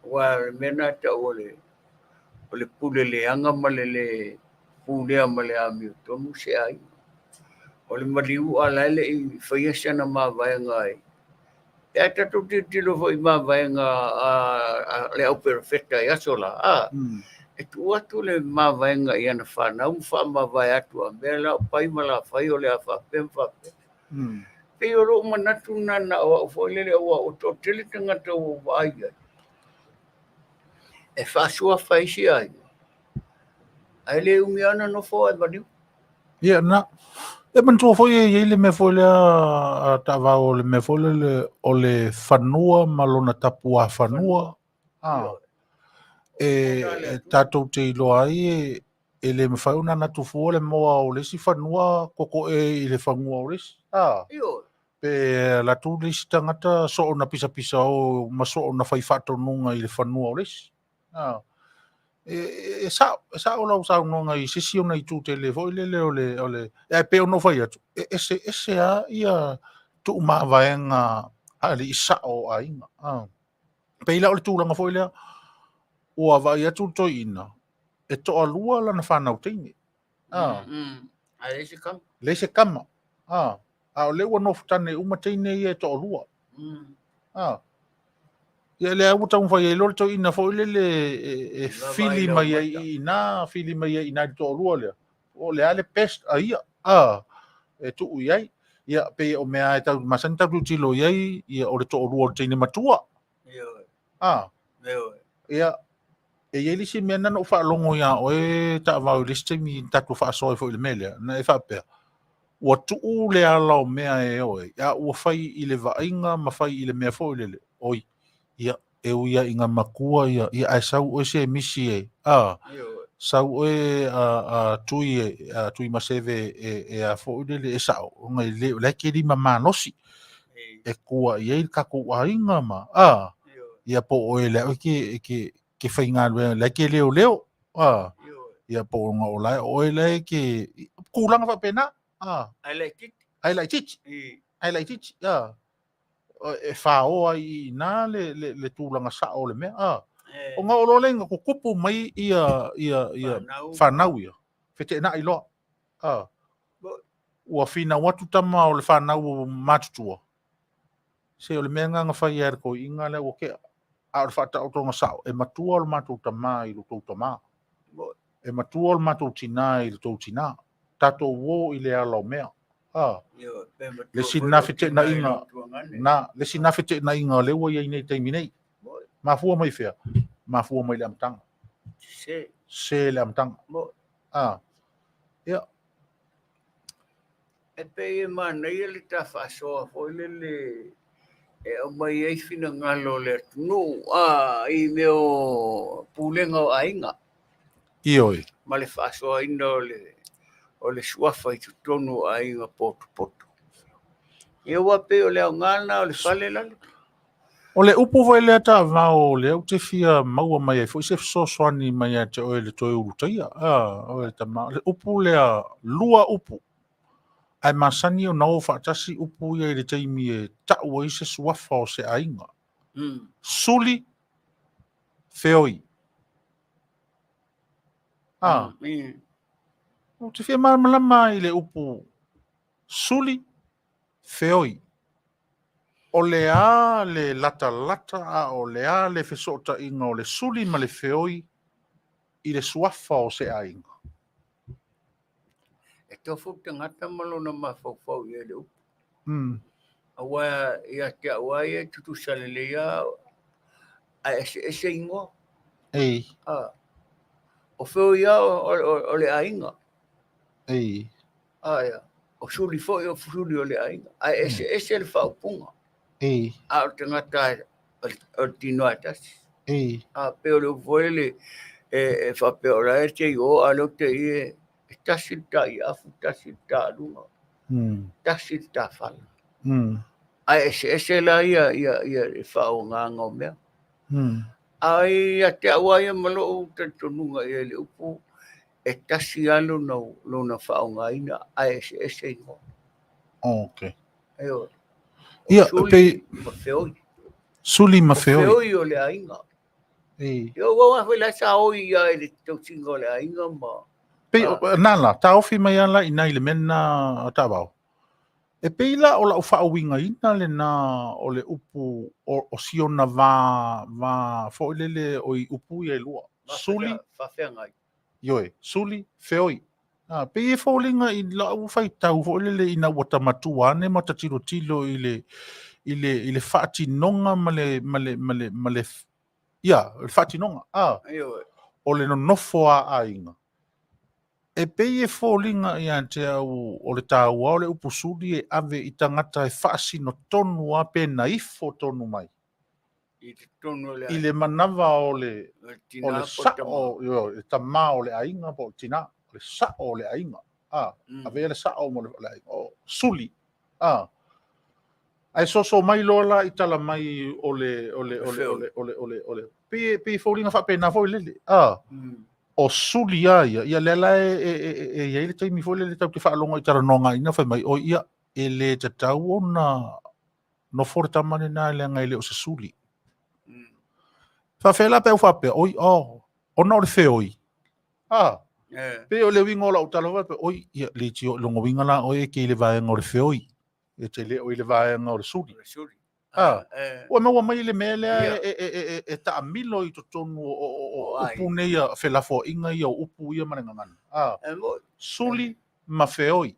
wa mena ta o le pule le anga malele pule amale ami to mu se ai o le maliu ala le i faia sana ma vai ngai e ta tu ti lo foi ma vai nga le au perfecta ya sola e tu atu le ma vai nga ia na fa na fa ma vai atu a mela pai mala fai o le fa pem fa pe o ro manatu na na o foi le o to tele tanga to vai e fa sua fai si ai ai le umiana no fo e badiu
ia na e man tō foi e le me foi le Taavaomaalii le me foi le o le whanua malona tapu a whanua e tātou te iloa ai e le me whauna na tufu le moa o le si whanua koko e i le whanua o lesi pe la tu lesi tangata so o na pisa o ma so o na whai whatonunga i le whanua o lesi e sa o lau sa no ngai sisi ona i tu tele foi le ole e pe no fai atu ese a ia tu ma vaenga ali sa o ainga pe ila ole tu langa foi le o vai atu to ina e to alua la na fa na utini le se kama a le wa no futane uma tine e to alua ia le au tau fai lo to ina fo le fili mai ina to lua le o le ale pest ia e tu ia ia pe o mea tau masanta tu tilo ia ia o le to lua te ni matua ia e ele si mena no fa longo ia o e ta va o liste mi ta tu fa so fo le mele na e fa pe o tu le ala o mea e o ia o fai i le vainga ma fai i le mea fo le oi ia e uia inga makua ia ai sau o se misi e sau e tui maseve e a fo le e sao ngai le ke di mama nosi e kua ia ka ko ainga ma ia po o le ke fainga le ke leo ia po nga o lai o le ke kulanga fa pena
I like it
e whao ai nā le tūlanga sa o le mea. O ngā olo lenga ko kupu mai ia whanau ia. Whete na i loa. Ua whina watu tama o le whanau matutua. Se o le mea nganga whai ere ko inga le o kea. A o le whata o tonga sao. E matua o le matou tama i lo tau tama. E matua o le matou tina i lo tau tina. Tato wo i le ala o mea. Le sina fete na inga le sina fete na inga le wa nei taimi nei mafua mai fea mafua mai le amtanga se le amtanga ia
E pe e mana ia le ta whaasoa fo le o mai ei fina ngalo le tunu i meo pulenga o ainga.
Ioi.
Ma le whaasoa ina o le suafa i tutonu o ainga poto. E ua pe o le au ngana o le Fale lale.
O le upu vai lea ta vao le au te fia maua mai e fo se soani mai te o le toi urutaia. O le tama le upu lea lua upu. Ai masani o nao whaatasi upu ia i le teimi e tau i se suafa o se ainga. Suli feoi. O te fia malama i le upu. Suli feoi. O le a le lata a o le a le Feso'ota'iga o le suli ma le feoi i le suafa o se ainga.
E tofu tangata malona mawhauwhau ia le upu. Awa ia te awa ia tutu salele ia a ese ingoa.
Ei.
O feo ia o le ainga.
Ei.
Ia. O suli fo o suli o le ainga. A ese le whaupunga.
Ei.
A o tangata o tino atasi.
Ei.
A peo le ufoele e whapeo la e te o alo te i e tasita i afu tasita alunga. Tasita whala. A ese la ia e whao nganga o mea. Ai a te awa ia malo o te tonunga ia le upu e tasi alo na whaongaina a ese ingo.
Okay.
Eo.
Ia,
Suli ma feoi.
Suli ma feoi.
Feoi o le ainga. Eo wawa whela sa oi ia e le tau singa o le ainga ma.
Pei, nala, ta ofi mai ala i nai le mena Taavao. E pei la o la ufa winga ina le na o le upu o siona va fo le o i upu ia lua. Suli.
Whawhea ngai.
Yoe, suli, feoi. Pei e fo linga i la ufai tau fo le ina wata matua ne mata tilo i le whaati nonga male ia, le whaati nonga. O le no nofo a inga. E pei e fōlinga i ante au o le tāua o le upusuri e ave i tangata e whaasi no tonu a pēna ifo tonu mai. I le manawa o le sao, le tamā o le ainga po tina, o le sao o le ainga. Ave le sao mo le ainga, o suli. Ai so mai lola i tala mai o le pei fōlinga wha pēna fōi lele. O suli ia lela e ia le taimi foi le tau te whaalonga i taranonga ina whai mai o ia e le te tau o na no fore tamane na le ngai le o se suli. Whawhela pe au whape, oi o na o le wheoi. Pe o le winga o la utala wape, oi ia Leitio longo winga la o e ke le vaenga o le wheoi. E te le o le vaenga o le suli. Ua maua mai le mele e ta amilo i totonu o upu neia whelafo inga ia o upu ia manengangana. Suli ma feoi.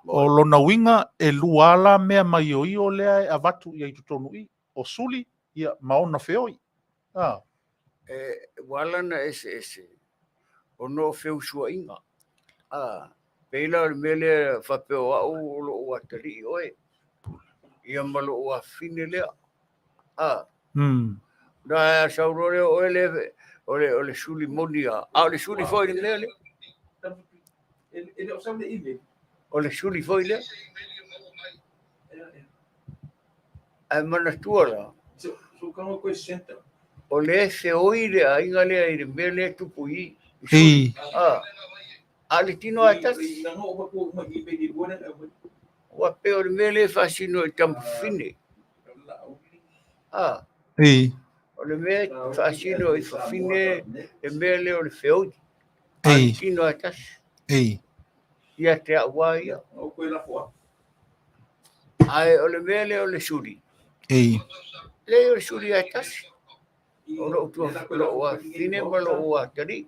O lona winga e luala mea mai o i o lea e avatu ia i totonu i. O suli ia maona feoi.
Walana ese. O no feu sua inga. Peila le mele whapeo au lo o atari oe. Ia malo o afine lea. Da saurore o ele o le suli monia. O le suli foi lea le. O le suli foi lea. Ai mana tuara. O le se oire a inga lea i le mele tupu i. Ale tino atas. Wa pe o le mele fasino i tampufine. O le mele fasino i fafine e mele o le feoi. Ale tino atas. Ia te awa ia. Ai o le mele o le suri. Le o le suri atas. O lo utua lo wa fine ma lo wa tari.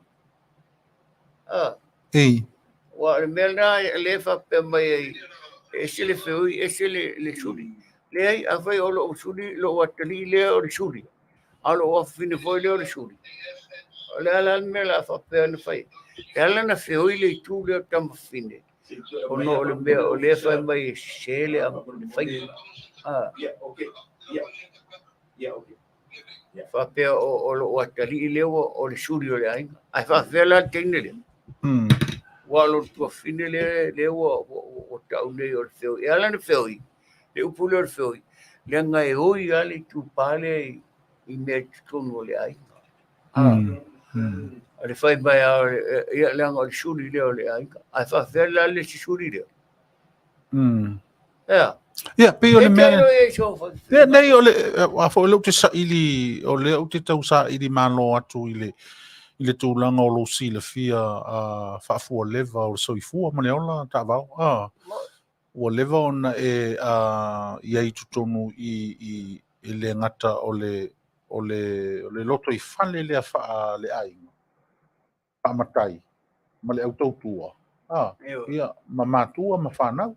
Wa le mele le fa pe mai ese le feoi ese le suri. Le ai avai o lo suri lo wa tari le o le suri. Alo wa fine foi le o le suri. O le ala me la fa pe na fai. E ala na feoi le tu le tam fine.
Ono o le mea o le fai mai sele a fai. Fa pe o lo watali le o le suri o le ai. Ai fa fela tene le. Walo tu fine le o tau nei o le feo. E ala ne feo i. Le upule o le feo i. Le ngai hoi ale tu pale i mea tonu o le ai. Le fai mai a le anga o le suri le o le ai. Ai fa fela le si suri le.
Ia, pe o le mea.
Ia,
nei o le, a fo le te sa ili, o le o te tau sa ili malo atu i le tūlanga o lo si le fia a whaafua leva o le soifua, mane ola, Taavao. Ua leva ona ia i tutonu i le ngata o le loto i Fale le a wha le ainga. Whaamatai, ma le au tautua. Ia, ma mātua, ma whanau.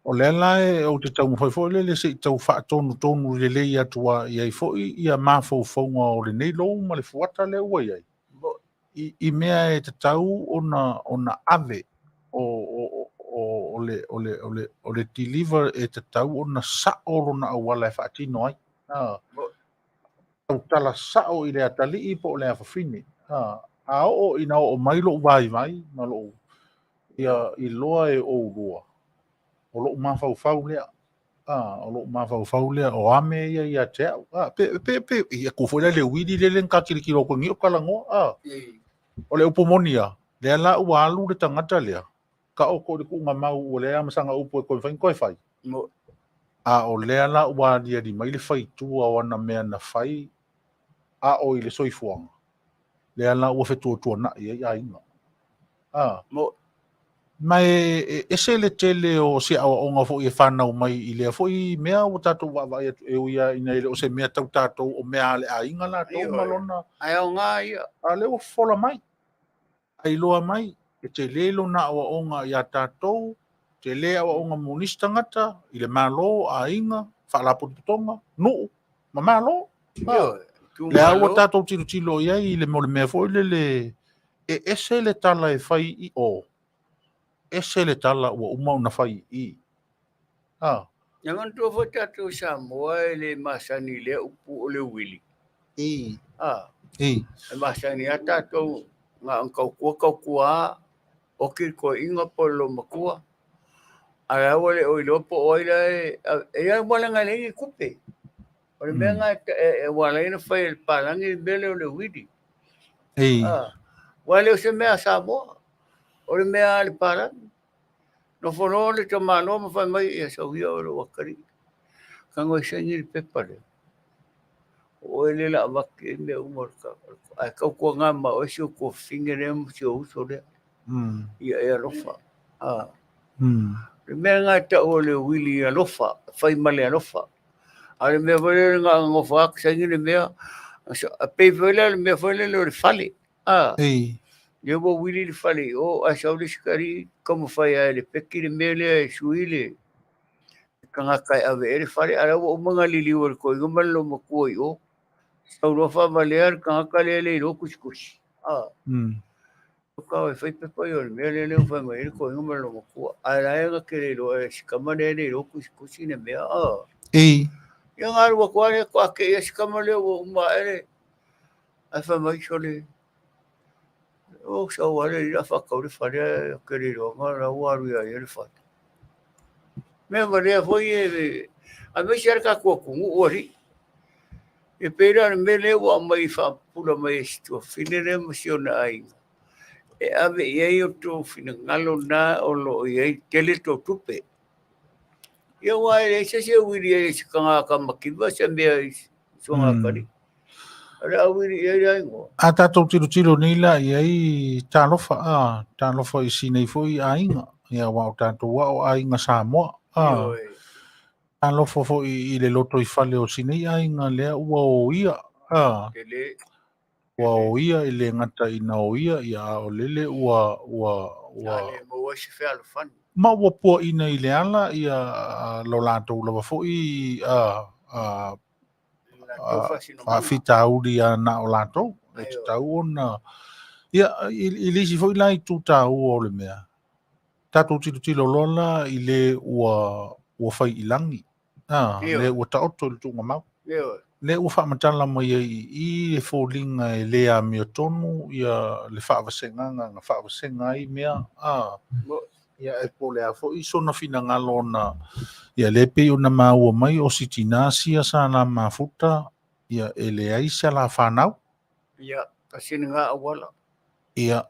O le lae o te tau mwhai fo le se tau whaatonu le lei atua i ai fo ia mawhauwhaunga o le nei lou ma le fuata le ua iai. I mea e te tau ona ave o le deliver e te tau ona sao rona awala e whaatino ai. Tau tala sao i le atali i po le awhawhine. A o ina o mailo vai ma lo ia i loa e o rua. O lo mawhauwhau lea. O lo mawhauwhau lea o ame ia te au. Pe, ia kufo le widi le lenka kirikiro ko ngi o kalangoa. O le upomonia. Lea la ua alu le tangata lea. Ka o ko le ku ngamau o lea masanga upo e koe fai. O lea la ua dia di mai le fai tua wana mea na fai. A o i le soifuanga. Lea la ua fetua tua na ia inga. Mai ese le tele o si a onga fo i whanau mai i lea fo i mea o tatou wawai atu e uia ina ele o se mea tau tatou o mea le a inga la tau malona.
Ai o ngā ia.
A leo fola mai. Ai loa mai. E te lelo na o onga i a tatou. Te lea o onga monista ngata. I le malo a inga. Whaalaputonga. Nuu. Ma malo. Lea o tatou tilo ia i le mole mea fo i le. E ese le tala e fai i o. Ese le tala ua umau na fai i.
Yang tu fo tatou Samoa le masani le upu o le wili. E masani a tatou ngā kau kua o ki ko inga polo makua. Ara wale o ilopo o ila e ia wala ngā lengi kupe. O le mea ngā wala ina fai el palangi bele o le wili. Wale o se mea Samoa. O le mea le palangi. No fono le to mano ma fai mai e so ia o lo wakari. Kango sengi le pepa le. O ele la waki me umor ka. Ai kau ko ngā ma o sio ko fingerem sio uso le. Ia e alofa. Le mea ngā ta o le wili alofa. Fai male alofa. A le mea vale ngā ngofa ak sengi le mea. A pei vale le mea vale le Fale. Ia mo wili le Fale o a sauri sikari como fai a le peki le mele suile kanga kai ave ele Fale ara o manga lili o ko i ngalo mo ko i o sauro fa valer kanga kale le ro kuskus o ka fai pe pa yo mele le fa mai ko i ngalo mo ko ara nga ke ro e skamane le ro kuskus ne me ia ngaro ko ale ko ke e skamale o ma ele a fa mai sole o sa wale la fa ka le Fale ke le ro ngara waru ya ele fa me vale foi a me cerca ko ori e pera me le o mai fa pula mai sto finere emociona ai e ave e o to finangalo na o lo e tele to tupe e wa e se wiri e ka makiva se me so ngakari ara wiri e ai ngo
A tatou tilo ni la i ai talofa i sinei foi a inga. Ia wa o tatou wa o a inga Samoa. Talofa foi i le loto i Fale o sinei a inga lea ua o ia.
tele
Ua o ia i le ngata ina o ia i a o lele ua
ale mo wa se fa fan
ma ua pua ina i le ala i a lo latou lava foi a fitauli ana o latou. E te tau ona. Ia, i lisi foi lai tu tau o le mea. tatou tilo lola i le ua fai ilangi. Le ua taoto le tunga mau. Le ua whaamatala mai i le fōlinga e le a mea tonu ia le whaavasenga ngā whaavasenga i mea. Ia e po le a fo i sona fina ngalo na ia le pe o na maua mai o sitinasi sa na mafuta ia e le aisa la whanau.
Ia, kasini ngā awala.
Ia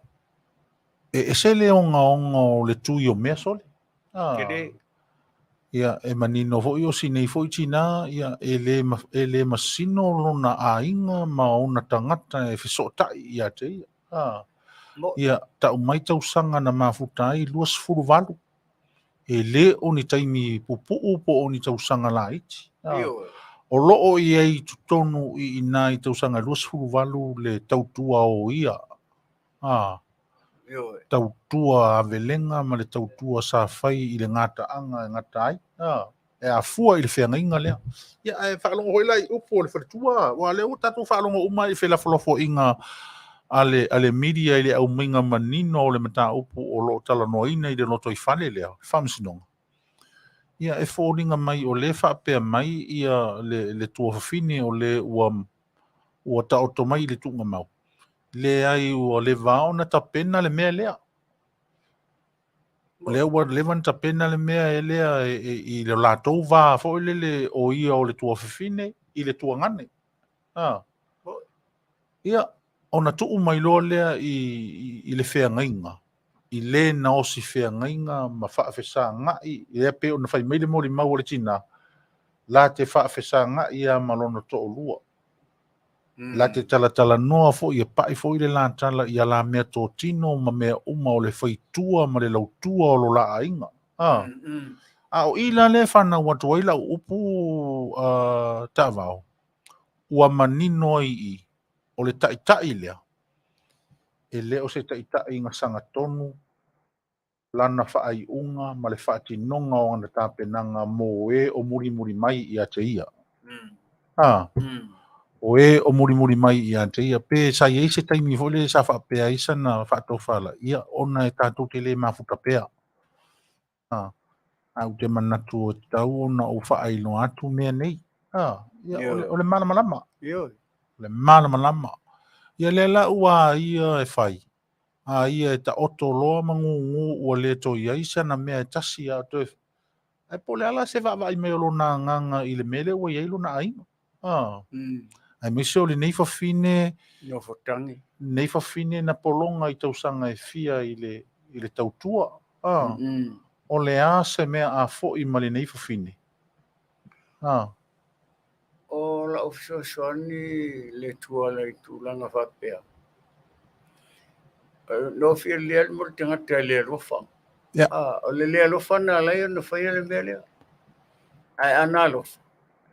e se le onga le tui o mea sole.
Kere.
Ia e manino fo i o sinei fo i tina ia e le masino lona a inga ma ona tangata e Feso'ota'iga ia te ia. Ia tau mai tau sanga na mafuta ai luas furuvalu. E le o ni taimi pupu po o ni tau sanga la iti. O loo i ei tutonu i ina i tau sanga luas furuvalu le tautua o ia. Tautua a velenga ma le tautua sa fai i le ngata anga e ngata ai. E a fua i le whenga inga lea. Ia e whaalongo hoi lai upo le wharitua. Wa leo tatu whaalongo uma i whelafalofo inga ale media i le au minga manino o le mata upo o lo talanoaina i le loto i Fale lea. Whamsinonga. Ia e fōringa mai o le whaapea mai ia le tua whawhine o le ua taoto mai le tunga mau. Le ai ua le vao na tapena le mea lea. Le ua le van tapena le mea e lea i le lātou vā fo le o ia o le tua whawhine i le tua ngane. Ia ona tuu mai loa lea i le whea ngainga. I le na osi whea ngainga ma whaafesa ngai. I pe o na whai meile mori mau o le tina. La te whaafesa ngai a malona to o lua. La te tala noa fo i pai fo i le la tala i la mea tō tino ma mea uma o le whaitua ma le lautua o lo la ainga. A o ila le whana watu waila upu Taavaomaalii. Ua manino i o le taitai lea. E le o se taitai ngā sanga tonu lana whaai unga ma le whaatinonga o ngana tāpenanga mo e o muri mai i a te ia. O e o muri mai i a te ia. Pe sa i eise taimi fole sa whaapea isa na whaatofala. Ia ona e tātou te le mafuta pea. Au te manatu o tau ona o whaai no atu mea nei. Ia o le malamalama. O le malamalama. Ia le la ua ia e whai. Ia e ta oto loa mangu ua le to ia isa na mea e tasi a to e. Ai po le ala se whaava i meo lo na nganga i le mele ua iei lo na ainga. Ai mese o le nei whawhine. Nei whawhine na polonga i tausanga e fia i le tautua. O le a se mea a fo i ma le nei whawhine.
O la ofisio soani le tua la i tūlanga whapea. No fia lea mo te ngata lea lofa. O le lea lofa na lai o na whaia le mea lea. Ai ana lofa.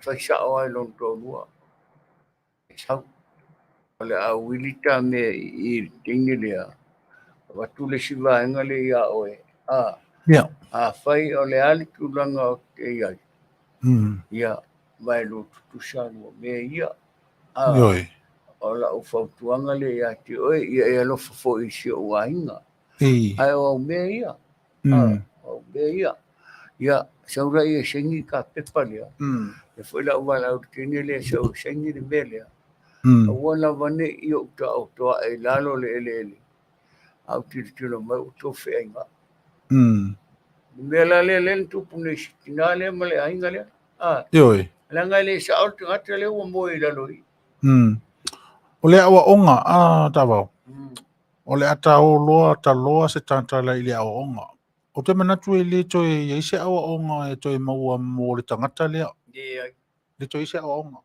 Whai sao ai lon tō lua. Sau. O le a wilita me i tingi lea. Watu le siwa inga le ia oe. A whai o le ali tūlanga o te iai. Ia. Vai lo tutusano me ia. O la o fautuanga le ia te oe. Ia e alofa fo i si o wainga. Ai o me ia. O me ia. Ia. Saura ia sengi ka pepa lea. E foi la uwa la utine lea sau sengi le me lea. A wana wane i o ta o toa e lalo le ele. Au tiro mai o tofe ainga. Me la le len tupune sitina le ma le ainga lea. Langa le sa o te ngata le ua moi laloi.
O le awa onga, Taavaomaalii. O le ata o loa ta loa se tantala i le awa onga. O te manatu e le toi e ise awa onga e toi maua mo le tangata lea. Le toi ise awa onga.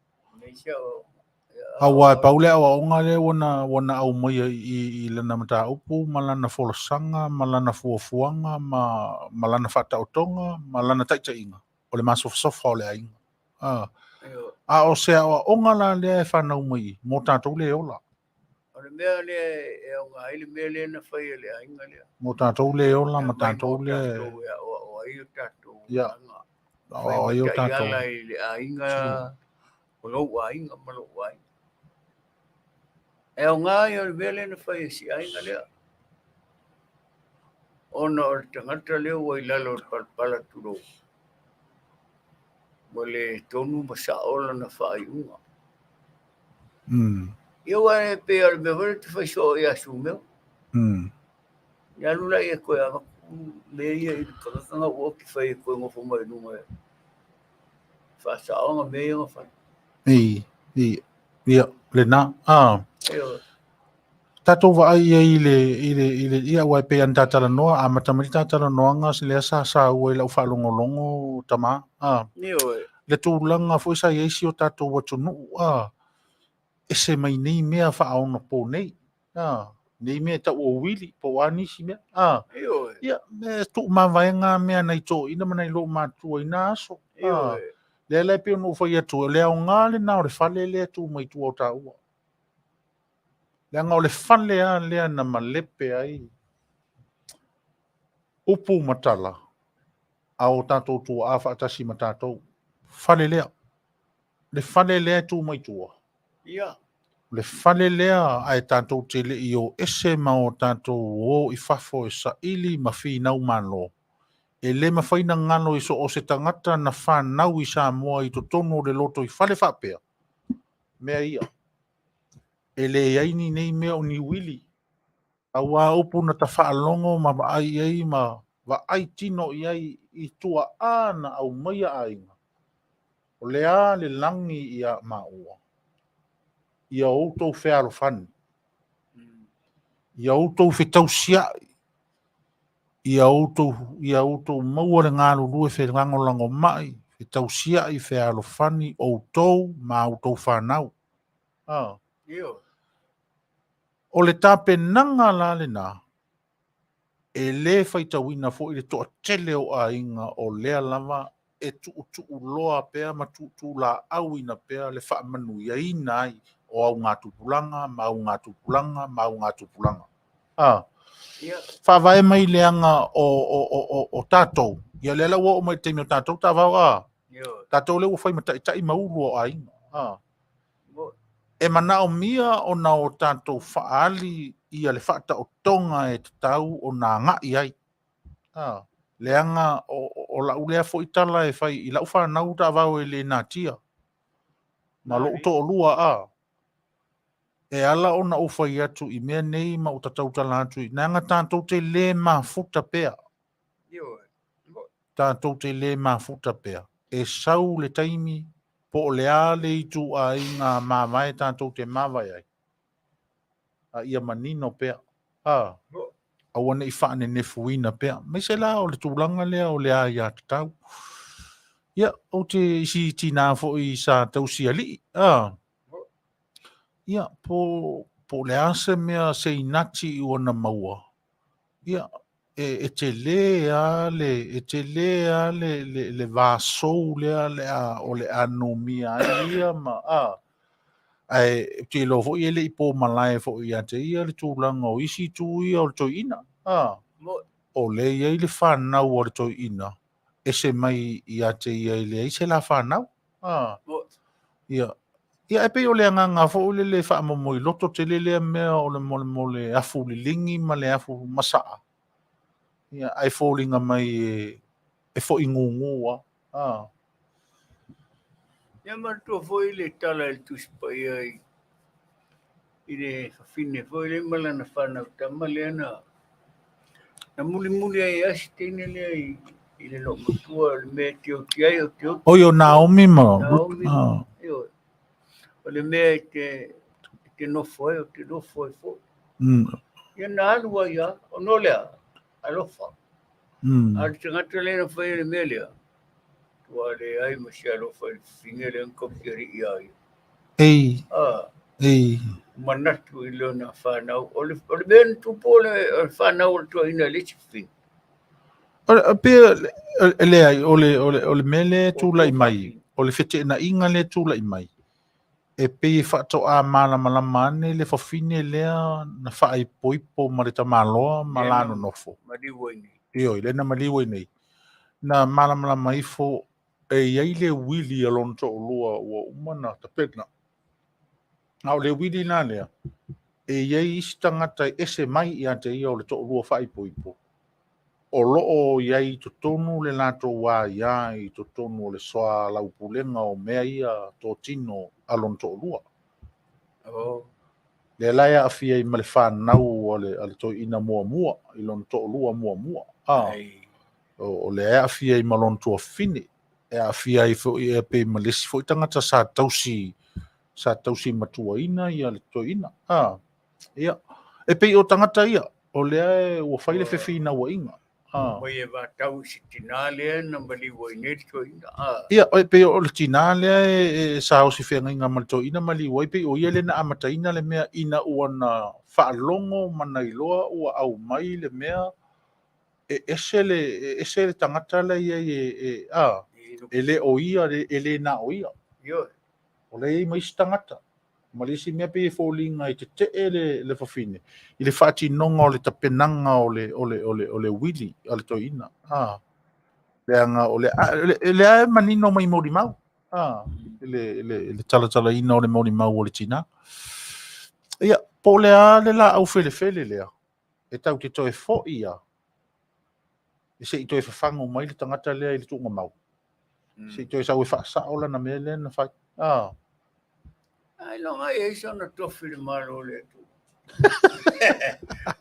Awa e paule awa onga le wana au mai i lana mata upu, malana folosanga, malana fuafuanga, malana whataotonga, malana taitainga. O le masofa o le ainga. A o se awa onga la lea e whanau mai, mō tātou le ola.
O le mea le e o ngā ili mea le na whai le ainga lea.
Mō tātou le ola, ma tātou le.
O ai o tātou.
Ia. O ai o tātou.
Iala i le ainga, o lau ainga, ma lau ainga. E o ngā i o le mea le na whai si ainga lea.
ona o tangata leo wai lalo palpala turo. Wale tonu masaola na whaiunga. Ia wane pe al me vare te whaiso i asu meo. Ia lula ia koe ama me ia i kakanga ua ki whai koe ngofo mai numa e. Whasaonga me ia ngawhai.
Ia, le na. Tatou wa ai ile ia wai pe an Tatalanoa a matamari Tatalanoanga se le sa ua lau whalongolongo tama. Le tūlanga fo isa ieisi o tatou watunu e se mai nei mea whaona po nei. Nei mea ta ua wili po anisi mea. Ia, me tu mawaenga mea nei tō ina manai lo mātua ina aso. Le lai pe ono whai atu, le au ngā le nao le whale le atu mai tu o ta ua. Le anga o le whale a lea na malepe ai. Upu matala. A o tātou tu a whaatasi ma tātou. Whale lea. Le whale lea tu mai tua. Le whale lea ai tātou te le i o ese ma o tātou o i whafo e sa ili ma whinau malo. E le mawhaina ngano i so o se tangata na whanau i Samoa i to tono le loto i whale whapea. Mea ia. E le iaini nei mea o ni wili. A wā upu na ta whaalongo ma wa ai ai ma wa ai tino i ai i tua ana au maia ainga. O le a le langi i a maua. I a outou whearo whani. I a outou whetau siai. I a outou maua le ngāru rue wherango lango mai. Whetau siai whearo whani outou ma outou whanau. O le tape nanga la le nā. E le whaitawina fo i le toa tele o a inga o lea lava e tu loa pea ma tu la au ina pea le wha Manuia ina ai o au ngā tupulanga, ma au ngā tupulanga, ma au ngā tupulanga. Whawai mai le anga o tātou. Ia le la o mai teimi o tātou Taavaomaalii. Tātou le o whai matai mauru o a inga. E mana o mia o na o tātou whaali ia le whata o tonga e tau o nā ngai ai. Leanga o la ulea fo itala e whai i lau whanau Taavaomaalii e le nātia. Ma lo uto o lua E ala o na o whai atu i mea nei ma o tatau tala atu i nanga tātou te le ma futa pea. Tātou te le ma futa pea. E sau le taimi po o le ale i tu a inga mawai tātou te mawai ai. A ia manino pea. A wane i whaane nefuina pea. Mai se la o le tūlanga lea o le a ia tatau. Ia, o te isi tina fo i sa tausia li. Ia, po le ase mea se inati i ona maua. Ia, e te lea le vasou lea o le anomia ia ma ai te lo fo ele i po malai fo ia te ia le tūlanga o isi tū ia o le toina. O le ia i le whanau o le toina. E se mai ia te ia i le i se la whanau. Ia. Ia e pe o le anganga fo le le whaamo i loto te le lea mea o le mole afu li lingi ma le afu masaa. Ia ai fōlinga mai e fo ingungua.
Ia matua foi le tala le tuspa ia i le whawhine foi le malana whanau tama lea na muli ai asi teine lea i le lo matua le mea te o ti ai o te o.
Oi o Naomi ma.
Naomi. O le mea te nofo ai o te nofo ai fo. Ia na alua ia o no lea alofa. A le tangata lea whai le mea lea. Tua le ai ma si alofa i whinga le ankopi ari i ai.
Ei.
Manatu i leo na whanau. O le mea na tupo le whanau o le tua ina le tiwhin.
Pea le ai o le mele tūlai mai. O le whete na inga le tūlai mai. E pe Faato'aga malamane le whawhine lea na whaai poipo ma le tamaloa ma lano nofo.
Maliwa nei.
Ioi, le na maliwa nei. Na malama mai fo e iai le wili alon to lua ua umana ta pena. Au le wili na lea. E iai isi tangata ese mai i ate ia o le to lua whaai poipo. o loo iai totonu le latou wā ia i totonu o le soa laupulega o mea ia totino alon toʻalua le lai aafia i ma le fanau o le toeina muamua i lona toʻalua muamua o le aafia i ma lona tuafine e aafia ai foʻi e pei ma lesi foʻi tagata sa tausi matuaina ia le toeina ia e pei o tagata ia o lea ua fai le fefinauaʻiga
Mai e watau si tina lea na mali waineri ko ina.
Ia, oi pe o le tina lea e sa o si whenga ma le toina ma li wai pe o ia le na amataina le mea ina ua na whaalongo mana iloa ua au mai le mea e ese le tangata le ia e le o ia e le na o ia. O le mai si tangata. Ma le si mea pe e fōlinga i te le whawhine. I le whaati nonga o le tapenanga o le wili a le toina. Leanga o le ae manino mai mori mau. Le tala ina o le mori mau o le tina. Ia, po le la au fele lea. E tau te toe fo ia. E se i toe whawhango mai le tangata lea i le tunga mau. Se i toe sau e whaasao na mea lea na whai.
Ai longa e so na tofi le malo le tu.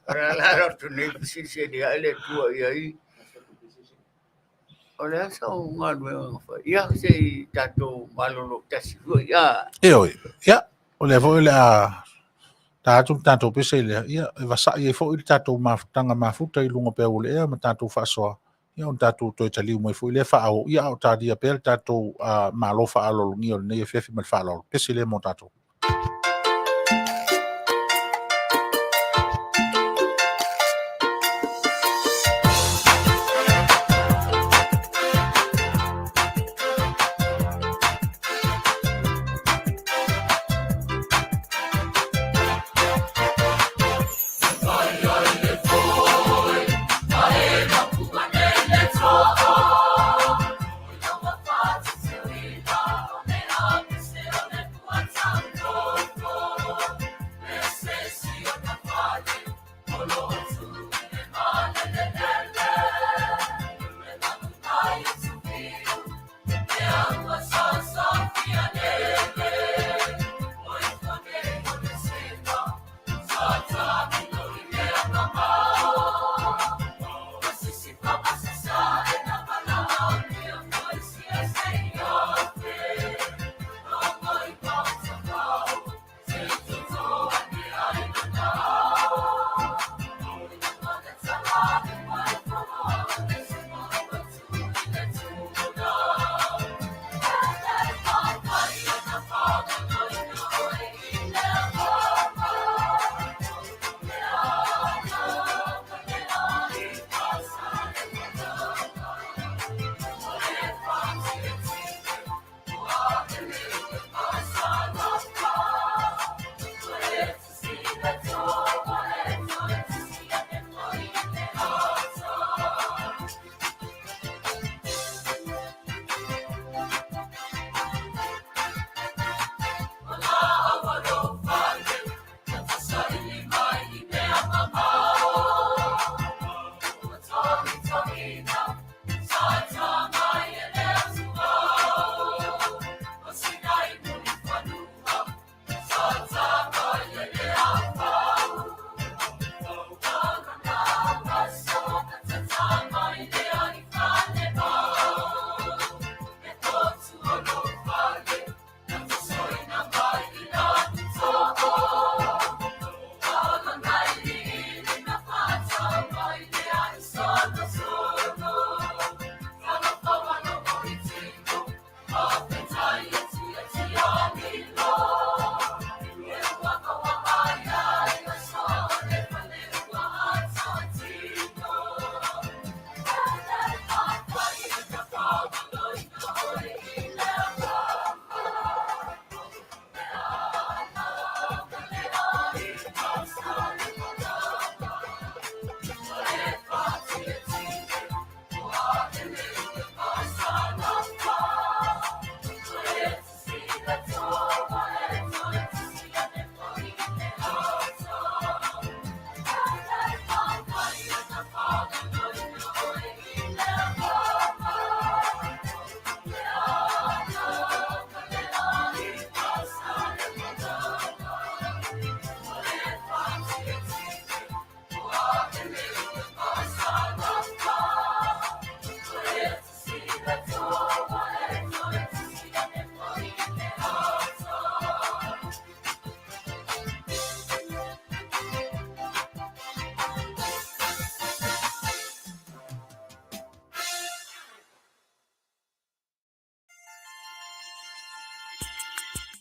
Ora la rotu nei pisi de ale tu ai. Ora sa unga no fa. Ia se tato malo lo tasi ia.
Oi. Ia, o le vo le a tato pese le ia e va sa ia fo il tato mafutanga mafuta i lunga pe o le e ma tato fa so. Ia un tato to tali mai fo le fa o ia o tadia pe tato malo fa alo ngi o nei fefi mal fa alo. Pese le mo tato.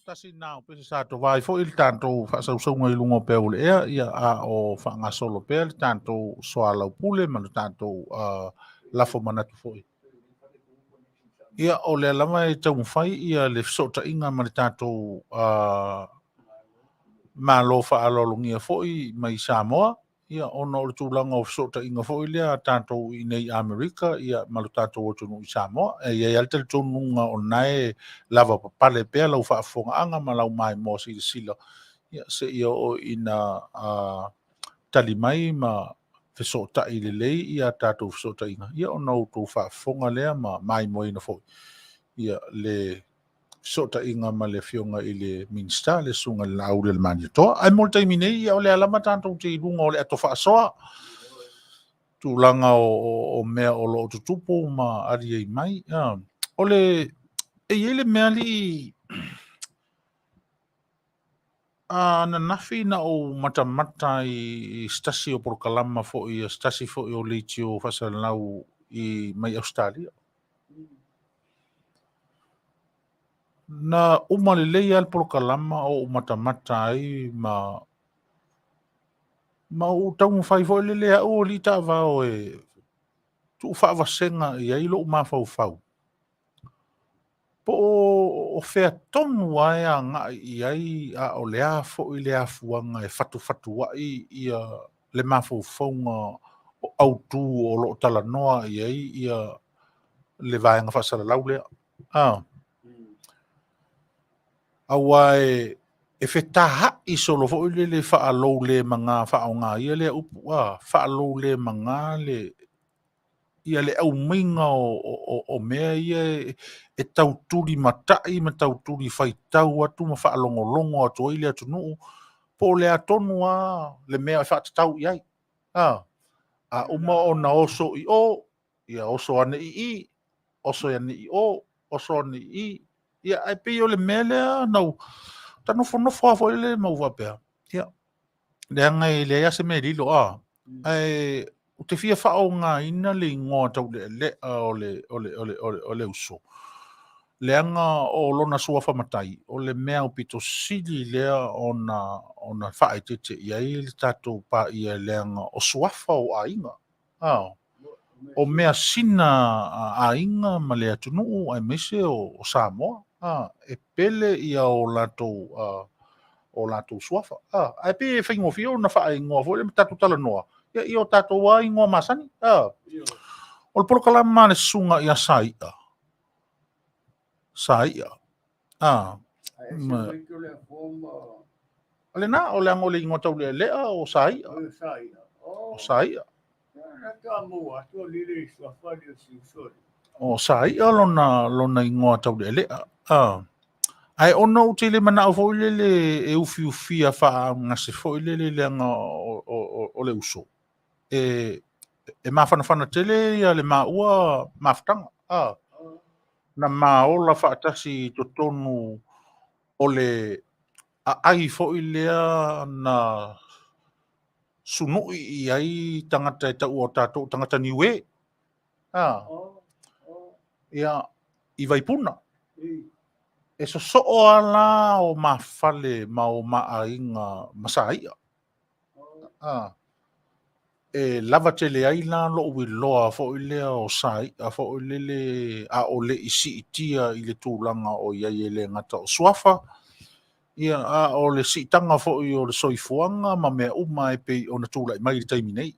tasi nao pe sa to vai fo il tanto fa sa so ngai lungo pe ule ia a o fa nga solo pe tanto soala pule ma tanto la fo mana tu foi ia o le lama e tau fai ia le Feso'ota'iga ma le tanto malo fa alolungia foi mai Samoa ia ona o le tulaga o Feso'ota'iga foi lea tanto i nei Amerika ia ma le tanto o tunu i Samoa ia le tunuga ona e lava papale pea lau faafogaaga ma lau mai mo Sila ia se ia o ina tali mai ma Feso'ota'i lelei ia tatou Feso'ota'iga ia ona outou faafoga lea ma mai mo ina foi ia le Feso'ota'iga ma le Afioga i le Minisita le suga le laule le manitoa ai mo le taimi nei ia o le alama tatou te iluga o le ato fa'asoa tulaga o mea o lo'o tutupu ma ali ai mai o le ai le mea li'i na nafi na o matamata i stasi o porokalama fo'i stasi fo'i o Leitio fasalanau i mai Australia na uma lelei al porokalama o matamata ai ma o tau fai fo'i lele a'u o li Taavaomaalii e tu fa'avasenga i ai lo'u mafaufau po o fea tonu ai a ngai i ai a o lea fo'i le afuanga e fatu ai ia le mafaufaunga o autu o lo'o talanoa i ai ia le vaenga fasalalau lea aua e fetaha'i solo fo'i le fa'alou le manga fa'aonga ia le upu fa'alou le manga le ia le auminga o mea ia e tauturi mata'i ma tauturi faitau atu ma fa'alongolongo atu ai le atunuu po le atonu le mea e fa'atatau i ai a uma ona oso i o ia oso ane i oso ane i o oso ane i ia ai pe o le mea lea nau tanofo a foi le mau vapea ia le anga i le ase me lilo ai o te fia whaonga ina le ingoa tau le o le uso. Le anga o lona sua whamatai, o le mea o pito sili lea ona Faaeteete iai le tatou pa ia le anga o Soifua o mea sina ainga ma le atunuu ai mese o Samoa. E pele ia o latou suafa. Ai pe whaingofio na whaingoa fo le tatou talanoa. Ia o tatou ai ngoa masani. O le polokalama le sunga ia saia. Saia. Le na o le ango le ingo tau le lea o saia. O saia. O saia lona ingoa tau le lea. Ai ona o te le mana o fo le e ufiufia wha ngase fo le anga o le uso. E mawhanawhana tele ia le maua mawhtanga. Na maola whaatasi to tonu o le ai fo lea na sunui i ai tangata e tau o tātou tangata niwe. Ia i Vaipuna. E so ala o mawhale ma o maainga masaia. E lava tele ai la lo ui loa fo lea o sai a fo lele a o le isi itia i le tūlanga o iai le ngata o suafa. Ia a o le sitanga fo i o le soifuanga ma mea uma e pei o na tūla i mai le taimi nei.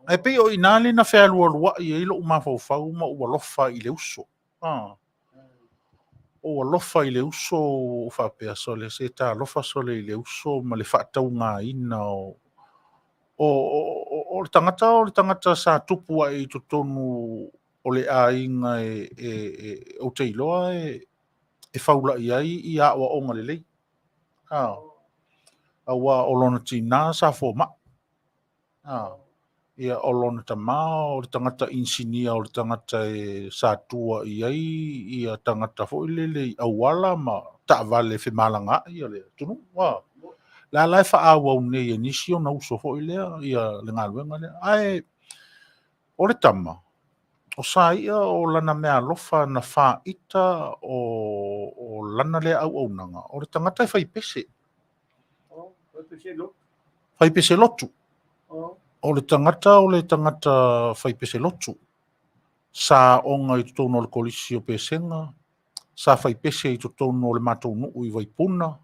E pei o inale na whea lua i e lo umafau ma ua lofa i le uso. O alofa i le uso o whapea sole, se tā alofa sole i le uso ma le whaatau ngā ina o le tangata sa tupu ai to tonu o le ainga o te iloa e whaula i ai i a o onga le lei. Awa o lona tina sa fōma. Ia o lona tamā o le tangata insinia o le tangata e sa tua i ai ia tangata fo i lele awala ma taavale whemalanga ia le tunu. La lai whaawau nei e nisi o na uso fo i lea ia le ngā luenga lea. Ai, o le tama, O sa ia o lana mea lofa na whaita o lana lea au nanga. O le tangata e whaipese. Whaipese lotu. O le tangata whaipese lotu. Sa onga i tutono le kolisi o pesenga. Sa whaipese i tutono o le matou nuu i waipuna.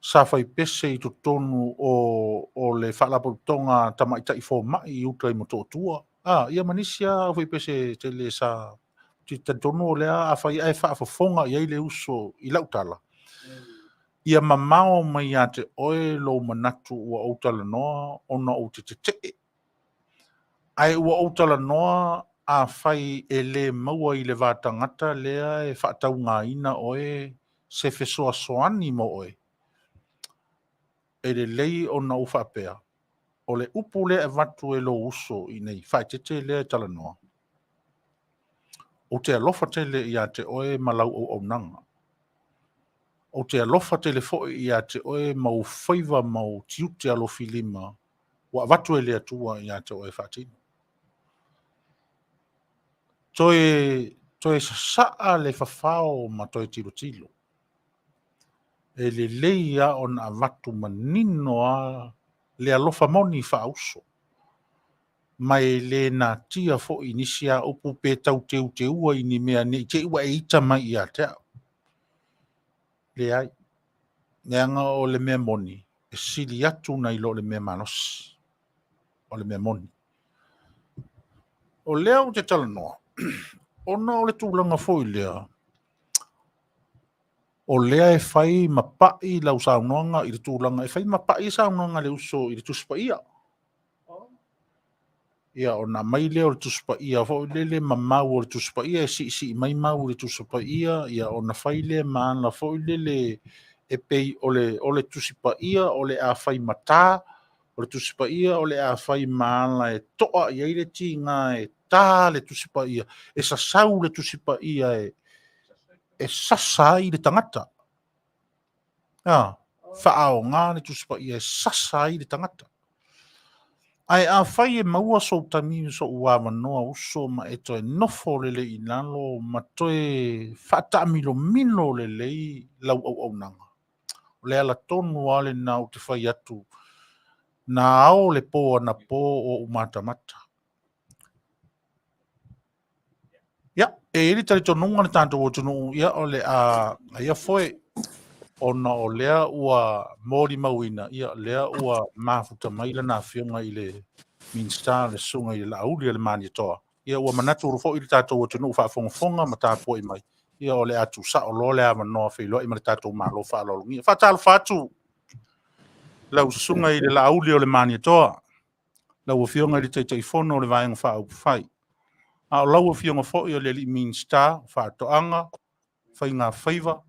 Sa whaipese i tutono o le whaalapotonga tamaita i fō mai i uta i mototua. Ia manisia whaipese tele sa titono lea a whai ai whaafafonga i eile uso i lautala. Ia mamao mai a te oe lo manatu ua outala noa ona o te te. Ai ua outala noa a whai e le maua i le vātangata lea e whaatau ngā ina oe se fesoa soani mo oe. E le lei o na uwhapea. O le upu lea e watu e lo uso i nei Faaeteete lea tala noa. O te alofa tele i a te oe malau au nanga. O te alofa tele fo'i i a te oe mau whaiva mau tiute alofi lima wa watu e lea tua i a te oe whaatino. Toe saa le whawhao ma toe tilo tilo. E le leia o na watu manino a le alofa moni whaauso. Mai le na tia fo inisia upu pe tau te ua ini mea nei te ua e ita mai i a te au. Le ai. Neanga o le mea moni. E sili atu na ilo le mea manos. O le mea moni. O lea o te tala noa. Ona o le tūlanga fo i lea. O lea e whai mapai lau saunoanga i le tūlanga. E whai mapai saunoanga le uso i le tuspa ia. Ia o na mai leo le tuspa ia. Fo le mamau o le tuspa ia. E si mai mau le tuspa ia. Ia o na whai le maana. Fo le e pei o le tuspa ia. O le a whai mata. O le tuspa ia. O le a whai maana e toa. Ia i le tinga e tā le tuspa ia. E sasau le tuspa ia e sasa i le tangata. Whaao ngā le tuspa ia e sasa i le tangata. Ai a whai e maua so tami so ua manoa uso ma e toe nofo lele i nalo ma toe whaatamilo mino lele i lau au nanga. O le ala tonu ale na o te whai atu na ao le poa na po o umatamata. Ia, e iri tari tonunga ni tātou o tunu ia o le a ia foe ona o lea ua mori mauina, ia lea ua mafuta maila na Afioga i le Minisita le sunga i le Aoauli le mani toa. Ia ua manatu rufo i le tātou o tunu whaafongafonga ma tāpua i mai. Ia o le atu sa o lo le ama noa whiloa i ma le tātou malo whaalolungia. Whaatalo whaatu lau sunga i le Aoauli o le mani toa. Lau Afioga i le teitei fono o le vaenga whaau whai. A o lau Afioga fo i o le Minisita, Faato'aga, Faigafaiva,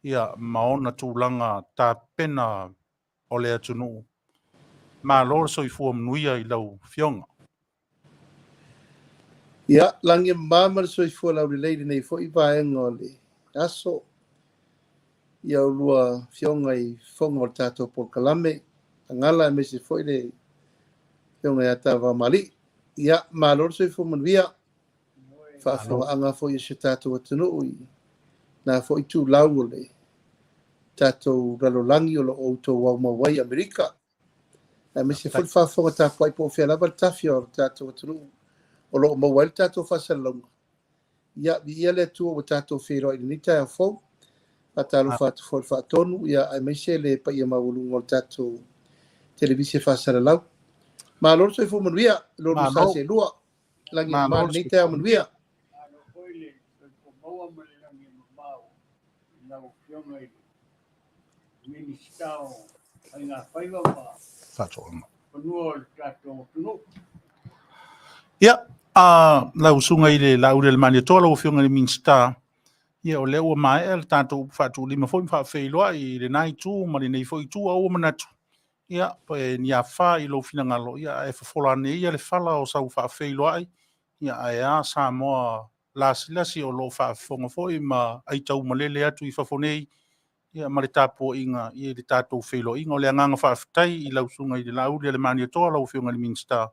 ia maona tūlanga tā pena o le atunu. Ma lor Soifua Manuia i lau Afioga.
Ia, langi mama le Soifua lau le leile nei fo i vaenga o le aso. Ia ulua Afioga i fonga o le tātou Polkalame. Angala e mese fo i le Afioga i a Taavaomaalii. Ia, ma lor Soifua Manuia. Faafogaga foi e se tatou atunuu i na foi tulau o le tatou lalolagi o loo outou aumauai Amerika ae ma se foi faafoga tapuai po o fea lava le tafi o le tatou atunuu o loo mauai le tatou faasalalauga ia viia le atua ua tatou feloa i lenei taeafou faatalofa atu foi le faatonu ia ae maise le paia maualuga o le tatou televisi faasalalau malo le Soifua Manuia lolu saselua lagi ma lenei tao Manuia.
Ia, lau sunga i le Aoauli le mani toa lau Afioga le Minisita. Ia o lea ua mae le tātou whaatulima foi whaafeiloa i le nai tū ma le nei foi tū au manatu. Ia, pa e ni a wha i lo fina ngalo. Ia, e whafola ne ia le whala o sau whaafeiloa i. Ia, e a Samoa lasi o lo whaafonga foi ma aitau malele atu i whafonei. Ia, ma le tāpua inga, ia le tātou whelo inga o le anganga whaafetai i lau sunga i le Aoauli le mani toa lau Afioga le Minisita.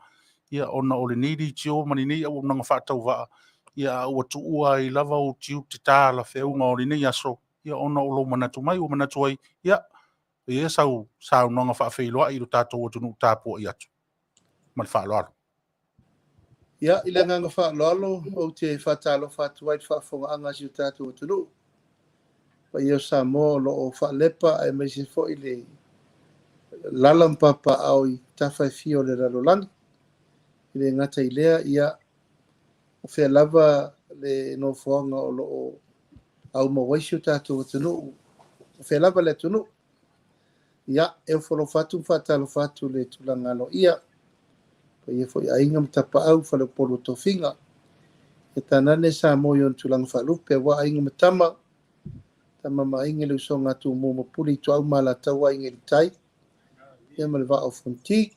ia ona o le niri tio mani nei au nanga whaatau waa ia ua tuua I lava o tiu te tāla whiaunga o le nei aso ia ona o lo manatu mai o manatu ai ia ia sau nanga whaawhiloa I lo tātou o tunu tāpua I atu mal whaaloalo
Ia, I le nganga whaaloalo o te whaatalo whaatuai whaafonga anga si o tātou o tunu. Pa ia Samoa lo o whaalepa ai mai se fo I le lalampapa au I tawhai fio le ralolangi. I le ngata I lea ia o whea lava le no whaanga o lo o au mawaisi o tātou o tunu. O whea lava le tunu. Ia, e whalo whatu whaatalo whatu le tulangalo ia. Pa ia fo I ainga mtapa au whale polo tofinga. E tanane Samoa yon tulang whalupe wa ainga matama. Tama mainga le usonga tu mo mapuli tu au malatau ainga li tai. Ia malwa o fonti.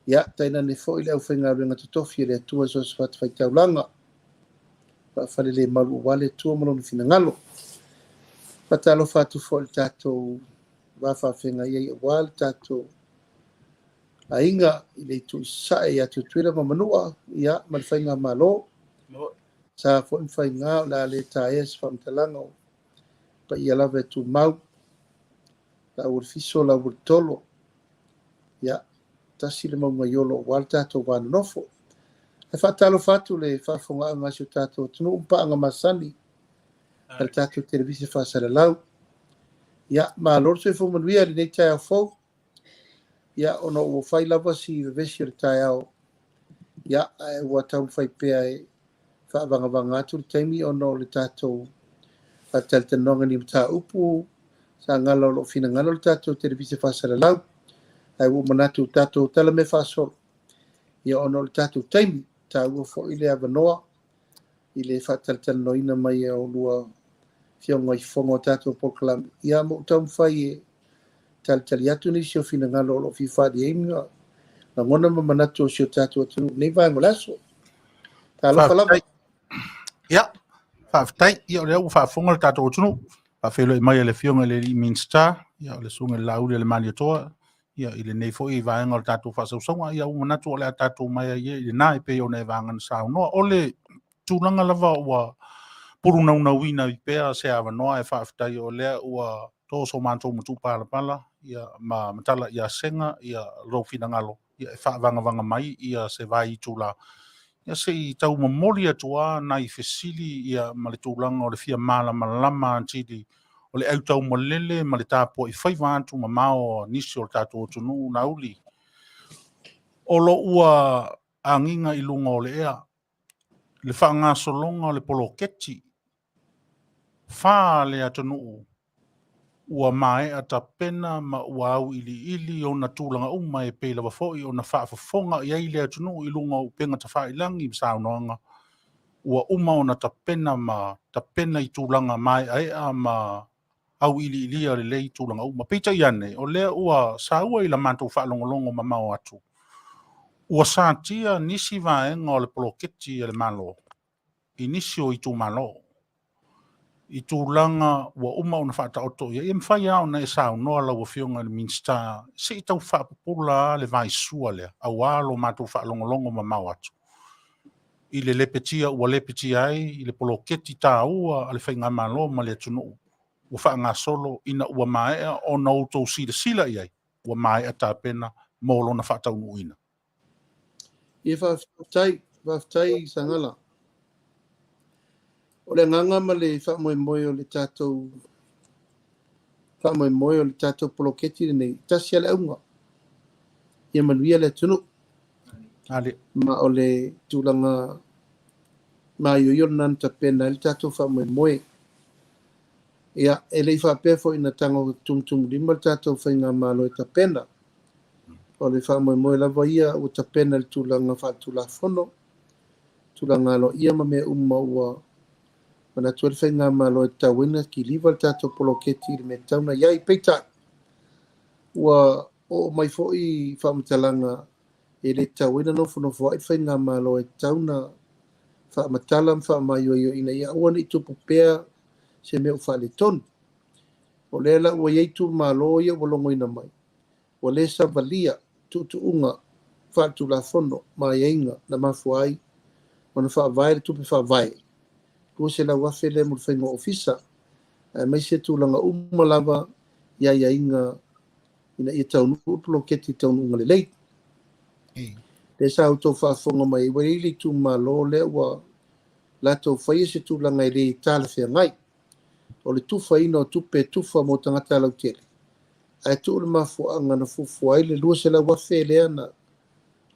Ia, taina ne fo ile au whenga renga tutofi le tua so swat whai taulanga. Pa whale le malu wale tua malonu fina ngalo. Patalo whatu fo le tato wafa whenga ia I wale tato. Ainga I le tu sae atu tuira ma manua. Ia, malwhainga malo. Sa fo whainga la le taes whamtalanga. Pa ia lave tu mau. La ur fiso la ur tolo. Ia, tasi le maunga iolo wale tato wanu nofo. E whatalo whatu le whafonga anga si o tato tunu umpa anga masani. Al tato televisi whasara lau. Ia, ma lor Soifua Manuia li nei tai au fau. Ia, ono ua whai lava si vesi o le tai au. Ia, e ua tau whai pea e whaavanga atu le taimi ono le tato whataltanonga ni mta upu. Sa ngalo lo fina ngalo le tato televisi whasara lau. Ai ua manatu tato tala me whasoro. Ia ono le tato taimi. Ta ua fo ile avanoa. Ile whataltanoina mai o lua fionga I fonga tato polkalami. Ia mo tau whai e tali atu ni si o fina ngalo lo fi whadi e inga. Na ngona mamanatu o si o tato atu. Nei vai ngolaso. Ta alo whalama.
ia whaaftai ia o le au whaafonga le tātou o tunu whaafelo I mai le fionga le Minisita ia o le sunga le lauri le mani atoa ia I le nei fo I vaenga o le tātou whaasausonga ia umanatu o le tātou mai ia I le nā e pe o nei vangan saunoa o le tūlanga lava ua purunauina I pea se avanoa e whaaftai o lea ua toso mātou mutu pala ia ma matala ia senga ia rofina ngalo ia e whaavanga mai ia se vai I tūla ia se I tau mamoli atua na I fesili ia ma le tūlanga o le fia malama antidi o le au tau malele ma le tāpua I whaiva atu ma mao nisi o le tātou o tunu na uli o lo ua anginga I lunga o le ea le whaangasolonga o le poloketi Fale atonu ua mai ata pena ma ua au ili o na tūlanga uma e pēla wafoi o na whaafafonga I aile atonu I lunga o penga ta whaelangi msaunoanga ua uma o na tapena ma tapena I tūlanga mai ai ma au ili a le lei tūlanga uma peita iane o lea ua saua I la mantou whaalongolongo ma mao atu ua sātia nisi vaenga o le poloketi e le malo I nisi o I tū malo I tūlanga ua uma o na whaataoto ia mwhai au na e saunoa la ua fionga le Minisita se I tau whaapupula le vai sua lea Aoalo mātou whaalongolongo ma mau atu I le lepetia ua lepetia ai I le poloketi tā ua a le whainga malo ma le atunu ua whaanga solo ina ua maea o na outou sila iai ua maea tā pena molo na whaatau ina
Ia whaftai Sagala. O le nganga ma le whamoe o le tātou whamoe o le tātou poloketi nei tasi ale aunga. Ia Manuia le tunu.
Ale
Ma o le tūlanga ma io nanta pena le tātou whamoe. Ia e le whapefo ina tango tumtum lima le tātou whainga malo e ta pena. O le whamoe lava ia o ta pena le tūlanga whaatula fono. Tūlanga lo ia ma mea ua mana tu le whainga malo e tawina ki liva le tātou poloketi le me tauna iai peita. Ua o mai foi whamatalanga e le tawina nofo ai whainga malo e tauna whamatala whamaio ina ia ua ni tupu pea se mea whale ton. O lela ua iei tu malo ia walongo ina mai. O le sa valia tutu unga
faatulafono maiaiga na mafuai ona faavae le tupe faavae lua se lauafe le mo le faiga ofisa mai se tulaga uma lava iaiaiga ina ia taunuu poloketi taunuuga lelei le sa outou faafoga mai ua i le itumālo lea ua latou faia se tulaga i lē talafeagai o le tufaina o tupe tufa mo tagata lautele ae tuu le mafuaaga na fufu ai le lua se lauafe lea na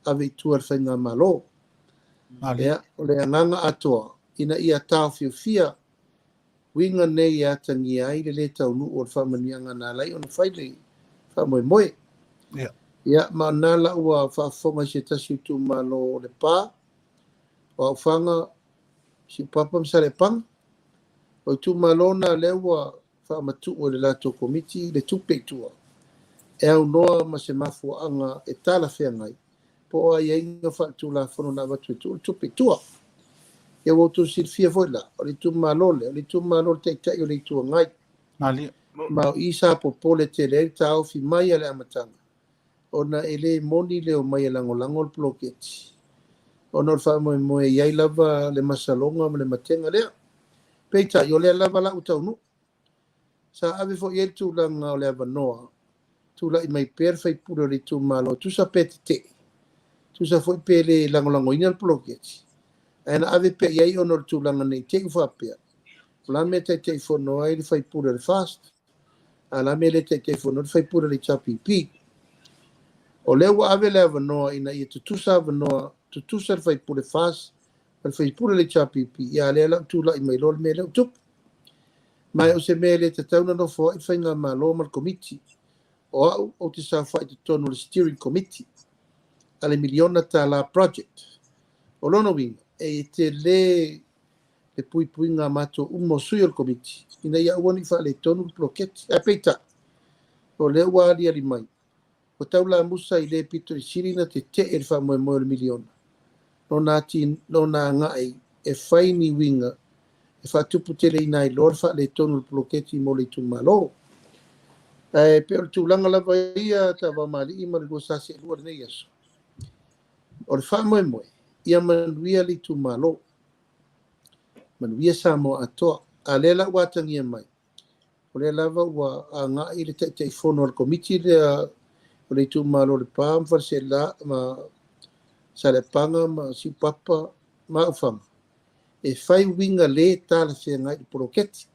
ave itua le faiga malo lea o le agaga atoa ina ia taofiafia uiga nei a tagia ai le lē taunuu o le faamaniaga na lai ona fai le faamoemoe ia ma ona la ua faafoga i se tasi itumālo o le pā o aufaga siupapa ma salepaga o itumālo na lea ua faamatuu o le latou komiti le tupe itua e aunoa ma se mafuaaga e talafeagai po o aiaiga faatulafono na avatuetuu le tupe itua ia ua outou silifia foi la o le itumālo le o le itumālo le taʻitaʻi o le ituagai ma o i sa popo le tele ai taofi mai a le amataga ona e lē moni leo mai e lagolago o le poloketi ona o le faamoemoe i ai lava le masaloga ma le matega lea peitaʻi o lea lava laʻu taunuu sa ave foʻi ai le tulaga o le avanoa tulaʻi mai pea le faipule o le itumālo tusa Petete tusa foʻi pe le lagolagoina le poloketi ae na ave peʻi ai ona o le tulaga nei teʻi faapea o la mea taʻitaʻi fonoa ai le faipule o le fast a la mea le taʻitaʻi fonoa le faipule o le itapipi o lea ua ave le avanoa ina ia tutusa avanoa tutusa le faipule fast le faipule le itapipi ia lea laʻu tulaʻi mai lo le mea leʻu tupu mai o se mea le tatauna nofo ai le faiga malo ma le komiti o a'u o te sa faʻitotonu o le steering committee a le miliona tālā project o lona uiga e te lē le puipuiga matou uma o sui o le komiti ina ia ua ni faaletonu le poloketi ae peitaʻi o lea ua aliali mai o taulamusa i lē pito i sili na teteʻe le faamoemoe o le miliona lona agaʻi e fai ni uiga e faatupu teleina ai loa le faaletonu le poloketi mo le itumālo ae pe o le tulaga lava ia Taavaomaalii ma le lua saseʻalua lenei aso o le faamoemoe ia manuia le itumālo manuia Samoa atoa a lea laʻu atagia mai o lea lava ua agaʻi le taʻitaʻifono o le komiti lea o le itumālo le pā ma faleseʻela ma salepaga ma siupapa ma aufaga e fai uiga lē talafeagai le poloketi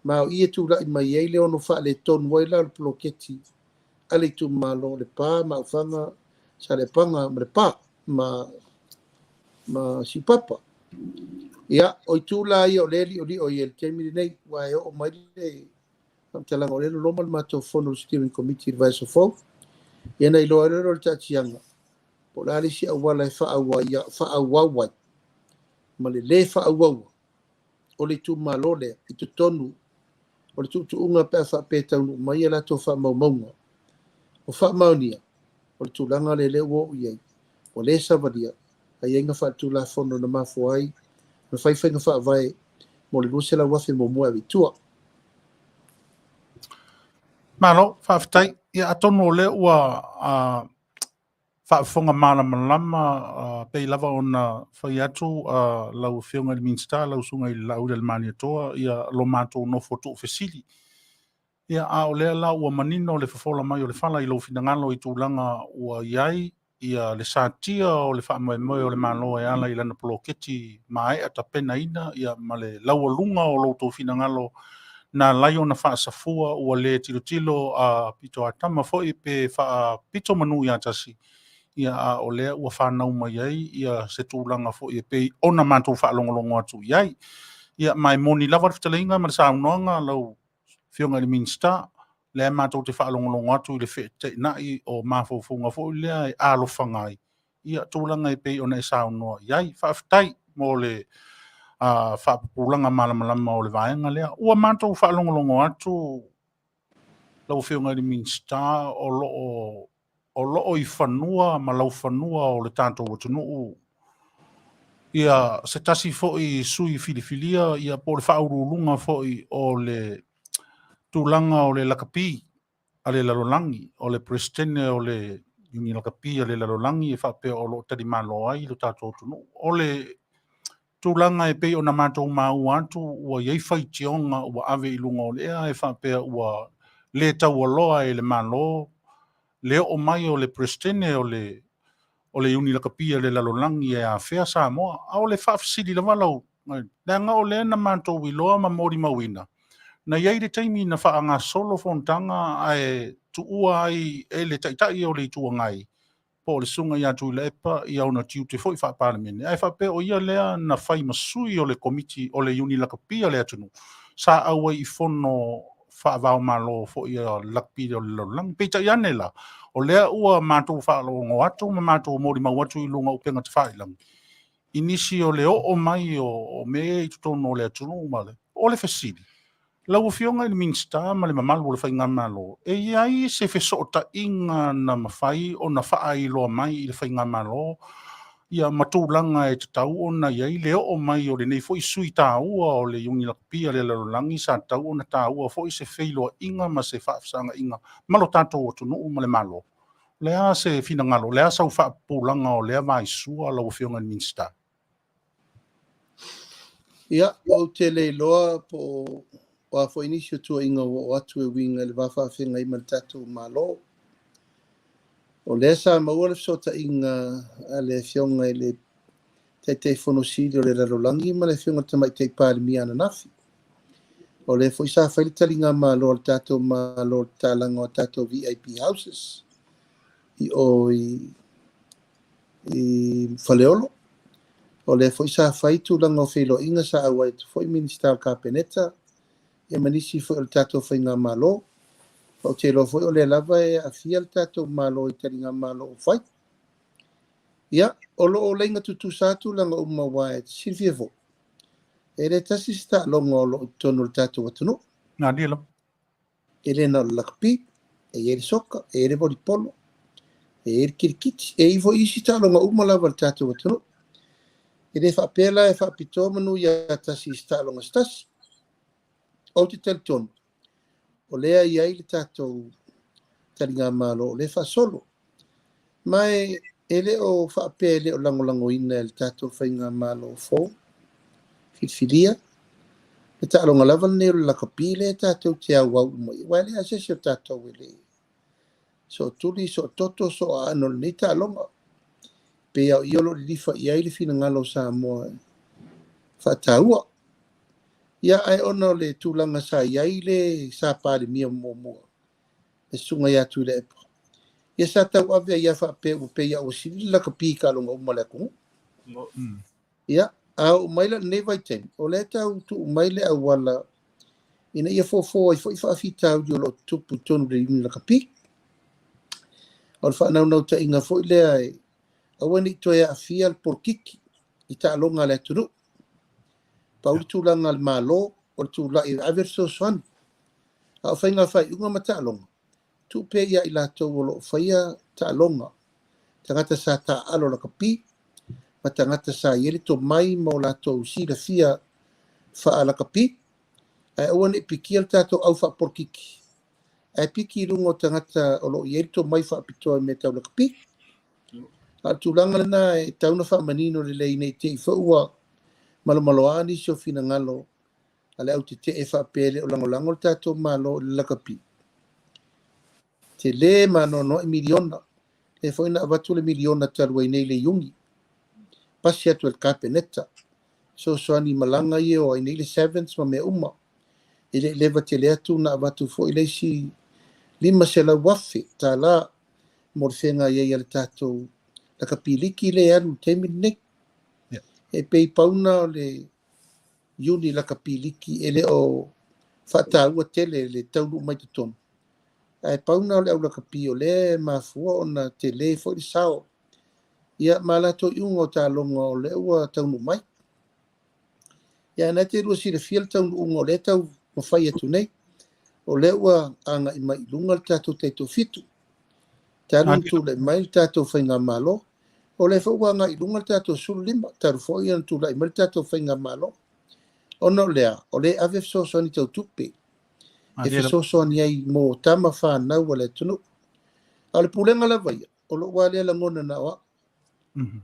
ma o ia tulaʻi mai ai le ono faaletonu ai la o le poloketi a le itumālo le pā ma aufaga salepaga ma le pā ma siupapa ia o itula ia o le liʻoliʻo ia le taimi lenei ua e oo mai le famatalaga o le loloma le matou fono le steering committee le vaesofou ia na iloa lelo le taʻatiaga po la lesi auala e faauau ai ma le lē faauaua o le itumālo lea i totonu o le tuutuuga pe a faapetaunuu mai ia latou faamaumauga o faamaonia o le tulaga lele ua oʻi ai o lē savalia aiaiga faatulafono na mafo ai na faifaiga faavae mo le lua se lauafe momoe avitua
malo faafetai ia atonu o lea ua faafofoga malamalama pei lava ona fai atu lau feoga i le Minisita lausuga i le laʻu le maniatoa ia lo matou nofo tuʻufesili ia a o lea la ua manino o le fofola mai o le fala i lou finagalo i tulaga ua iai ia le satia o le faamoemoe o le malo e ala i lana poloketi maeʻa tapenaina ia ma le laualuga o loutou finagalo na lai ona faasafua ua lē tilotilo a pito atama foʻi pe faapito manu iā tasi ia a o lea ua whanau mai ai ia se tūlanga foʻi e pei ona mātou whaalongolongo atu i ai ia mai moni lava le Fetalaiga ma le saunoaga lau fionga i le Minisita lea mātou te whaalongolongo atu i le Fetalaiga o mafoufunga foʻi lea e alofaga ai ia tūlanga e pei ona e saunoa i ai faafetai mo le whaapupulanga malamalama o le vaenga lea ua mātou whaalongolongo atu lau fionga i le Minisita o loo i whanua ma lau whanua o le tātou atunuu. Ia se tasi fo'i sui filifilia, ia po le whaurulunga fo'i o le tūlanga o le lakapi, a le lalolangi, o le presidente o le yungi laka pia le lalolangi e whapea o lo tari malo ai lo tātou tunu. Ole tūlanga e pei o na mātou mau atu ua iei whai tionga ua ave i lunga o lea e whapea ua le tau aloa e le malo. Le o mai o le prestene o le yungi laka pia le lalolangi e a whea Samoa. A o le whaafisiri la walau. Nanga o le na mātou i loa ma mori mawina. Na iei le taimi na wha ngā solo fontanga ai tuua ai e le taitai o le tua ngai. Po le sunga ia tui le epa i au na tiu te foi wha paramene. Ai whape o ia lea na whai masui o le komiti o le uni lakapia le atunu. Sa aua i fono Faava-O-Malo fo ia lakapia o le laulang. Peita i ane la. O lea ua mātou wha alo atu ma mātou mori mau atu i lunga upenga te whailang. Inisi o le o mai o me i tutono o le atunu male. O le fesiri. Lau Afioga i le Minisita ma le mamalu o le Faigafaiva. E iai se Feso'ota'iga na mawhai o na whaailoa mai i le Faigafaiva. Ia matūlanga e te tau o na iai leo o mai o le nei fo i sui tāua o le yungi lakapia le lalolangi sa tau o na tāua fo i se whailoa inga ma se whaafsanga inga. Malo tātou o tunu ma le malo. Lea se fina ngalo, lea sau whaapūlanga o lea vai sua lau Afioga i le Minisita.
Ia, o Tele loa po wa fo inisio tua inga o atu e winga le wawhawhenga i Taavaomaalii. O le sa maua le Feso'ota'iga a le Afioga i le te fonosili o le lalolangi ma le Afioga tamai te pālimia ana nafi. O le fo isa whaile talinga malo le Taavaomaalii le tālanga o tātou VIP houses i o i Faleolo. O le fo isa whaitu langa o whilo inga sa awai tu fo i Minisita ka peneta e manisi fo le Taavaomaalii. O te lo fo o le lava e a fia le Taavaomaalii i talinga malo o whai. Ia, o lo o leinga tutu satu langa o mawa e silfia fo. E le tasi sta longa o lo tonu le Taavaomaalii.
Nā dila.
E le na lakapi, e le soka, e le volipolo, e le kirikiti, e i fo isi ta longa uma lava le Taavaomaalii. E le whapela e whapito Manuia tasi sta longa stasi. O te teltonu. O lea iai le tātou talinga malo o le whasolo. Mai ele o whaapele o langolango ina le tātou whainga malo o fō. Whitwhiria. Le tālonga lava ne o lakapi le tātou te au au mai. Wale a sesi o tātou ele. So tuli, so toto, so ano le tālonga. Pe au iolo le lifa iai le fina ngalo Samoa. Whataua. Ia ai ono le tūlanga sa iai le sa pāle mia mua. E sunga ia tu le epa. Ia sa tau ave ia whape o pe ia o sili laka pika longa umale kungu. Ia, au maila ne vai ten. O le tau tu maile au wala ina ia fofo i fo i whaafitau di o lo tupu tonu le imi laka pika. O le whanau nau ta inga fo i lea e awani to ia afia al porkiki i ta longa le tunu. Pauli tūlanga al malo, o tūla i averso swan. A whainga whai unga ma tālonga. Tūpe ia i lātou o lo whaia tālonga. Tangata sa tā alo la kapi, ma tangata sa ieri to mai mo lātou sila fia wha ala kapi. Ai awane piki al tātou au wha porkiki. Ai piki rungo tangata o lo ieri to mai wha pitoa me tau la kapi. A tūlanga lana e tauna wha manino le lei nei te i whaua Malo-maloani sio fina ngalo ale au te e whapele o langolango le Taavaomaalii le lakapi. Te le mano no e miliona. E whaina avatu le miliona talua i nei le yungi. Pasi atu el kapeneta. So soani malanga i o i nei le sevens ma mea uma. I le leva te le atu na avatu fo i le si lima se la wafe. Ta la morfenga i le tātou lakapi liki le alu temi nek. E pei pauna o le yuni laka piliki ele o whataua tele le taunu mai te tonu. E pauna o le au laka pi o le mafua o na tele fo i sao. Ia malato iunga o tā longa o le ua taunu mai. Ia na te rua si le fia le taunu unga o le tau mawhai atu nei. O le ua anga i mai lunga le tātou teito fitu. Tānu tu le mai le tātou Faigafaiva. O le whauanga i lunga tātou sulu lima, taru fōi anu tūla i mara tātou Faigafaiva. Ono lea, o le ave feso'oani tau tupe. E feso'oani ai mō tama whānau a le tunu. A le pūlenga la vaia, o lo wale la ngona na wa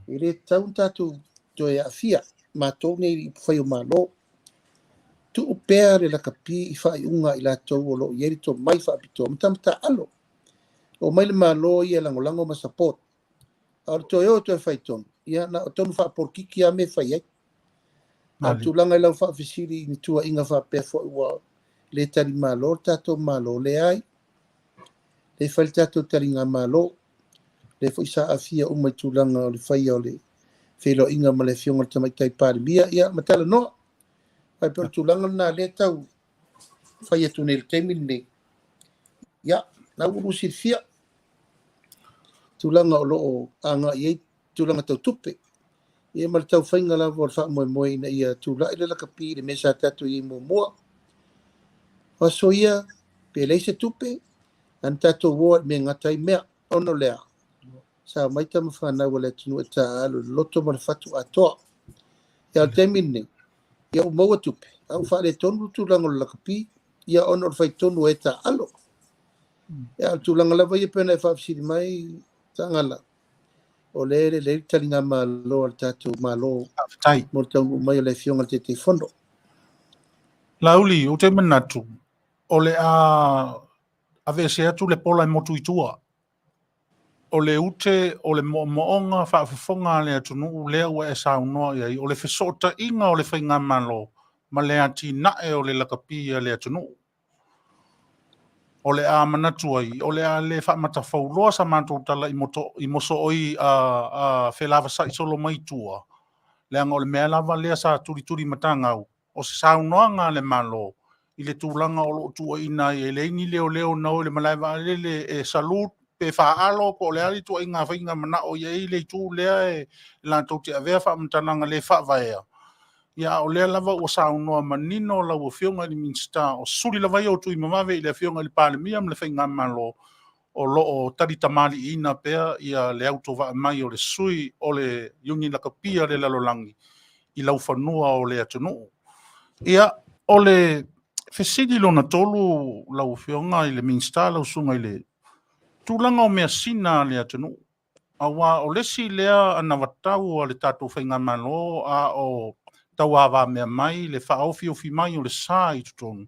ile taun tatu to ya fia ma to nei Faava-O-Malo tu upere la kapi I fai unga ila to lo yeri to mai fa pito mtamta alo o mai le malo ia langolango ma support al to yo to fai ton ia na to fa por kiki a me fai al tu langa ila fa fisiri ni tua inga fa pe fo wa le tari malo tato malo le ai le fai tato tari nga malo le fo isa afia o mai tu langa le fai o le felo inga ma le fionga tamai tai pari bia ia matala no ai per tu langa na le tau fai tu nel temine ya na urusi fia tulanga o loo anga ye tulanga tau tupe e mal tau fainga la vor fa mo na ia tula ile la kapi le mesa tatu I mo o so ia pe le se tupe an tatu wo me ngatai me ono lea sa mai tam fa na wala tunu ta lo loto mo fatu ato ya temine ya mo tupe au fa le tonu tulanga la kapi ia ono fa tonu eta alo ya tulanga la vai pena fa si mai tangala o le talinga malo al tatu malo
tai
mo tau mai le fionga te fondo
lauli o te manatu o le a vese atu le pola motu itua o le ute o le moonga whaafafonga le atunu lea ua e saunoa iai o le Feso'ota'iga o le whainga malo ma le ati nae o le lakapia le atunu o le a manatu ai o le a le whaamatawhauloa sa mātou tala I moso oi a whelava sa isolo mai tua le anga o le mea lava lea sa turi matangau o se saunoanga le malo I le tūlanga o lo tua ina I le ini leo nau le malaiva le e salut pe faalo po le ali tua inga whainga mana o ia I le tū lea e la tau te avea whaamantananga le whaavaea ia o lea lava ua saunoa manino la ua fionga I Minisita o suri lava o tui mamawe I le fionga I palemia le whainga malo o lo o tari tamali ina pea ia le auto wa mai o le sui o le yungi lakapia le lalolangi I lau whanua o le atunu ia o le fesidi lona tolu lau fionga I le Minisita lau sunga I le tūlanga o mea sina le atunu awa o lesi lea ana watau o le tātou whainga malo a o tauawa mea mai le whaofiofi mai o le sā I tutonu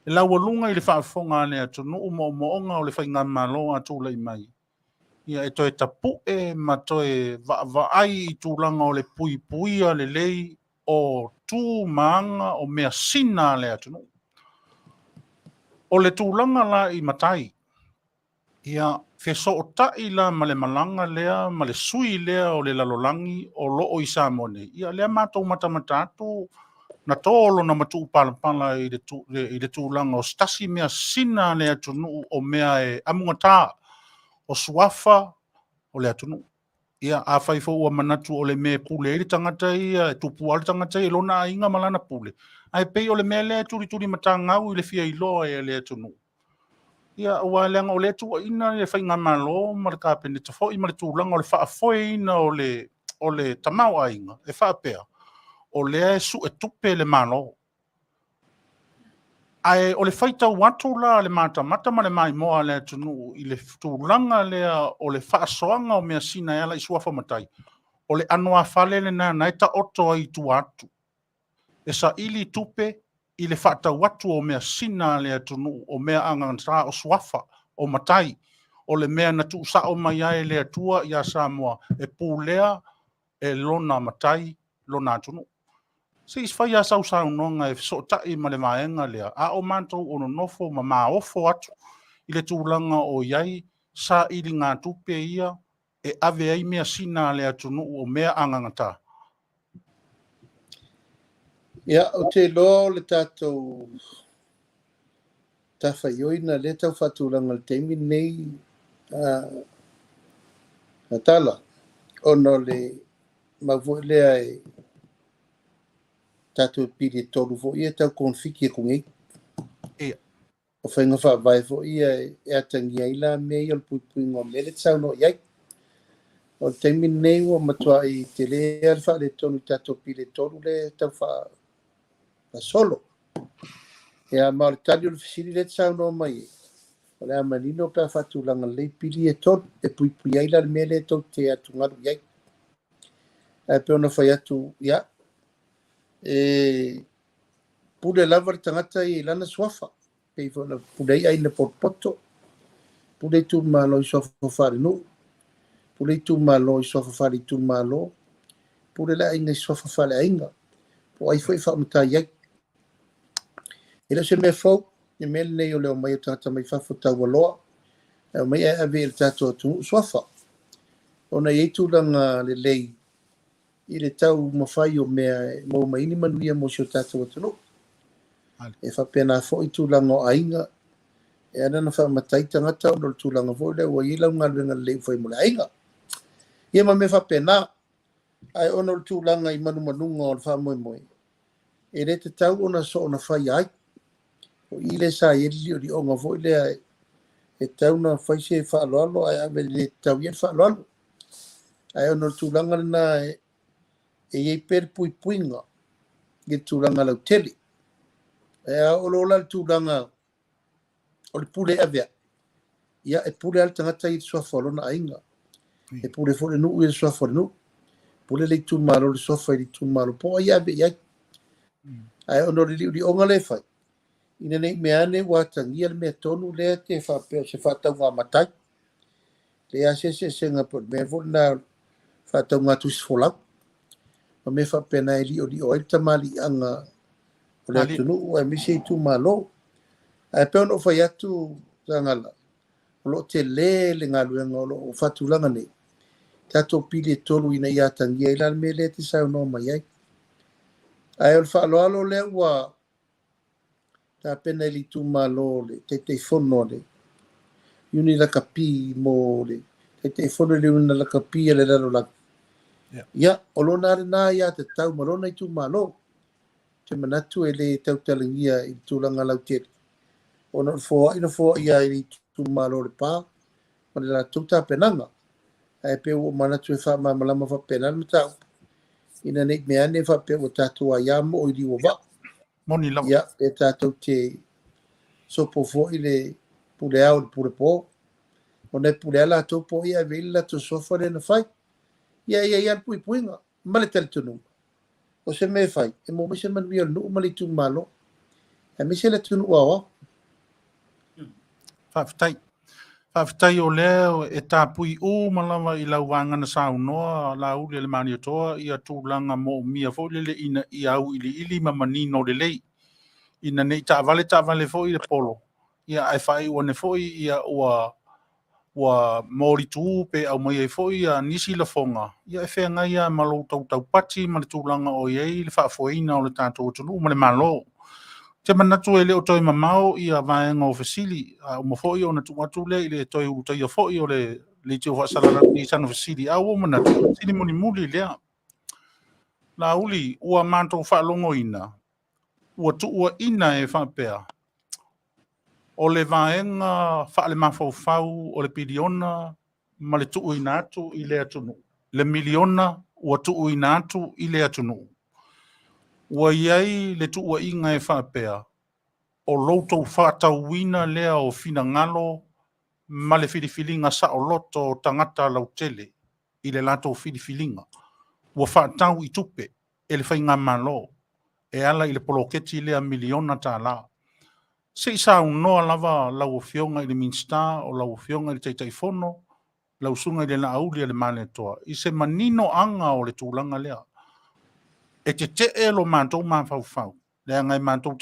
e lau alunga I le whaafonga le atunu mo o le whainga malo a tūlai mai ia e toe tapu e ma toe vaai I tūlanga o le puipuia le lei o tū maanga o mea sina le atunu o le tūlanga la I matai ia Feso'ota'i la ma le malanga lea ma le sui lea o le lalolangi o loo I Samoa ia lea mātou matamatatu na tolo na matu palapala I le tūlanga o stasi mea sina le atunu o mea e amungata o suafa o le atunu ia a faifo ua manatu o le me pule I le tangata ia e tupu ale tangata I lona inga malana pule ai pei o le mea lea turi matangau I le fia iloa e le atunu ia ua leanga o le tua ina le whainga malo ma le kāpene te fo I ma le tūlanga o le whaafoe ina o le tamau ainga e whaapea o lea e su e tupe le malo ai o le whaita watu la le mata ma le mai moa le tunu I le tūlanga lea o le whaasoanga o mea sina ela I suafa matai o le anoa Fale le na naita oto ai tu atu e sa ili tupe I le whata watu o mea sina le tunu o mea anganta o suafa o matai o le mea na tu sa o mai ai le atua ia Samoa e pūlea e lona matai lona tunu se isfai a sau nonga e Feso'ota'i ma le maenga lea a o mantou ono nofo ma maofo atu I le tūlanga o iai sa ili ngā tupe ia e ave ai mea sina le atunu o mea angangata
ia o te lo le tatou tawhaioina le tau whatulanga le teimi nei a tala ono le mawoi lea e tatou piri tolu fo ia tau konfiki e kungei
ia
o whainga whaavai fo ia e atangia ila mea I al pui ngā mele tsau no iai o teimi nei ua matua I Tele al wha le tonu tatou piri tolu le tau wha solo ia ma le tali o le fisiri le tsau no mai O le amanino pe whatulanga le pili e ton, e pui pui aila le mele tau te atu ngaru iai. E pe ona whai atu, ia, e pule lava le tangata i lana swafa, pe i whana pule ai le potpoto, pule tu malo i sofa whare no, pule tu malo i sofa whare tu malo, pule la inga i sofa whare ainga, po ai whai whamata iai. Ila se me fau, e mele nei o leo mai o tangata mai whawhata waloa, e mai e ave il tato tu swafa. Ona i tūlanga le lei, i le tau mawhai o mea mo maini manuia mo si o tato watuno. E whapena fo i tūlanga o ainga, e anana whamatai tangata o tūlanga fo le wa ilau ngaluenga le lei whai mo le ainga. Ia ma me whapena, ai ona o tūlanga i manu manunga o le whamoe moe. E re te tau ona so ona whai ai, o i le sa i li o di onga fo i le ai, e tau na whai se whaaloalo, ai ave le tau i whaaloalo. Ai ona o tūlanga na e iei per pui puinga, i tūlanga lau Tele. E a olola le tūlanga o le pule avea. Ia e pule al tangata i sofa lona ainga. E pule fo le nuu i le sofa le nuu. Pule le tū malo le sofa i le tū malo. Po ai ave iai. Ai ono le liu di onga le fai. Ina nei meane watangia le mea tonu lea te whapea se whatau ngā matai. Le a se senga po mea fo na whatau ngā tusi folau. Ma me whapea na e li o el tamali anga o le atunu ua misi i tū malo. Ai pe ono whai atu Sagala. O lo Tele le ngā luenga o lo whatulanga nei. Tato pili e tolu ina ia tangia ila me le te sau no mai ai. Ai o le whaaloalo le ua ta pena ili tū malo le te fono le. Yuni la kapi mo le. Te fono le una la kapi le lalo la. Ia, o lo nare na ia te tau malona i tū malo. Te manatu e le tau talangia i tūlanga lau Tele. Ona ina foa ia i tū malo le pā. Ma le la tūta penanga. Ai pe o manatu e wha malama wha penal matau. Ina nei meane wha pe o tatua iamo o i liwa wa.
Moni lau.
Ia, e tatou te sopo fo i le pule au le pule po. O nei pule ala tau po ia veila to sofa le na whai. Ia pui puinga. Ma le tele tunu. O se me whai. E mo mese manuia nuu ma le tū malo. E mese le tunu awa.
Whawhitai o leo e tāpui o malawa i lau wangana saunoa, lau le mani atoa, i a tūlanga mo mia fo le ina i au ili ma manino le lei. Ina nei ta vale fo i le polo. Ia ai whai wane fo i a ua mori tū pe au mai ai fo i a nisi la fonga. Ia e whenga ia malo tau pati ma le tūlanga o iei le Faafogaina o le tātou tunu ma le malo. Te manatu e leo toi mamao i a vaenga o Fesili, o mafoi o na tuatu le i le toi utai a foi o le Leitio Sala i sanu Fesili, a o manatu, sini moni muli lea. La uli, ua manto whaalongo ina, ua tua ina e whapea. O le vaenga whaale mawhau o le piriona, ma le tuu ina atu i le atunu. Le miliona, ua tuu ina atu i le atunu. Ua iai le tua inga e whapea. O loutou whātauina lea o fina ngalo, ma le whiriwhilinga sa o loto tangata lau Tele, i le lato whiriwhilinga. Ua whātau i tupe, e le whainga malo, e ala i le poloketi lea miliona tā la. Se isa unoa lava lau Afioga i le Minisita, o lau Afioga i le Taitaifono, lau sunga i le Aoauli le male toa. I se manino anga o le tūlanga lea. E te lo mātou mawhau. Le ngai mātou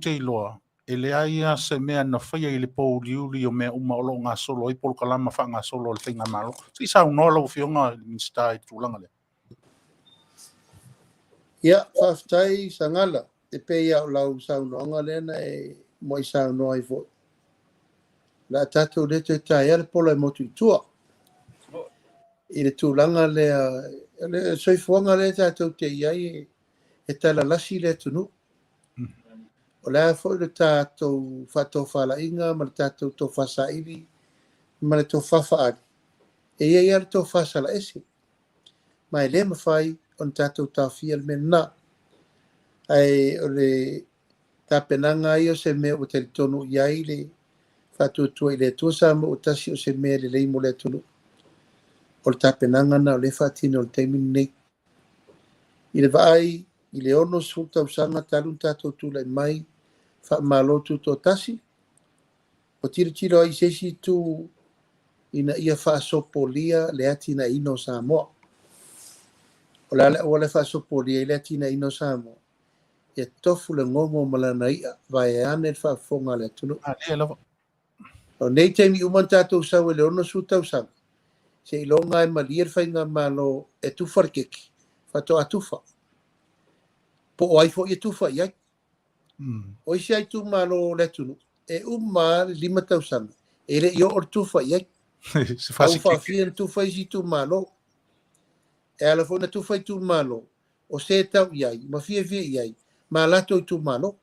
te iloa. E le aia se mea na whaia i le pōliuli o mea uma olo ngā solo i polkalama wha ngā solo le whainga malo. Si sa unoa lau Afioga i Minisita i tūlanga le.
Ia, whawhitai Sagala. E pei au lau saunoanga lena e moi saunoa i fo. La tatou le te tai ale pola e motu i tua. I le tūlanga le soifuanga le tatou te iai e tala lasi le tunu. O lea fo le tātou Faato'aga, ma le tātou tō whasairi, ma le tō whawhaari. E iai ale tō whasala esi. Ma e le mawhai o le tātou tāwhia le mena. Ai o le tāpenanga i o se mea o te tonu iai le Faatutua i le atua sa mo o tasi o se mea le lei mo le atunu. O le tapenanga na o le faatino o le taimini nei. I le vaai, i le ono sultausanga talun tatou tula i mai, Faava-O-Malo tuto tasi. O tiro ai sesi tu ina ia faasopolia le ati na ino Samoa. O le faasopolia i le ati na ino Samoa. Ia tofu le ngongo malana ia, vai ane le faafonga le atunu. O nei teimi uman tatou sau e le ono sultausanga. Se ilonga e malia Faigafaiva e tufa keki, Faato'aga. Po o ai fo ia tufa iai. O isi ai tu malo le tunu. E uma 5,000. E le io or tufa iai. Au fa'afia tufa isi tu malo. E ala fo na tufa i tu malo. O se tau iai, ma fia iai. Ma lato i tu malo.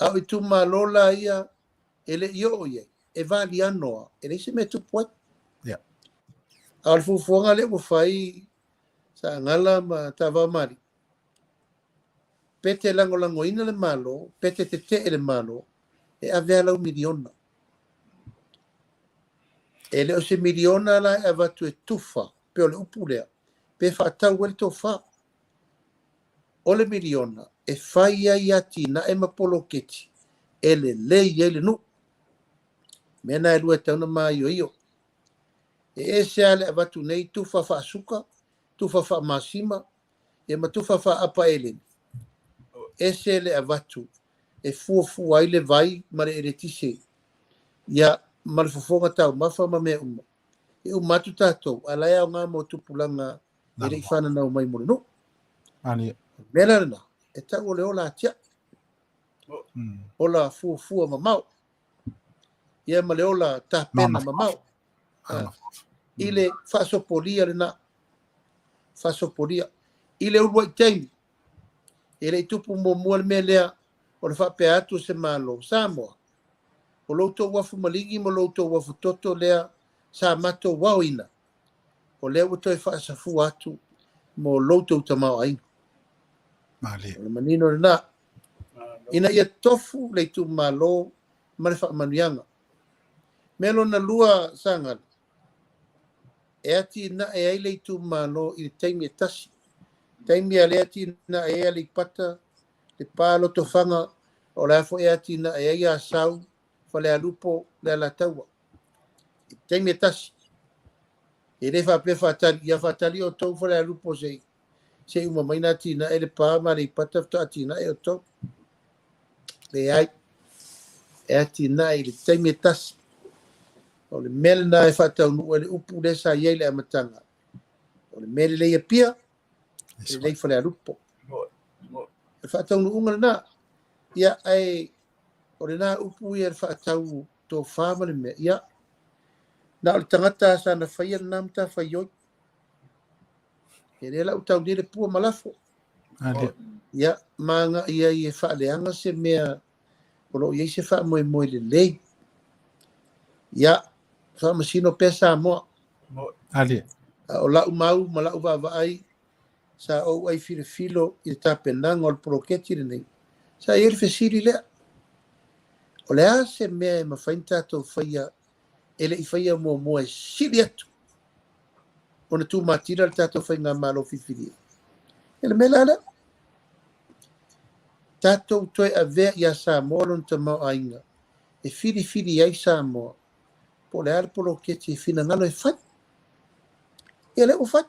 Au i tu malo la ia, e le io iai. E vali anoa. E le se me tu puat. Au le fufuanga le wafai sa ngala ma Taavaomaalii. Pete lango ina le malo, pete te le malo, e avea lau miliona. E leo se miliona la e avatu e tufa, pe o le upu lea, pe whaatau el tofa. O le miliona, e whai ai ati na e mapolo keti, e le lei e le nu. Mena e lua tauna maa io. E se ale avatu nei tufa whaasuka, tufa whaamasima, e ma tufa whaapa eleni. Ese le avatu e fuafua ai le vai ma le eretise ia ma le fofoga tau mafa ma mea uma e umatu tatou ala ea o ngā mo tupulanga e rei whananau mai mole no mena rena e tau o le ola atia ola fuafua ma mau ia ma le ola tapena ma mau i le whaasopolia le na whaasopolia i le urua i teimi e rei tupu mua le mea lea o le whapea atu se malo Samoa. O loutou wafu malingi mo loutou wafu toto lea sa mato wauina. O lea wato e whaasafu atu mo loutou tamau aina. O le manino le na. Ina ia tofu le tu malo ma le whaamanuianga. Melo na lua sangana. E ati na e ai le tu malo i le taimi e tasi. Taimi a lea tina e a li pata, le palo tofanga, o la fo ea tina e a sau, fa le alupo le la taua. Taimi e tasi. E le fa pe fatali, ia fatali o tau fa le alupo se uma maina tina e le pa ma le pata fta tina e o tau. Le ai, e a tina e le taimi e tasi. O le mele na e fatau nu e le upu le sa iei le amatanga. O le mele le ia pia, e lei fale alupo. E whaatau no unga na, ia ai, o le nā upu ia le whaatau tō whāma le mea, ia, na o le tangata sa na whaia na namta whaioi, e rela utau ni le pua malafo. Ia, maanga ia i e whaaleanga se mea, o lo iei se wha moe le lei. Ia, wha masino pesa moa. O lau mau, ma lau vavaai, sa o ai filo i tapenanga o le proketi le nei. Sa i fesiri lea. O le a se mea e mawhainta tau whaia, ele i whaia mua e siri atu. O na tū matira le tātou whainga malo whiwhiria. Ele mela ala. Tātou toi a vea i a Samoa lon ta mau ainga. E whiri ai Samoa. Po le ala proketi e whina ngalo e whai. Ia le o whai.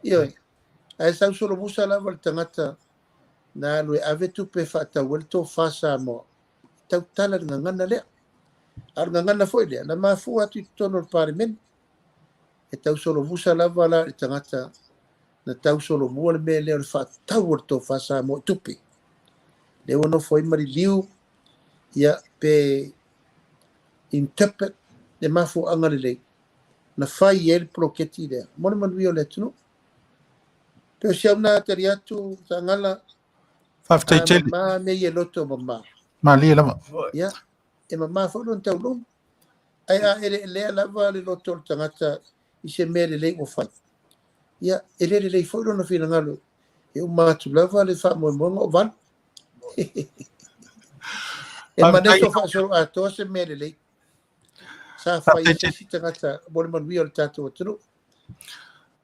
Ioi. Ai sau solo musa lava le tangata na lue ave tupe whaatau el tō wha Samoa. Tau tala ringa ngana lea. Ar ngā ngana foi lea. Na mafu atu i tono le paremeni. E tau solo musa lava la le tangata na tau solo mua le mea lea le whaatau el tō wha Samoa tupe. Leo no foi mari liu ia pe interpret le mafu anga le lei. Na whai el proketi lea. Mone Manuia le tunu. Pero si una teriatu sangala ma me ye loto mama
Mali lama
ya e mama fo non tau lum ai a ele lava le loto tangata i se me le o fa ya ele fo non fina ngalo e o ma tu lava le fa mo o van E mana so fa so ato se melele. Sa fa isi tangata bole Manuia o tatou tunu.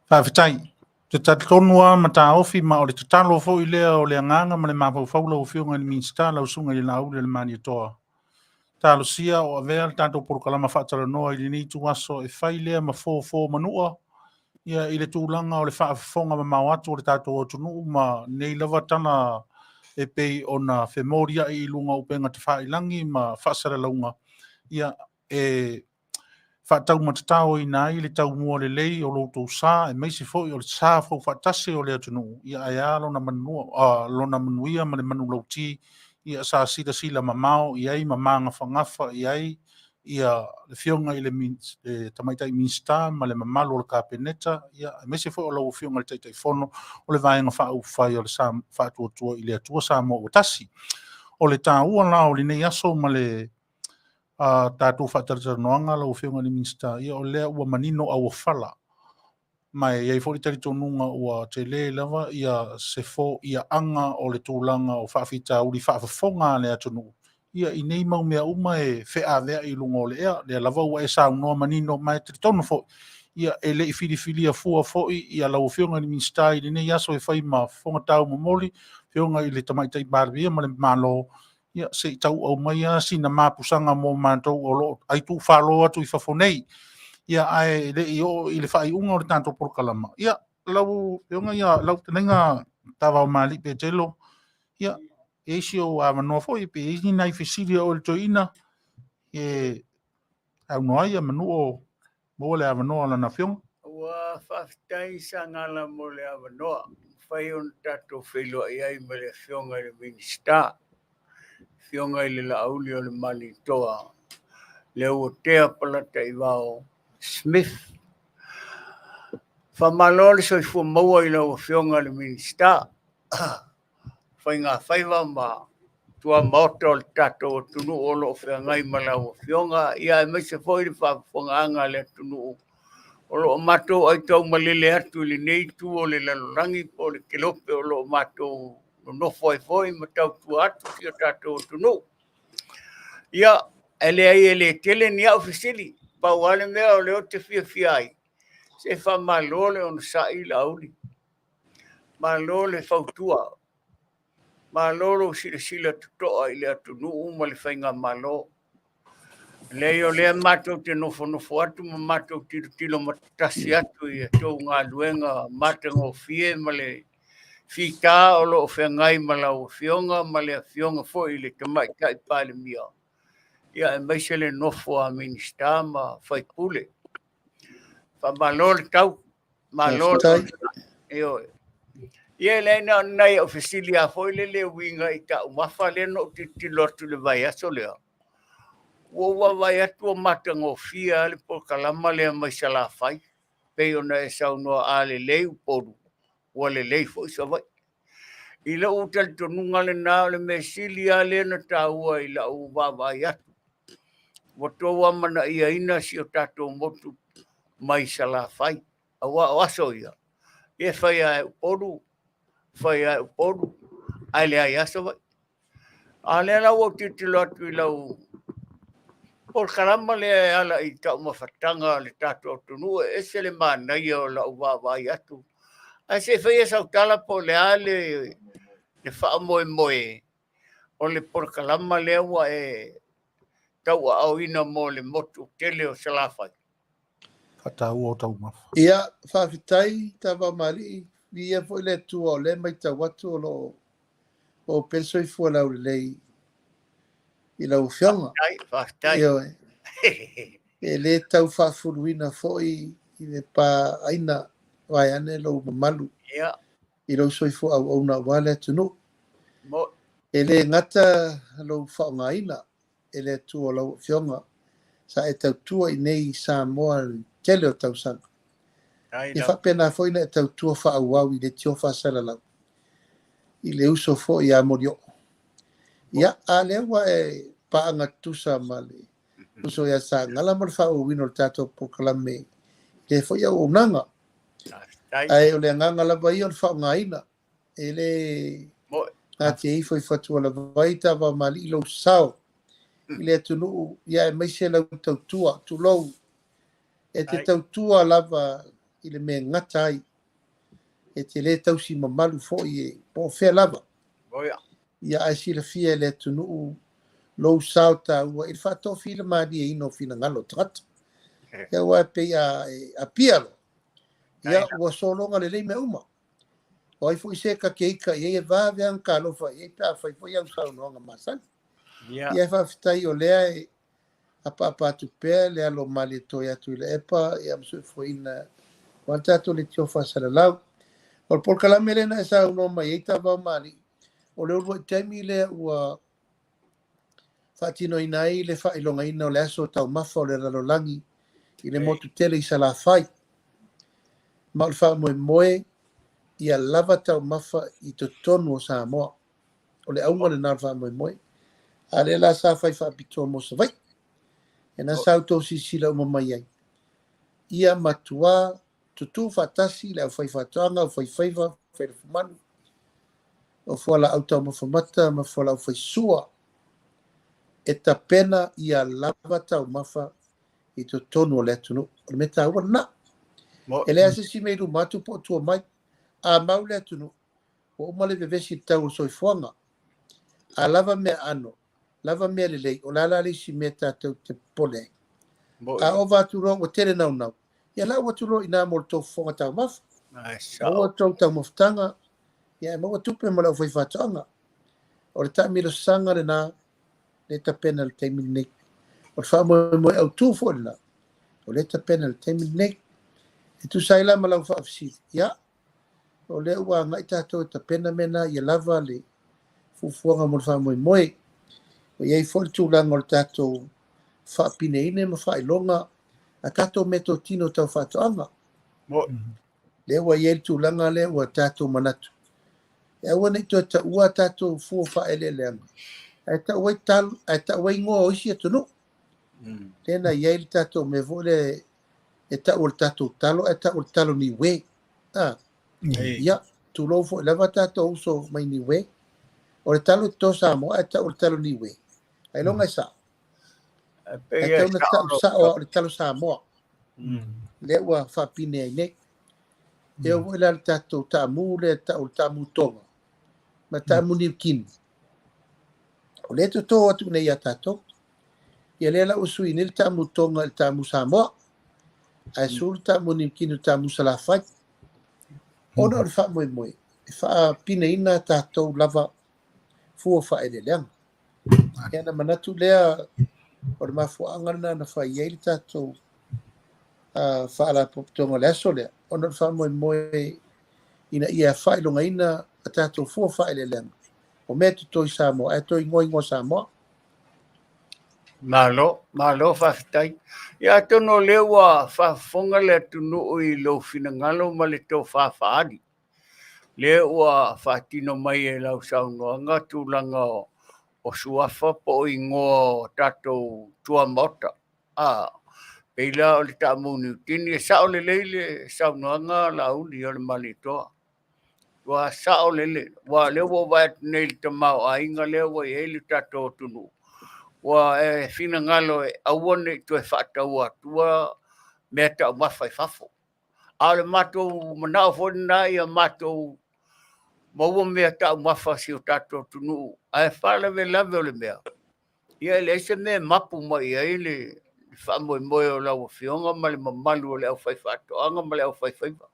Faaeteete. Te tatonua ma taofi ma o le tatalo fo i lea o le anganga ma le Mapu o Afioga i Minisita lau sunga i la Aouli le Maniatoa. Talo sia o avea le tatou porokalama Faatalanoaga i ni tu aso e fai lea ma fo manua. Ia i le tūlanga o le whaafonga ma mau atu o le tatou o tunu ma nei lava tana e pei o na whemoria i lunga upenga te whailangi ma whaasara launga. Ia e whaatau matatao i nai le tau mua le lei o loutou sā e meisi fo i o le sā fo whaatase o le atunu. Ia ai a lona manuia ma le manu lauti. Ia sa sila ma mau i ai ma manga whangafa i ai. Ia le fionga i le tamaitai Minisita ma le mamalo o le kapeneta. Ia e meisi fo o lau fionga le taitai fono o le vaenga whaau o le whaatuatua i le atua Samoa o tasi. O le tā ua lao li nei aso ma le tātou Faatalanoaga lau fionga ni Minisita. Ia o lea ua manino au whala. Mai iai fo i tari tonunga ua Tele lava ia se fo ia anga o le tūlanga o whaafita uri whaafafonga le atunu. Ia i nei mau mea uma e whea vea i lunga o le ea. Lea lava ua e sa unoa manino mai tari tonu fo. Ia e le i whiriwhiria fua fo ia lau fionga ni Minisita i nei aso e whai ma fonga tau mamoli. Fionga i le tamaitai barbia ma le malo. Ia se i tau au mai a sina mapusanga mo mantou o lo ai tu whalo atu i whafonei. Ia ai le i o i le whai unga o le tanto porokalama. Ia lau fionga ia lau tenenga Taavaomaalii Petelo. Ia e isi o a manoa fo i pe isi nai fisiria o le toina. E au noa ia manu o mo le a manoa lana fionga.
Ua whaftai Sagala mo le avanoa. Whai on tatou whelua i ai ma le fionga i le Minisita. Fionga i le Aoauli o le Manitoa. Leuatea Polataivao. Schmidt. Whamalo le Soifua maua i lau fionga le Minisita. Faigafaiva ma tua maota o le tatou tunu o lo whiangai ma lau fionga. Ia e meise foi le whafonga le tunu o lo matou ai tau malele atu le nei tu o le lalorangi po le kelope o lo matou no foi ma tau tu atu ki o tatou tunu. Ia ele ai ele tele ni au fisili pa wale mea o le o te fia ai. Se fa malole on sa i la Aouli. Malole fautua. Malolo sila tutoa i le atunu uma le whainga malo. Leo lea matou te nofo atu ma matou tilo matasi atu i tau ngā luenga matango fie ma le fita o lo whengai ma lau fionga ma le fionga fo i le tamai kai pale mia. Ia e maise le nofo a Minisita ma whaipule. Fa malole tau, malole eo. Ia le na nai ofisilia fo i le winga i ta umafa le no tilo atu le vai aso lea. Ua vai atu o matango fia le po kalama le mai sala fai. Pei ona e saunoa a le leu poru. Ua le lei fo isa vai. I la utal tonunga le nao le mesilia le na taua i la uwa vai atu. Watoa mana ia ina si o tato motu mai sala fai. Awa aso ia. E fai a poru. Fai a poru. Ai le ai aso vai. A le la o titilo atu i lau. Por caramba le ala i tau mawhatanga le tato tunu e se le manaia o la uwa vai atu. A se fai e sautala po le ale le wha moe. O le por caramba le ua e tau au ina mo le motu tele o salafai.
Whatau o tau mafa.
Ia whawhitai Taavaomaalii ia foi le tua o le mai tau atu o lo o Soifua lau le lei i lau whianga.
Whaftai.
E le tau whaafuruina foi i le pā aina vai ane lau mamalu.
Ia.
I lau Soifua au na wale atunu.
Mo.
E le ngata lau whaongaina e le tua o lau whianga sa e tau tua i nei Samoa Tele o tau sanga. I whapena foi na e tau tua whaauau i le tio whaasala lau. I le uso fo i a morio. Ia a lewa e paanga tusa male. Uso ia sa ngala mar whao wino le tato pokalame. Le fo ia o nanga. Ai o le nganga la vai o le whaongaina. E le ngati e foi fatua la vai Taavaomaalii lo sao. I le tunu ia e mai se lau tautua tu lou e te tautua lava i le me ngata ai e te le tausi mamalu fo i e po fea lava ia ai si le fia le tunu lou sauta ua i whatofi le maari e ino fina ngalo tangata ia ua pe a pialo ia ua solonga le lei me uma o ai fo i se ka keika i e vave an ka lofa i e pia fai fo i au saunoanga masani ia e whaftai o lea e apa tu pe le alo mali to ya tu le epa ia msu fo ina wanta to le tio fa sala lau o por kala mele na sa no mai Taavaomaalii o le ua temi le ua fatino inai le fa ilonga ina o le aso tau mafa o le ralolangi i le motu tele i sala fai ma le fa moe ia lava tau mafa i to tonu o Samoa o le aunga le na fa moe a le la sa fai fa pito mo sa vai e na sa auto si Sila o mai ai ia matua tutu fatasi le fai Faato'aga o Faigafaiva Manu o fola auto mo famata ma fola o Fesua e tapena ia lava tau mafa i to tonu o le tunu o me tau na e le ase si me lu matu po tu mai a mau le tunu o male vevesi tau Soifua a lava me ano lava me le lei o la le si meta te pole a o va tu ro o tele nau nau ia la o tu ro ina mo to fonga tau mafa o to tau moftanga ia mo tu pe mo la foi Faato'aga o le tamilo sanga le na le ta penal time nei o fa mo au tu fo na o le ta penal time nei e tu sai la ma la fa fsi ia o le ua ngai tatou ta pena mena ia lava le fufuanga mo fa mo o iai fo tu la ngol tatou fa pineine ma fa ilonga a tatou meto tino tau Faato'aga le ua iai tu langa le ua tatou manatu e ua nei tu ta ua tatou fu fa ele ai ta wai tal ai ta wai ngo o isi tunu tena iai tatou me vole e ta ul tatou talo e ta ul talo ni we ia tu lo fo lava tatou so mai ni we o le talo to Samoa e ta ul talo ni we ai longa sa ai ta una ta sa o le talo Samoa le ua fa pine ai nei e o la tatou ta mu le ta ul ta mu tonga ma ta mu ni kin o le to atu nei a tatou ia le la usui ni le ta mu tonga le ta mu Samoa ai sul ta mu ni kin ta mu sala fai ona le fa mo fa pine ina tatou lava fu fa ele lang ia na manatu lea o le mafuanga na fa iai tatou fa la tonga le aso le ona le fa mo ina ia fa ilonga ina tatou fu fa ele lang o me to Samoa e to ingo Samoa
Malo whaftai. Ia tono lewa whafonga le tunu i lo finangalo ma le tau whawhaari. Lewa whatino mai e lau saunoanga tūlanga o suafa po i ngō tatou tua mota. Peila o le tāmuni utini e sao le leile saunoanga la uli o le malitoa. Wa sao lele, wa lewa wait neil tamau a inga lewa i ele tatou tunu. Wa e fina ngalo e awane tu e whātaua tua mea tau mawhai whafo. A le mātou manao whona i a mātou maua mea tau mawha si o tātou tunu. A e whālewe lawe o le mea. Ia ele eise mea mapu mai a ele whamoe moe o lau Afioga ma le mamalu o le au whai Faato'aga ma le au Faigafaiva.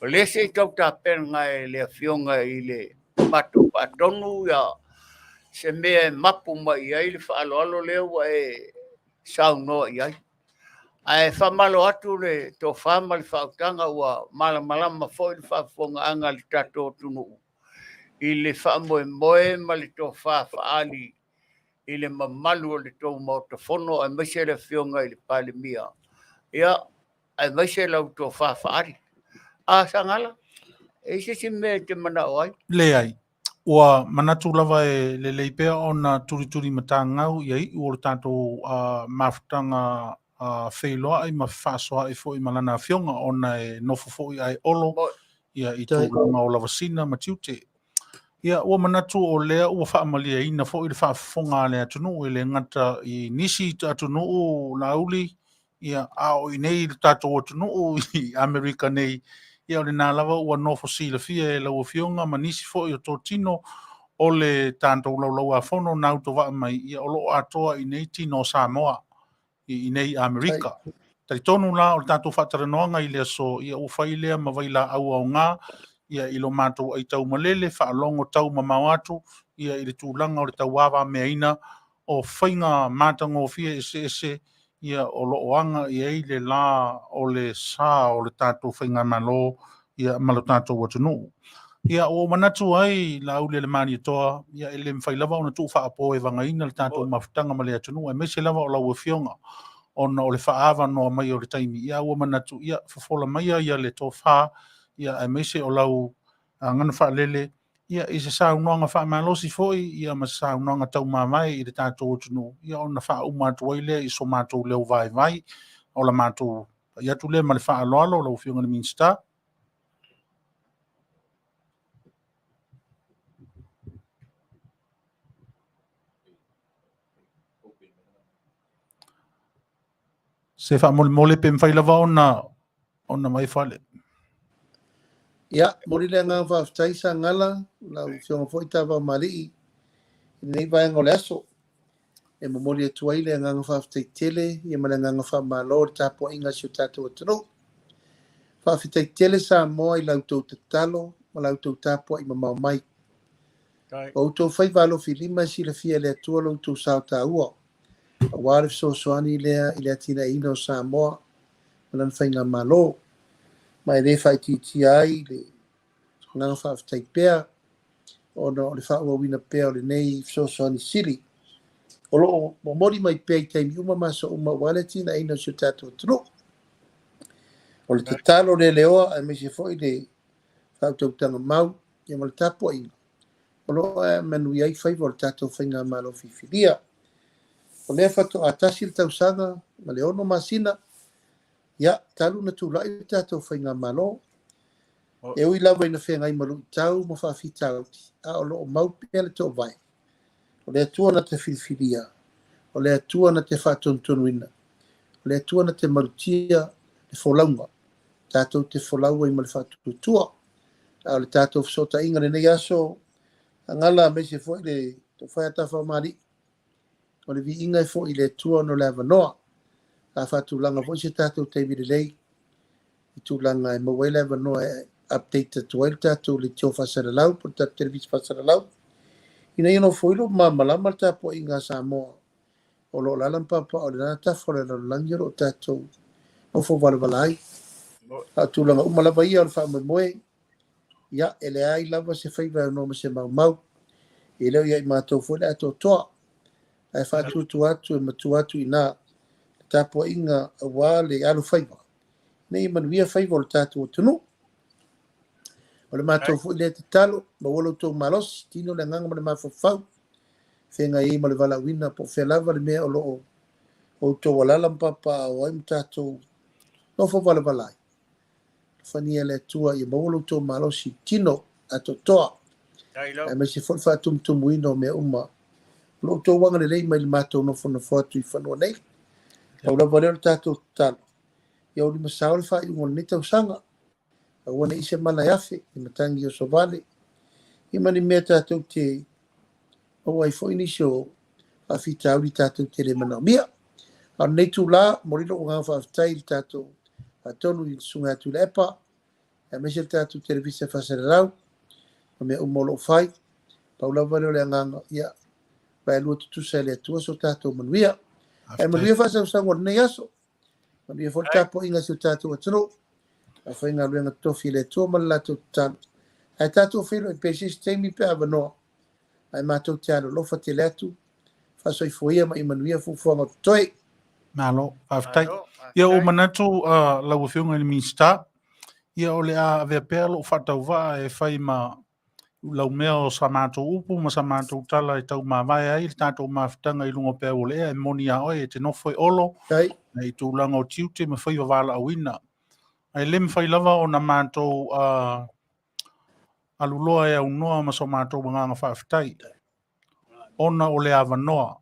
O le se i tau tāpena ngai le Afioga i le mātou pātonu ia se mea mapu mai ai le whaaloalo leo e saunoa i ai. Ai whamalo atu le tō whama le whautanga ua malama fo i le whafonga anga le tato tunu. I le whamoe moe ma le tō whaali i le mamalu o le tō mautafono ai maise le Afioga i le palemia. Ia, ai maise lau tō whaari. Sagala, e se mea te manao ai.
Le ai. Ua manatu lava e le leipea o na turi matangau iai ua tātou mafutanga whailoa ai ma whaasoa i fo i malana Afioga o na e nofo fo i ai olo ia i tō langa o lava sina ma tiute. Ia ua manatu o lea ua whaamaliaina fo i le whaafonga lea tunu i le ngata i nisi tunu na Aoauli ia ao i nei le tātou o tunu i Amerika nei ia o le nā lava ua no Fossie fia e lau Afioga ma nisi fo i o tō tino o le tātou laulau a fono na auto wa mai ia o loo atoa i nei tino Samoa i nei Amerika. Tai tonu la o le tātou Faatalanoaga i le aso ia ua whai lea ma waila au au ngā ia i lo mātou ai tau malele, whaalongo tau mamau atu, ia i le tūlanga o le tau wawa meaina, o whainga mātango fia ese, ia o looanga i ei le la o le sā o le tātou whainga malo, ia malo tātou watunu. Ia o manatu ai la ule le mani toa, ia ele mwhai lava o na tuu whaapo e wangaina le tātou mawhitanga ma le atunu, e mese lava o lau Afioga, ona o le whaava noa mai o le taimi, ia ua manatu, ia Fofola Maia, ia le tō wha, ia e mese o lau ngana whaalele, ia i se saunoanga whaamalosi foi, ia ma saunoanga tau mamai i le tātou atunu, ia ona wha umatu waile i so mātou leo vai, o la mātou, ia tu le ma le wha aloalo, lau Afioga le Minisita. Se wha mole pe mwhai lava ona mai Fale.
Ia, mori le ngā whaafitai sa ngala, lau Afioga fo i Taavaomaalii, nei vai ngole aso. E mo mori e tuai le ngā whaafitai Tele, ia ma le ngā Faava-O-Malo le Taavaomaalii si o tātou atano. Whaafitai Tele Samoa i lau tau tatalo, ma lau tau tāpua i mamau mai. O tau Faivalo Filima si le fia le atua lau tau sao tāua. A wāre Feso'ota'iga i lea tina ina o Samoa, ma lan whainga malo. Mai le whaititi ai, le nganga whaafitai pēr, o le whaauawina pēr o le nei Feso'ota'iga sili. O loo, mo mori mai pēr i taimi uma masa uma wale tina ina si o tātou tunu. O le tatalo le leoa, a me se fo i le whautautanga mau, ia ma le tapua ina. O loo e Manuia i Faiva o le tātou whainga malo fifilia. O lea Faato'aga le tausaga, ma le ono masina, ia, talu na tūlai le tātou whainga malo. E ui lawa ina whengai malu i tau, ma whaafitauti. A o loo mau pēr le tō vai. O lea tua na te fifilia. O lea tua na te whaatonutonuina. O lea tua na te marutia le wholaunga. Tātou te wholaua i ma le whaatutua. A o le tātou Feso'ota'iga le nei aso, angala me se fo i le tō whai Taavaomaalii. O le vi inga fo i le tua no le avanoa. A whaatulanga fo i se tātou teimi le lei. I tūlanga e mawai le avanoa e update tuai le tātou Leitio whasaralau, po tātou televisi whasaralau. Ina ino fo ilo malama le tāpua inga Samoa. O lo lalam papa o le nana tafo le lalangiro o tātou. O fo valawalai. A tūlanga umalava ia o le whaamamoe. Ia, ele ai lava se whaiva no ma se mau. E leo ia i mātou fo le ato toa. Ai whaatutu atu e matu atu i nā tāpua inga a wā le alu whaiva. Nei Manuia whaiva o le tātou tunu. O le mātou fo i le te talo, ma wolo tō malosi, tino le nganga ma le mawhawhau. Whenga i ma le wala wina po whelava le mea o loo. O tō walala mpapa o aim tātou. No fo wala walai. Whania le tua i ma wolo tō malosi, tino ato toa. Ai me se whai whaatumtumu ino mea uma. Lo tō wanga le lei mai le mātou no whana whatu i whanua nei. Au la wale o tātou talo. Iau li masao le whai ungo ne tau sanga. A wana ise mana yafe, i matangi o Sovale. I mani mea tātou te o ai fo inisi o whawhita auri tātou te le mana mia. A nei tū la, morilo o ngā whawhitai i tātou a tonu i sunga atu le epa. A mese tātou televisa whasararau. A mea umolo whai. Paula wale o le anganga, ia. Pai lua tutusa le atua so tātou Manuia. E Manuia whasau sango nei aso. Manuia fo tāpo inga si o tātou atano. A whainga ruenga tofi le atua malalatou tātou. Ai tātou whiro i pēsis teimi pe avanoa. Ai mātou te alo lofa te le atu. Whasoifua ma i Manuia fufuanga toi.
Malo, whaafitai. Ia o manatu lau Afioga i Minisita. Ia o le a vea pēlo o whatauwa e whai ma lau mea o sa mātou upu ma sa mātou tala i tau mawai ai le tātou mawhitanga i lungo pēo lea e moni a oi e te nofoi olo i tūlanga o tiute ma whaiwa wala awina. Ai lem whai lava o na mātou aluloa e au noa ma so mātou nganga whaafetai. Ona o le awanoa,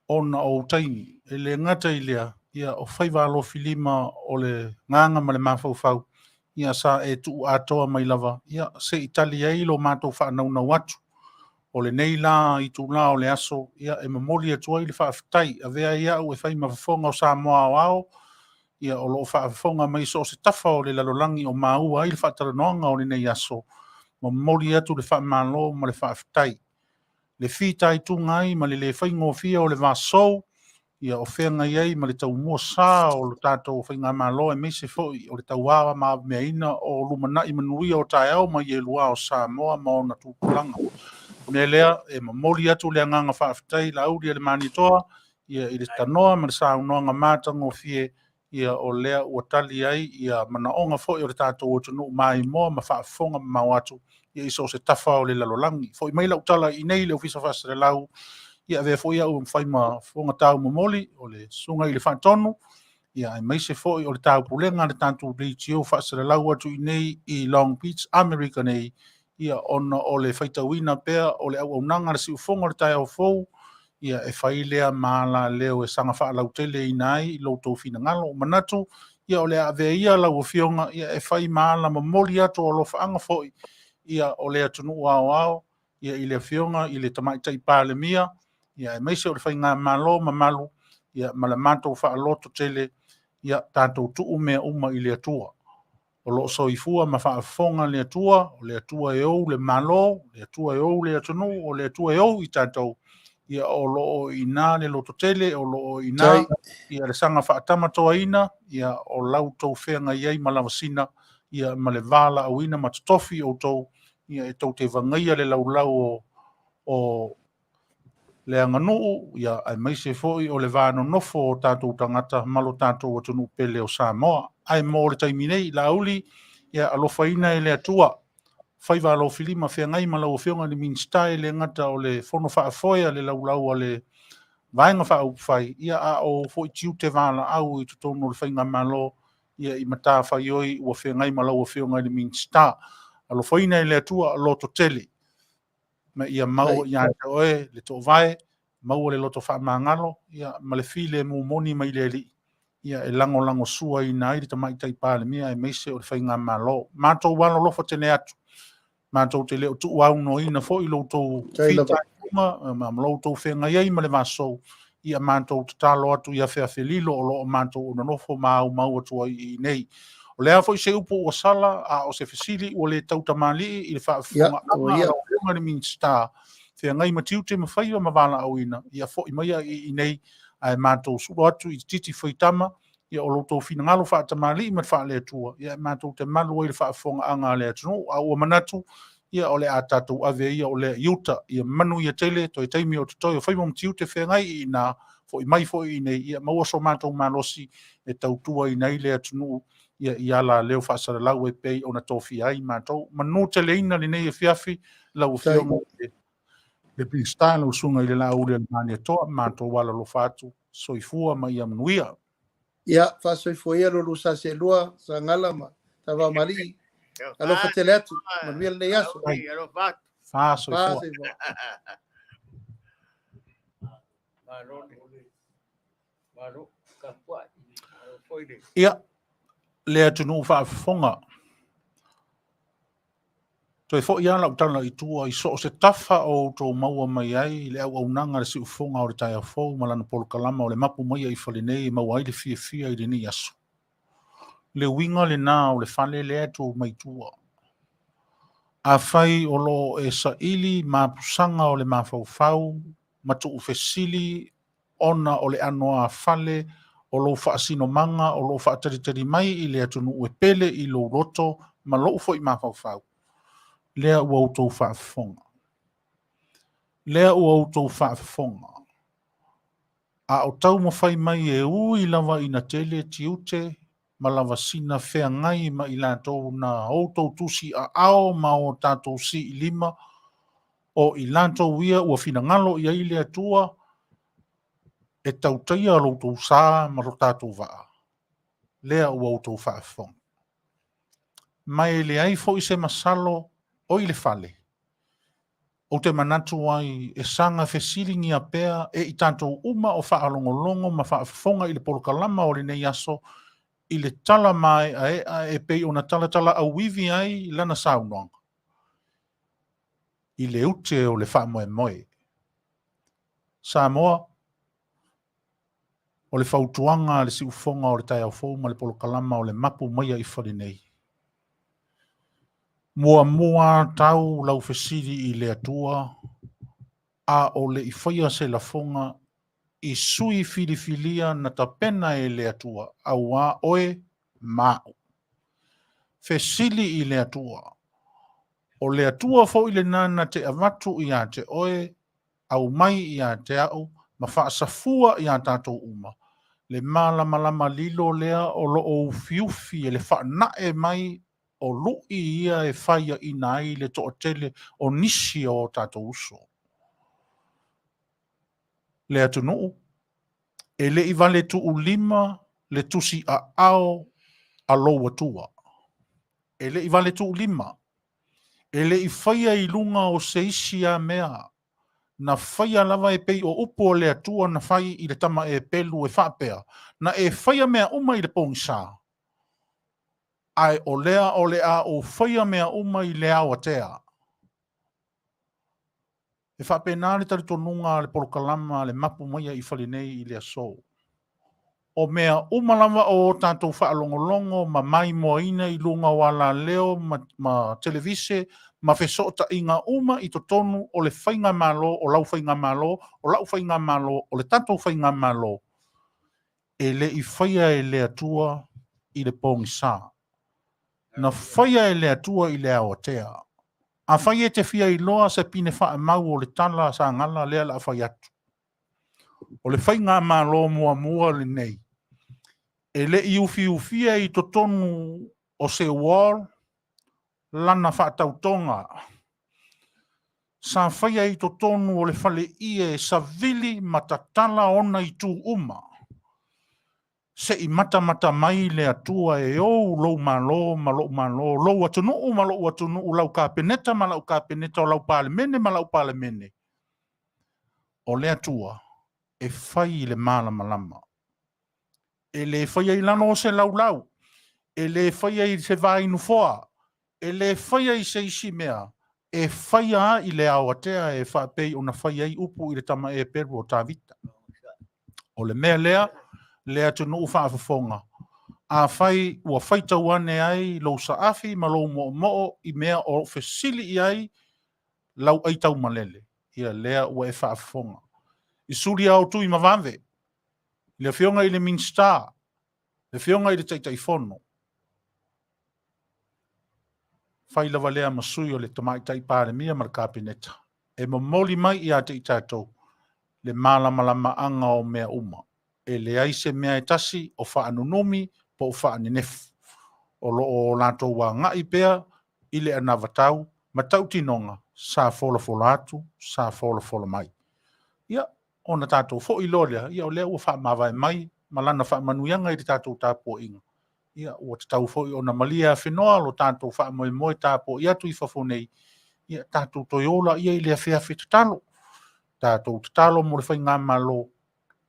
ona o utaimi, e le ngata i lea, ia o whaiwalo filima o le nganga ma le mawhauwhau, ia sa e tu atoa mai lava, ia se itali e lo mātou whaanau watu, o le neila i tu la o le aso, ia e mamoli atua i le whaafetai, a vea ia u e whai mawhafonga o Samoa o ao, ia o lo whaafonga mai so se tafa o le lalolangi o maua i le Faatalanoaga o le nei aso, mamoli atu le whaamalo ma le whaafetai. Le fitai tu ngai ma le whaingofia o le vasou, ia o whenga iei ma le tau mua sā o le tātou whainga malo e meise foi o le tau awa ma mea ina o lumana i Manuia o tai au ma i elua o Samoa ma o na tūpulanga. Ne lea e mamoli atu le nganga whaafetai la auri le manitoa, ia i le tanoa ma le saunoanga mātangofie, ia o lea ua tali ai, ia manaonga foi o le tātou o tunu mai moa ma whaafonga ma watu, ia iso se tafa o le lalolangi. Foi mai lau tala i nei le ofisa whasa le lau, ia vea foi au mwhai ma fonga tau mamoli, o le sunga i le whaatonu, ia e meise foi o le tau pulenga le tātou Leitio whasa le lau atu i nei i Long Beach, America nei, ia ona o le whaitawina pea o le au nanga le siufonga le tai au fou, ia e whailea maala leo e sanga wha lau tele i nai, i loutou fina ngalo o manatu, ia o le ave ia lau fionga, ia e whai maala mamoli atu o lo whaanga foi, ia o le atunu ao, ia i le fionga, i le tamaitai pāle mia, ia e meise o le whai ngā malo ma malu, ia ma le mātou wha aloto tele, ia tātou tuu mea uma i le atua. O lo soifua ma whaafonga le atua, o le atua e ou le malo, le atua e ou le atunu, o le atua e ou i tātou, ia o lo i nā le loto tele, o lo i nā, ia le sanga whaatamatoa ina, ia o lau tau whenga iei ma lavasina, ia ma le vala au ina ma tofi o tau, ia e tau te vangaia le lau o le anganuu, ia ai meise foi o le vāno nofo o tātou tangata, malo tātou o tunu pele o Samoa, ai mo le taiminei, la auli, ia alofa ina e le atua, Faiva lo filima fe ngai ma lau fionga ni Minisita le ngata o le fono whaafoia le lau a le vaenga wha fai ia a o fo i tiu te wala au i tutono le whainga malo ia i mata whai oi ua fe ngai ma lau fionga ni Minisita alo whaina i le atua a loto tele ma ia mau i ante oe le to vai mau le loto wha mangalo ia ma le file mu moni mai le li ia e lango sua i nai di tamaitai pāle mia e meise o le whainga malo mātou wano lofa tene atu mātou te leo tu au no ina fo i loutou fita ma loutou whenga iei ma le masou ia mātou te talo atu ia whea whelilo o lo o mātou o nanofo mau atua i nei. O lea fo i se upo o sala a o se fesili o le tautamali i le whaafunga ama o le Minisita whea ngai matiu te mawhaiwa ma wala au ina ia fo i maia i nei ai mātou suro atu i titi whaitama ia o loutou fina ngalo whaatamali i mat wha le atua ia mātou te malu i le whaafunga anga le atunu au o manatu ia o le a tātou ave ia o le iuta ia manu ia tele toi taimi o tutoi o whaimom tiu te whengai i nā fo i mai fo i nei ia mauaso mātou malosi e tautua i nei le atunu ia i ala leo whaasara lau e pei o na tofi ai mātou manu tele ina li nei e fiafi lau whionga le Minisita lau sunga i le la ule le mani atoa mātou wala lo whātu Soifua ma ia Manuia.
Ia, Soifua ia lulu sa se lua Sagala ma Taavaomaalii. Alo Tele atu, Manuia le nei aso.
Alo Faatu.
Soifua.
Manu, kapua.
Ia, le atunu whaafonga. Toi fo ia lau tana i tua i so se tafa o tō maua mai ai le au nanga le si ufonga o le tai afou malana polo kalama o le mapu Maia i whale nei mau ai le fia i le ni aso. Le winga le nā o le Fale le atu mai tua. A whai o lo e sa ili mapusanga o le mawhauwhau, matu ufesili, ona o le anoa a Fale, o lo whaasino manga, o lo whaataritari mai i le atunu ue pele i lo roto, ma lo ufo i mawhauwhau. Lea ua utou whaafonga. Lea ua utou whaafonga. A o tau mawhai mai e ui lava ina tele tiute, ma lava sina whea ngai ma i lantou na outou tusi a ao ma o tātou si i lima, o i lantou ia ua fina ngalo i aile atua, e tautaia loutou sā ma ro tātou vaa. Lea ua utou whaafonga. Mai le ai fo i se masalo, o i le fale. O te manatu ai e sanga fesilingi a pea e i tātou uma o whaalongolongo ma whaafonga i le polokalama o le nei aso i le tala mai e pei o na tala au wivi ai lana saunonga. I le ute o le whaamoe moe. Samoa, o le whautuanga le si ufonga o le tai au fōu ma le polokalama o le Mapu Maia i whare nei. Mua tau lau fesiri i le atua, a o le i whaia se la fonga i sui filifilia na tapena e le atua, au a oe mau. Fesili i le atua. O le atua fo i le nana te avatu i a te oe, au mai i a te au, ma whaasafua i a tātou uma. Le malama lilo lea o lo o fiufi e le whaanae mai o lui ia e whaia i nai le toa tele o nisi o tātou uso. Le atunuu, e le i vale tu ulima le tusi a ao a loa tua. E le i vale tu ulima, e le i whaia i lunga o se isi a mea, na whaia lava e pei o upo le atua na whai i le tama e pelu e whapea, na e whaia mea uma i le pongisa. Ai o lea o whaia mea uma i le Aoatea. E whapena le taritonunga le polokalama le Mapu Maia i whalinei i le aso. O mea umalama o tātou whaalongolongo ma mai moina i lunga wala leo ma televise ma Feso'ota'iga uma i totonu o le Faigafaiva o lau Faigafaiva o le tātou Faigafaiva e le i whaia e le atua i le pongisa. Na whaia e le atua i le Aoatea. A whaia te whia i loa se pine Faamau o le tala Sagala lea la whai atu. O le Faigafaiva mua le nei. E le i ufia i totonu o se wall lana whaatautonga. Sa whaia i totonu o le whale ie sa vili matatala ona i tū uma. Se i mata mai le atua e o lou malo, lou atunuu, lau kāpeneta ma lau kāpeneta o lau palemene ma lau palemene. O le atua e whai i le malama. E le whaia i lano o se lau. E le whaia i se vai nufoa. E le whaia i se isi mea. E whaia i le Aoatea e whapei o na whaia i upu i le tama e peru o tāvita. O le mea lea tunu whaafafonga. A whai ua whaitau ane ai lau saafi ma lau mo'o i mea o fesili i ai lau aitau malele. Ia lea ua e whaafafonga. I suri au tu i mawanwe. Le Afioga i le Minisita. Le Afioga i le taitaifono. Whai lava lea masui o le tamaitai pāremia ma le kāpeneta. E mamoli mai i a te i tātou. Le malama anga o mea uma. E le aise mea e tasi o whaanunomi po o whaanenefu. O lo lātou wā ngai pea i le anavatau ma tau tinonga sa fola atu, sa fola mai. Ia, ona tātou fo i lolea, ia o lea ua whaamawai mai, malana whaamanuianga i te tātou tāpua-inga. Ia, ua te tau fo i ona malia whenoa lo tātou whaamoe tāpua i atu i whafonei. Ia, tātou toiola ia i lea whiawhi tatalo. Tātou tatalo mo le Faigafaiva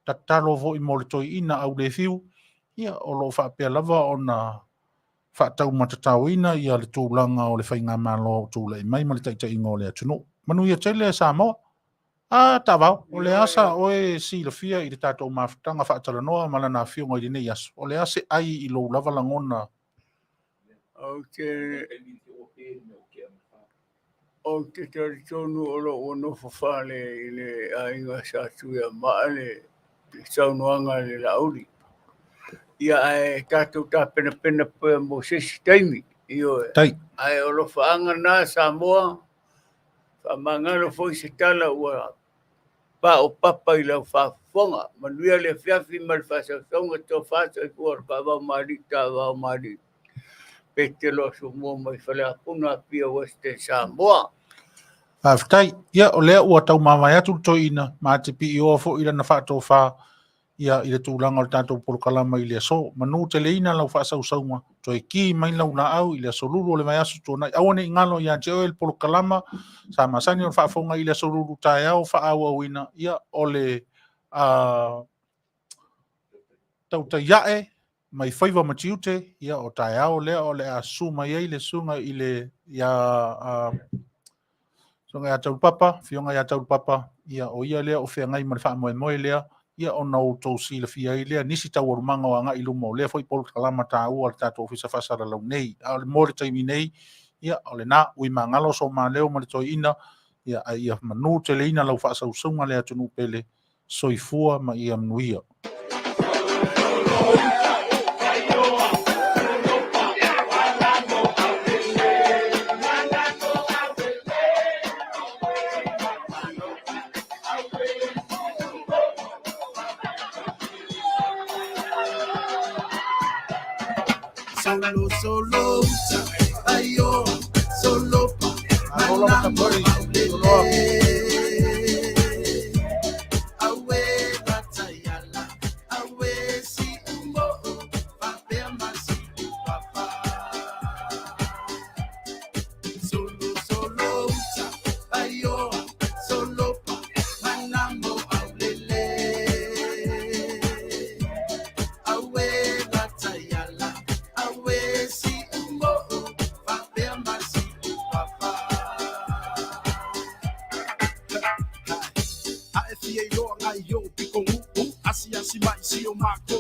tatalo vo i mo le toi ina au le fiu. Ia, o lo whaapea lava o na whaatau matatau ina ia le tūlanga o le Faigafaiva tūla i mai ma le taitaiinga o le atunu. Manuia Tele Samoa. Taavaomaalii, o le asa oe Sila fia i le tātou mawhitanga Faatalanoaga ma lana Afioga i le nei aso. O le ase ai i lou lava langona.
O te taritonu o lo onofo Fale i le ainga sa tuia maa le saunoanga le Aoauli. Ia e tātou tā pena pia mo sesi taimi. Io ai o lo whaanga nā Samoa, whamangalo foi se tala ua pa o papa i lau whaafonga. Manuia le whiawhi ma le whasautonga tō Faato'aga Faava-O-Malo, Taavaomaalii. Petelo Asomua mai Fale apuna pia Western Samoa.
Whai, ia o lea ua tau mawai atu toina, ma te pi i ofo i lana whaatō wha, ia i le tūlanga o le tātou polokalama i le aso. Manu Tele ina lau whaasaunga, toi ki mai launa au i le asolulu o le mai aso tona au ne ngalo ia te oel polo kalama sa masani o whaafonga i le asolulu tae au whaauauina ia o le tau ta iae mai Faiva matiute ia o tae au lea o le asuma ia i le sunga i le ia sunga ia tau papa fionga ia tau papa ia o ia lea o whea ngai ma le wha moe lea ia o nau tau si le fia i lea nisi tau orumanga o anga i lumo lea foi polo kalama ta ua le tato ofisa fasara lau nei a le mōre taimi nei ia o le na ui mangalo so ma leo ma le toi ina ia Manu Tele ina lau wha sausunga lea tunu pele Soifua ma ia Manuia.
Solo, ayo, solo pa, manamo awe batayala, awe si umbo, pape masi papa. Solo, ayo, solo pa, manamo aulele, awe batayala. Asi mai si o mako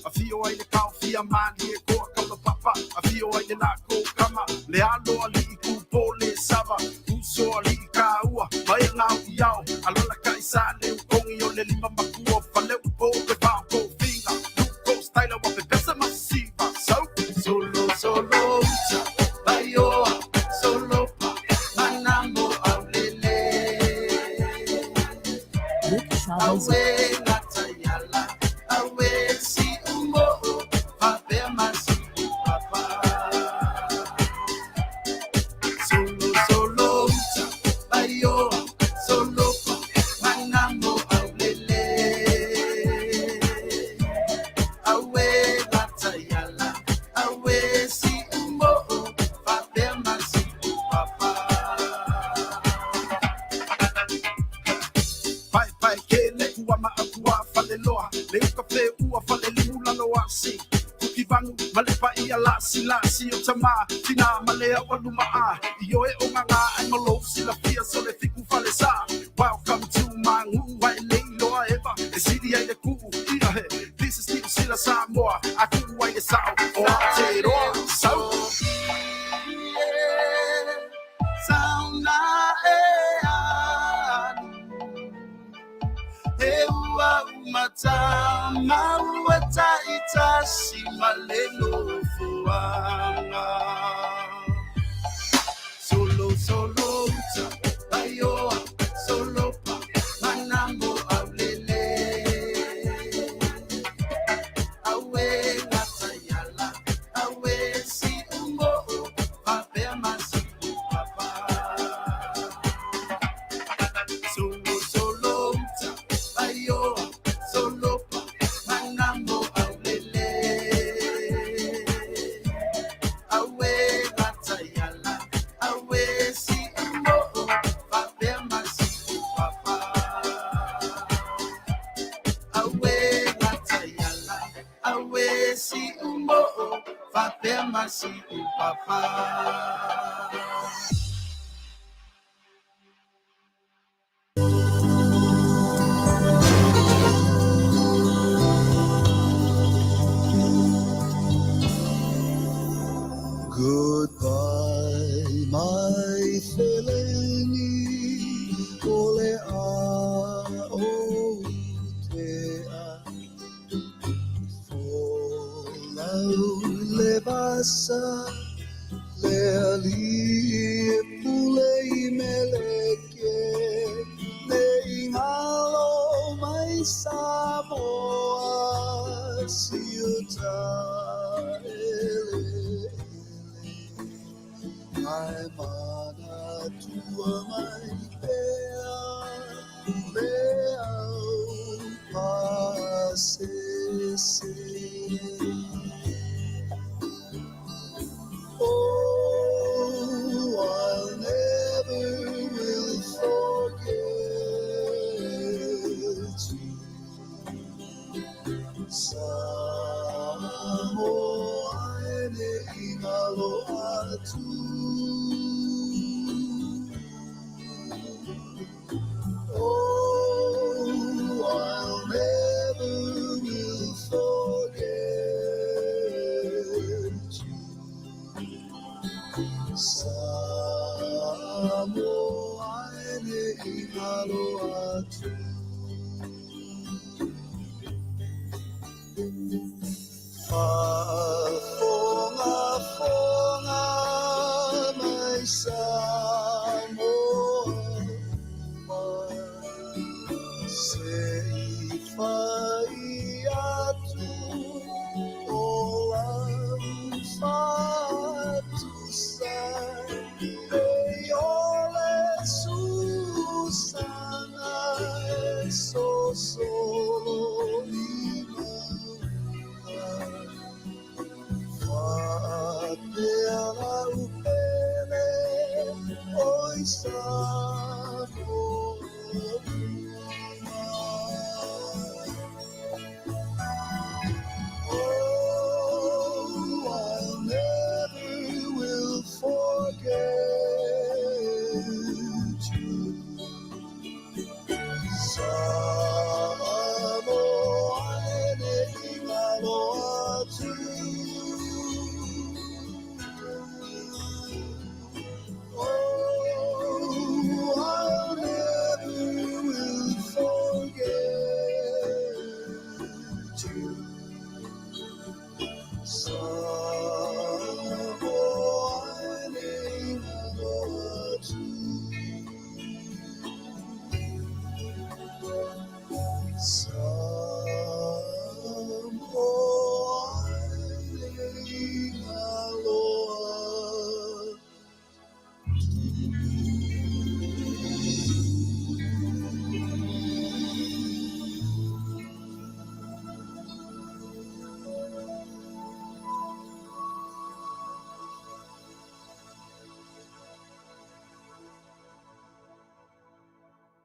afio ai le kau fia mani e ko kala papa afio ai le nako kama le alo ali ku pole sava uso ali ka ua mai nga iao alala kai sa le kongi o le lima maku fale po pe pa ko finga ko style wa pe pesa masiva solo ayo solo pa manamo aulele awe Sila si o tama tina malea o lumaa io e o nganga ai malo sila fia so le fiku fale sa welcome to Manu ai leilo eva e sidi ai le ku ira he this is Steve Sila Samoa aku ai le sao o te roa sao sauna ua umata mauata itasi malelo fuanga solo ayo solo pa manambo aulele awe natayala awe si umbo pape masi papa solo ayo solo pa manambo aulele awe natayala awe si umbo pape masi papa awe natayala awe si umbo pape masi papa.
Goodbye, my Feleni, ole Aoatea, folau le basa, le ali pulei meleke, le ingalo mai Samoa, siuta my mana tua mai pea leau pasese Samoa ene I halo atu. Fonga mai Samoa se I fai atu o au fatu sai e ole susana e so solo Faate'aga upele oi sa